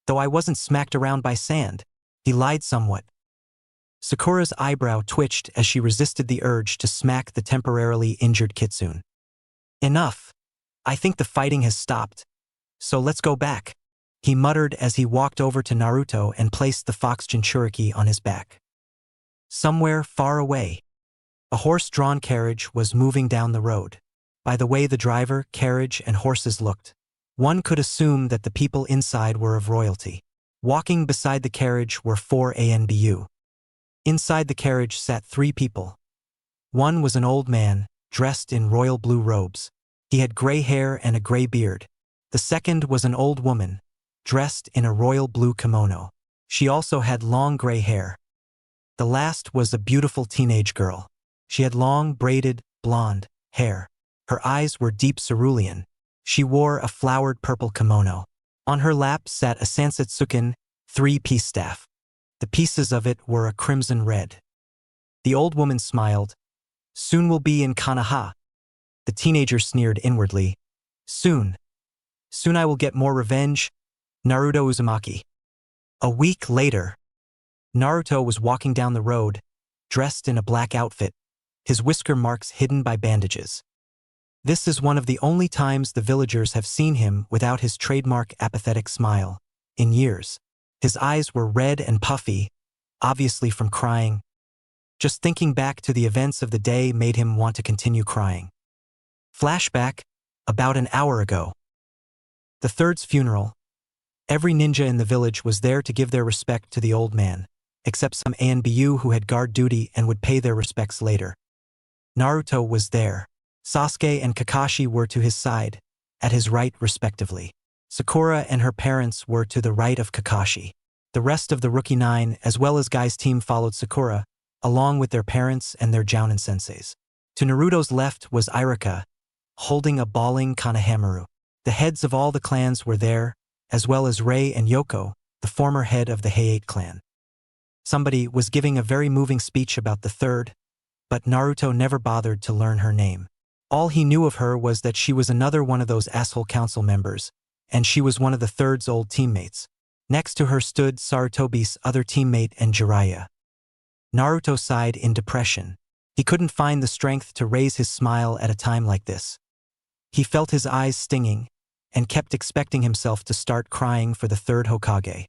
though I wasn't smacked around by sand. He lied somewhat. Sakura's eyebrow twitched as she resisted the urge to smack the temporarily injured kitsune. Enough. I think the fighting has stopped. So let's go back, he muttered as he walked over to Naruto and placed the fox Jinchuriki on his back. Somewhere far away, a horse-drawn carriage was moving down the road. By the way the driver, carriage, and horses looked, one could assume that the people inside were of royalty. Walking beside the carriage were 4 ANBU. Inside the carriage sat 3 people. One was an old man, dressed in royal blue robes. He had gray hair and a gray beard. The second was an old woman, dressed in a royal blue kimono. She also had long gray hair. The last was a beautiful teenage girl. She had long, braided, blonde hair. Her eyes were deep cerulean. She wore a flowered purple kimono. On her lap sat a Sansatsuken 3-piece staff. The pieces of it were a crimson red. The old woman smiled. Soon we'll be in Konoha. The teenager sneered inwardly. Soon. Soon I will get more revenge. Naruto Uzumaki. A week later, Naruto was walking down the road, dressed in a black outfit, his whisker marks hidden by bandages. This is one of the only times the villagers have seen him without his trademark apathetic smile. In years. His eyes were red and puffy, obviously from crying. Just thinking back to the events of the day made him want to continue crying. Flashback, about an hour ago. The third's funeral. Every ninja in the village was there to give their respect to the old man, except some ANBU who had guard duty and would pay their respects later. Naruto was there. Sasuke and Kakashi were to his side, at his right respectively. Sakura and her parents were to the right of Kakashi. The rest of the Rookie Nine as well as Guy's team followed Sakura, along with their parents and their Jounin senseis. To Naruto's left was Iruka, holding a bawling Konohamaru. The heads of all the clans were there, as well as Rei and Yoko, the former head of the Heiate clan. Somebody was giving a very moving speech about the third, but Naruto never bothered to learn her name. All he knew of her was that she was another one of those asshole council members, and she was one of the third's old teammates. Next to her stood Sarutobi's other teammate and Jiraiya. Naruto sighed in depression. He couldn't find the strength to raise his smile at a time like this. He felt his eyes stinging, and kept expecting himself to start crying for the third Hokage.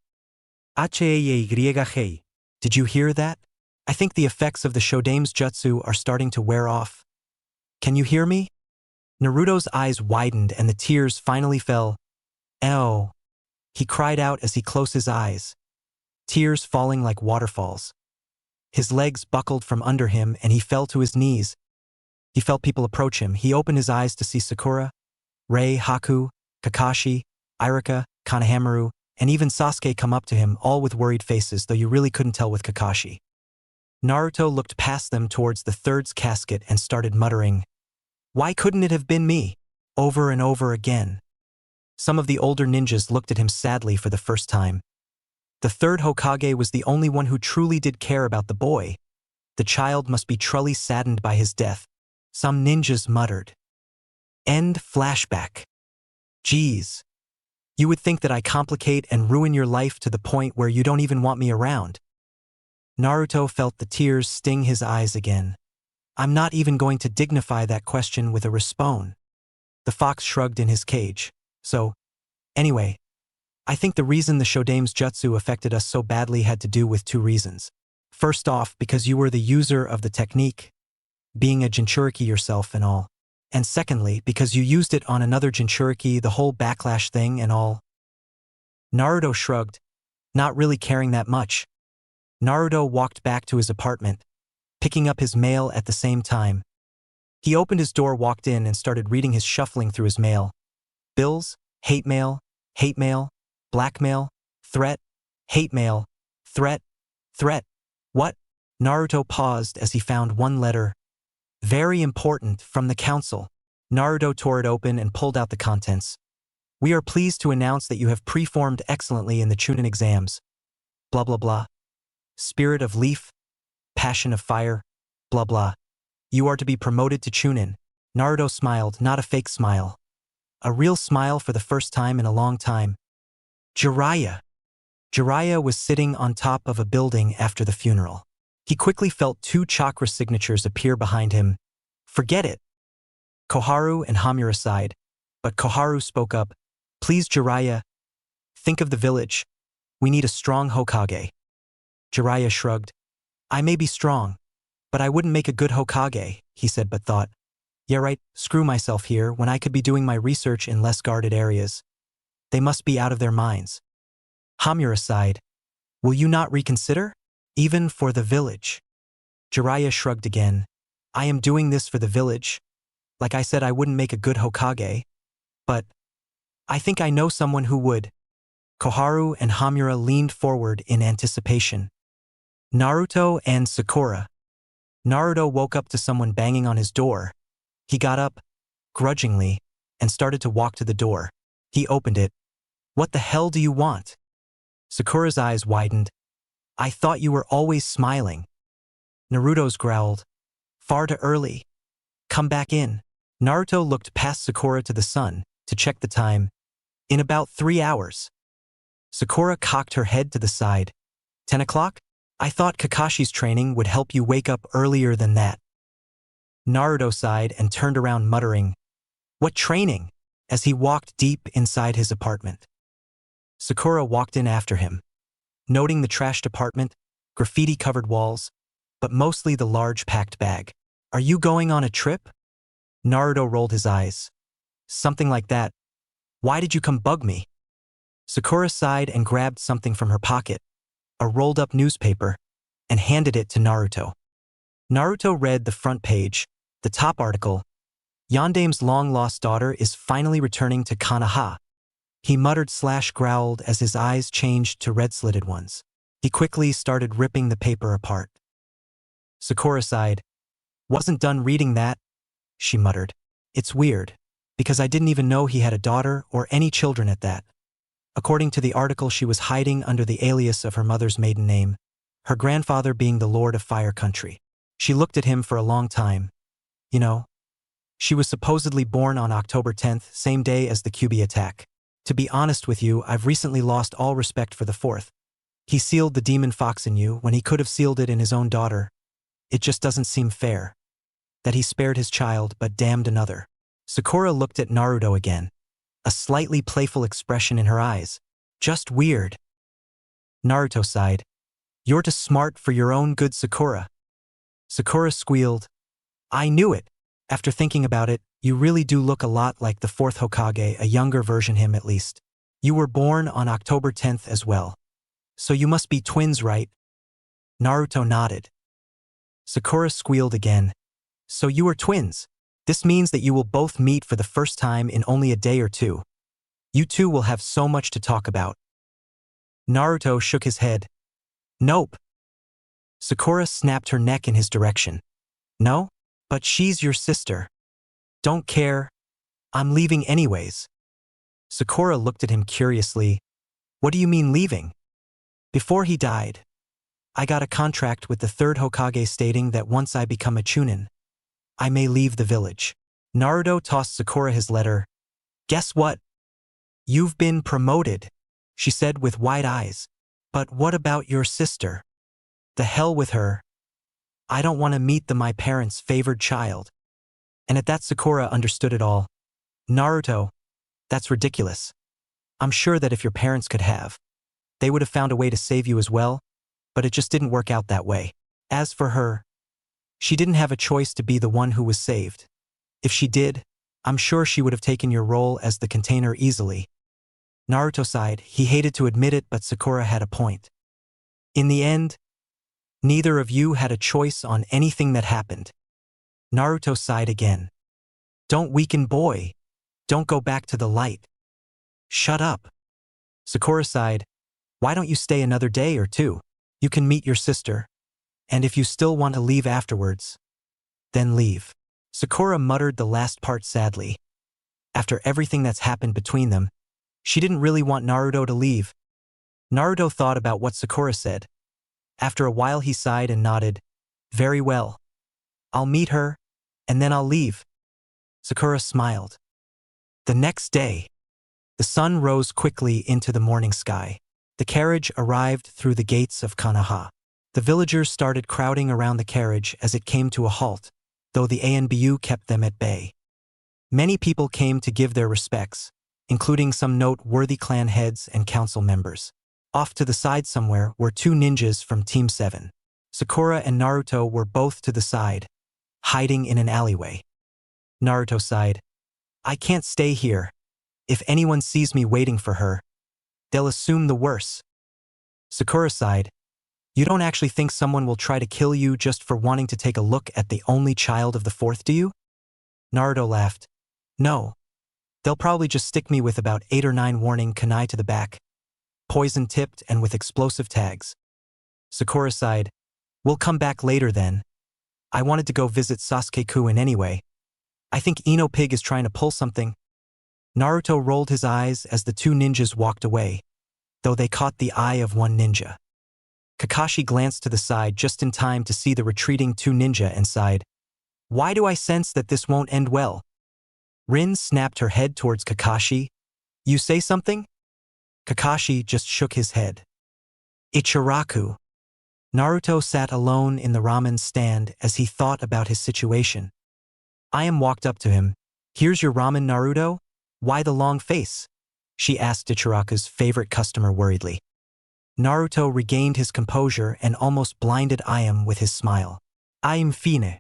Heyy. Did you hear that? I think the effects of the Shodame's jutsu are starting to wear off. Can you hear me? Naruto's eyes widened and the tears finally fell. Ow. He cried out as he closed his eyes, tears falling like waterfalls. His legs buckled from under him and he fell to his knees. He felt people approach him. He opened his eyes to see Sakura, Rei, Haku, Kakashi, Iruka, Konohamaru, and even Sasuke come up to him, all with worried faces, though you really couldn't tell with Kakashi. Naruto looked past them towards the third's casket and started muttering, "Why couldn't it have been me?" over and over again. Some of the older ninjas looked at him sadly for the first time. The third Hokage was the only one who truly did care about the boy. The child must be truly saddened by his death. Some ninjas muttered. End flashback. Geez. You would think that I complicate and ruin your life to the point where you don't even want me around. Naruto felt the tears sting his eyes again. I'm not even going to dignify that question with a response. The fox shrugged in his cage. So, anyway, I think the reason the Shodame's jutsu affected us so badly had to do with two reasons. First off, because you were the user of the technique, being a Jinchuriki yourself and all. And secondly, because you used it on another Jinchuriki, the whole backlash thing and all. Naruto shrugged, not really caring that much. Naruto walked back to his apartment, picking up his mail at the same time. He opened his door, walked in, and started reading his shuffling through his mail. Bills, hate mail, blackmail, threat, hate mail, threat. What? Naruto paused as he found one letter. Very important, from the council. Naruto tore it open and pulled out the contents. We are pleased to announce that you have performed excellently in the Chunin exams. Blah blah blah. Spirit of Leaf, Passion of Fire, blah blah. You are to be promoted to Chunin. Naruto smiled, not a fake smile. A real smile for the first time in a long time. Jiraiya. Jiraiya was sitting on top of a building after the funeral. He quickly felt two chakra signatures appear behind him. Forget it. Koharu and Hamura sighed, but Koharu spoke up. Please, Jiraiya, think of the village. We need a strong Hokage. Jiraiya shrugged. I may be strong, but I wouldn't make a good Hokage, he said, but thought. Yeah right, screw myself here when I could be doing my research in less guarded areas. They must be out of their minds. Hamura sighed. Will you not reconsider? Even for the village. Jiraiya shrugged again. I am doing this for the village. Like I said, I wouldn't make a good Hokage. But I think I know someone who would. Koharu and Hamura leaned forward in anticipation. Naruto and Sakura. Naruto woke up to someone banging on his door. He got up, grudgingly, and started to walk to the door. He opened it. What the hell do you want? Sakura's eyes widened. I thought you were always smiling. Naruto's growled. Far too early. Come back in. Naruto looked past Sakura to the sun to check the time. In about 3 hours. Sakura cocked her head to the side. 10 o'clock? I thought Kakashi's training would help you wake up earlier than that. Naruto sighed and turned around muttering, "What training?" as he walked deep inside his apartment. Sakura walked in after him, noting the trashed apartment, graffiti-covered walls, but mostly the large packed bag. "Are you going on a trip?" Naruto rolled his eyes. "Something like that. Why did you come bug me?" Sakura sighed and grabbed something from her pocket, a rolled-up newspaper, and handed it to Naruto. Naruto read the front page, the top article. Yandame's long-lost daughter is finally returning to Konoha. He muttered/growled as his eyes changed to red-slitted ones. He quickly started ripping the paper apart. Sakura sighed. "Wasn't done reading that," she muttered. "It's weird, because I didn't even know he had a daughter or any children at that." According to the article, she was hiding under the alias of her mother's maiden name, her grandfather being the Lord of Fire Country. She looked at him for a long time. You know, she was supposedly born on October 10th, same day as the QB attack. To be honest with you, I've recently lost all respect for the fourth. He sealed the demon fox in you when he could have sealed it in his own daughter. It just doesn't seem fair. That he spared his child but damned another. Sakura looked at Naruto again, a slightly playful expression in her eyes. Just weird. Naruto sighed. "You're too smart for your own good, Sakura." Sakura squealed. "I knew it. After thinking about it, you really do look a lot like the fourth Hokage, a younger version him at least. You were born on October 10th as well. So you must be twins, right?" Naruto nodded. Sakura squealed again. "So you are twins. This means that you will both meet for the first time in only a day or two. You two will have so much to talk about." Naruto shook his head. "Nope." Sakura snapped her neck in his direction. "No? But she's your sister." "Don't care. I'm leaving anyways." Sakura looked at him curiously. "What do you mean leaving?" "Before he died, I got a contract with the third Hokage stating that once I become a Chunin, I may leave the village." Naruto tossed Sakura his letter. "Guess what? You've been promoted," she said with wide eyes. "But what about your sister?" "The hell with her. I don't want to meet my parents' favored child." And at that, Sakura understood it all. "Naruto, that's ridiculous. I'm sure that if your parents could have, they would have found a way to save you as well, but it just didn't work out that way. As for her, she didn't have a choice to be the one who was saved. If she did, I'm sure she would have taken your role as the container easily." Naruto sighed. He hated to admit it, but Sakura had a point. In the end, neither of you had a choice on anything that happened. Naruto sighed again. "Don't weaken, boy. Don't go back to the light." "Shut up." Sakura sighed. "Why don't you stay another day or two? You can meet your sister. And if you still want to leave afterwards, then leave." Sakura muttered the last part sadly. After everything that's happened between them, she didn't really want Naruto to leave. Naruto thought about what Sakura said. After a while he sighed and nodded. "Very well. I'll meet her, and then I'll leave." Sakura smiled. The next day, the sun rose quickly into the morning sky. The carriage arrived through the gates of Konoha. The villagers started crowding around the carriage as it came to a halt, though the ANBU kept them at bay. Many people came to give their respects, including some noteworthy clan heads and council members. Off to the side somewhere were two ninjas from Team 7. Sakura and Naruto were both to the side, hiding in an alleyway. Naruto sighed. "I can't stay here. If anyone sees me waiting for her, they'll assume the worst." Sakura sighed. "You don't actually think someone will try to kill you just for wanting to take a look at the only child of the fourth, do you?" Naruto laughed. "No. They'll probably just stick me with about 8 or 9 warning kunai to the back, poison-tipped and with explosive tags." Sakura sighed. "We'll come back later then. I wanted to go visit Sasuke-kun anyway. I think Ino Pig is trying to pull something." Naruto rolled his eyes as the two ninjas walked away, though they caught the eye of one ninja. Kakashi glanced to the side just in time to see the retreating two ninja and sighed. Why do I sense that this won't end well? Rin snapped her head towards Kakashi. You say something? Kakashi just shook his head. Ichiraku. Naruto sat alone in the ramen stand as he thought about his situation. Ayam walked up to him. Here's your ramen, Naruto? Why the long face? She asked Ichiraku's favorite customer worriedly. Naruto regained his composure and almost blinded Ayam with his smile. I'm fine.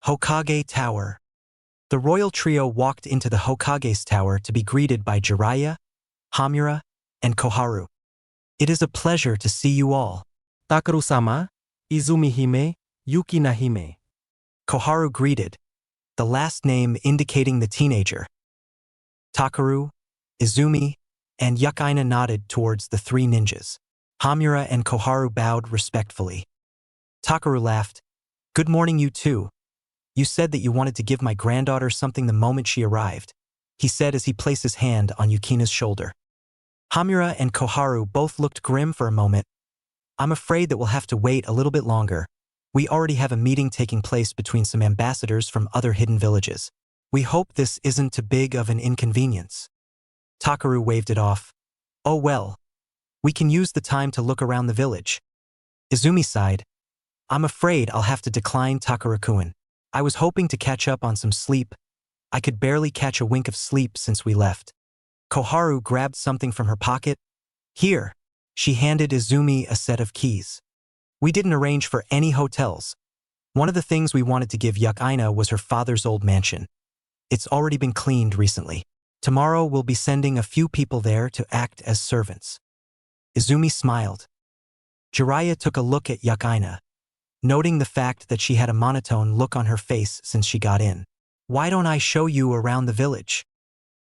Hokage Tower. The royal trio walked into the Hokage's tower to be greeted by Jiraiya, Hamura, and Koharu. It is a pleasure to see you all. Takaru-sama, Izumi-hime, Yuki-na-hime. Koharu greeted, the last name indicating the teenager. Takaru, Izumi, and Yuki-na nodded towards the three ninjas. Hamura and Koharu bowed respectfully. Takaru laughed. Good morning, you two. You said that you wanted to give my granddaughter something the moment she arrived, he said as he placed his hand on Yukina's shoulder. Hamura and Koharu both looked grim for a moment. I'm afraid that we'll have to wait a little bit longer. We already have a meeting taking place between some ambassadors from other hidden villages. We hope this isn't too big of an inconvenience. Takaru waved it off. Oh well. We can use the time to look around the village. Izumi sighed. I'm afraid I'll have to decline, Takaru-kun. I was hoping to catch up on some sleep. I could barely catch a wink of sleep since we left. Koharu grabbed something from her pocket. Here. She handed Izumi a set of keys. We didn't arrange for any hotels. One of the things we wanted to give Yuki-na was her father's old mansion. It's already been cleaned recently. Tomorrow we'll be sending a few people there to act as servants. Izumi smiled. Jiraiya took a look at Yuki-na, noting the fact that she had a monotone look on her face since she got in. Why don't I show you around the village?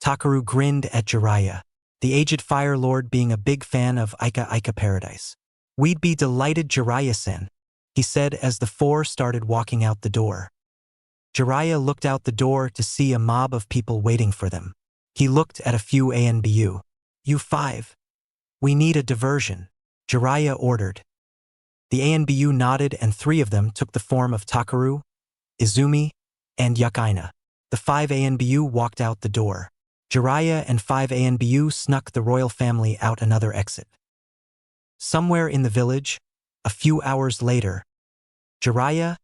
Takaru grinned at Jiraiya, the aged Fire Lord being a big fan of Ika Paradise. We'd be delighted, Jiraiya-sen, he said as the four started walking out the door. Jiraiya looked out the door to see a mob of people waiting for them. He looked at a few ANBU. You five. We need a diversion, Jiraiya ordered. The ANBU nodded and three of them took the form of Takaru, Izumi, and Yuki-na. The five ANBU walked out the door. Jiraiya and five ANBU snuck the royal family out another exit. Somewhere in the village, a few hours later, Jiraiya,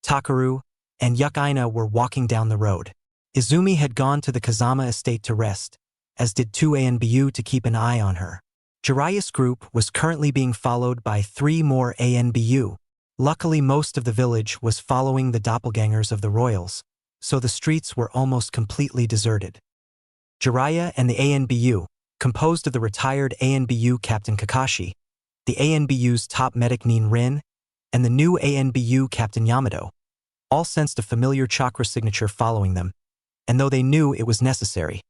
Takaru, and Yuki-na were walking down the road. Izumi had gone to the Kazama estate to rest, as did two ANBU to keep an eye on her. Jiraiya's group was currently being followed by three more ANBU. Luckily, most of the village was following the doppelgangers of the royals, so the streets were almost completely deserted. Jiraiya and the ANBU, composed of the retired ANBU Captain Kakashi, the ANBU's top medic Rin, and the new ANBU Captain Yamato, all sensed a familiar chakra signature following them, and though they knew it was necessary,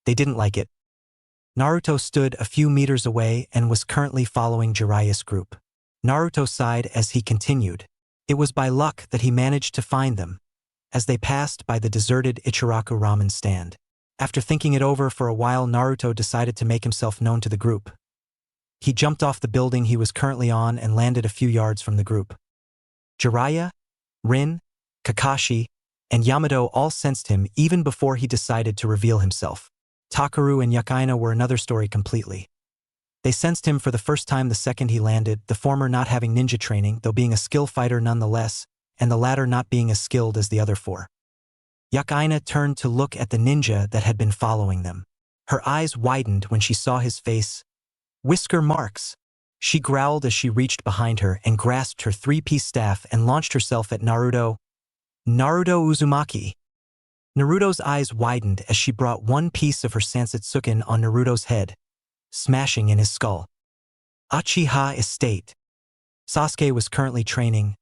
they didn't like it. Naruto stood a few meters away and was currently following Jiraiya's group. Naruto sighed as he continued. It was by luck that he managed to find them, as they passed by the deserted Ichiraku ramen stand. After thinking it over for a while, Naruto decided to make himself known to the group. He jumped off the building he was currently on and landed a few yards from the group. Jiraiya, Rin, Kakashi, and Yamato all sensed him even before he decided to reveal himself. Takaru and Yuki-na were another story completely. They sensed him for the first time the second he landed, the former not having ninja training, though being a skill fighter nonetheless, and the latter not being as skilled as the other four. Yuki-na turned to look at the ninja that had been following them. Her eyes widened when she saw his face. Whisker marks. She growled as she reached behind her and grasped her three-piece staff and launched herself at Naruto. Naruto Uzumaki. Naruto's eyes widened as she brought one piece of her Sansatsuken on Naruto's head, smashing in his skull. Uchiha Estate. Sasuke was currently training.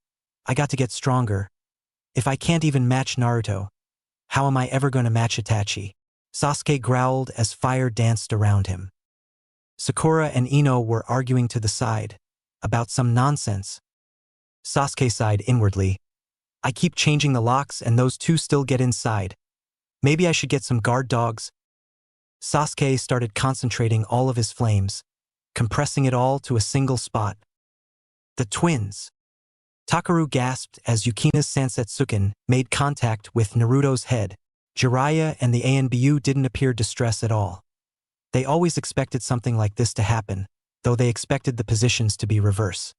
I got to get stronger. If I can't even match Naruto, how am I ever going to match Itachi? Sasuke growled as fire danced around him. Sakura and Ino were arguing to the side, about some nonsense. Sasuke sighed inwardly. I keep changing the locks and those two still get inside. Maybe I should get some guard dogs. Sasuke started concentrating all of his flames, compressing it all to a single spot. The twins. Takaru gasped as Yukina's Sansetsuken made contact with Naruto's head. Jiraiya and the ANBU didn't appear distressed at all. They always expected something like this to happen, though they expected the positions to be reverse.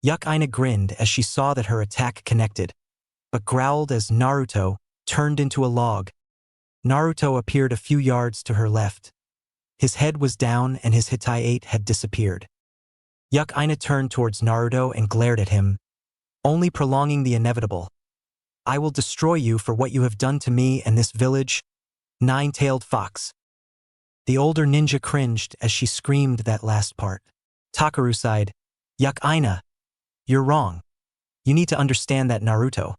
Yukaina grinned as she saw that her attack connected, but growled as Naruto turned into a log. Naruto appeared a few yards to her left. His head was down and his Hitai-8 had disappeared. Yukaina turned towards Naruto and glared at him, only prolonging the inevitable. I will destroy you for what you have done to me and this village, nine-tailed fox. The older ninja cringed as she screamed that last part. Takaru sighed, Yukaina, you're wrong. You need to understand that Naruto.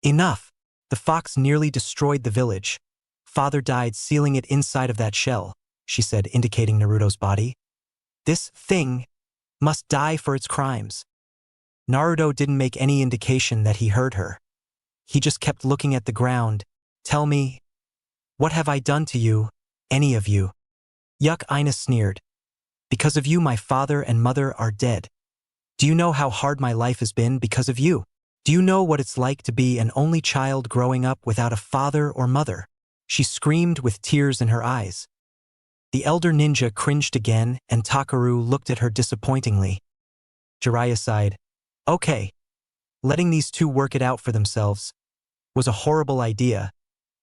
Enough. The fox nearly destroyed the village. Father died sealing it inside of that shell, she said, indicating Naruto's body. This thing must die for its crimes. Naruto didn't make any indication that he heard her. He just kept looking at the ground. Tell me, what have I done to you, any of you? Yukaina sneered. Because of you my father and mother are dead. Do you know how hard my life has been because of you? Do you know what it's like to be an only child growing up without a father or mother? She screamed with tears in her eyes. The elder ninja cringed again and Takaru looked at her disappointingly. Jiraiya sighed. Okay. Letting these two work it out for themselves was a horrible idea.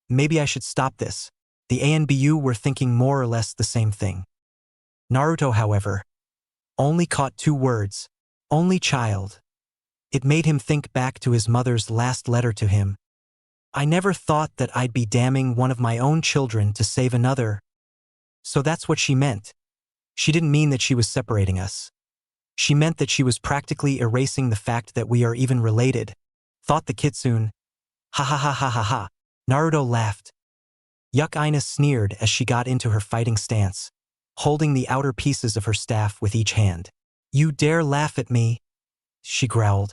Maybe I should stop this. The ANBU were thinking more or less the same thing. Naruto, however, only caught two words. Only child. It made him think back to his mother's last letter to him. I never thought that I'd be damning one of my own children to save another. So that's what she meant. She didn't mean that she was separating us. She meant that she was practically erasing the fact that we are even related. Thought the kitsune. Ha ha ha ha ha ha. Naruto laughed. Yukaina sneered as she got into her fighting stance, holding the outer pieces of her staff with each hand. You dare laugh at me? She growled.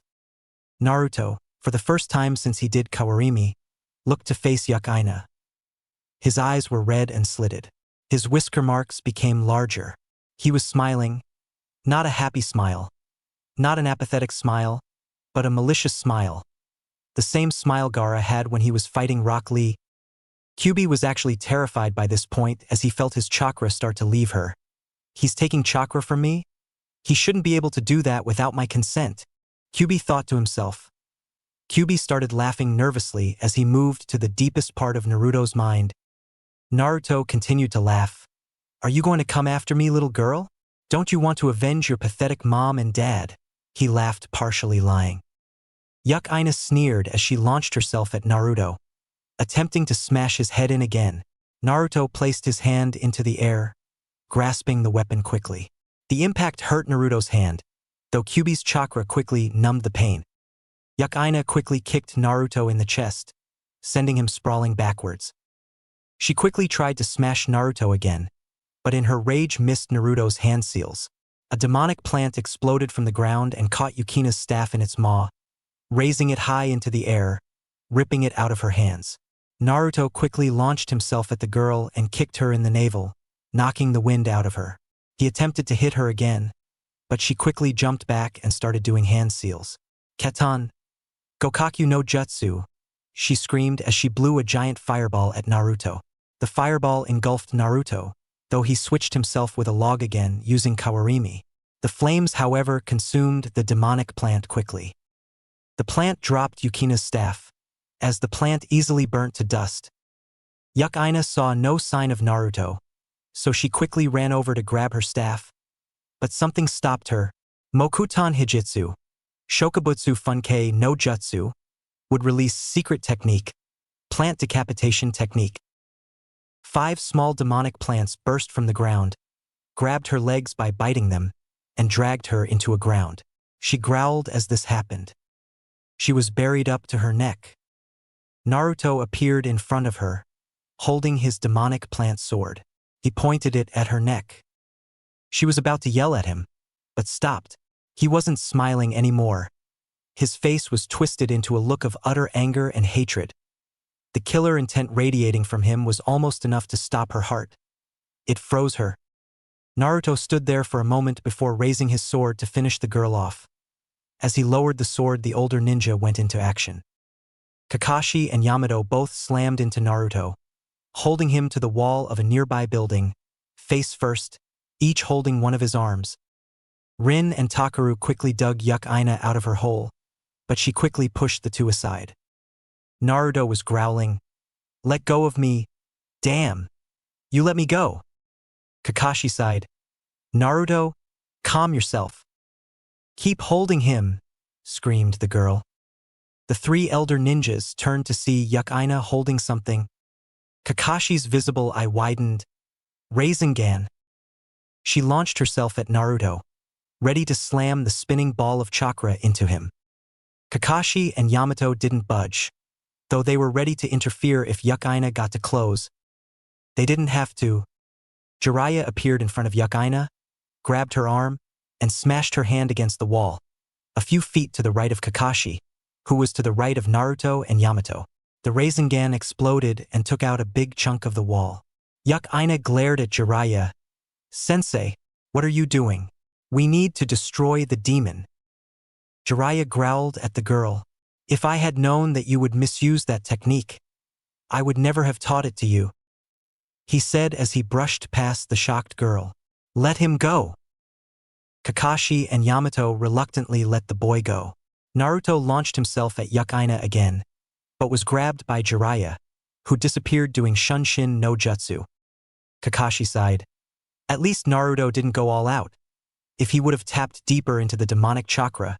Naruto, for the first time since he did Kawarimi, looked to face Yukaina. His eyes were red and slitted. His whisker marks became larger. He was smiling. Not a happy smile. Not an apathetic smile, but a malicious smile. The same smile Gaara had when he was fighting Rock Lee. Kyuubi was actually terrified by this point as he felt his chakra start to leave her. He's taking chakra from me? He shouldn't be able to do that without my consent, Kyuubi thought to himself. Kyuubi started laughing nervously as he moved to the deepest part of Naruto's mind. Naruto continued to laugh. Are you going to come after me, little girl? Don't you want to avenge your pathetic mom and dad? He laughed, partially lying. Yukaina sneered as she launched herself at Naruto, attempting to smash his head in again. Naruto placed his hand into the air, grasping the weapon quickly. The impact hurt Naruto's hand, though Kyuubi's chakra quickly numbed the pain. Yukaina quickly kicked Naruto in the chest, sending him sprawling backwards. She quickly tried to smash Naruto again, but in her rage missed Naruto's hand seals. A demonic plant exploded from the ground and caught Yukina's staff in its maw, raising it high into the air, ripping it out of her hands. Naruto quickly launched himself at the girl and kicked her in the navel, knocking the wind out of her. He attempted to hit her again, but she quickly jumped back and started doing hand seals. Ketan, Gokaku no Jutsu, she screamed as she blew a giant fireball at Naruto. The fireball engulfed Naruto, though he switched himself with a log again using Kawarimi. The flames, however, consumed the demonic plant quickly. The plant dropped Yukina's staff, as the plant easily burnt to dust. Yukaina saw no sign of Naruto, so she quickly ran over to grab her staff. But something stopped her. Mokutan Hijitsu, Shokubutsu Funkei no Jutsu, would release secret technique, plant decapitation technique. 5 small demonic plants burst from the ground, grabbed her legs by biting them, and dragged her into a ground. She growled as this happened. She was buried up to her neck. Naruto appeared in front of her, holding his demonic plant sword. He pointed it at her neck. She was about to yell at him, but stopped. He wasn't smiling anymore. His face was twisted into a look of utter anger and hatred. The killer intent radiating from him was almost enough to stop her heart. It froze her. Naruto stood there for a moment before raising his sword to finish the girl off. As he lowered the sword, the older ninja went into action. Kakashi and Yamato both slammed into Naruto, holding him to the wall of a nearby building, face first, each holding one of his arms. Rin and Takaru quickly dug Yuck-Ina out of her hole, but she quickly pushed the two aside. Naruto was growling, "Let go of me! Damn! You let me go!" Kakashi sighed, "Naruto, calm yourself." "Keep holding him," screamed the girl. The three elder ninjas turned to see Yuck-Ina holding something. Kakashi's visible eye widened. Rasengan. She launched herself at Naruto, ready to slam the spinning ball of chakra into him. Kakashi and Yamato didn't budge, though they were ready to interfere if Yuck-Ina got too close. They didn't have to. Jiraiya appeared in front of Yuck-Ina, grabbed her arm, and smashed her hand against the wall, a few feet to the right of Kakashi, who was to the right of Naruto and Yamato. The Rasengan exploded and took out a big chunk of the wall. Yuck-Ina glared at Jiraiya. "Sensei, what are you doing? We need to destroy the demon." Jiraiya growled at the girl. "If I had known that you would misuse that technique, I would never have taught it to you," he said as he brushed past the shocked girl. "Let him go." Kakashi and Yamato reluctantly let the boy go. Naruto launched himself at Yuck-Ina again, but was grabbed by Jiraiya, who disappeared doing Shunshin no Jutsu. Kakashi sighed. At least Naruto didn't go all out. If he would have tapped deeper into the demonic chakra,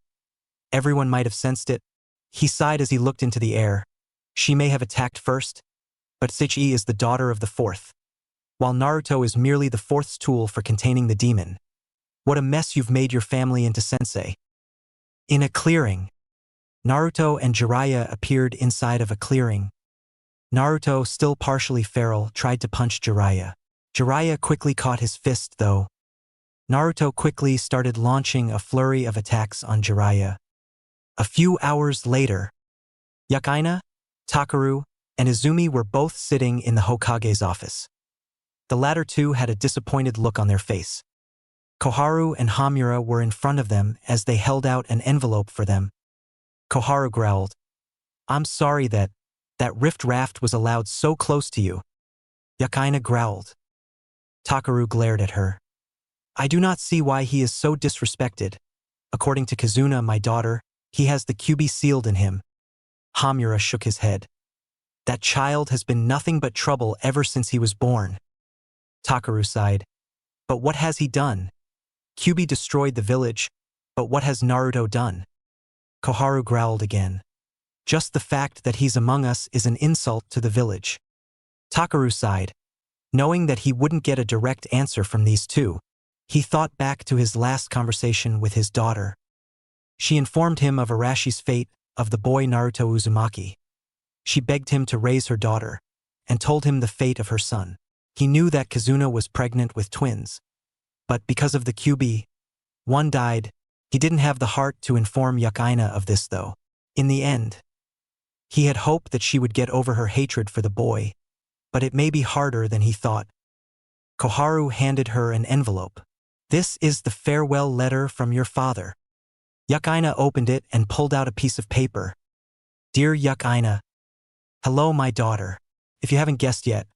everyone might have sensed it. He sighed as he looked into the air. She may have attacked first, but Seichi is the daughter of the fourth, while Naruto is merely the fourth's tool for containing the demon. What a mess you've made your family into, Sensei. In a clearing. Naruto and Jiraiya appeared inside of a clearing. Naruto, still partially feral, tried to punch Jiraiya. Jiraiya quickly caught his fist, though. Naruto quickly started launching a flurry of attacks on Jiraiya. A few hours later, Yuck-Ina, Takaru, and Izumi were both sitting in the Hokage's office. The latter two had a disappointed look on their face. Koharu and Hamura were in front of them as they held out an envelope for them. Koharu growled, "I'm sorry that rift raft was allowed so close to you." Yuck-Ina growled. Takaru glared at her. "I do not see why he is so disrespected. According to Kazuna, my daughter, he has the QB sealed in him." Hamura shook his head. "That child has been nothing but trouble ever since he was born." Takaru sighed. "But what has he done? QB destroyed the village, but what has Naruto done?" Koharu growled again. "Just the fact that he's among us is an insult to the village." Takaru sighed. Knowing that he wouldn't get a direct answer from these two, he thought back to his last conversation with his daughter. She informed him of Arashi's fate, of the boy Naruto Uzumaki. She begged him to raise her daughter, and told him the fate of her son. He knew that Kazuna was pregnant with twins, but because of the QB, one died. He didn't have the heart to inform Yuck-Ina of this, though. In the end, he had hoped that she would get over her hatred for the boy, but it may be harder than he thought. Koharu handed her an envelope. "This is the farewell letter from your father." Yuck-Ina opened it and pulled out a piece of paper. "Dear Yuck-Ina, hello, my daughter. If you haven't guessed yet,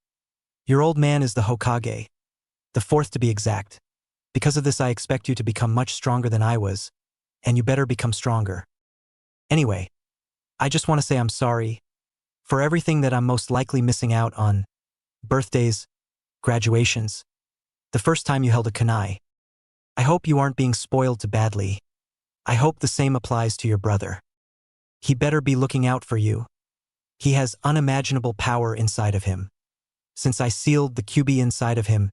your old man is the Hokage, the fourth to be exact. Because of this, I expect you to become much stronger than I was, and you better become stronger. Anyway, I just want to say I'm sorry for everything that I'm most likely missing out on. Birthdays, graduations, the first time you held a kunai. I hope you aren't being spoiled too badly. I hope the same applies to your brother. He better be looking out for you. He has unimaginable power inside of him. Since I sealed the QB inside of him."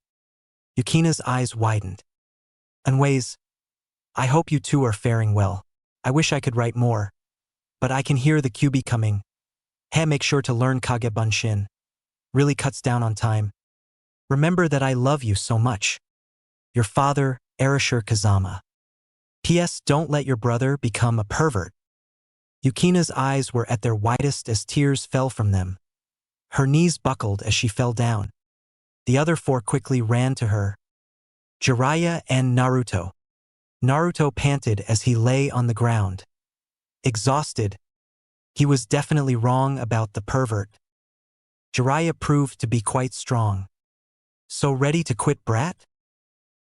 Yukina's eyes widened. "Anyways, I hope you two are faring well. I wish I could write more, but I can hear the QB coming. Hey, make sure to learn Kage Bunshin. Really cuts down on time. Remember that I love you so much. Your father, Arashir Kazama. P.S. Don't let your brother become a pervert." Yukina's eyes were at their widest as tears fell from them. Her knees buckled as she fell down. The other four quickly ran to her. Jiraiya and Naruto. Naruto panted as he lay on the ground. Exhausted. He was definitely wrong about the pervert. Jiraiya proved to be quite strong. So ready to quit, brat?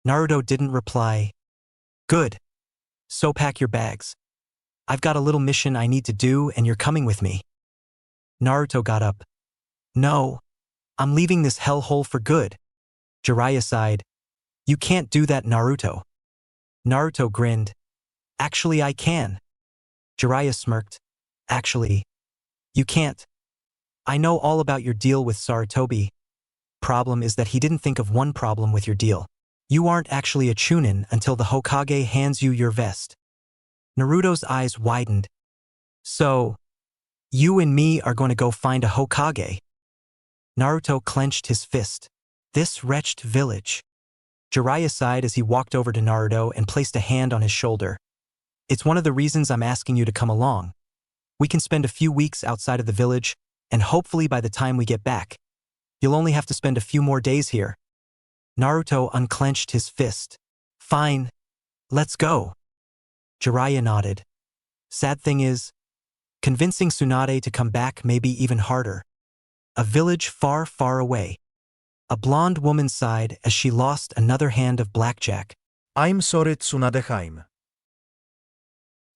Naruto didn't reply. Good. So pack your bags. I've got a little mission I need to do and you're coming with me. Naruto got up. No. I'm leaving this hellhole for good. Jiraiya sighed. You can't do that, Naruto. Naruto grinned. Actually, I can. Jiraiya smirked. Actually, you can't. I know all about your deal with Sarutobi. Problem is that he didn't think of one problem with your deal. You aren't actually a Chunin until the Hokage hands you your vest. Naruto's eyes widened. So, you and me are going to go find a Hokage? Naruto clenched his fist. This wretched village. Jiraiya sighed as he walked over to Naruto and placed a hand on his shoulder. It's one of the reasons I'm asking you to come along. We can spend a few weeks outside of the village, and hopefully by the time we get back, you'll only have to spend a few more days here. Naruto unclenched his fist. Fine. Let's go. Jiraiya nodded. Sad thing is, convincing Tsunade to come back may be even harder. A village far, far away. A blonde woman sighed as she lost another hand of blackjack. I'm sorry, Tsunadeheim.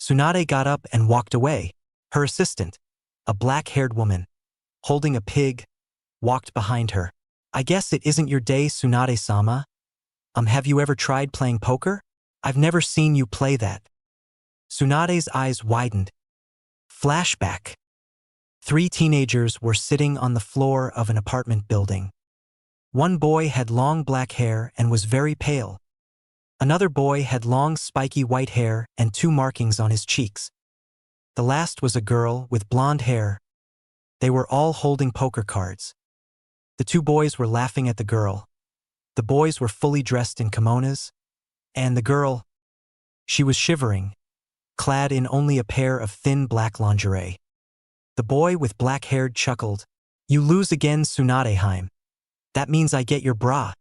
Tsunade got up and walked away. Her assistant, a black-haired woman, holding a pig, walked behind her. I guess it isn't your day, Tsunade-sama. Have you ever tried playing poker? I've never seen you play that. Tsunade's eyes widened. Flashback. 3 teenagers were sitting on the floor of an apartment building. One boy had long black hair and was very pale. Another boy had long spiky white hair and 2 markings on his cheeks. The last was a girl with blonde hair. They were all holding poker cards. The 2 boys were laughing at the girl. The boys were fully dressed in kimonos. And the girl, she was shivering, clad in only a pair of thin black lingerie. The boy with black-haired chuckled. You lose again, Tsunadeheim. That means I get your bra.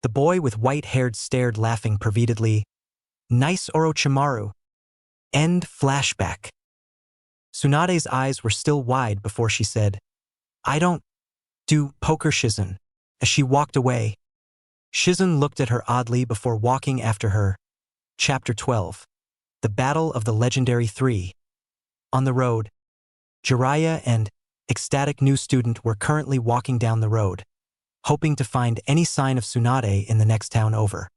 The boy with white-haired stared, laughing perveedly. Nice Orochimaru. End flashback. Tsunade's eyes were still wide before she said, I don't do poker, Shizen. As she walked away, Shizen looked at her oddly before walking after her. Chapter 12. The Battle of the Legendary 3. On the road, Jiraiya and ecstatic new student were currently walking down the road, hoping to find any sign of Tsunade in the next town over.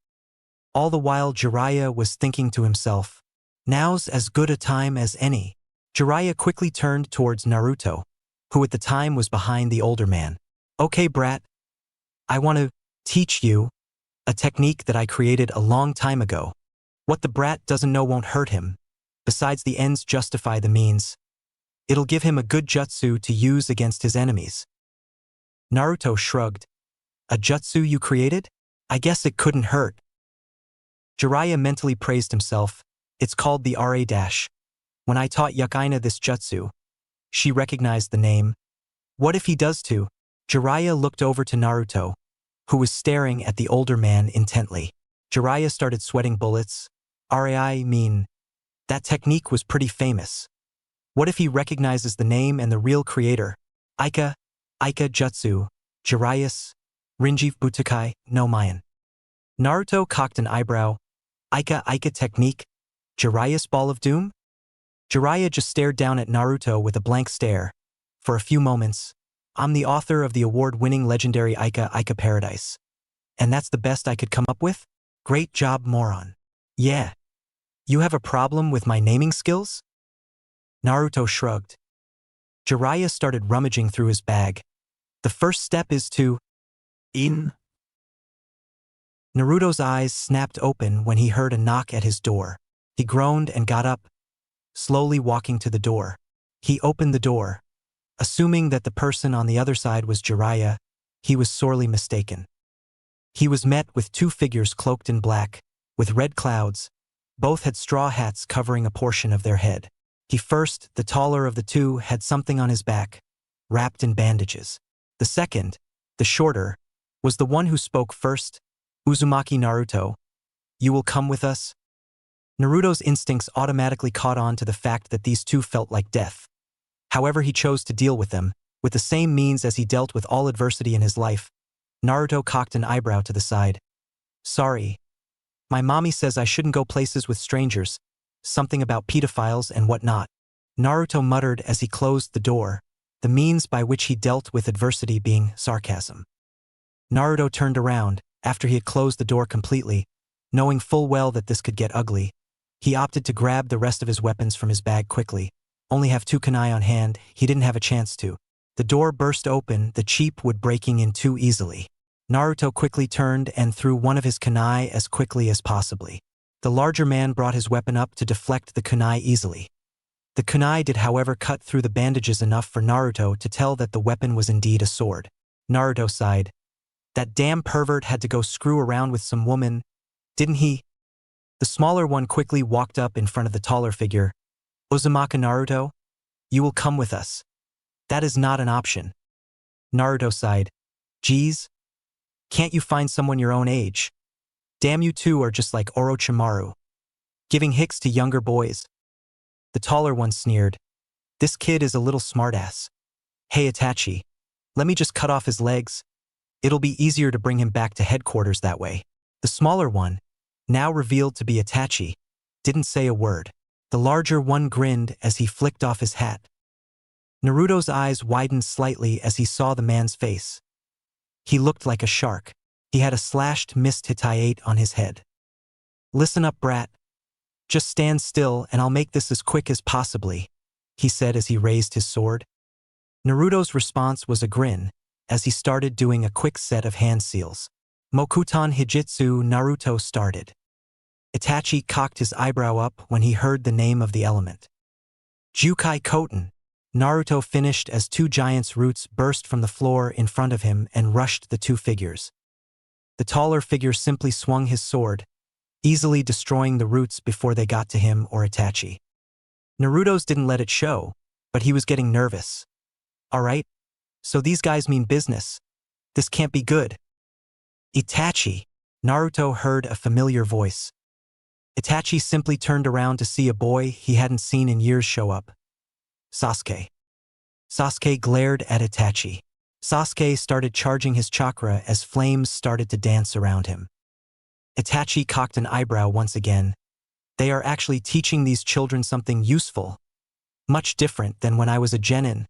All the while Jiraiya was thinking to himself, now's as good a time as any. Jiraiya quickly turned towards Naruto, who at the time was behind the older man. Okay, brat. I want to teach you a technique that I created a long time ago. What the brat doesn't know won't hurt him. Besides, the ends justify the means. It'll give him a good jutsu to use against his enemies. Naruto shrugged. A jutsu you created? I guess it couldn't hurt. Jiraiya mentally praised himself. It's called the Ra-. When I taught Yukaina this jutsu, she recognized the name. What if he does too? Jiraiya looked over to Naruto, who was staring at the older man intently. Jiraiya started sweating bullets. Rai mean, that technique was pretty famous. What if he recognizes the name and the real creator? Aika Jutsu, Jiraiya's, Rinjiv Butakai, no Mayan. Naruto cocked an eyebrow. Aika technique? Jiraiya's Ball of Doom? Jiraiya just stared down at Naruto with a blank stare. For a few moments, I'm the author of the award-winning legendary Aika Paradise. And that's the best I could come up with? Great job, moron. Yeah. You have a problem with my naming skills? Naruto shrugged. Jiraiya started rummaging through his bag. The first step is to... Naruto's eyes snapped open when he heard a knock at his door. He groaned and got up, slowly walking to the door. He opened the door. Assuming that the person on the other side was Jiraiya, he was sorely mistaken. He was met with 2 figures cloaked in black, with red clouds. Both had straw hats covering a portion of their head. He first, the taller of the 2, had something on his back, wrapped in bandages. The second, the shorter, was the one who spoke first. Uzumaki Naruto, you will come with us? Naruto's instincts automatically caught on to the fact that these two felt like death. However, he chose to deal with them, with the same means as he dealt with all adversity in his life. Naruto cocked an eyebrow to the side. Sorry. My mommy says I shouldn't go places with strangers, something about pedophiles and whatnot. Naruto muttered as he closed the door, the means by which he dealt with adversity being sarcasm. Naruto turned around, after he had closed the door completely, knowing full well that this could get ugly. He opted to grab the rest of his weapons from his bag quickly. Only have 2 kunai on hand, he didn't have a chance to. The door burst open, the cheap wood breaking in too easily. Naruto quickly turned and threw one of his kunai as quickly as possibly. The larger man brought his weapon up to deflect the kunai easily. The kunai did however cut through the bandages enough for Naruto to tell that the weapon was indeed a sword. Naruto sighed. That damn pervert had to go screw around with some woman, didn't he? The smaller one quickly walked up in front of the taller figure. Uzumaki Naruto, you will come with us. That is not an option. Naruto sighed. Geez. Can't you find someone your own age? Damn, you two are just like Orochimaru. Giving hicks to younger boys. The taller one sneered. This kid is a little smartass. Hey Itachi, let me just cut off his legs. It'll be easier to bring him back to headquarters that way. The smaller one, now revealed to be Itachi, didn't say a word. The larger one grinned as he flicked off his hat. Naruto's eyes widened slightly as he saw the man's face. He looked like a shark. He had a slashed mist Hitayate on his head. Listen up, brat. Just stand still and I'll make this as quick as possibly, he said as he raised his sword. Naruto's response was a grin, as he started doing a quick set of hand seals. Mokuton Hijitsu Naruto started. Itachi cocked his eyebrow up when he heard the name of the element. Jukai Koten. Naruto finished as 2 giants' roots burst from the floor in front of him and rushed the 2 figures. The taller figure simply swung his sword, easily destroying the roots before they got to him or Itachi. Naruto's didn't let it show, but he was getting nervous. Alright, so these guys mean business. This can't be good. Itachi. Naruto heard a familiar voice. Itachi simply turned around to see a boy he hadn't seen in years show up. Sasuke. Sasuke glared at Itachi. Sasuke started charging his chakra as flames started to dance around him. Itachi cocked an eyebrow once again. They are actually teaching these children something useful. Much different than when I was a genin.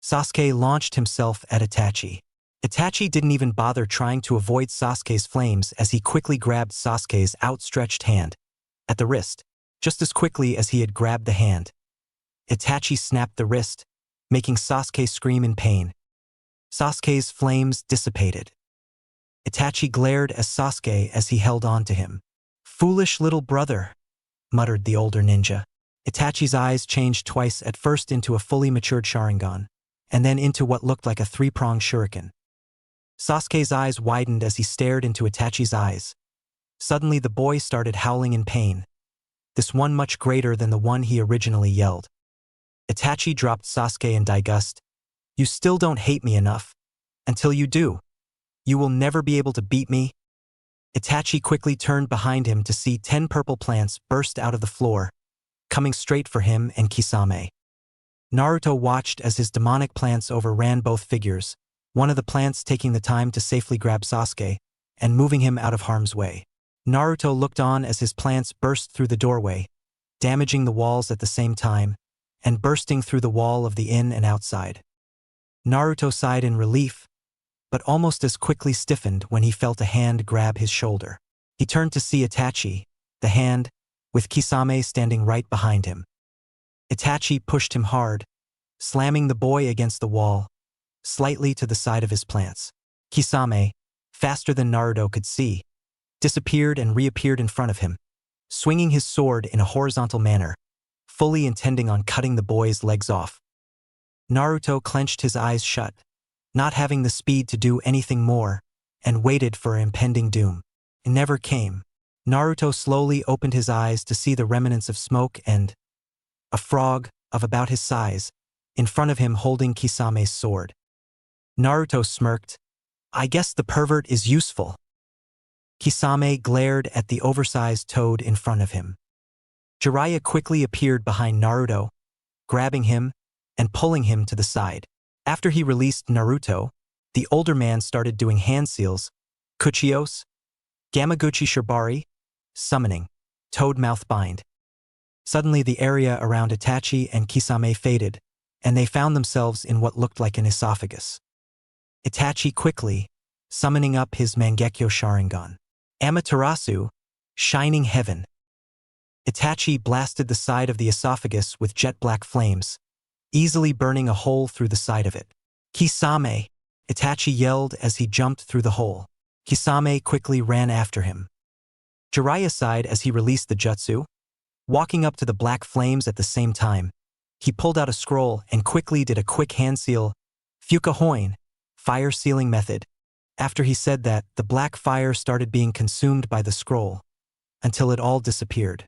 Sasuke launched himself at Itachi. Itachi didn't even bother trying to avoid Sasuke's flames as he quickly grabbed Sasuke's outstretched hand at the wrist, just as quickly as he had grabbed the hand. Itachi snapped the wrist, making Sasuke scream in pain. Sasuke's flames dissipated. Itachi glared at Sasuke as he held on to him. Foolish little brother, muttered the older ninja. Itachi's eyes changed twice, at first into a fully matured Sharingan, and then into what looked like a 3-pronged shuriken. Sasuke's eyes widened as he stared into Itachi's eyes. Suddenly the boy started howling in pain, this one much greater than the one he originally yelled. Itachi dropped Sasuke in disgust. You still don't hate me enough. Until you do, you will never be able to beat me. Itachi quickly turned behind him to see 10 purple plants burst out of the floor, coming straight for him and Kisame. Naruto watched as his demonic plants overran both figures, one of the plants taking the time to safely grab Sasuke and moving him out of harm's way. Naruto looked on as his plants burst through the doorway, damaging the walls at the same time, and bursting through the wall of the in and outside. Naruto sighed in relief, but almost as quickly stiffened when he felt a hand grab his shoulder. He turned to see Itachi, the hand, with Kisame standing right behind him. Itachi pushed him hard, slamming the boy against the wall, slightly to the side of his plants. Kisame, faster than Naruto could see, disappeared and reappeared in front of him, swinging his sword in a horizontal manner, fully intending on cutting the boy's legs off. Naruto clenched his eyes shut, not having the speed to do anything more, and waited for impending doom. It never came. Naruto slowly opened his eyes to see the remnants of smoke and a frog of about his size in front of him holding Kisame's sword. Naruto smirked. I guess the pervert is useful. Kisame glared at the oversized toad in front of him. Jiraiya quickly appeared behind Naruto, grabbing him and pulling him to the side. After he released Naruto, the older man started doing hand seals, Kuchios, Gamaguchi Shibari, summoning, toad mouth bind. Suddenly the area around Itachi and Kisame faded, and they found themselves in what looked like an esophagus. Itachi quickly, summoning up his Mangekyo Sharingan. Amaterasu, shining heaven. Itachi blasted the side of the esophagus with jet black flames, easily burning a hole through the side of it. Kisame, Itachi yelled as he jumped through the hole. Kisame quickly ran after him. Jiraiya sighed as he released the jutsu. Walking up to the black flames at the same time, he pulled out a scroll and quickly did a quick hand seal, Fukahoin, fire sealing method. After he said that, the black fire started being consumed by the scroll, until it all disappeared.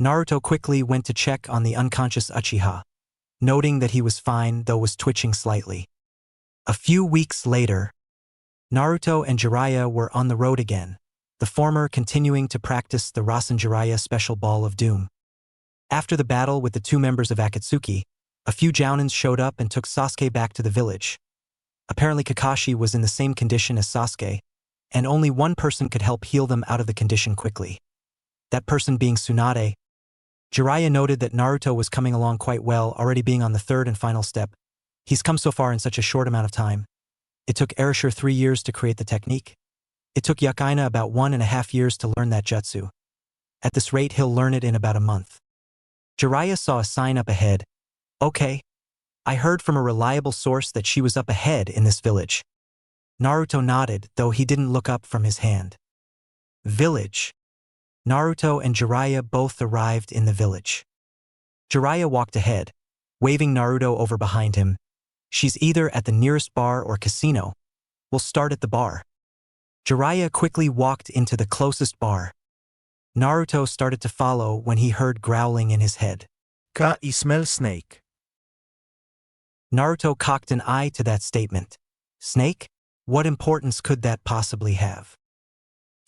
Naruto quickly went to check on the unconscious Uchiha, noting that he was fine though was twitching slightly. A few weeks later, Naruto and Jiraiya were on the road again, the former continuing to practice the Rasen Jiraiya special ball of doom. After the battle with the two members of Akatsuki, a few Jounins showed up and took Sasuke back to the village. Apparently Kakashi was in the same condition as Sasuke, and only one person could help heal them out of the condition quickly. That person being Tsunade. Jiraiya noted that Naruto was coming along quite well, already being on the third and final step. He's come so far in such a short amount of time. It took Erashur 3 years to create the technique. It took Yukaina about 1.5 years to learn that jutsu. At this rate, he'll learn it in about a month. Jiraiya saw a sign up ahead. Okay. I heard from a reliable source that she was up ahead in this village. Naruto nodded, though he didn't look up from his hand. Village. Naruto and Jiraiya both arrived in the village. Jiraiya walked ahead, waving Naruto over behind him. She's either at the nearest bar or casino. We'll start at the bar. Jiraiya quickly walked into the closest bar. Naruto started to follow when he heard growling in his head. Ka I smell snake. Naruto cocked an eye to that statement. Snake? What importance could that possibly have?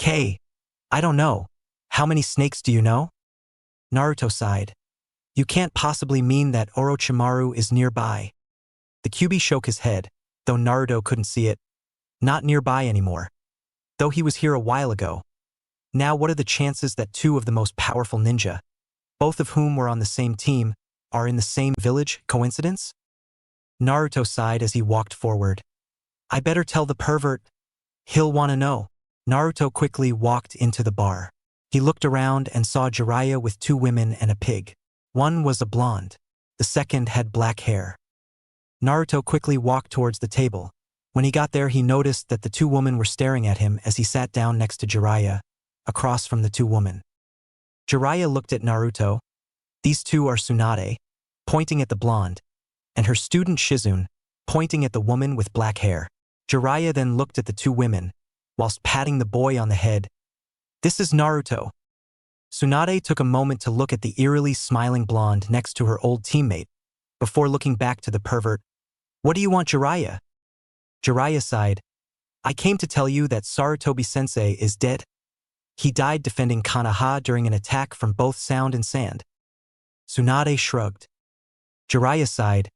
I don't know. How many snakes do you know? Naruto sighed. You can't possibly mean that Orochimaru is nearby. The Kyuubi shook his head, though Naruto couldn't see it. Not nearby anymore. Though he was here a while ago. Now what are the chances that two of the most powerful ninja, both of whom were on the same team, are in the same village? Coincidence? Naruto sighed as he walked forward. I better tell the pervert. He'll want to know. Naruto quickly walked into the bar. He looked around and saw Jiraiya with 2 women and a pig. One was a blonde. The second had black hair. Naruto quickly walked towards the table. When he got there, he noticed that the 2 women were staring at him as he sat down next to Jiraiya, across from the 2 women. Jiraiya looked at Naruto. These 2 are Tsunade, pointing at the blonde, and her student Shizune, pointing at the woman with black hair. Jiraiya then looked at the 2 women, whilst patting the boy on the head. This is Naruto. Tsunade took a moment to look at the eerily smiling blonde next to her old teammate, before looking back to the pervert. What do you want, Jiraiya? Jiraiya sighed. I came to tell you that Sarutobi-sensei is dead. He died defending Konoha during an attack from both sound and sand. Tsunade shrugged. Jiraiya sighed.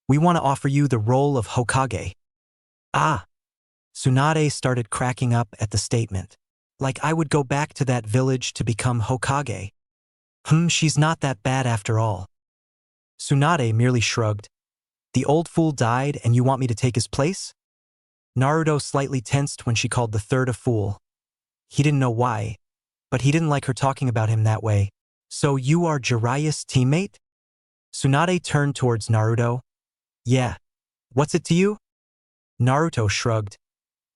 We want to offer you the role of Hokage. Ah. Tsunade started cracking up at the statement. Like I would go back to that village to become Hokage. She's not that bad after all. Tsunade merely shrugged. The old fool died and you want me to take his place? Naruto slightly tensed when she called the third a fool. He didn't know why, but he didn't like her talking about him that way. So you are Jiraiya's teammate? Tsunade turned towards Naruto. Yeah. What's it to you? Naruto shrugged.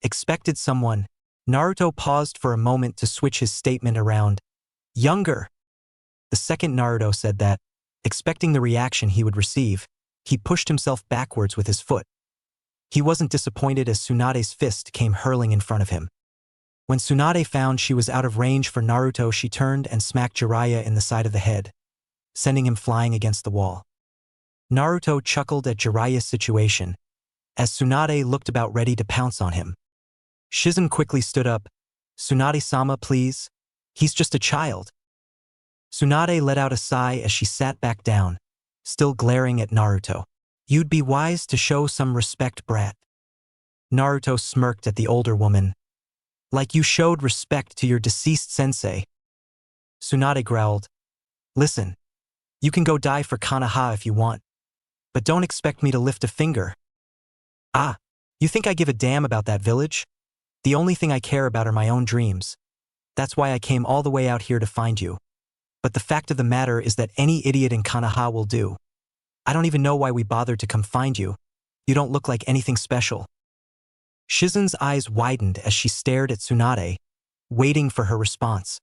Expected someone. Naruto paused for a moment to switch his statement around. Younger. The second Naruto said that, expecting the reaction he would receive, he pushed himself backwards with his foot. He wasn't disappointed as Tsunade's fist came hurling in front of him. When Tsunade found she was out of range for Naruto, she turned and smacked Jiraiya in the side of the head, sending him flying against the wall. Naruto chuckled at Jiraiya's situation, as Tsunade looked about ready to pounce on him. Shizune quickly stood up. Tsunade-sama, please. He's just a child. Tsunade let out a sigh as she sat back down, still glaring at Naruto. You'd be wise to show some respect, brat. Naruto smirked at the older woman. Like you showed respect to your deceased sensei. Tsunade growled. Listen, you can go die for Konoha if you want, but don't expect me to lift a finger. Ah, you think I give a damn about that village? The only thing I care about are my own dreams. That's why I came all the way out here to find you. But the fact of the matter is that any idiot in Konoha will do. I don't even know why we bothered to come find you. You don't look like anything special. Shizen's eyes widened as she stared at Tsunade, waiting for her response.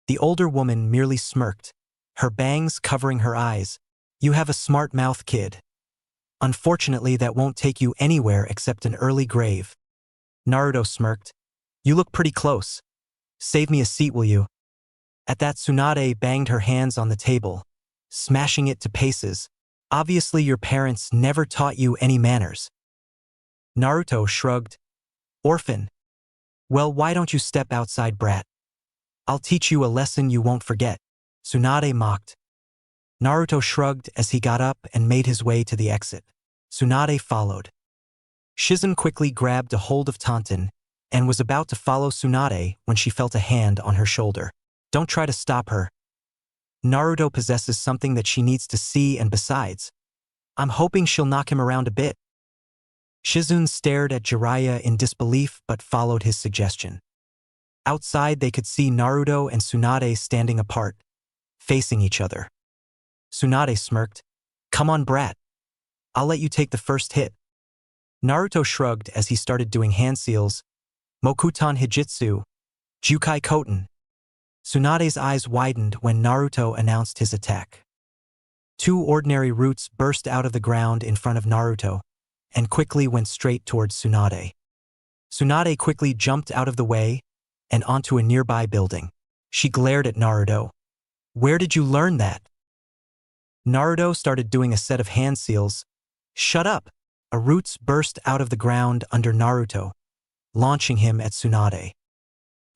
The older woman merely smirked, her bangs covering her eyes. You have a smart mouth, kid. Unfortunately, that won't take you anywhere except an early grave. Naruto smirked. You look pretty close. Save me a seat, will you? At that, Tsunade banged her hands on the table, smashing it to pieces. Obviously, your parents never taught you any manners. Naruto shrugged. Orphan. Well, why don't you step outside, brat? I'll teach you a lesson you won't forget. Tsunade mocked. Naruto shrugged as he got up and made his way to the exit. Tsunade followed. Shizen quickly grabbed a hold of Tonton and was about to follow Tsunade when she felt a hand on her shoulder. Don't try to stop her. Naruto possesses something that she needs to see, and besides, I'm hoping she'll knock him around a bit. Shizen stared at Jiraiya in disbelief but followed his suggestion. Outside, they could see Naruto and Tsunade standing apart, facing each other. Tsunade smirked. Come on, brat. I'll let you take the first hit. Naruto shrugged as he started doing hand seals. Mokuton Hijitsu, Jukai Koten. Tsunade's eyes widened when Naruto announced his attack. Two ordinary roots burst out of the ground in front of Naruto and quickly went straight towards Tsunade. Tsunade quickly jumped out of the way and onto a nearby building. She glared at Naruto. Where did you learn that? Naruto started doing a set of hand seals. Shut up! A roots burst out of the ground under Naruto, launching him at Tsunade.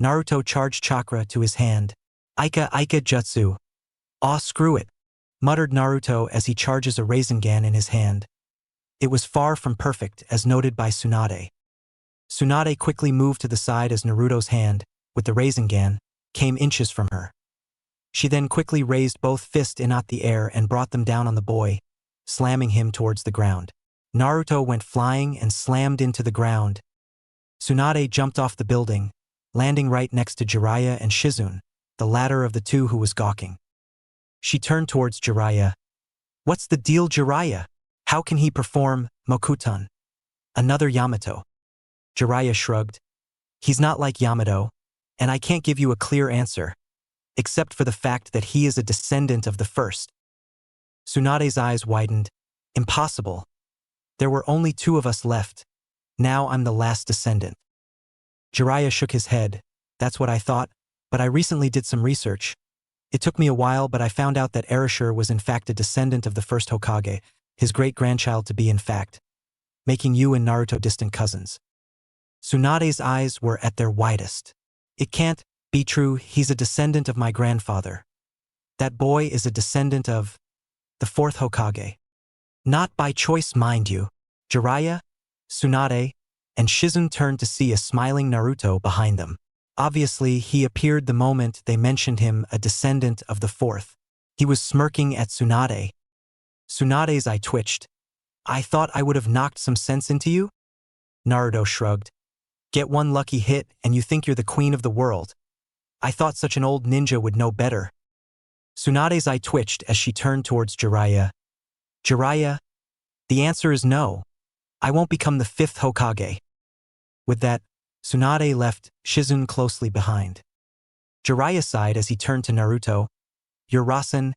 Naruto charged chakra to his hand. Aika Jutsu. Aw, screw it, muttered Naruto as he charges a Rasengan in his hand. It was far from perfect, as noted by Tsunade. Tsunade quickly moved to the side as Naruto's hand, with the Rasengan, came inches from her. She then quickly raised both fists in the air and brought them down on the boy, slamming him towards the ground. Naruto went flying and slammed into the ground. Tsunade jumped off the building, landing right next to Jiraiya and Shizen, the latter of the two who was gawking. She turned towards Jiraiya. What's the deal, Jiraiya? How can he perform Mokuton? Another Yamato. Jiraiya shrugged. He's not like Yamato, and I can't give you a clear answer, except for the fact that he is a descendant of the first. Tsunade's eyes widened. Impossible. There were only two of us left. Now I'm the last descendant. Jiraiya shook his head. That's what I thought, but I recently did some research. It took me a while, but I found out that Erashur was in fact a descendant of the first Hokage, his great-grandchild to be in fact, making you and Naruto distant cousins. Tsunade's eyes were at their widest. It can't be true. He's a descendant of my grandfather. That boy is a descendant of the fourth Hokage. Not by choice, mind you. Jiraiya, Tsunade, and Shizen turned to see a smiling Naruto behind them. Obviously, he appeared the moment they mentioned him a descendant of the fourth. He was smirking at Tsunade. Tsunade's eye twitched. I thought I would have knocked some sense into you? Naruto shrugged. Get one lucky hit and you think you're the queen of the world. I thought such an old ninja would know better. Tsunade's eye twitched as she turned towards Jiraiya. Jiraiya, the answer is no. I won't become the fifth Hokage. With that, Tsunade left Shizen closely behind. Jiraiya sighed as he turned to Naruto. Your Rasen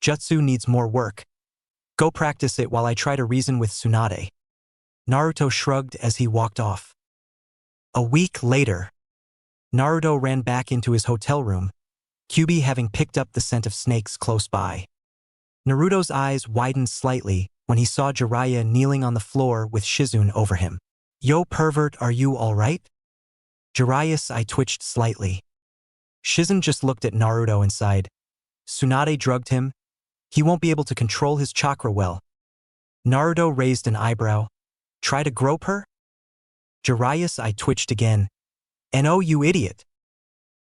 Jutsu needs more work. Go practice it while I try to reason with Tsunade. Naruto shrugged as he walked off. A week later, Naruto ran back into his hotel room, Kyubi having picked up the scent of snakes close by. Naruto's eyes widened slightly when he saw Jiraiya kneeling on the floor with Shizen over him. Yo, pervert, are you alright? Jiraiya's eye twitched slightly. Shizen just looked at Naruto and sighed. Tsunade drugged him. He won't be able to control his chakra well. Naruto raised an eyebrow. Try to grope her? Jiraiya's eye twitched again. "No, you idiot."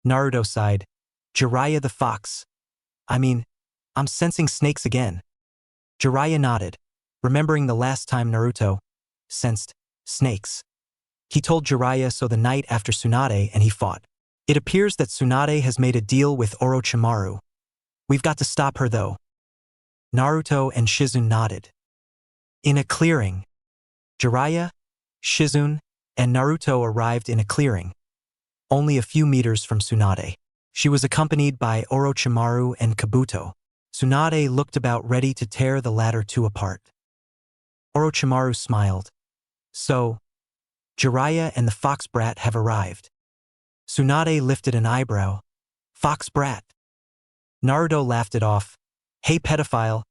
Naruto sighed. "Jiraiya the fox. I'm sensing snakes again." Jiraiya nodded, remembering the last time Naruto sensed snakes. He told Jiraiya so the night after Tsunade and he fought. It appears that Tsunade has made a deal with Orochimaru. We've got to stop her though. Naruto and Shizune nodded. In a clearing. Jiraiya, Shizune, and Naruto arrived in a clearing, only a few meters from Tsunade. She was accompanied by Orochimaru and Kabuto. Tsunade looked about ready to tear the latter two apart. Orochimaru smiled. So, Jiraiya and the fox brat have arrived. Tsunade lifted an eyebrow. Fox brat. Naruto laughed it off. Hey pedophile,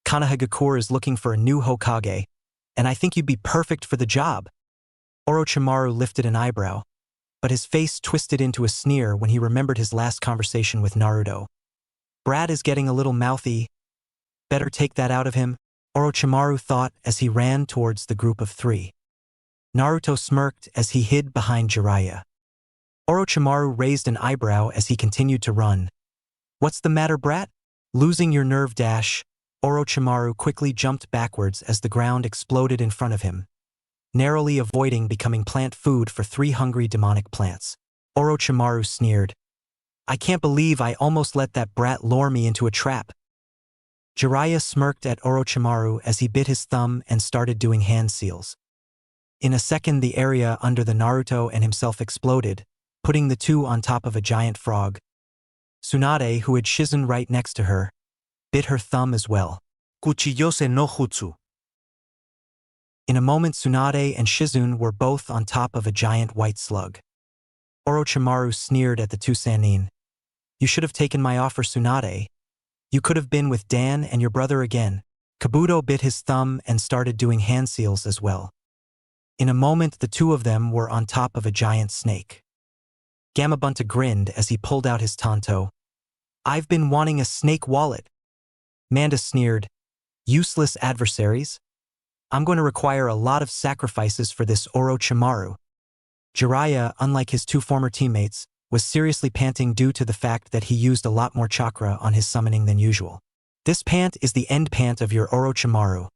Konohagakure is looking for a new Hokage, and I think you'd be perfect for the job. Orochimaru lifted an eyebrow, but his face twisted into a sneer when he remembered his last conversation with Naruto. Brat is getting a little mouthy. Better take that out of him, Orochimaru thought as he ran towards the group of three. Naruto smirked as he hid behind Jiraiya. Orochimaru raised an eyebrow as he continued to run. What's the matter, brat? Losing your nerve dash, Orochimaru quickly jumped backwards as the ground exploded in front of him, narrowly avoiding becoming plant food for 3 hungry demonic plants. Orochimaru sneered. I can't believe I almost let that brat lure me into a trap. Jiraiya smirked at Orochimaru as he bit his thumb and started doing hand seals. In a second, the area under the Naruto and himself exploded, putting the two on top of a giant frog. Tsunade, who had Shizune right next to her, bit her thumb as well. Cuchillose no jutsu. In a moment, Tsunade and Shizune were both on top of a giant white slug. Orochimaru sneered at the two Sannin. You should have taken my offer, Tsunade. You could have been with Dan and your brother again. Kabuto bit his thumb and started doing hand seals as well. In a moment, the two of them were on top of a giant snake. Gamabunta grinned as he pulled out his tanto. I've been wanting a snake wallet. Manda sneered. Useless adversaries? I'm going to require a lot of sacrifices for this Orochimaru. Jiraiya, unlike his two former teammates, was seriously panting due to the fact that he used a lot more chakra on his summoning than usual. This pant is the end pant of your Orochimaru.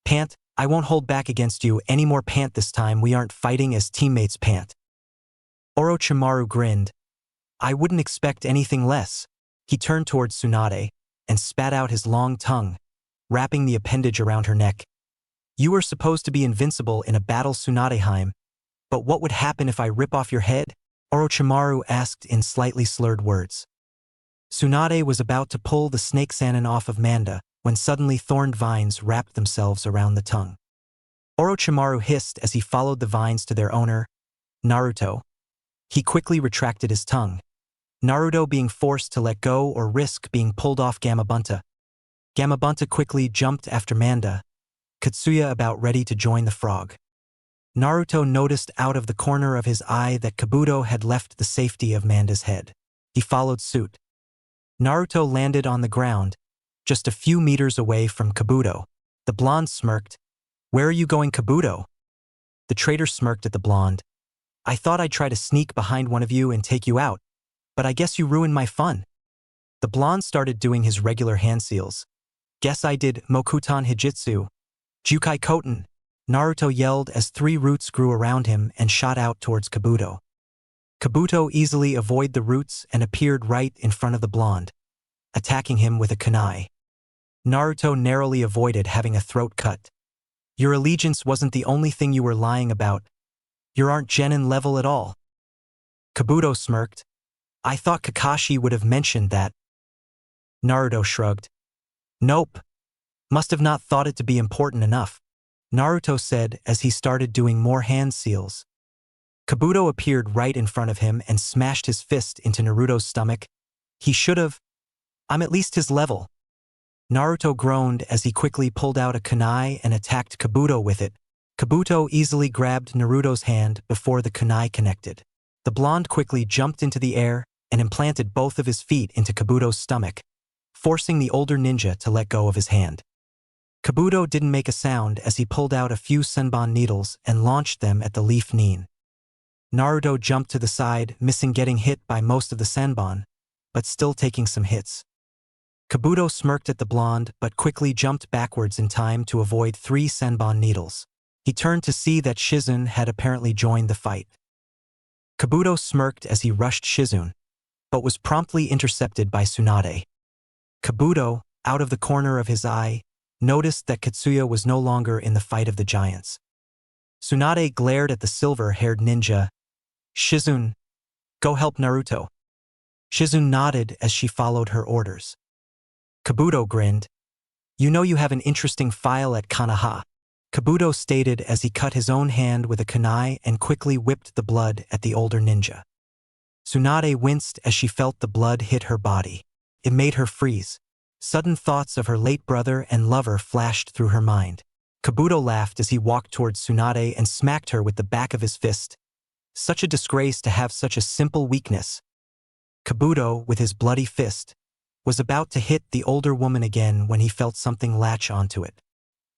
Pant, I won't hold back against you any more, pant. This time we aren't fighting as teammates, pant. Orochimaru grinned. I wouldn't expect anything less. He turned towards Tsunade and spat out his long tongue, wrapping the appendage around her neck. You were supposed to be invincible in a battle, Tsunadeheim, but what would happen if I rip off your head? Orochimaru asked in slightly slurred words. Tsunade was about to pull the snake Sannin off of Manda when suddenly thorned vines wrapped themselves around the tongue. Orochimaru hissed as he followed the vines to their owner, Naruto. He quickly retracted his tongue, Naruto being forced to let go or risk being pulled off Gamabunta. Gamabunta quickly jumped after Manda, Katsuya about ready to join the frog. Naruto noticed out of the corner of his eye that Kabuto had left the safety of Manda's head. He followed suit. Naruto landed on the ground, just a few meters away from Kabuto. The blonde smirked. Where are you going, Kabuto? The traitor smirked at the blonde. I thought I'd try to sneak behind one of you and take you out, but I guess you ruined my fun. The blonde started doing his regular hand seals. Guess I did Mokutan Hijitsu. Jukai Koten. Naruto yelled as 3 roots grew around him and shot out towards Kabuto. Kabuto easily avoided the roots and appeared right in front of the blonde, attacking him with a kunai. Naruto narrowly avoided having a throat cut. Your allegiance wasn't the only thing you were lying about. You aren't genin level at all. Kabuto smirked. I thought Kakashi would have mentioned that. Naruto shrugged. Nope. Must have not thought it to be important enough, Naruto said as he started doing more hand seals. Kabuto appeared right in front of him and smashed his fist into Naruto's stomach. He should have. I'm at least his level. Naruto groaned as he quickly pulled out a kunai and attacked Kabuto with it. Kabuto easily grabbed Naruto's hand before the kunai connected. The blonde quickly jumped into the air, and implanted both of his feet into Kabuto's stomach, forcing the older ninja to let go of his hand. Kabuto didn't make a sound as he pulled out a few senbon needles and launched them at the leaf nin. Naruto jumped to the side, missing getting hit by most of the senbon, but still taking some hits. Kabuto smirked at the blonde but quickly jumped backwards in time to avoid 3 senbon needles. He turned to see that Shizune had apparently joined the fight. Kabuto smirked as he rushed Shizune, but was promptly intercepted by Tsunade. Kabuto, out of the corner of his eye, noticed that Katsuya was no longer in the fight of the giants. Tsunade glared at the silver-haired ninja. "Shizune, go help Naruto." Shizune nodded as she followed her orders. Kabuto grinned. "You know you have an interesting file at Konoha," Kabuto stated as he cut his own hand with a kunai and quickly whipped the blood at the older ninja. Tsunade winced as she felt the blood hit her body. It made her freeze. Sudden thoughts of her late brother and lover flashed through her mind. Kabuto laughed as he walked towards Tsunade and smacked her with the back of his fist. Such a disgrace to have such a simple weakness. Kabuto, with his bloody fist, was about to hit the older woman again when he felt something latch onto it.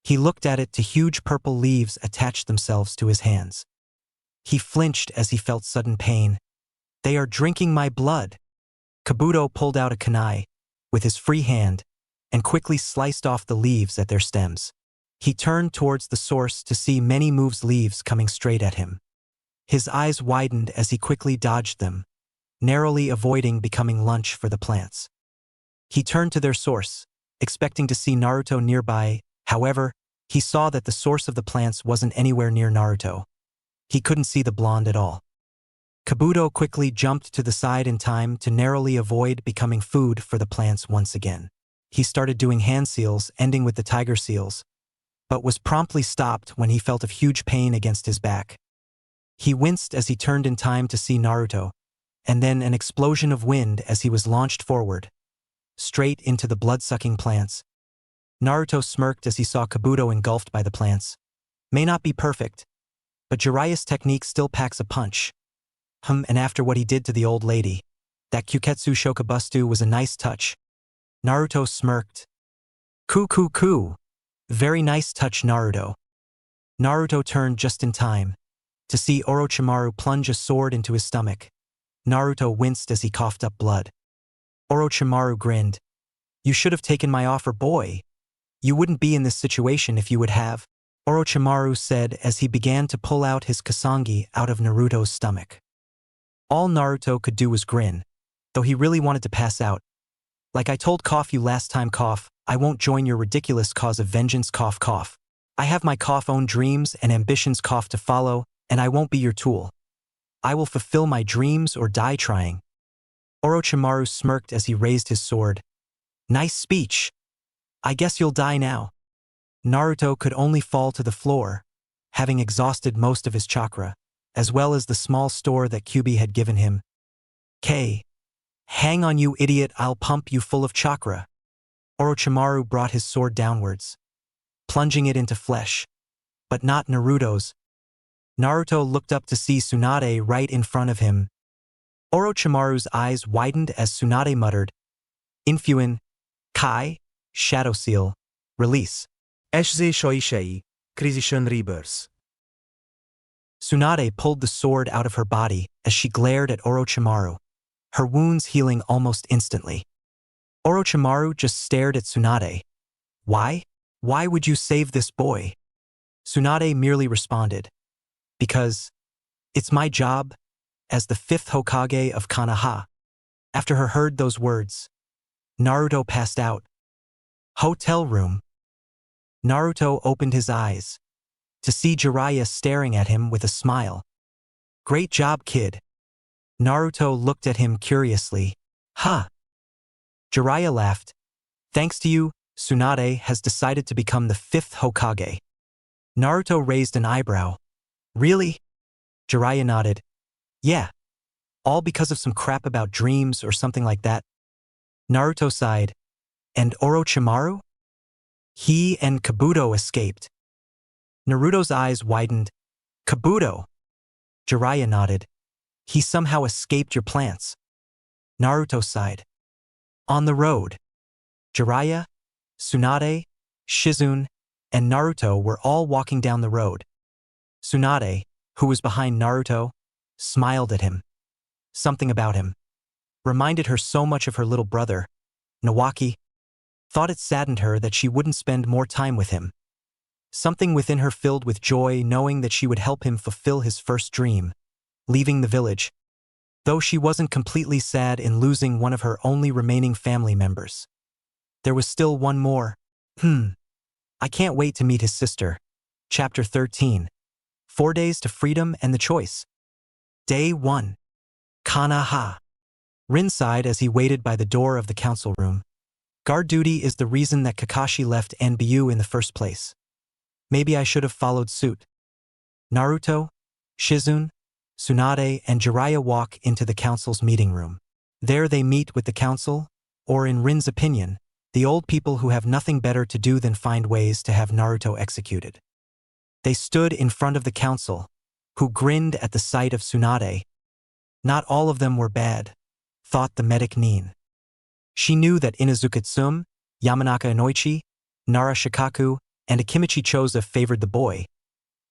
He looked at it to huge purple leaves attach themselves to his hands. He flinched as he felt sudden pain. "They are drinking my blood." Kabuto pulled out a kunai with his free hand and quickly sliced off the leaves at their stems. He turned towards the source to see many moves leaves coming straight at him. His eyes widened as he quickly dodged them, narrowly avoiding becoming lunch for the plants. He turned to their source, expecting to see Naruto nearby. However, he saw that the source of the plants wasn't anywhere near Naruto. He couldn't see the blonde at all. Kabuto quickly jumped to the side in time to narrowly avoid becoming food for the plants once again. He started doing hand seals, ending with the tiger seals, but was promptly stopped when he felt of huge pain against his back. He winced as he turned in time to see Naruto, and then an explosion of wind as he was launched forward, straight into the blood-sucking plants. Naruto smirked as he saw Kabuto engulfed by the plants. May not be perfect, but Jiraiya's technique still packs a punch. And after what he did to the old lady, that Kyuketsu Shokabustu was a nice touch. Naruto smirked. Ku. Very nice touch, Naruto. Naruto turned just in time to see Orochimaru plunge a sword into his stomach. Naruto winced as he coughed up blood. Orochimaru grinned. "You should have taken my offer, boy. You wouldn't be in this situation if you would have," Orochimaru said as he began to pull out his Kasangi out of Naruto's stomach. All Naruto could do was grin, though he really wanted to pass out. "Like I told you last time, I won't join your ridiculous cause of vengeance, I have my own dreams and ambitions, to follow, and I won't be your tool. I will fulfill my dreams or die trying." Orochimaru smirked as he raised his sword. "Nice speech. I guess you'll die now." Naruto could only fall to the floor, having exhausted most of his chakra, as well as the small store that Kyubi had given him. "Hang on, you idiot, I'll pump you full of chakra." Orochimaru brought his sword downwards, plunging it into flesh, but not Naruto's. Naruto looked up to see Tsunade right in front of him. Orochimaru's eyes widened as Tsunade muttered, "Infuin, Kai, Shadow Seal, release." Eszé Shoishei, Crisishun Rebirth. Tsunade pulled the sword out of her body as she glared at Orochimaru, her wounds healing almost instantly. Orochimaru just stared at Tsunade. "Why? Why would you save this boy?" Tsunade merely responded, "Because it's my job as the 5th Hokage of Konoha." After her heard those words, Naruto passed out. Hotel room. Naruto opened his eyes to see Jiraiya staring at him with a smile. "Great job, kid." Naruto looked at him curiously. "Huh?" Jiraiya laughed. "Thanks to you, Tsunade has decided to become the 5th Hokage." Naruto raised an eyebrow. "Really?" Jiraiya nodded. "Yeah. All because of some crap about dreams or something like that." Naruto sighed. "And Orochimaru?" "He and Kabuto escaped." Naruto's eyes widened. "Kabuto?" Jiraiya nodded. "He somehow escaped your plants." Naruto sighed. On the road, Jiraiya, Tsunade, Shizune, and Naruto were all walking down the road. Tsunade, who was behind Naruto, smiled at him. Something about him reminded her so much of her little brother, Nawaki. Thought it saddened her that she wouldn't spend more time with him. Something within her filled with joy knowing that she would help him fulfill his first dream, leaving the village. Though she wasn't completely sad in losing one of her only remaining family members. There was still one more. I can't wait to meet his sister. Chapter 13. 4 Days to Freedom and the Choice. Day 1. Kanaha. Rin sighed as he waited by the door of the council room. Guard duty is the reason that Kakashi left NBU in the first place. Maybe I should have followed suit. Naruto, Shizune, Tsunade, and Jiraiya walk into the council's meeting room. There they meet with the council, or in Rin's opinion, the old people who have nothing better to do than find ways to have Naruto executed. They stood in front of the council, who grinned at the sight of Tsunade. Not all of them were bad, thought the medic Nin. She knew that Inuzuka Tsum, Yamanaka Inoichi, Nara Shikaku, and Akimichi Choza favored the boy.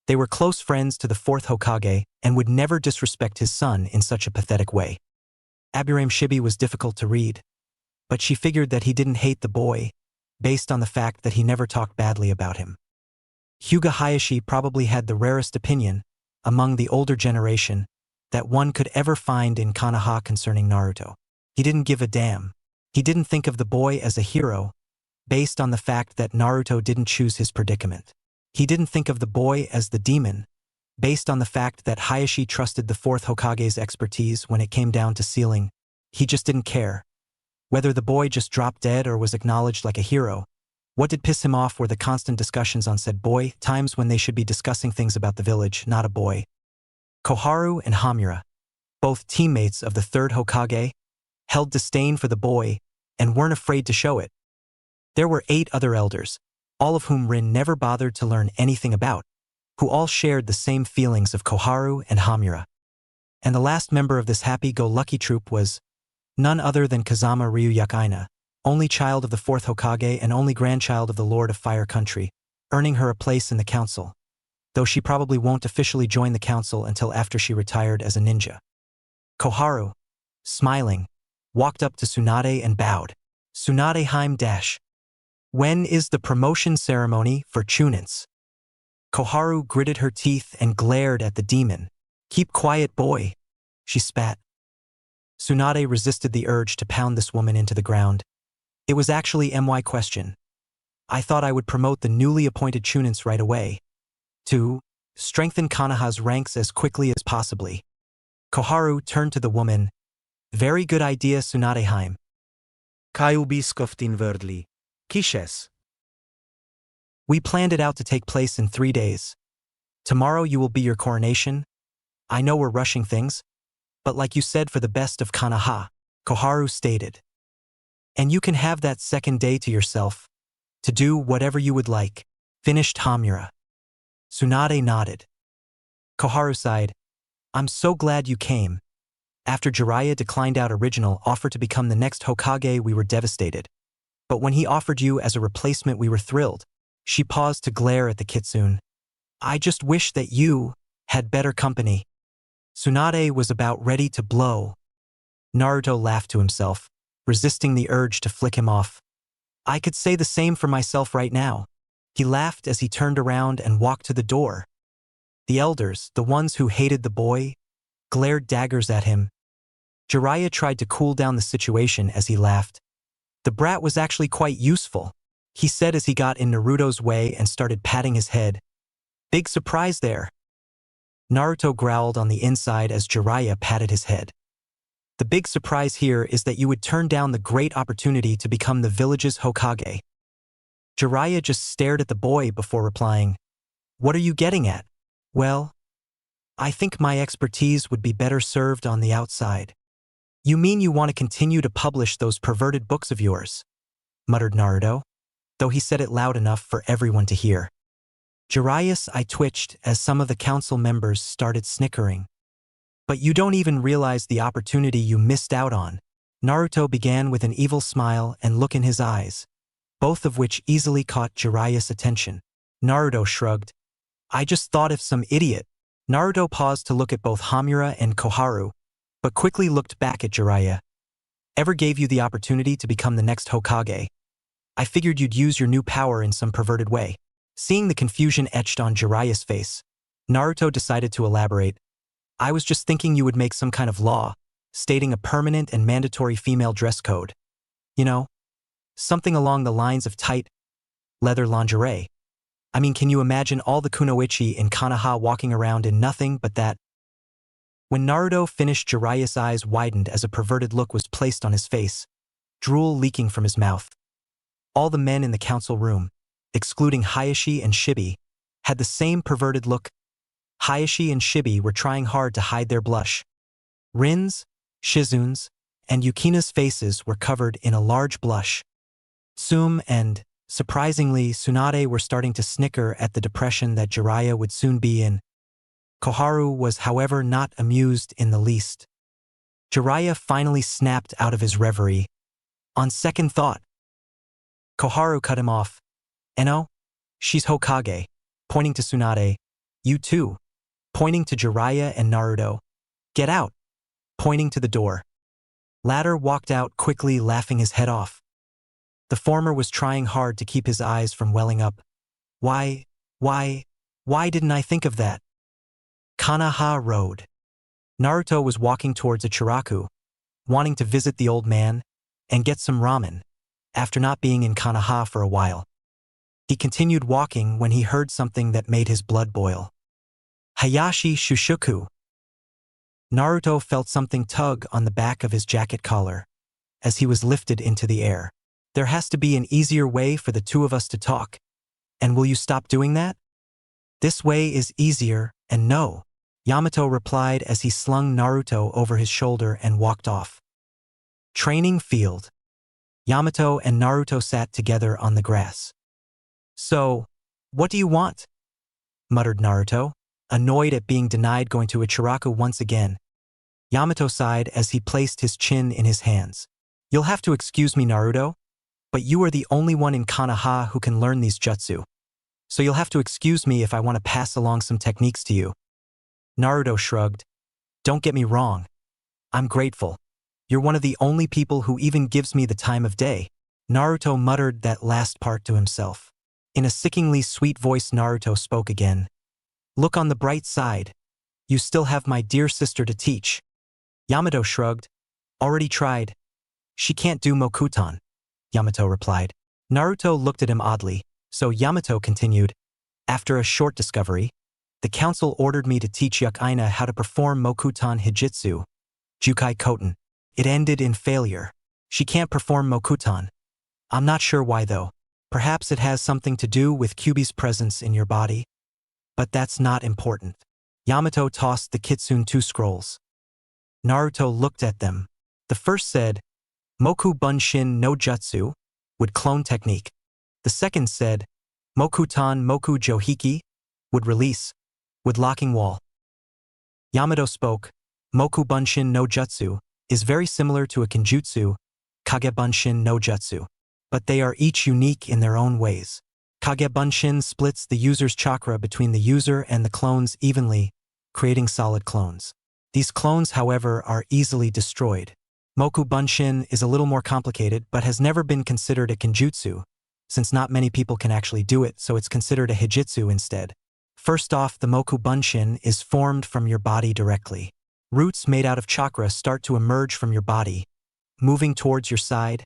They were close friends to the fourth Hokage and would never disrespect his son in such a pathetic way. Aburame Shibi was difficult to read, but she figured that he didn't hate the boy, based on the fact that he never talked badly about him. Hyuga Hayashi probably had the rarest opinion, among the older generation, that one could ever find in Konoha concerning Naruto. He didn't give a damn. He didn't think of the boy as a hero, based on the fact that Naruto didn't choose his predicament. He didn't think of the boy as the demon, based on the fact that Hayashi trusted the fourth Hokage's expertise when it came down to sealing. He just didn't care. Whether the boy just dropped dead or was acknowledged like a hero, what did piss him off were the constant discussions on said boy, times when they should be discussing things about the village, not a boy. Koharu and Hamura, both teammates of the third Hokage, held disdain for the boy and weren't afraid to show it. There were 8 other elders, all of whom Rin never bothered to learn anything about, who all shared the same feelings of Koharu and Hamura. And the last member of this happy-go-lucky troop was none other than Kazama Ryuyakuina, only child of the fourth Hokage and only grandchild of the Lord of Fire Country, earning her a place in the council, though she probably won't officially join the council until after she retired as a ninja. Koharu, smiling, walked up to Tsunade and bowed. Tsunade Heim dash. When is the promotion ceremony for Chunins? Koharu gritted her teeth and glared at the demon. Keep quiet, boy, she spat. Tsunade resisted the urge to pound this woman into the ground. It was actually my question. I thought I would promote the newly appointed Chunins right away. To strengthen Konoha's ranks as quickly as possibly. Koharu turned to the woman. Very good idea, Tsunade Heim. Kaiu biskoftin verdli. Kishes. We planned it out to take place in 3 days. Tomorrow you will be your coronation. I know we're rushing things, but like you said, for the best of Konoha, Koharu stated. And you can have that second day to yourself, to do whatever you would like, finished Hamura. Tsunade nodded. Koharu sighed. I'm so glad you came. After Jiraiya declined out original offer to become the next Hokage, we were devastated. But when he offered you as a replacement, we were thrilled. She paused to glare at the kitsune. I just wish that you had better company. Tsunade was about ready to blow. Naruto laughed to himself, resisting the urge to flick him off. I could say the same for myself right now. He laughed as he turned around and walked to the door. The elders, the ones who hated the boy, glared daggers at him. Jiraiya tried to cool down the situation as he laughed. The brat was actually quite useful, he said as he got in Naruto's way and started patting his head. Big surprise there. Naruto growled on the inside as Jiraiya patted his head. The big surprise here is that you would turn down the great opportunity to become the village's Hokage. Jiraiya just stared at the boy before replying, What are you getting at? Well, I think my expertise would be better served on the outside. You mean you want to continue to publish those perverted books of yours? Muttered Naruto, though he said it loud enough for everyone to hear. Jiraiya's eye twitched as some of the council members started snickering. But you don't even realize the opportunity you missed out on. Naruto began with an evil smile and look in his eyes, both of which easily caught Jiraiya's attention. Naruto shrugged. I just thought if some idiot. Naruto paused to look at both Hamura and Koharu, but quickly looked back at Jiraiya. Ever gave you the opportunity to become the next Hokage? I figured you'd use your new power in some perverted way. Seeing the confusion etched on Jiraiya's face, Naruto decided to elaborate. I was just thinking you would make some kind of law, stating a permanent and mandatory female dress code. You know, something along the lines of tight, leather lingerie. I mean, can you imagine all the kunoichi in Konoha walking around in nothing but that? When Naruto finished, Jiraiya's eyes widened as a perverted look was placed on his face, drool leaking from his mouth. All the men in the council room, excluding Hayashi and Shibi, had the same perverted look. Hayashi and Shibi were trying hard to hide their blush. Rin's, Shizun's, and Yukina's faces were covered in a large blush. Tsum and, surprisingly, Tsunade were starting to snicker at the depression that Jiraiya would soon be in. Koharu was, however, not amused in the least. Jiraiya finally snapped out of his reverie. On second thought, Koharu cut him off. Eno? She's Hokage. Pointing to Tsunade. You too. Pointing to Jiraiya and Naruto. Get out. Pointing to the door. Latter walked out quickly, laughing his head off. The former was trying hard to keep his eyes from welling up. Why didn't I think of that? Konoha Road. Naruto was walking towards Ichiraku, wanting to visit the old man and get some ramen, after not being in Konoha for a while. He continued walking when he heard something that made his blood boil. Hayashi Shushuku. Naruto felt something tug on the back of his jacket collar as he was lifted into the air. There has to be an easier way for the two of us to talk. And will you stop doing that? This way is easier, and no, Yamato replied as he slung Naruto over his shoulder and walked off. Training field. Yamato and Naruto sat together on the grass. So, what do you want? Muttered Naruto, annoyed at being denied going to Ichiraku once again. Yamato sighed as he placed his chin in his hands. You'll have to excuse me, Naruto, but you are the only one in Konoha who can learn these jutsu. So you'll have to excuse me if I want to pass along some techniques to you. Naruto shrugged. Don't get me wrong. I'm grateful. You're one of the only people who even gives me the time of day. Naruto muttered that last part to himself. In a sickeningly sweet voice, Naruto spoke again. Look on the bright side. You still have my dear sister to teach. Yamato shrugged. Already tried. She can't do Mokuton, Yamato replied. Naruto looked at him oddly, so Yamato continued. After a short discovery, the council ordered me to teach Yukaina how to perform Mokuton Hijitsu, Jukai Koten. It ended in failure. She can't perform Mokuton. I'm not sure why though. Perhaps it has something to do with Kyuubi's presence in your body. But that's not important. Yamato tossed the kitsune 2 scrolls. Naruto looked at them. The first said, Moku Bunshin no Jutsu, would clone technique. The second said, Mokuton Moku Johiki, would release, with locking wall. Yamato spoke, Moku Bunshin no Jutsu is very similar to a Kenjutsu, Kage Bunshin no Jutsu, but they are each unique in their own ways. Kage Bunshin splits the user's chakra between the user and the clones evenly, creating solid clones. These clones, however, are easily destroyed. Moku Bunshin is a little more complicated but has never been considered a Kenjutsu, since not many people can actually do it, so it's considered a Hijitsu instead. First off, the Moku Bunshin is formed from your body directly. Roots made out of chakra start to emerge from your body, moving towards your side,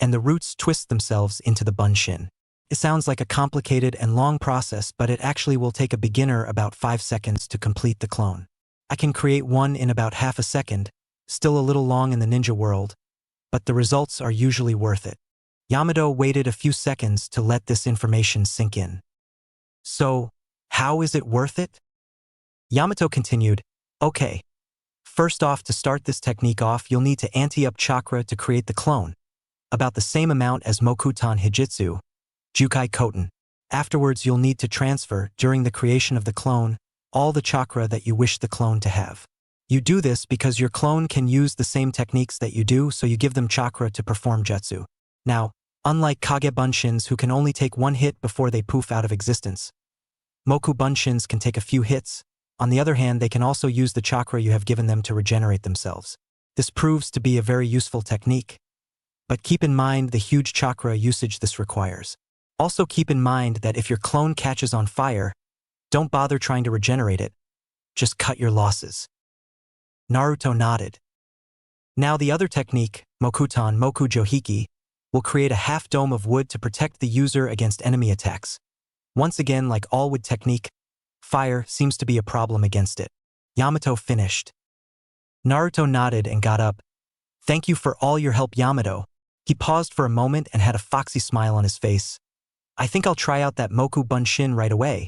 and the roots twist themselves into the Bunshin. It sounds like a complicated and long process, but it actually will take a beginner about 5 seconds to complete the clone. I can create one in about half a second, still a little long in the ninja world, but the results are usually worth it. Yamato waited a few seconds to let this information sink in. So, how is it worth it? Yamato continued, okay. First off, to start this technique off, you'll need to ante up chakra to create the clone, about the same amount as Mokuton Hijitsu, Jukai Koten. Afterwards, you'll need to transfer, during the creation of the clone, all the chakra that you wish the clone to have. You do this because your clone can use the same techniques that you do, so you give them chakra to perform jutsu. Now, unlike Kage Bunshins who can only take one hit before they poof out of existence, Moku Bunshins can take a few hits. On the other hand, they can also use the chakra you have given them to regenerate themselves. This proves to be a very useful technique. But keep in mind the huge chakra usage this requires. Also keep in mind that if your clone catches on fire, don't bother trying to regenerate it. Just cut your losses. Naruto nodded. Now the other technique, Mokutan Moku Johiki, will create a half dome of wood to protect the user against enemy attacks. Once again, like all wood technique, fire seems to be a problem against it. Yamato finished. Naruto nodded and got up. Thank you for all your help, Yamato. He paused for a moment and had a foxy smile on his face. I think I'll try out that Moku Bunshin right away.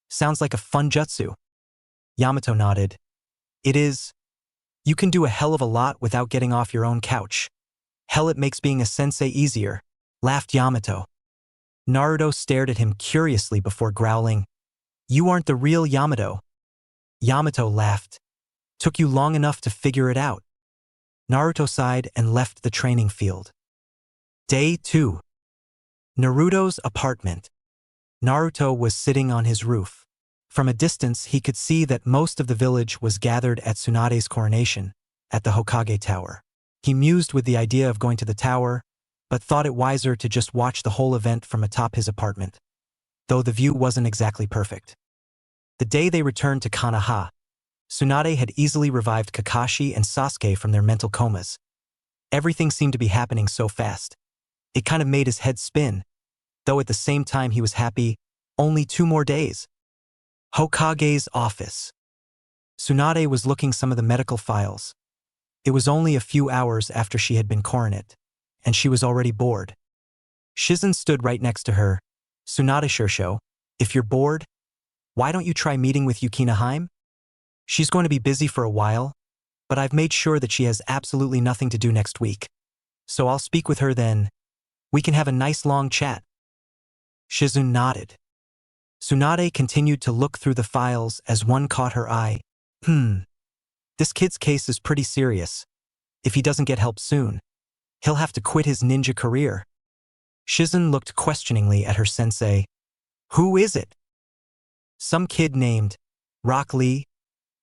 Sounds like a fun jutsu. Yamato nodded. It is. You can do a hell of a lot without getting off your own couch. Hell, it makes being a sensei easier, laughed Yamato. Naruto stared at him curiously before growling, You aren't the real Yamato. Yamato laughed. Took you long enough to figure it out. Naruto sighed and left the training field. Day 2. Naruto's apartment. Naruto was sitting on his roof. From a distance, he could see that most of the village was gathered at Tsunade's coronation, at the Hokage Tower. He mused with the idea of going to the tower, but thought it wiser to just watch the whole event from atop his apartment, though the view wasn't exactly perfect. The day they returned to Konoha, Tsunade had easily revived Kakashi and Sasuke from their mental comas. Everything seemed to be happening so fast. It kind of made his head spin, though at the same time he was happy. Only 2 more days. Hokage's office. Tsunade was looking some of the medical files. It was only a few hours after she had been coronet, and she was already bored. Shizen stood right next to her. Tsunade Shirsho, if you're bored, why don't you try meeting with Yukina Haim? She's going to be busy for a while, but I've made sure that she has absolutely nothing to do next week. So I'll speak with her then. We can have a nice long chat. Shizen nodded. Tsunade continued to look through the files as one caught her eye. This kid's case is pretty serious. If he doesn't get help soon, he'll have to quit his ninja career. Shizen looked questioningly at her sensei. Who is it? Some kid named Rock Lee.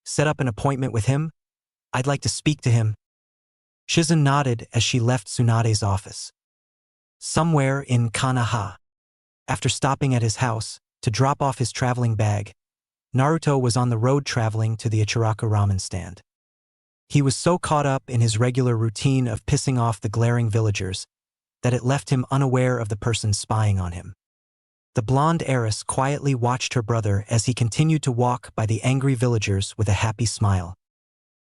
Set up an appointment with him? I'd like to speak to him. Shizen nodded as she left Tsunade's office. Somewhere in Konoha. After stopping at his house to drop off his traveling bag, Naruto was on the road traveling to the Ichiraku ramen stand. He was so caught up in his regular routine of pissing off the glaring villagers that it left him unaware of the person spying on him. The blonde heiress quietly watched her brother as he continued to walk by the angry villagers with a happy smile.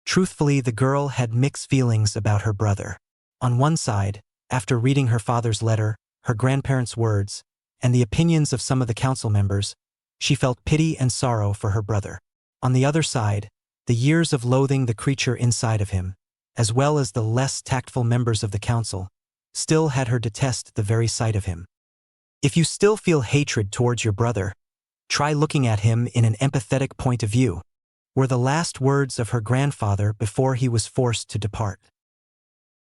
Truthfully, the girl had mixed feelings about her brother. On one side, after reading her father's letter, her grandparents' words, and the opinions of some of the council members, she felt pity and sorrow for her brother. On the other side, the years of loathing the creature inside of him, as well as the less tactful members of the council, still had her detest the very sight of him. If you still feel hatred towards your brother, try looking at him in an empathetic point of view, were the last words of her grandfather before he was forced to depart.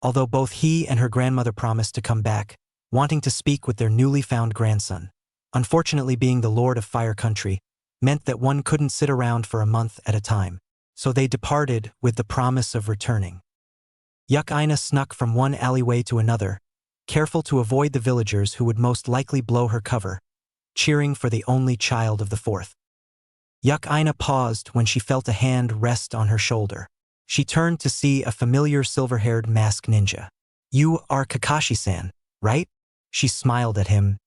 Although both he and her grandmother promised to come back, wanting to speak with their newly found grandson, unfortunately being the Lord of Fire Country meant that one couldn't sit around for a month at a time, so they departed with the promise of returning. Yukaina snuck from one alleyway to another, careful to avoid the villagers who would most likely blow her cover, cheering for the only child of the fourth. Yukaina paused when she felt a hand rest on her shoulder. She turned to see a familiar silver-haired masked ninja. You are Kakashi-san, right? She smiled at him.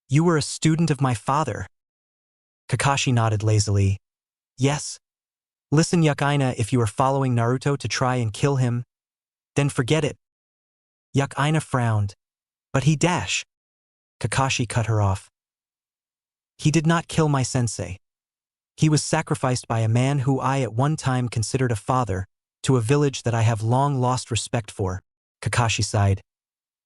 You were a student of my father. Kakashi nodded lazily. Yes. Listen, Yukaina, if you are following Naruto to try and kill him, then forget it. Yukaina frowned. But he dash. Kakashi cut her off. He did not kill my sensei. He was sacrificed by a man who I at one time considered a father to a village that I have long lost respect for. Kakashi sighed.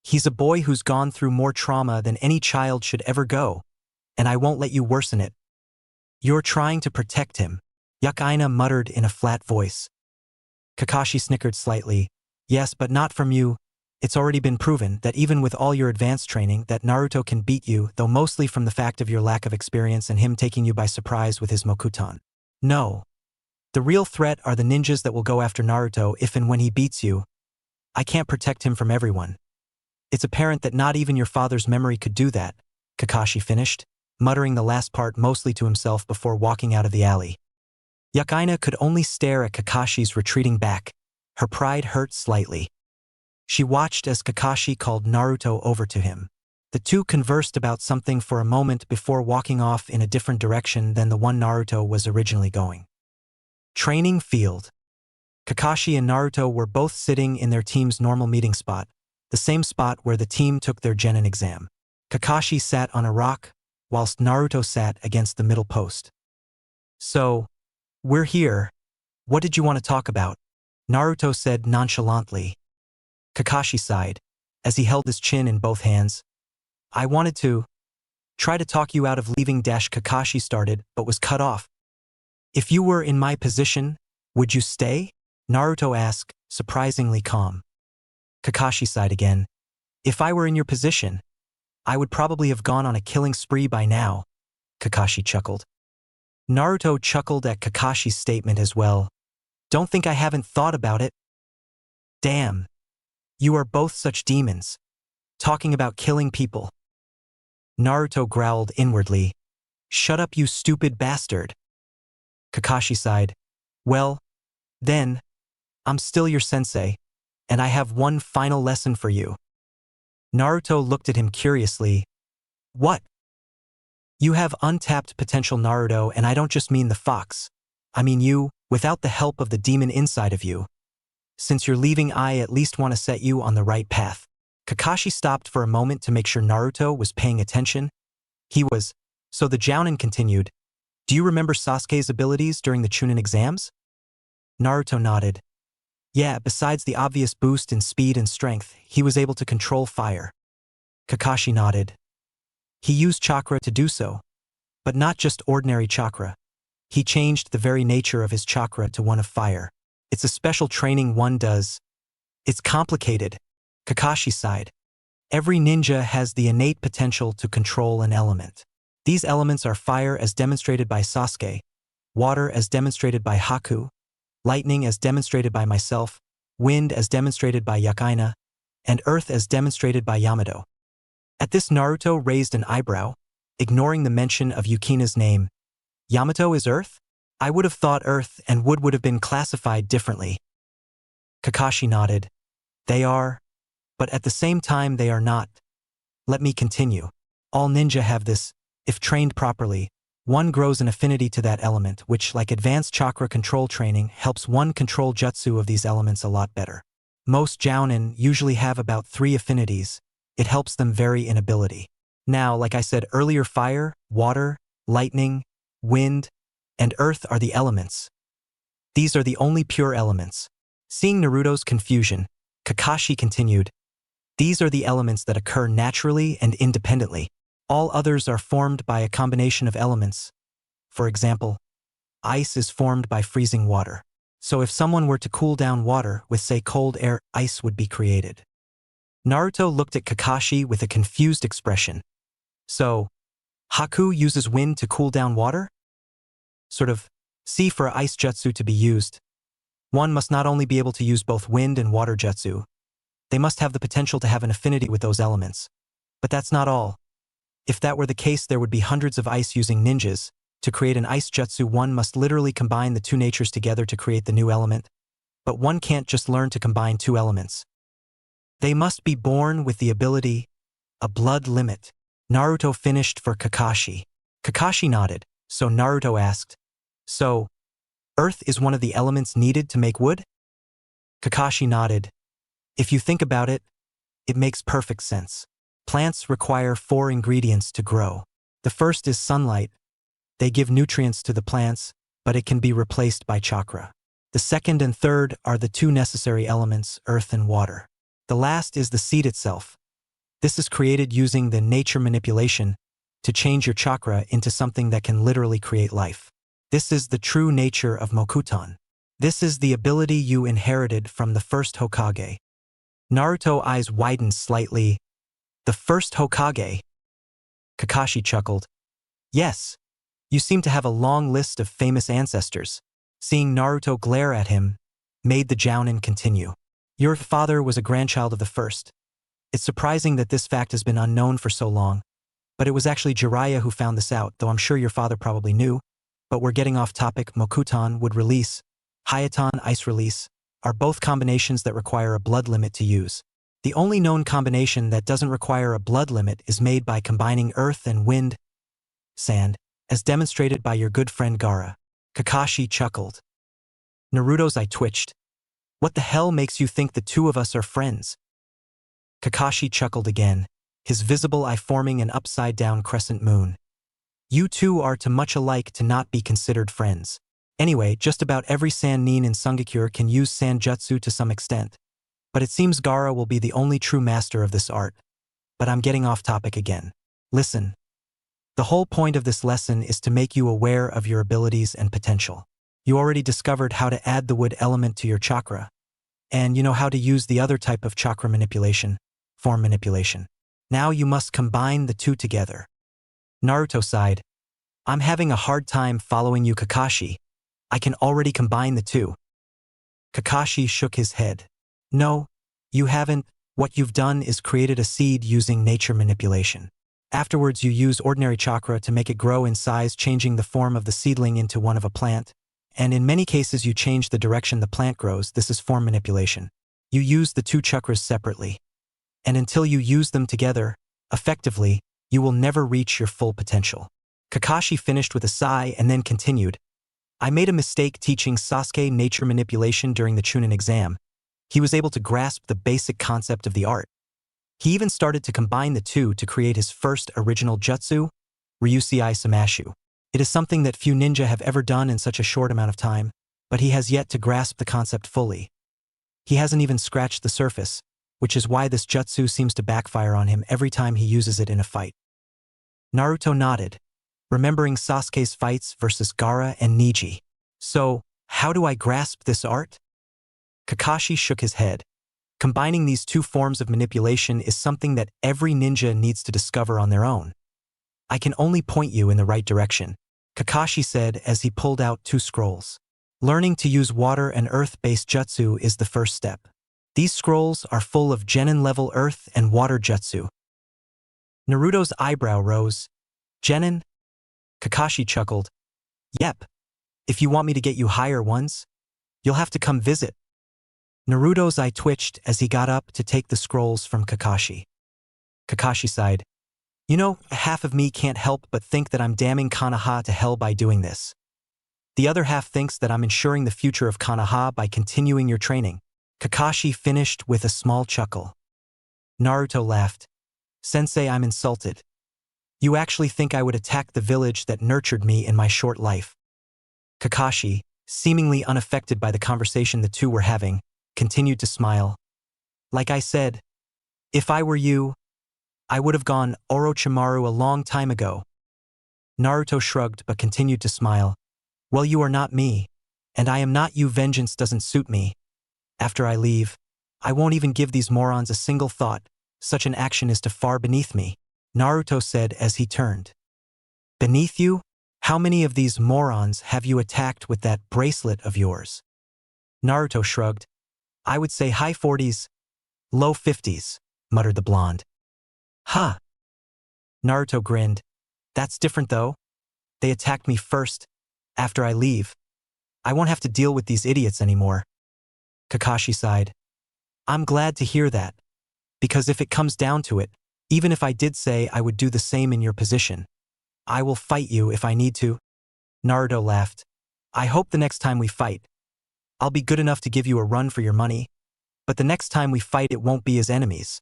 He's a boy who's gone through more trauma than any child should ever go, and I won't let you worsen it. You're trying to protect him, Yukaina muttered in a flat voice. Kakashi snickered slightly. Yes, but not from you. It's already been proven that even with all your advanced training that Naruto can beat you, though mostly from the fact of your lack of experience and him taking you by surprise with his Mokuton. No. The real threat are the ninjas that will go after Naruto if and when he beats you. I can't protect him from everyone. It's apparent that not even your father's memory could do that, Kakashi finished, muttering the last part mostly to himself before walking out of the alley. Yukaina could only stare at Kakashi's retreating back. Her pride hurt slightly. She watched as Kakashi called Naruto over to him. The two conversed about something for a moment before walking off in a different direction than the one Naruto was originally going. Training field. Kakashi and Naruto were both sitting in their team's normal meeting spot, the same spot where the team took their genin exam. Kakashi sat on a rock, whilst Naruto sat against the middle post. So, we're here. What did you want to talk about? Naruto said nonchalantly. Kakashi sighed, as he held his chin in both hands. I wanted to try to talk you out of leaving. Kakashi started, but was cut off. If you were in my position, would you stay? Naruto asked, surprisingly calm. Kakashi sighed again. If I were in your position, I would probably have gone on a killing spree by now, Kakashi chuckled. Naruto chuckled at Kakashi's statement as well. Don't think I haven't thought about it. Damn. You are both such demons. Talking about killing people. Naruto growled inwardly. Shut up, you stupid bastard. Kakashi sighed. Well, then, I'm still your sensei, and I have one final lesson for you. Naruto looked at him curiously. What? You have untapped potential, Naruto, and I don't just mean the fox. I mean you, without the help of the demon inside of you. Since you're leaving, I at least want to set you on the right path. Kakashi stopped for a moment to make sure Naruto was paying attention. He was. So the Jounin continued. Do you remember Sasuke's abilities during the Chunin exams? Naruto nodded. Yeah, besides the obvious boost in speed and strength, he was able to control fire. Kakashi nodded. He used chakra to do so, but not just ordinary chakra. He changed the very nature of his chakra to one of fire. It's a special training one does. It's complicated, Kakashi sighed. Every ninja has the innate potential to control an element. These elements are fire as demonstrated by Sasuke, water as demonstrated by Haku, lightning as demonstrated by myself, wind as demonstrated by Yukaina, and earth as demonstrated by Yamato. At this, Naruto raised an eyebrow, ignoring the mention of Yukina's name. Yamato is earth? I would have thought earth and wood have been classified differently. Kakashi nodded. They are, but at the same time they are not. Let me continue. All ninja have this. If trained properly, one grows an affinity to that element, which, like advanced chakra control training, helps one control jutsu of these elements a lot better. Most jounin usually have about 3 affinities. It helps them vary in ability. Now, like I said earlier, fire, water, lightning, wind, and earth are the elements. These are the only pure elements. Seeing Naruto's confusion, Kakashi continued, these are the elements that occur naturally and independently. All others are formed by a combination of elements. For example, ice is formed by freezing water. So if someone were to cool down water with, say, cold air, ice would be created. Naruto looked at Kakashi with a confused expression. So, Haku uses wind to cool down water? Sort of. See, for ice jutsu to be used, one must not only be able to use both wind and water jutsu, they must have the potential to have an affinity with those elements. But that's not all. If that were the case, there would be hundreds of ice-using ninjas. To create an ice jutsu, one must literally combine the 2 natures together to create the new element. But one can't just learn to combine 2 elements. They must be born with the ability, a blood limit. Naruto finished for Kakashi. Kakashi nodded, so Naruto asked, so, earth is one of the elements needed to make wood? Kakashi nodded. If you think about it, it makes perfect sense. Plants require 4 ingredients to grow. The first is sunlight. They give nutrients to the plants, but it can be replaced by chakra. The second and third are the 2 necessary elements, earth and water. The last is the seed itself. This is created using the nature manipulation to change your chakra into something that can literally create life. This is the true nature of Mokuton. This is the ability you inherited from the first Hokage. Naruto's eyes widened slightly. The first Hokage? Kakashi chuckled. Yes. You seem to have a long list of famous ancestors. Seeing Naruto glare at him made the Jounin continue. Your father was a grandchild of the first. It's surprising that this fact has been unknown for so long, but it was actually Jiraiya who found this out, though I'm sure your father probably knew. But we're getting off topic. Mokuton would release, Hayaton ice release, are both combinations that require a blood limit to use. The only known combination that doesn't require a blood limit is made by combining earth and wind, sand, as demonstrated by your good friend Gaara. Kakashi chuckled. Naruto's eye twitched. What the hell makes you think the two of us are friends? Kakashi chuckled again, his visible eye forming an upside-down crescent moon. You two are too much alike to not be considered friends. Anyway, just about every Sannin in Sungakure can use Sanjutsu to some extent. But it seems Gaara will be the only true master of this art. But I'm getting off topic again. Listen. The whole point of this lesson is to make you aware of your abilities and potential. You already discovered how to add the wood element to your chakra. And you know how to use the other type of chakra manipulation, form manipulation. Now you must combine the two together. Naruto sighed. I'm having a hard time following you, Kakashi. I can already combine the two. Kakashi shook his head. No, you haven't. What you've done is created a seed using nature manipulation. Afterwards, you use ordinary chakra to make it grow in size, changing the form of the seedling into one of a plant. And in many cases, you change the direction the plant grows. This is form manipulation. You use the two chakras separately. And until you use them together, effectively, you will never reach your full potential. Kakashi finished with a sigh and then continued. I made a mistake teaching Sasuke nature manipulation during the Chunin exam. He was able to grasp the basic concept of the art. He even started to combine the two to create his first original jutsu, Ryusei Samashu. It is something that few ninja have ever done in such a short amount of time, but he has yet to grasp the concept fully. He hasn't even scratched the surface, which is why this jutsu seems to backfire on him every time he uses it in a fight. Naruto nodded, remembering Sasuke's fights versus Gaara and Neji. So, how do I grasp this art? Kakashi shook his head. Combining these two forms of manipulation is something that every ninja needs to discover on their own. I can only point you in the right direction, Kakashi said as he pulled out two scrolls. Learning to use water and earth-based jutsu is the first step. These scrolls are full of genin-level earth and water jutsu. Naruto's eyebrow rose. Genin? Kakashi chuckled. Yep. If you want me to get you higher ones, you'll have to come visit. Naruto's eye twitched as he got up to take the scrolls from Kakashi. Kakashi sighed. You know, half of me can't help but think that I'm damning Konoha to hell by doing this. The other half thinks that I'm ensuring the future of Konoha by continuing your training. Kakashi finished with a small chuckle. Naruto laughed. Sensei, I'm insulted. You actually think I would attack the village that nurtured me in my short life? Kakashi, seemingly unaffected by the conversation the two were having, continued to smile. Like I said, if I were you, I would have gone Orochimaru a long time ago. Naruto shrugged but continued to smile. Well, you are not me, and I am not you. Vengeance doesn't suit me. After I leave, I won't even give these morons a single thought. Such an action is too far beneath me, Naruto said as he turned. Beneath you? How many of these morons have you attacked with that bracelet of yours? Naruto shrugged. I would say high 40s, low 50s, muttered the blonde. Huh. Naruto grinned. That's different though. They attacked me first. After I leave, I won't have to deal with these idiots anymore. Kakashi sighed. I'm glad to hear that, because if it comes down to it, even if I did say I would do the same in your position, I will fight you if I need to. Naruto laughed. I hope the next time we fight, I'll be good enough to give you a run for your money, but the next time we fight it won't be as enemies.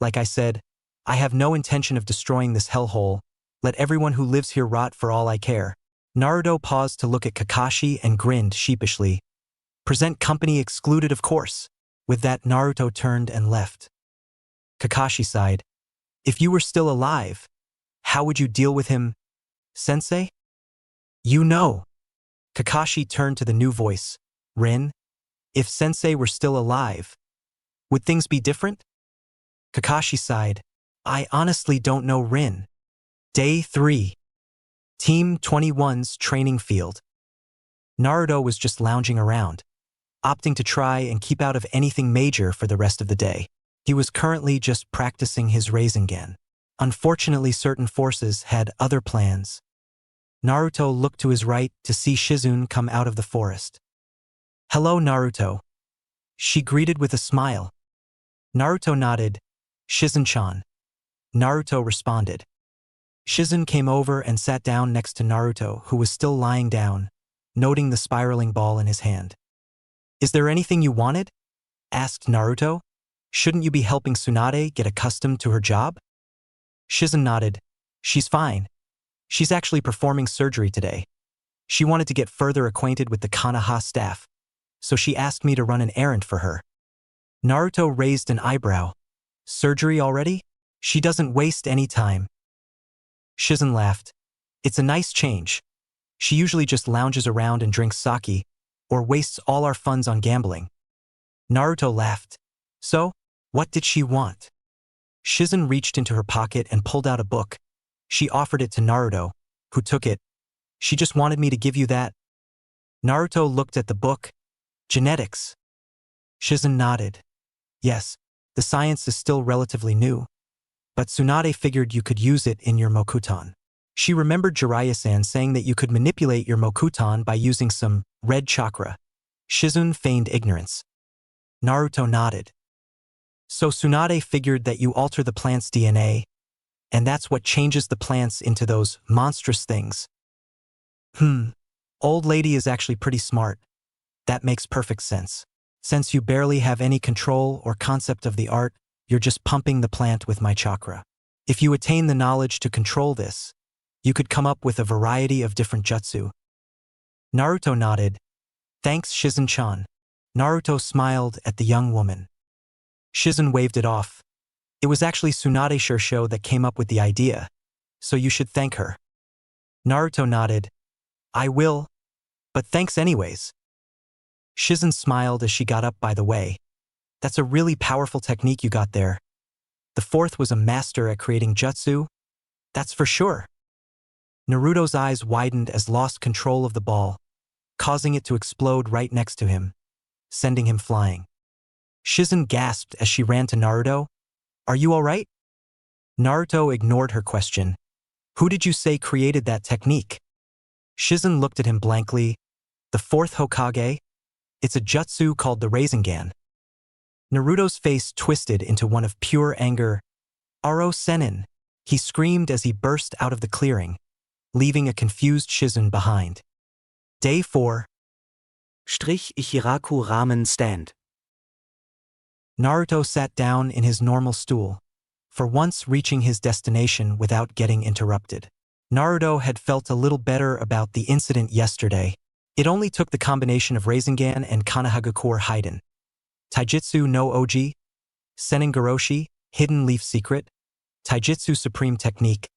Like I said, I have no intention of destroying this hellhole. Let everyone who lives here rot for all I care. Naruto paused to look at Kakashi and grinned sheepishly. Present company excluded, of course. With that, Naruto turned and left. Kakashi sighed. If you were still alive, how would you deal with him, Sensei? You know. Kakashi turned to the new voice. Rin, if Sensei were still alive, would things be different? Kakashi sighed. I honestly don't know, Rin. Day 3. Team 21's training field. Naruto was just lounging around, opting to try and keep out of anything major for the rest of the day. He was currently just practicing his Rasengan. Unfortunately, certain forces had other plans. Naruto looked to his right to see Shizune come out of the forest. Hello, Naruto. She greeted with a smile. Naruto nodded. Shizune-chan. Naruto responded. Shizune came over and sat down next to Naruto, who was still lying down, noting the spiraling ball in his hand. Is there anything you wanted? Asked Naruto. Shouldn't you be helping Tsunade get accustomed to her job? Shizune nodded. She's fine. She's actually performing surgery today. She wanted to get further acquainted with the Konoha staff, so she asked me to run an errand for her. Naruto raised an eyebrow. Surgery already? She doesn't waste any time. Shizune laughed. It's a nice change. She usually just lounges around and drinks sake, or wastes all our funds on gambling. Naruto laughed. So, what did she want? Shizune reached into her pocket and pulled out a book. She offered it to Naruto, who took it. She just wanted me to give you that. Naruto looked at the book. Genetics. Shizune nodded. Yes, the science is still relatively new, but Tsunade figured you could use it in your Mokuton. She remembered Jiraiya-san saying that you could manipulate your Mokuton by using some red chakra. Shizune feigned ignorance. Naruto nodded. So Tsunade figured that you alter the plant's DNA, and that's what changes the plants into those monstrous things. Old lady is actually pretty smart. That makes perfect sense. Since you barely have any control or concept of the art, you're just pumping the plant with my chakra. If you attain the knowledge to control this, you could come up with a variety of different jutsu. Naruto nodded. Thanks, Shizune-chan. Naruto smiled at the young woman. Shizune waved it off. It was actually Tsunade Shirsho that came up with the idea, so you should thank her. Naruto nodded. I will, but thanks anyways. Shizune smiled as she got up. By the way, that's a really powerful technique you got there. The fourth was a master at creating jutsu, that's for sure. Naruto's eyes widened as lost control of the ball, causing it to explode right next to him, sending him flying. Shizune gasped as she ran to Naruto. Are you all right? Naruto ignored her question. Who did you say created that technique? Shizune looked at him blankly. The fourth Hokage? It's a jutsu called the Rasengan. Naruto's face twisted into one of pure anger. Aro Sennin, he screamed as he burst out of the clearing, leaving a confused Shizune behind. Day 4. Ichiraku Ramen Stand. Naruto sat down in his normal stool, for once reaching his destination without getting interrupted. Naruto had felt a little better about the incident yesterday. It only took the combination of Rasengan and Konohagakure Hiden, Taijutsu no Oji, Sennin-goroshi, Hidden Leaf Secret, Taijutsu Supreme Technique,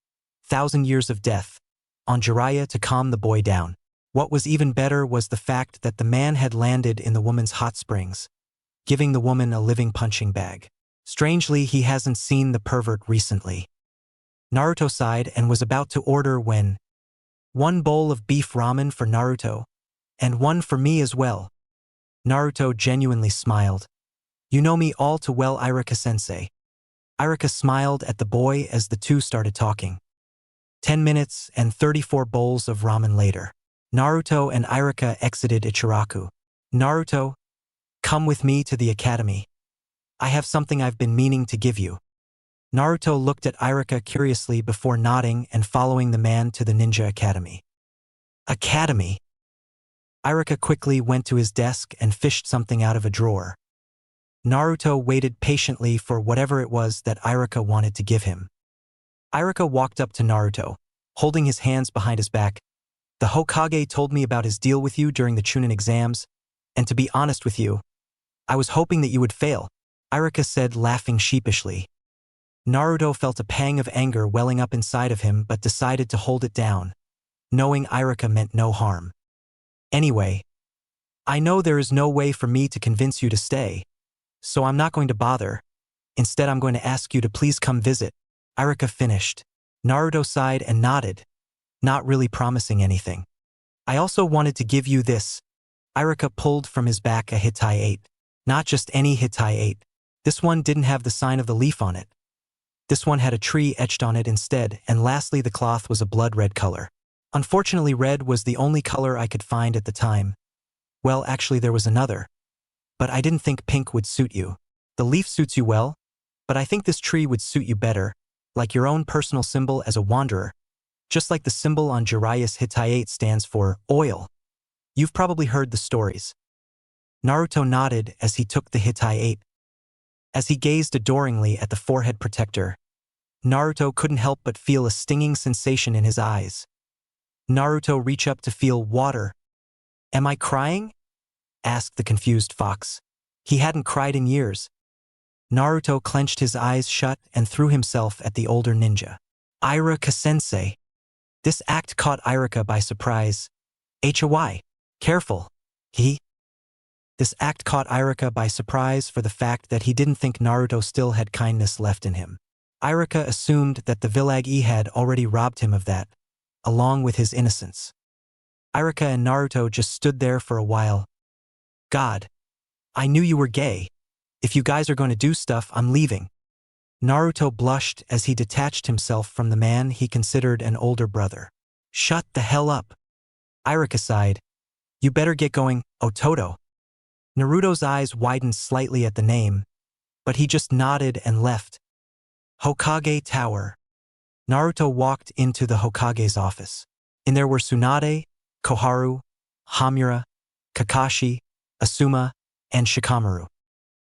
1,000 Years of Death, on Jiraiya to calm the boy down. What was even better was the fact that the man had landed in the woman's hot springs, giving the woman a living punching bag. Strangely, he hasn't seen the pervert recently. Naruto sighed and was about to order when, 1 bowl of beef ramen for Naruto, and 1 for me as well. Naruto genuinely smiled. You know me all too well, Irika-sensei. Irika smiled at the boy as the two started talking. 10 minutes and 34 bowls of ramen later, Naruto and Irika exited Ichiraku. Naruto, come with me to the academy. I have something I've been meaning to give you. Naruto looked at Irika curiously before nodding and following the man to the ninja academy. Academy? Irika quickly went to his desk and fished something out of a drawer. Naruto waited patiently for whatever it was that Irika wanted to give him. Irika walked up to Naruto, holding his hands behind his back. The Hokage told me about his deal with you during the Chunin exams, and to be honest with you, I was hoping that you would fail, Irika said, laughing sheepishly. Naruto felt a pang of anger welling up inside of him but decided to hold it down, knowing Irika meant no harm. Anyway, I know there is no way for me to convince you to stay, so I'm not going to bother. Instead, I'm going to ask you to please come visit. Irika finished. Naruto sighed and nodded, not really promising anything. I also wanted to give you this. Irika pulled from his back a Hittite 8. Not just any Hittite 8. This one didn't have the sign of the leaf on it. This one had a tree etched on it instead, and lastly the cloth was a blood red color. Unfortunately, red was the only color I could find at the time. Well, actually there was another. But I didn't think pink would suit you. The leaf suits you well, but I think this tree would suit you better, like your own personal symbol as a wanderer. Just like the symbol on Jiraiya's Hittite stands for oil. You've probably heard the stories. Naruto nodded as he took the Hittite. As he gazed adoringly at the forehead protector, Naruto couldn't help but feel a stinging sensation in his eyes. Naruto reached up to feel water. Am I crying? Asked the confused fox. He hadn't cried in years. Naruto clenched his eyes shut and threw himself at the older ninja. Irika-sensei. This act caught Irika by surprise. Hy. Careful. This act caught Irika by surprise for the fact that he didn't think Naruto still had kindness left in him. Irika assumed that the village had already robbed him of that, along with his innocence. Irika and Naruto just stood there for a while. God. I knew you were gay. If you guys are going to do stuff, I'm leaving. Naruto blushed as he detached himself from the man he considered an older brother. Shut the hell up. Irika sighed. You better get going, Ototo. Naruto's eyes widened slightly at the name, but he just nodded and left. Hokage Tower. Naruto walked into the Hokage's office. In there were Tsunade, Koharu, Hamura, Kakashi, Asuma, and Shikamaru.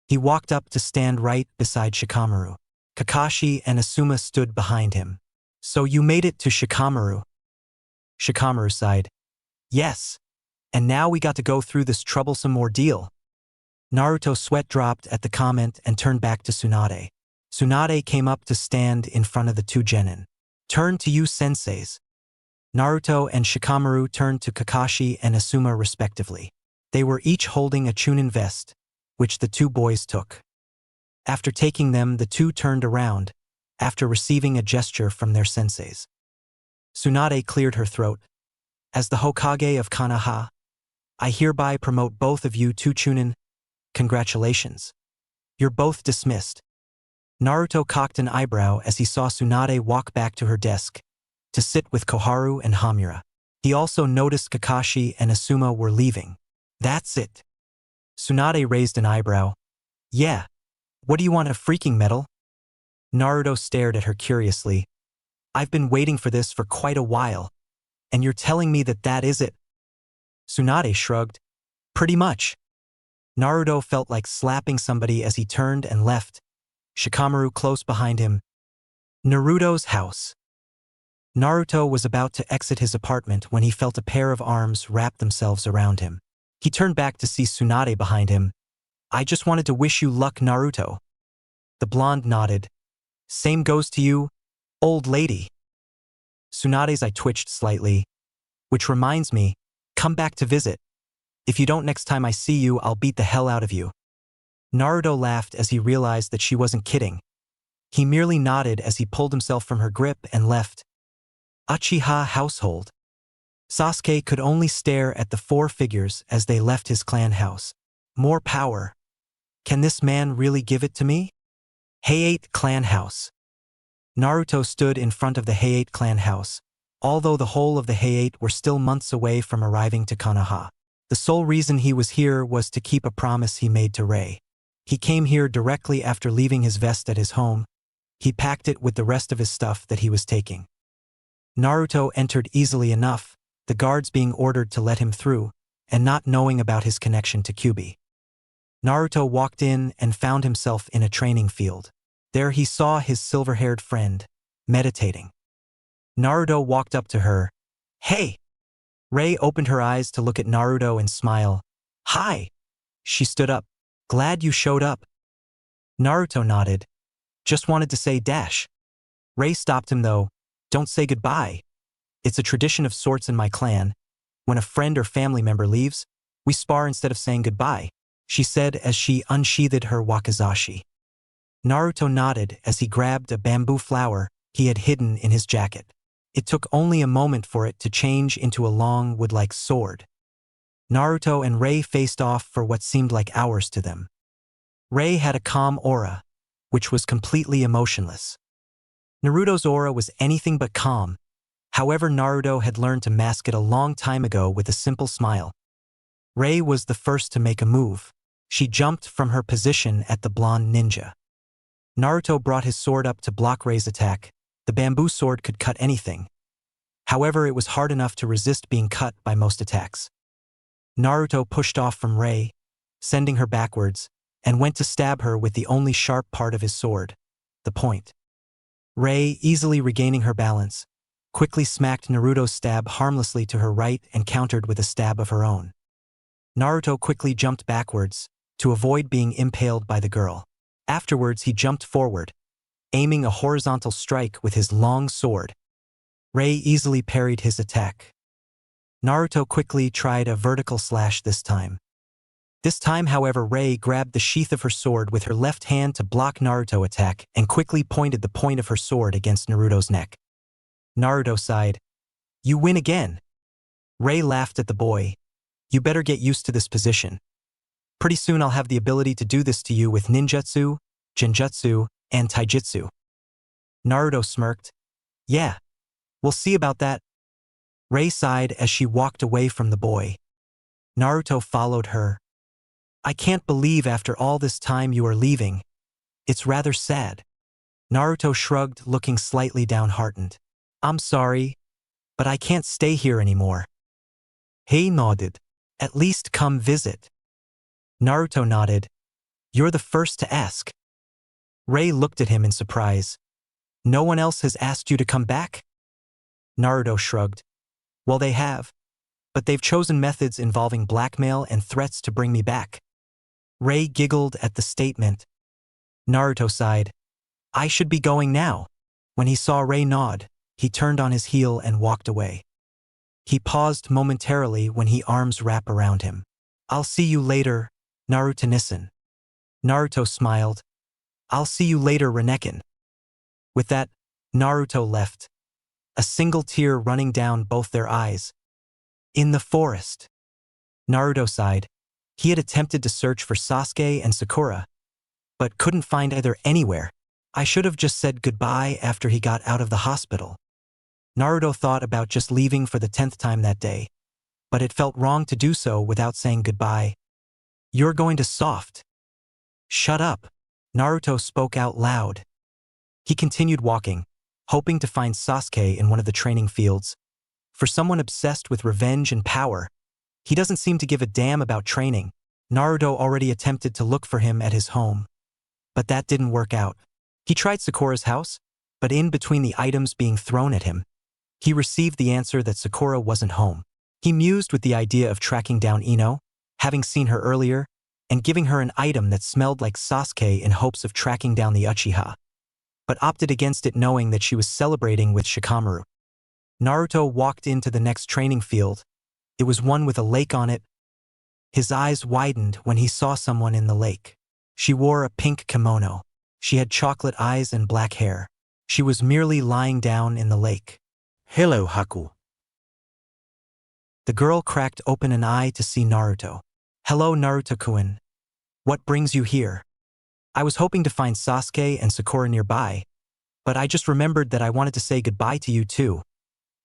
He walked up to stand right beside Shikamaru. Kakashi and Asuma stood behind him. So you made it to Shikamaru? Shikamaru sighed. Yes. And now we got to go through this troublesome ordeal. Naruto's sweat dropped at the comment and turned back to Tsunade. Tsunade came up to stand in front of the two genin. Turn to you senseis. Naruto and Shikamaru turned to Kakashi and Asuma respectively. They were each holding a chunin vest, which the two boys took. After taking them, the two turned around, after receiving a gesture from their senseis. Tsunade cleared her throat. As the Hokage of Konoha, I hereby promote both of you to chunin. Congratulations. You're both dismissed. Naruto cocked an eyebrow as he saw Tsunade walk back to her desk, to sit with Koharu and Hamura. He also noticed Kakashi and Asuma were leaving. That's it. Tsunade raised an eyebrow. Yeah. What do you want, a freaking medal? Naruto stared at her curiously. I've been waiting for this for quite a while. And you're telling me that that is it? Tsunade shrugged. Pretty much. Naruto felt like slapping somebody as he turned and left, Shikamaru close behind him. Naruto's house. Naruto was about to exit his apartment when he felt a pair of arms wrap themselves around him. He turned back to see Tsunade behind him. I just wanted to wish you luck, Naruto. The blonde nodded. Same goes to you, old lady. Tsunade's eye twitched slightly. Which reminds me, come back to visit. If you don't next time I see you, I'll beat the hell out of you. Naruto laughed as he realized that she wasn't kidding. He merely nodded as he pulled himself from her grip and left. Uchiha household. Sasuke could only stare at the four figures as they left his clan house. More power. Can this man really give it to me? Heiate clan house. Naruto stood in front of the Heiate clan house, although the whole of the Heiate were still months away from arriving to Konoha. The sole reason he was here was to keep a promise he made to Rei. He came here directly after leaving his vest at his home. He packed it with the rest of his stuff that he was taking. Naruto entered easily enough, the guards being ordered to let him through, and not knowing about his connection to Kyuubi. Naruto walked in and found himself in a training field. There he saw his silver-haired friend, meditating. Naruto walked up to her. Hey! Rei opened her eyes to look at Naruto and smile. Hi! She stood up. Glad you showed up. Naruto nodded. Just wanted to say dash. Rei stopped him though. Don't say goodbye. It's a tradition of sorts in my clan. When a friend or family member leaves, We spar instead of saying goodbye, she said as she unsheathed her wakizashi. Naruto nodded as he grabbed a bamboo flower he had hidden in his jacket. It took only a moment for it to change into a long wood-like sword. Naruto and Rei faced off for what seemed like hours to them. Rei had a calm aura, which was completely emotionless. Naruto's aura was anything but calm. However, Naruto had learned to mask it a long time ago with a simple smile. Rei was the first to make a move. She jumped from her position at the blonde ninja. Naruto brought his sword up to block Rei's attack. The bamboo sword could cut anything. However, it was hard enough to resist being cut by most attacks. Naruto pushed off from Rei, sending her backwards, and went to stab her with the only sharp part of his sword, the point. Rei, easily regaining her balance, quickly smacked Naruto's stab harmlessly to her right and countered with a stab of her own. Naruto quickly jumped backwards to avoid being impaled by the girl. Afterwards, he jumped forward, aiming a horizontal strike with his long sword. Rei easily parried his attack. Naruto quickly tried a vertical slash this time. However, Rei grabbed the sheath of her sword with her left hand to block Naruto's attack and quickly pointed the point of her sword against Naruto's neck. Naruto sighed. "You win again." Rei laughed at the boy. "You better get used to this position. Pretty soon I'll have the ability to do this to you with ninjutsu, genjutsu, and taijutsu." Naruto smirked. "Yeah, we'll see about that." Rei sighed as she walked away from the boy. Naruto followed her. "I can't believe after all this time you are leaving. It's rather sad." Naruto shrugged, looking slightly downhearted. "I'm sorry, but I can't stay here anymore." He nodded. "At least come visit." Naruto nodded. "You're the first to ask." Rei looked at him in surprise. "No one else has asked you to come back?" Naruto shrugged. "Well, they have, but they've chosen methods involving blackmail and threats to bring me back." Rei giggled at the statement. Naruto sighed. "I should be going now." When he saw Rei nod, he turned on his heel and walked away. He paused momentarily when his arms wrapped around him. "I'll see you later, Naruto-nissen." Naruto smiled. "I'll see you later, Rinnekin." With that, Naruto left, a single tear running down both their eyes. In the forest. Naruto sighed. He had attempted to search for Sasuke and Sakura, but couldn't find either anywhere. I should have just said goodbye after he got out of the hospital. Naruto thought about just leaving for the 10th time that day, but it felt wrong to do so without saying goodbye. "You're going to soft." "Shut up," Naruto spoke out loud. He continued walking, hoping to find Sasuke in one of the training fields. For someone obsessed with revenge and power, he doesn't seem to give a damn about training. Naruto already attempted to look for him at his home, but that didn't work out. He tried Sakura's house, but in between the items being thrown at him, he received the answer that Sakura wasn't home. He mused with the idea of tracking down Ino, having seen her earlier, and giving her an item that smelled like Sasuke in hopes of tracking down the Uchiha, but opted against it knowing that she was celebrating with Shikamaru. Naruto walked into the next training field. It was one with a lake on it. His eyes widened when he saw someone in the lake. She wore a pink kimono. She had chocolate eyes and black hair. She was merely lying down in the lake. Hello, Haku. The girl cracked open an eye to see Naruto. "Hello, Naruto-kun. What brings you here?" "I was hoping to find Sasuke and Sakura nearby, but I just remembered that I wanted to say goodbye to you too.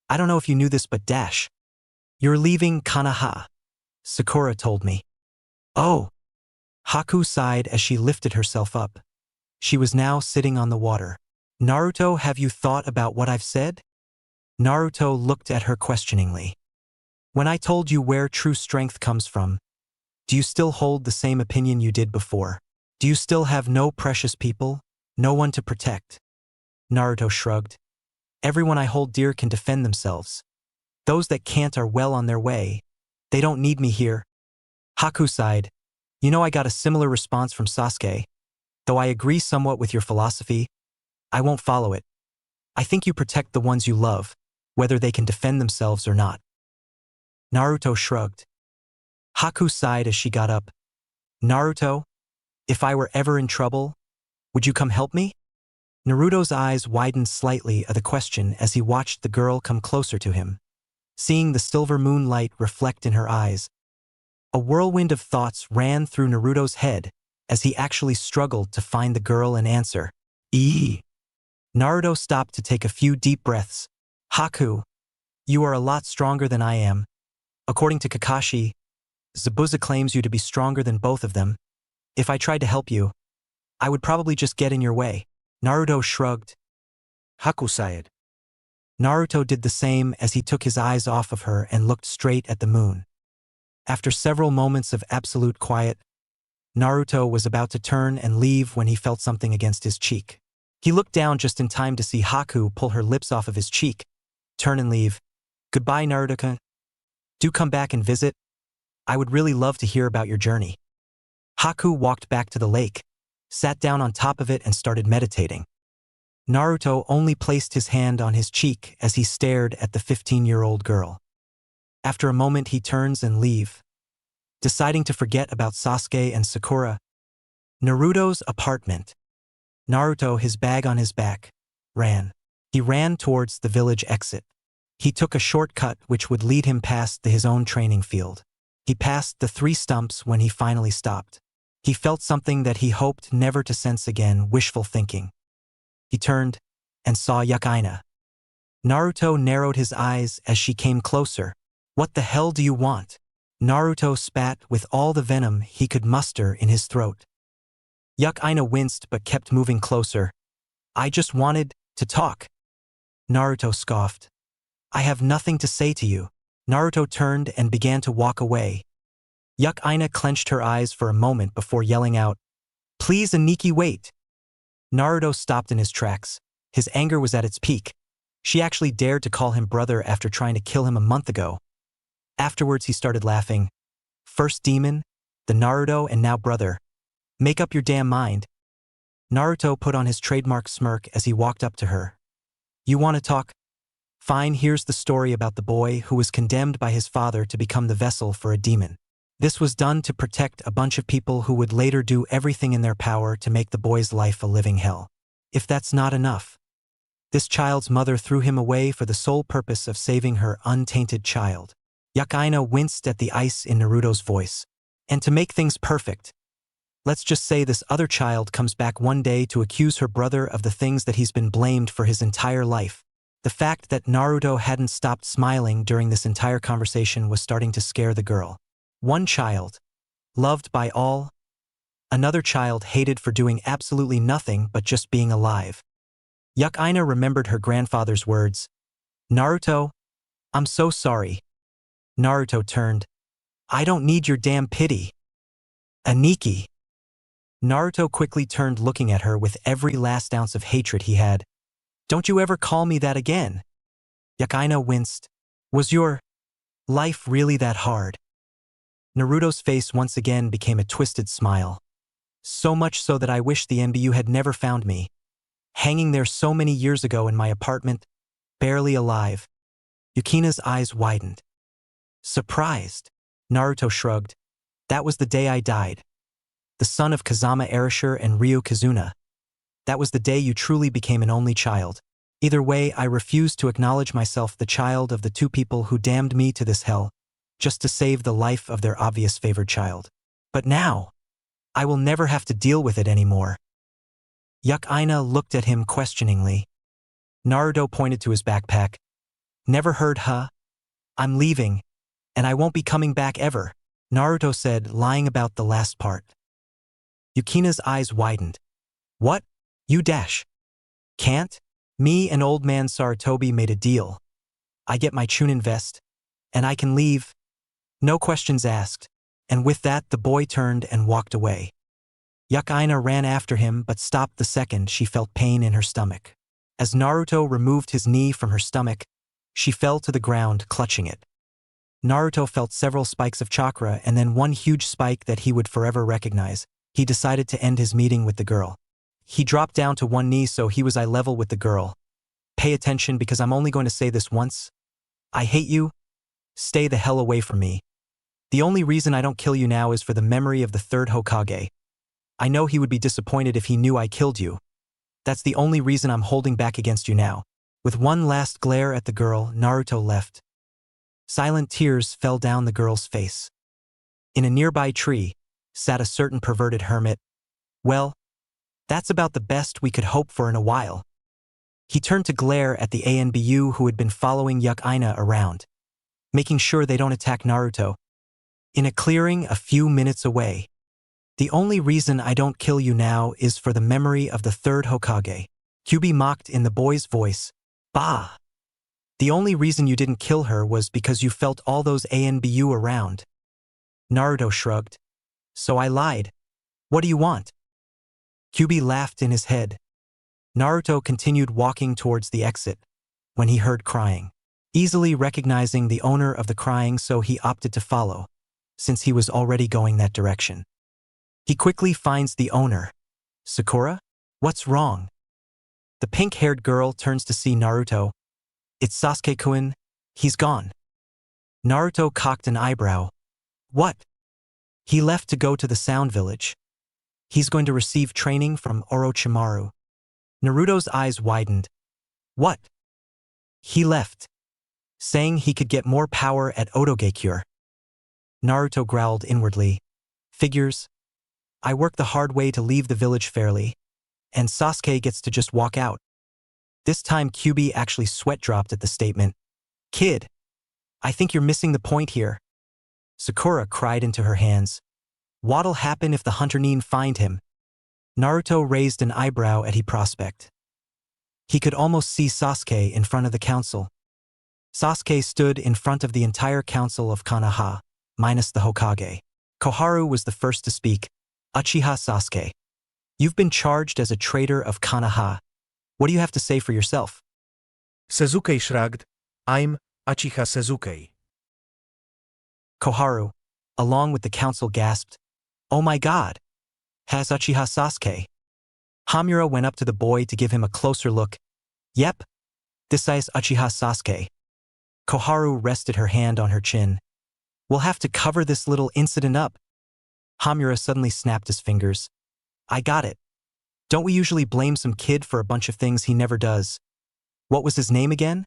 I don't know if you knew this, but you're leaving Konoha," Sakura told me. "Oh." Haku sighed as she lifted herself up. She was now sitting on the water. "Naruto, have you thought about what I've said?" Naruto looked at her questioningly. "When I told you where true strength comes from, do you still hold the same opinion you did before? Do you still have no precious people, no one to protect?" Naruto shrugged. "Everyone I hold dear can defend themselves. Those that can't are well on their way. They don't need me here." Haku sighed. "You know, I got a similar response from Sasuke. Though I agree somewhat with your philosophy, I won't follow it. I think you protect the ones you love, whether they can defend themselves or not." Naruto shrugged. Haku sighed as she got up. Naruto, if I were ever in trouble, would you come help me? Naruto's eyes widened slightly at the question as he watched the girl come closer to him. Seeing the silver moonlight reflect in her eyes, a whirlwind of thoughts ran through Naruto's head as he actually struggled to find the girl and answer. Naruto stopped to take a few deep breaths. Haku, you are a lot stronger than I am. According to Kakashi, Zabuza claims you to be stronger than both of them. If I tried to help you, I would probably just get in your way. Naruto shrugged. Haku sighed. Naruto did the same as he took his eyes off of her and looked straight at the moon. After several moments of absolute quiet, Naruto was about to turn and leave when he felt something against his cheek. He looked down just in time to see Haku pull her lips off of his cheek, turn and leave. Goodbye, Naruto-kun. Do come back and visit. I would really love to hear about your journey. Haku walked back to the lake, sat down on top of it and started meditating. Naruto only placed his hand on his cheek as he stared at the 15-year-old girl. After a moment he turns and leave, deciding to forget about Sasuke and Sakura. Naruto's apartment. Naruto, his bag on his back, ran. He ran towards the village exit. He took a shortcut which would lead him past his own training field. He passed the 3 stumps when he finally stopped. He felt something that he hoped never to sense again, wishful thinking. He turned and saw Yukaina. Naruto narrowed his eyes as she came closer. What the hell do you want? Naruto spat with all the venom he could muster in his throat. Yukaina winced but kept moving closer. I just wanted to talk. Naruto scoffed. I have nothing to say to you. Naruto turned and began to walk away. Yukaina clenched her eyes for a moment before yelling out, Please, Aniki, wait. Naruto stopped in his tracks. His anger was at its peak. She actually dared to call him brother after trying to kill him a month ago. Afterwards he started laughing. First demon, then Naruto, and now brother. Make up your damn mind. Naruto put on his trademark smirk as he walked up to her. You want to talk? Fine, here's the story about the boy who was condemned by his father to become the vessel for a demon. This was done to protect a bunch of people who would later do everything in their power to make the boy's life a living hell. If that's not enough, this child's mother threw him away for the sole purpose of saving her untainted child. Yukaina winced at the ice in Naruto's voice. And to make things perfect, let's just say this other child comes back one day to accuse her brother of the things that he's been blamed for his entire life. The fact that Naruto hadn't stopped smiling during this entire conversation was starting to scare the girl. One child, loved by all. Another child hated for doing absolutely nothing but just being alive. Yukaina remembered her grandfather's words. Naruto, I'm so sorry. Naruto turned. I don't need your damn pity. Aniki. Naruto quickly turned, looking at her with every last ounce of hatred he had. Don't you ever call me that again. Yukaina winced. Was your life really that hard? Naruto's face once again became a twisted smile. So much so that I wish the MBU had never found me. Hanging there so many years ago in my apartment, barely alive. Yukina's eyes widened. Surprised. Naruto shrugged. That was the day I died. The son of Kazama Erasure and Ryu Kazuna. That was the day you truly became an only child. Either way, I refuse to acknowledge myself the child of the 2 people who damned me to this hell, just to save the life of their obvious favored child. But now, I will never have to deal with it anymore. Yukaina looked at him questioningly. Naruto pointed to his backpack. Never heard, huh? I'm leaving, and I won't be coming back ever, Naruto said, lying about the last part. Yukina's eyes widened. What? You dash? Can't? Me and old man Sarutobi made a deal. I get my Chunin vest, and I can leave. No questions asked. And with that the boy turned and walked away. Yukaina ran after him but stopped the second she felt pain in her stomach. As Naruto removed his knee from her stomach, she fell to the ground, clutching it. Naruto felt several spikes of chakra and then one huge spike that he would forever recognize. He decided to end his meeting with the girl. He dropped down to one knee so he was eye level with the girl. Pay attention because I'm only going to say this once. I hate you. Stay the hell away from me. The only reason I don't kill you now is for the memory of the third Hokage. I know he would be disappointed if he knew I killed you. That's the only reason I'm holding back against you now. With one last glare at the girl, Naruto left. Silent tears fell down the girl's face. In a nearby tree sat a certain perverted hermit. Well, that's about the best we could hope for in a while. He turned to glare at the ANBU who had been following Yuck-Ina around, making sure they don't attack Naruto. In a clearing a few minutes away. The only reason I don't kill you now is for the memory of the third Hokage. Kyubi mocked in the boy's voice. Bah! The only reason you didn't kill her was because you felt all those ANBU around. Naruto shrugged. So I lied. What do you want? Kyubi laughed in his head. Naruto continued walking towards the exit when he heard crying, easily recognizing the owner of the crying, so he opted to follow, since he was already going that direction. He quickly finds the owner. Sakura? What's wrong? The pink-haired girl turns to see Naruto. It's Sasuke-kun. He's gone. Naruto cocked an eyebrow. What? He left to go to the Sound Village. He's going to receive training from Orochimaru. Naruto's eyes widened. What? He left, saying he could get more power at Otogekure. Naruto growled inwardly. Figures. I work the hard way to leave the village fairly, and Sasuke gets to just walk out. This time Kyubi actually sweat dropped at the statement. Kid, I think you're missing the point here. Sakura cried into her hands. What'll happen if the Hunter Nin find him? Naruto raised an eyebrow at he prospect. He could almost see Sasuke in front of the council. Sasuke stood in front of the entire council of Konoha, minus the Hokage. Koharu was the first to speak. Uchiha Sasuke. You've been charged as a traitor of Konoha. What do you have to say for yourself? Sasuke shrugged. I'm Uchiha Sasuke. Koharu, along with the council, gasped. Oh my god! Has Uchiha Sasuke? Hamura went up to the boy to give him a closer look. Yep, this is Uchiha Sasuke. Koharu rested her hand on her chin. We'll have to cover this little incident up. Hamura suddenly snapped his fingers. I got it. Don't we usually blame some kid for a bunch of things he never does? What was his name again?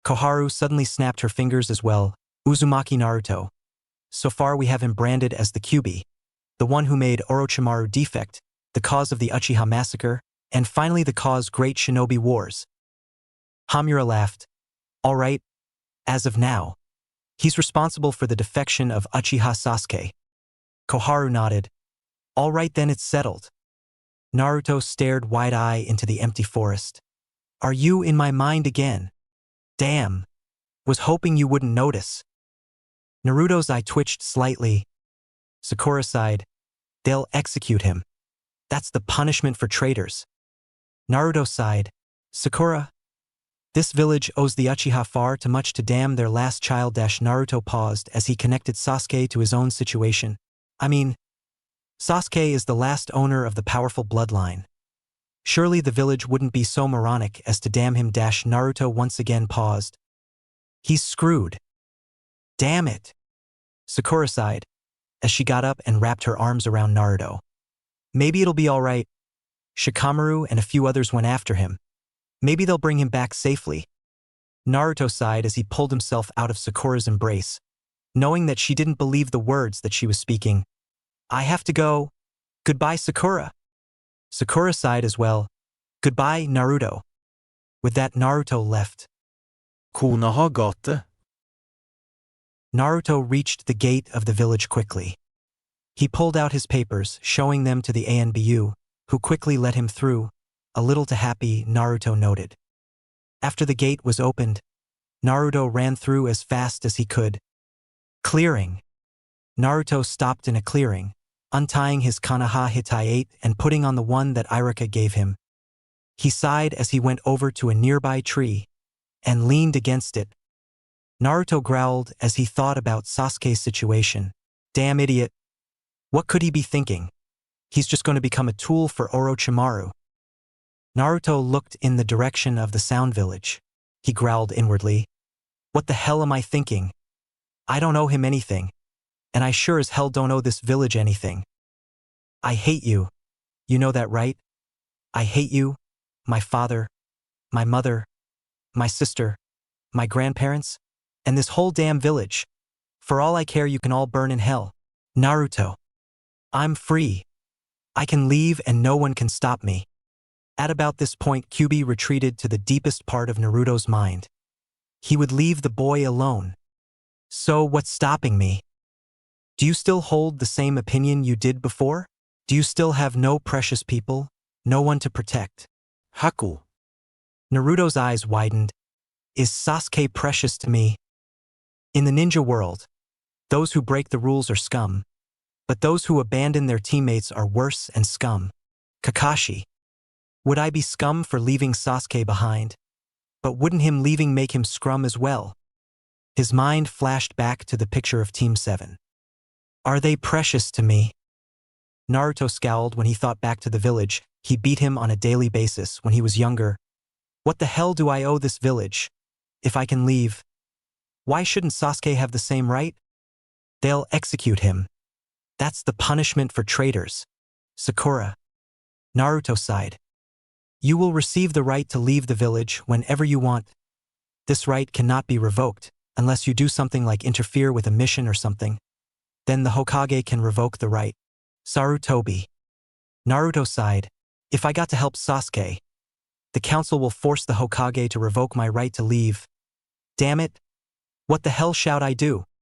Koharu suddenly snapped her fingers as well. Uzumaki Naruto. So far we have him branded as the Kyubi, the one who made Orochimaru defect, the cause of the Uchiha massacre, and finally the cause Great Shinobi Wars. Hamura laughed. All right, as of now, he's responsible for the defection of Uchiha Sasuke. Koharu nodded. All right then, it's settled. Naruto stared wide-eyed into the empty forest. Are you in my mind again? Damn. Was hoping you wouldn't notice. Naruto's eye twitched slightly. Sakura sighed. They'll execute him. That's the punishment for traitors. Naruto sighed. Sakura. This village owes the Uchiha far too much to damn their last child. Naruto paused as he connected Sasuke to his own situation. I mean, Sasuke is the last owner of the powerful bloodline. Surely the village wouldn't be so moronic as to damn him. Naruto once again paused. He's screwed. Damn it. Sakura sighed as she got up and wrapped her arms around Naruto. Maybe it'll be all right. Shikamaru and a few others went after him. Maybe they'll bring him back safely. Naruto sighed as he pulled himself out of Sakura's embrace, knowing that she didn't believe the words that she was speaking. I have to go. Goodbye, Sakura. Sakura sighed as well. Goodbye, Naruto. With that, Naruto left. Konoha gate. Naruto reached the gate of the village quickly. He pulled out his papers, showing them to the ANBU, who quickly let him through, a little too happy, Naruto noted. After the gate was opened, Naruto ran through as fast as he could. Clearing. Naruto stopped in a clearing, untying his Konoha Hitaiate and putting on the one that Iruka gave him. He sighed as he went over to a nearby tree and leaned against it. Naruto growled as he thought about Sasuke's situation. Damn idiot. What could he be thinking? He's just going to become a tool for Orochimaru. Naruto looked in the direction of the Sound Village. He growled inwardly. What the hell am I thinking? I don't owe him anything. and I sure as hell don't owe this village anything. I hate you. You know that, right? I hate you, my father, my mother, my sister, my grandparents, and this whole damn village. For all I care, you can all burn in hell. Naruto. I'm free. I can leave and no one can stop me. At about this point, Kyuubi retreated to the deepest part of Naruto's mind. He would leave the boy alone. So what's stopping me? Do you still hold the same opinion you did before? Do you still have no precious people, no one to protect? Haku. Naruto's eyes widened. Is Sasuke precious to me? In the ninja world, those who break the rules are scum, but those who abandon their teammates are worse and scum. Kakashi. Would I be scum for leaving Sasuke behind? But wouldn't him leaving make him scrum as well? His mind flashed back to the picture of Team 7. Are they precious to me? Naruto scowled when he thought back to the village. He beat him on a daily basis when he was younger. What the hell do I owe this village? If I can leave, why shouldn't Sasuke have the same right? They'll execute him. That's the punishment for traitors. Sakura. Naruto sighed. You will receive the right to leave the village whenever you want. This right cannot be revoked, unless you do something like interfere with a mission or something. Then the Hokage can revoke the right. Sarutobi. Naruto sighed. If I got to help Sasuke, the council will force the Hokage to revoke my right to leave. Damn it. What the hell should I do?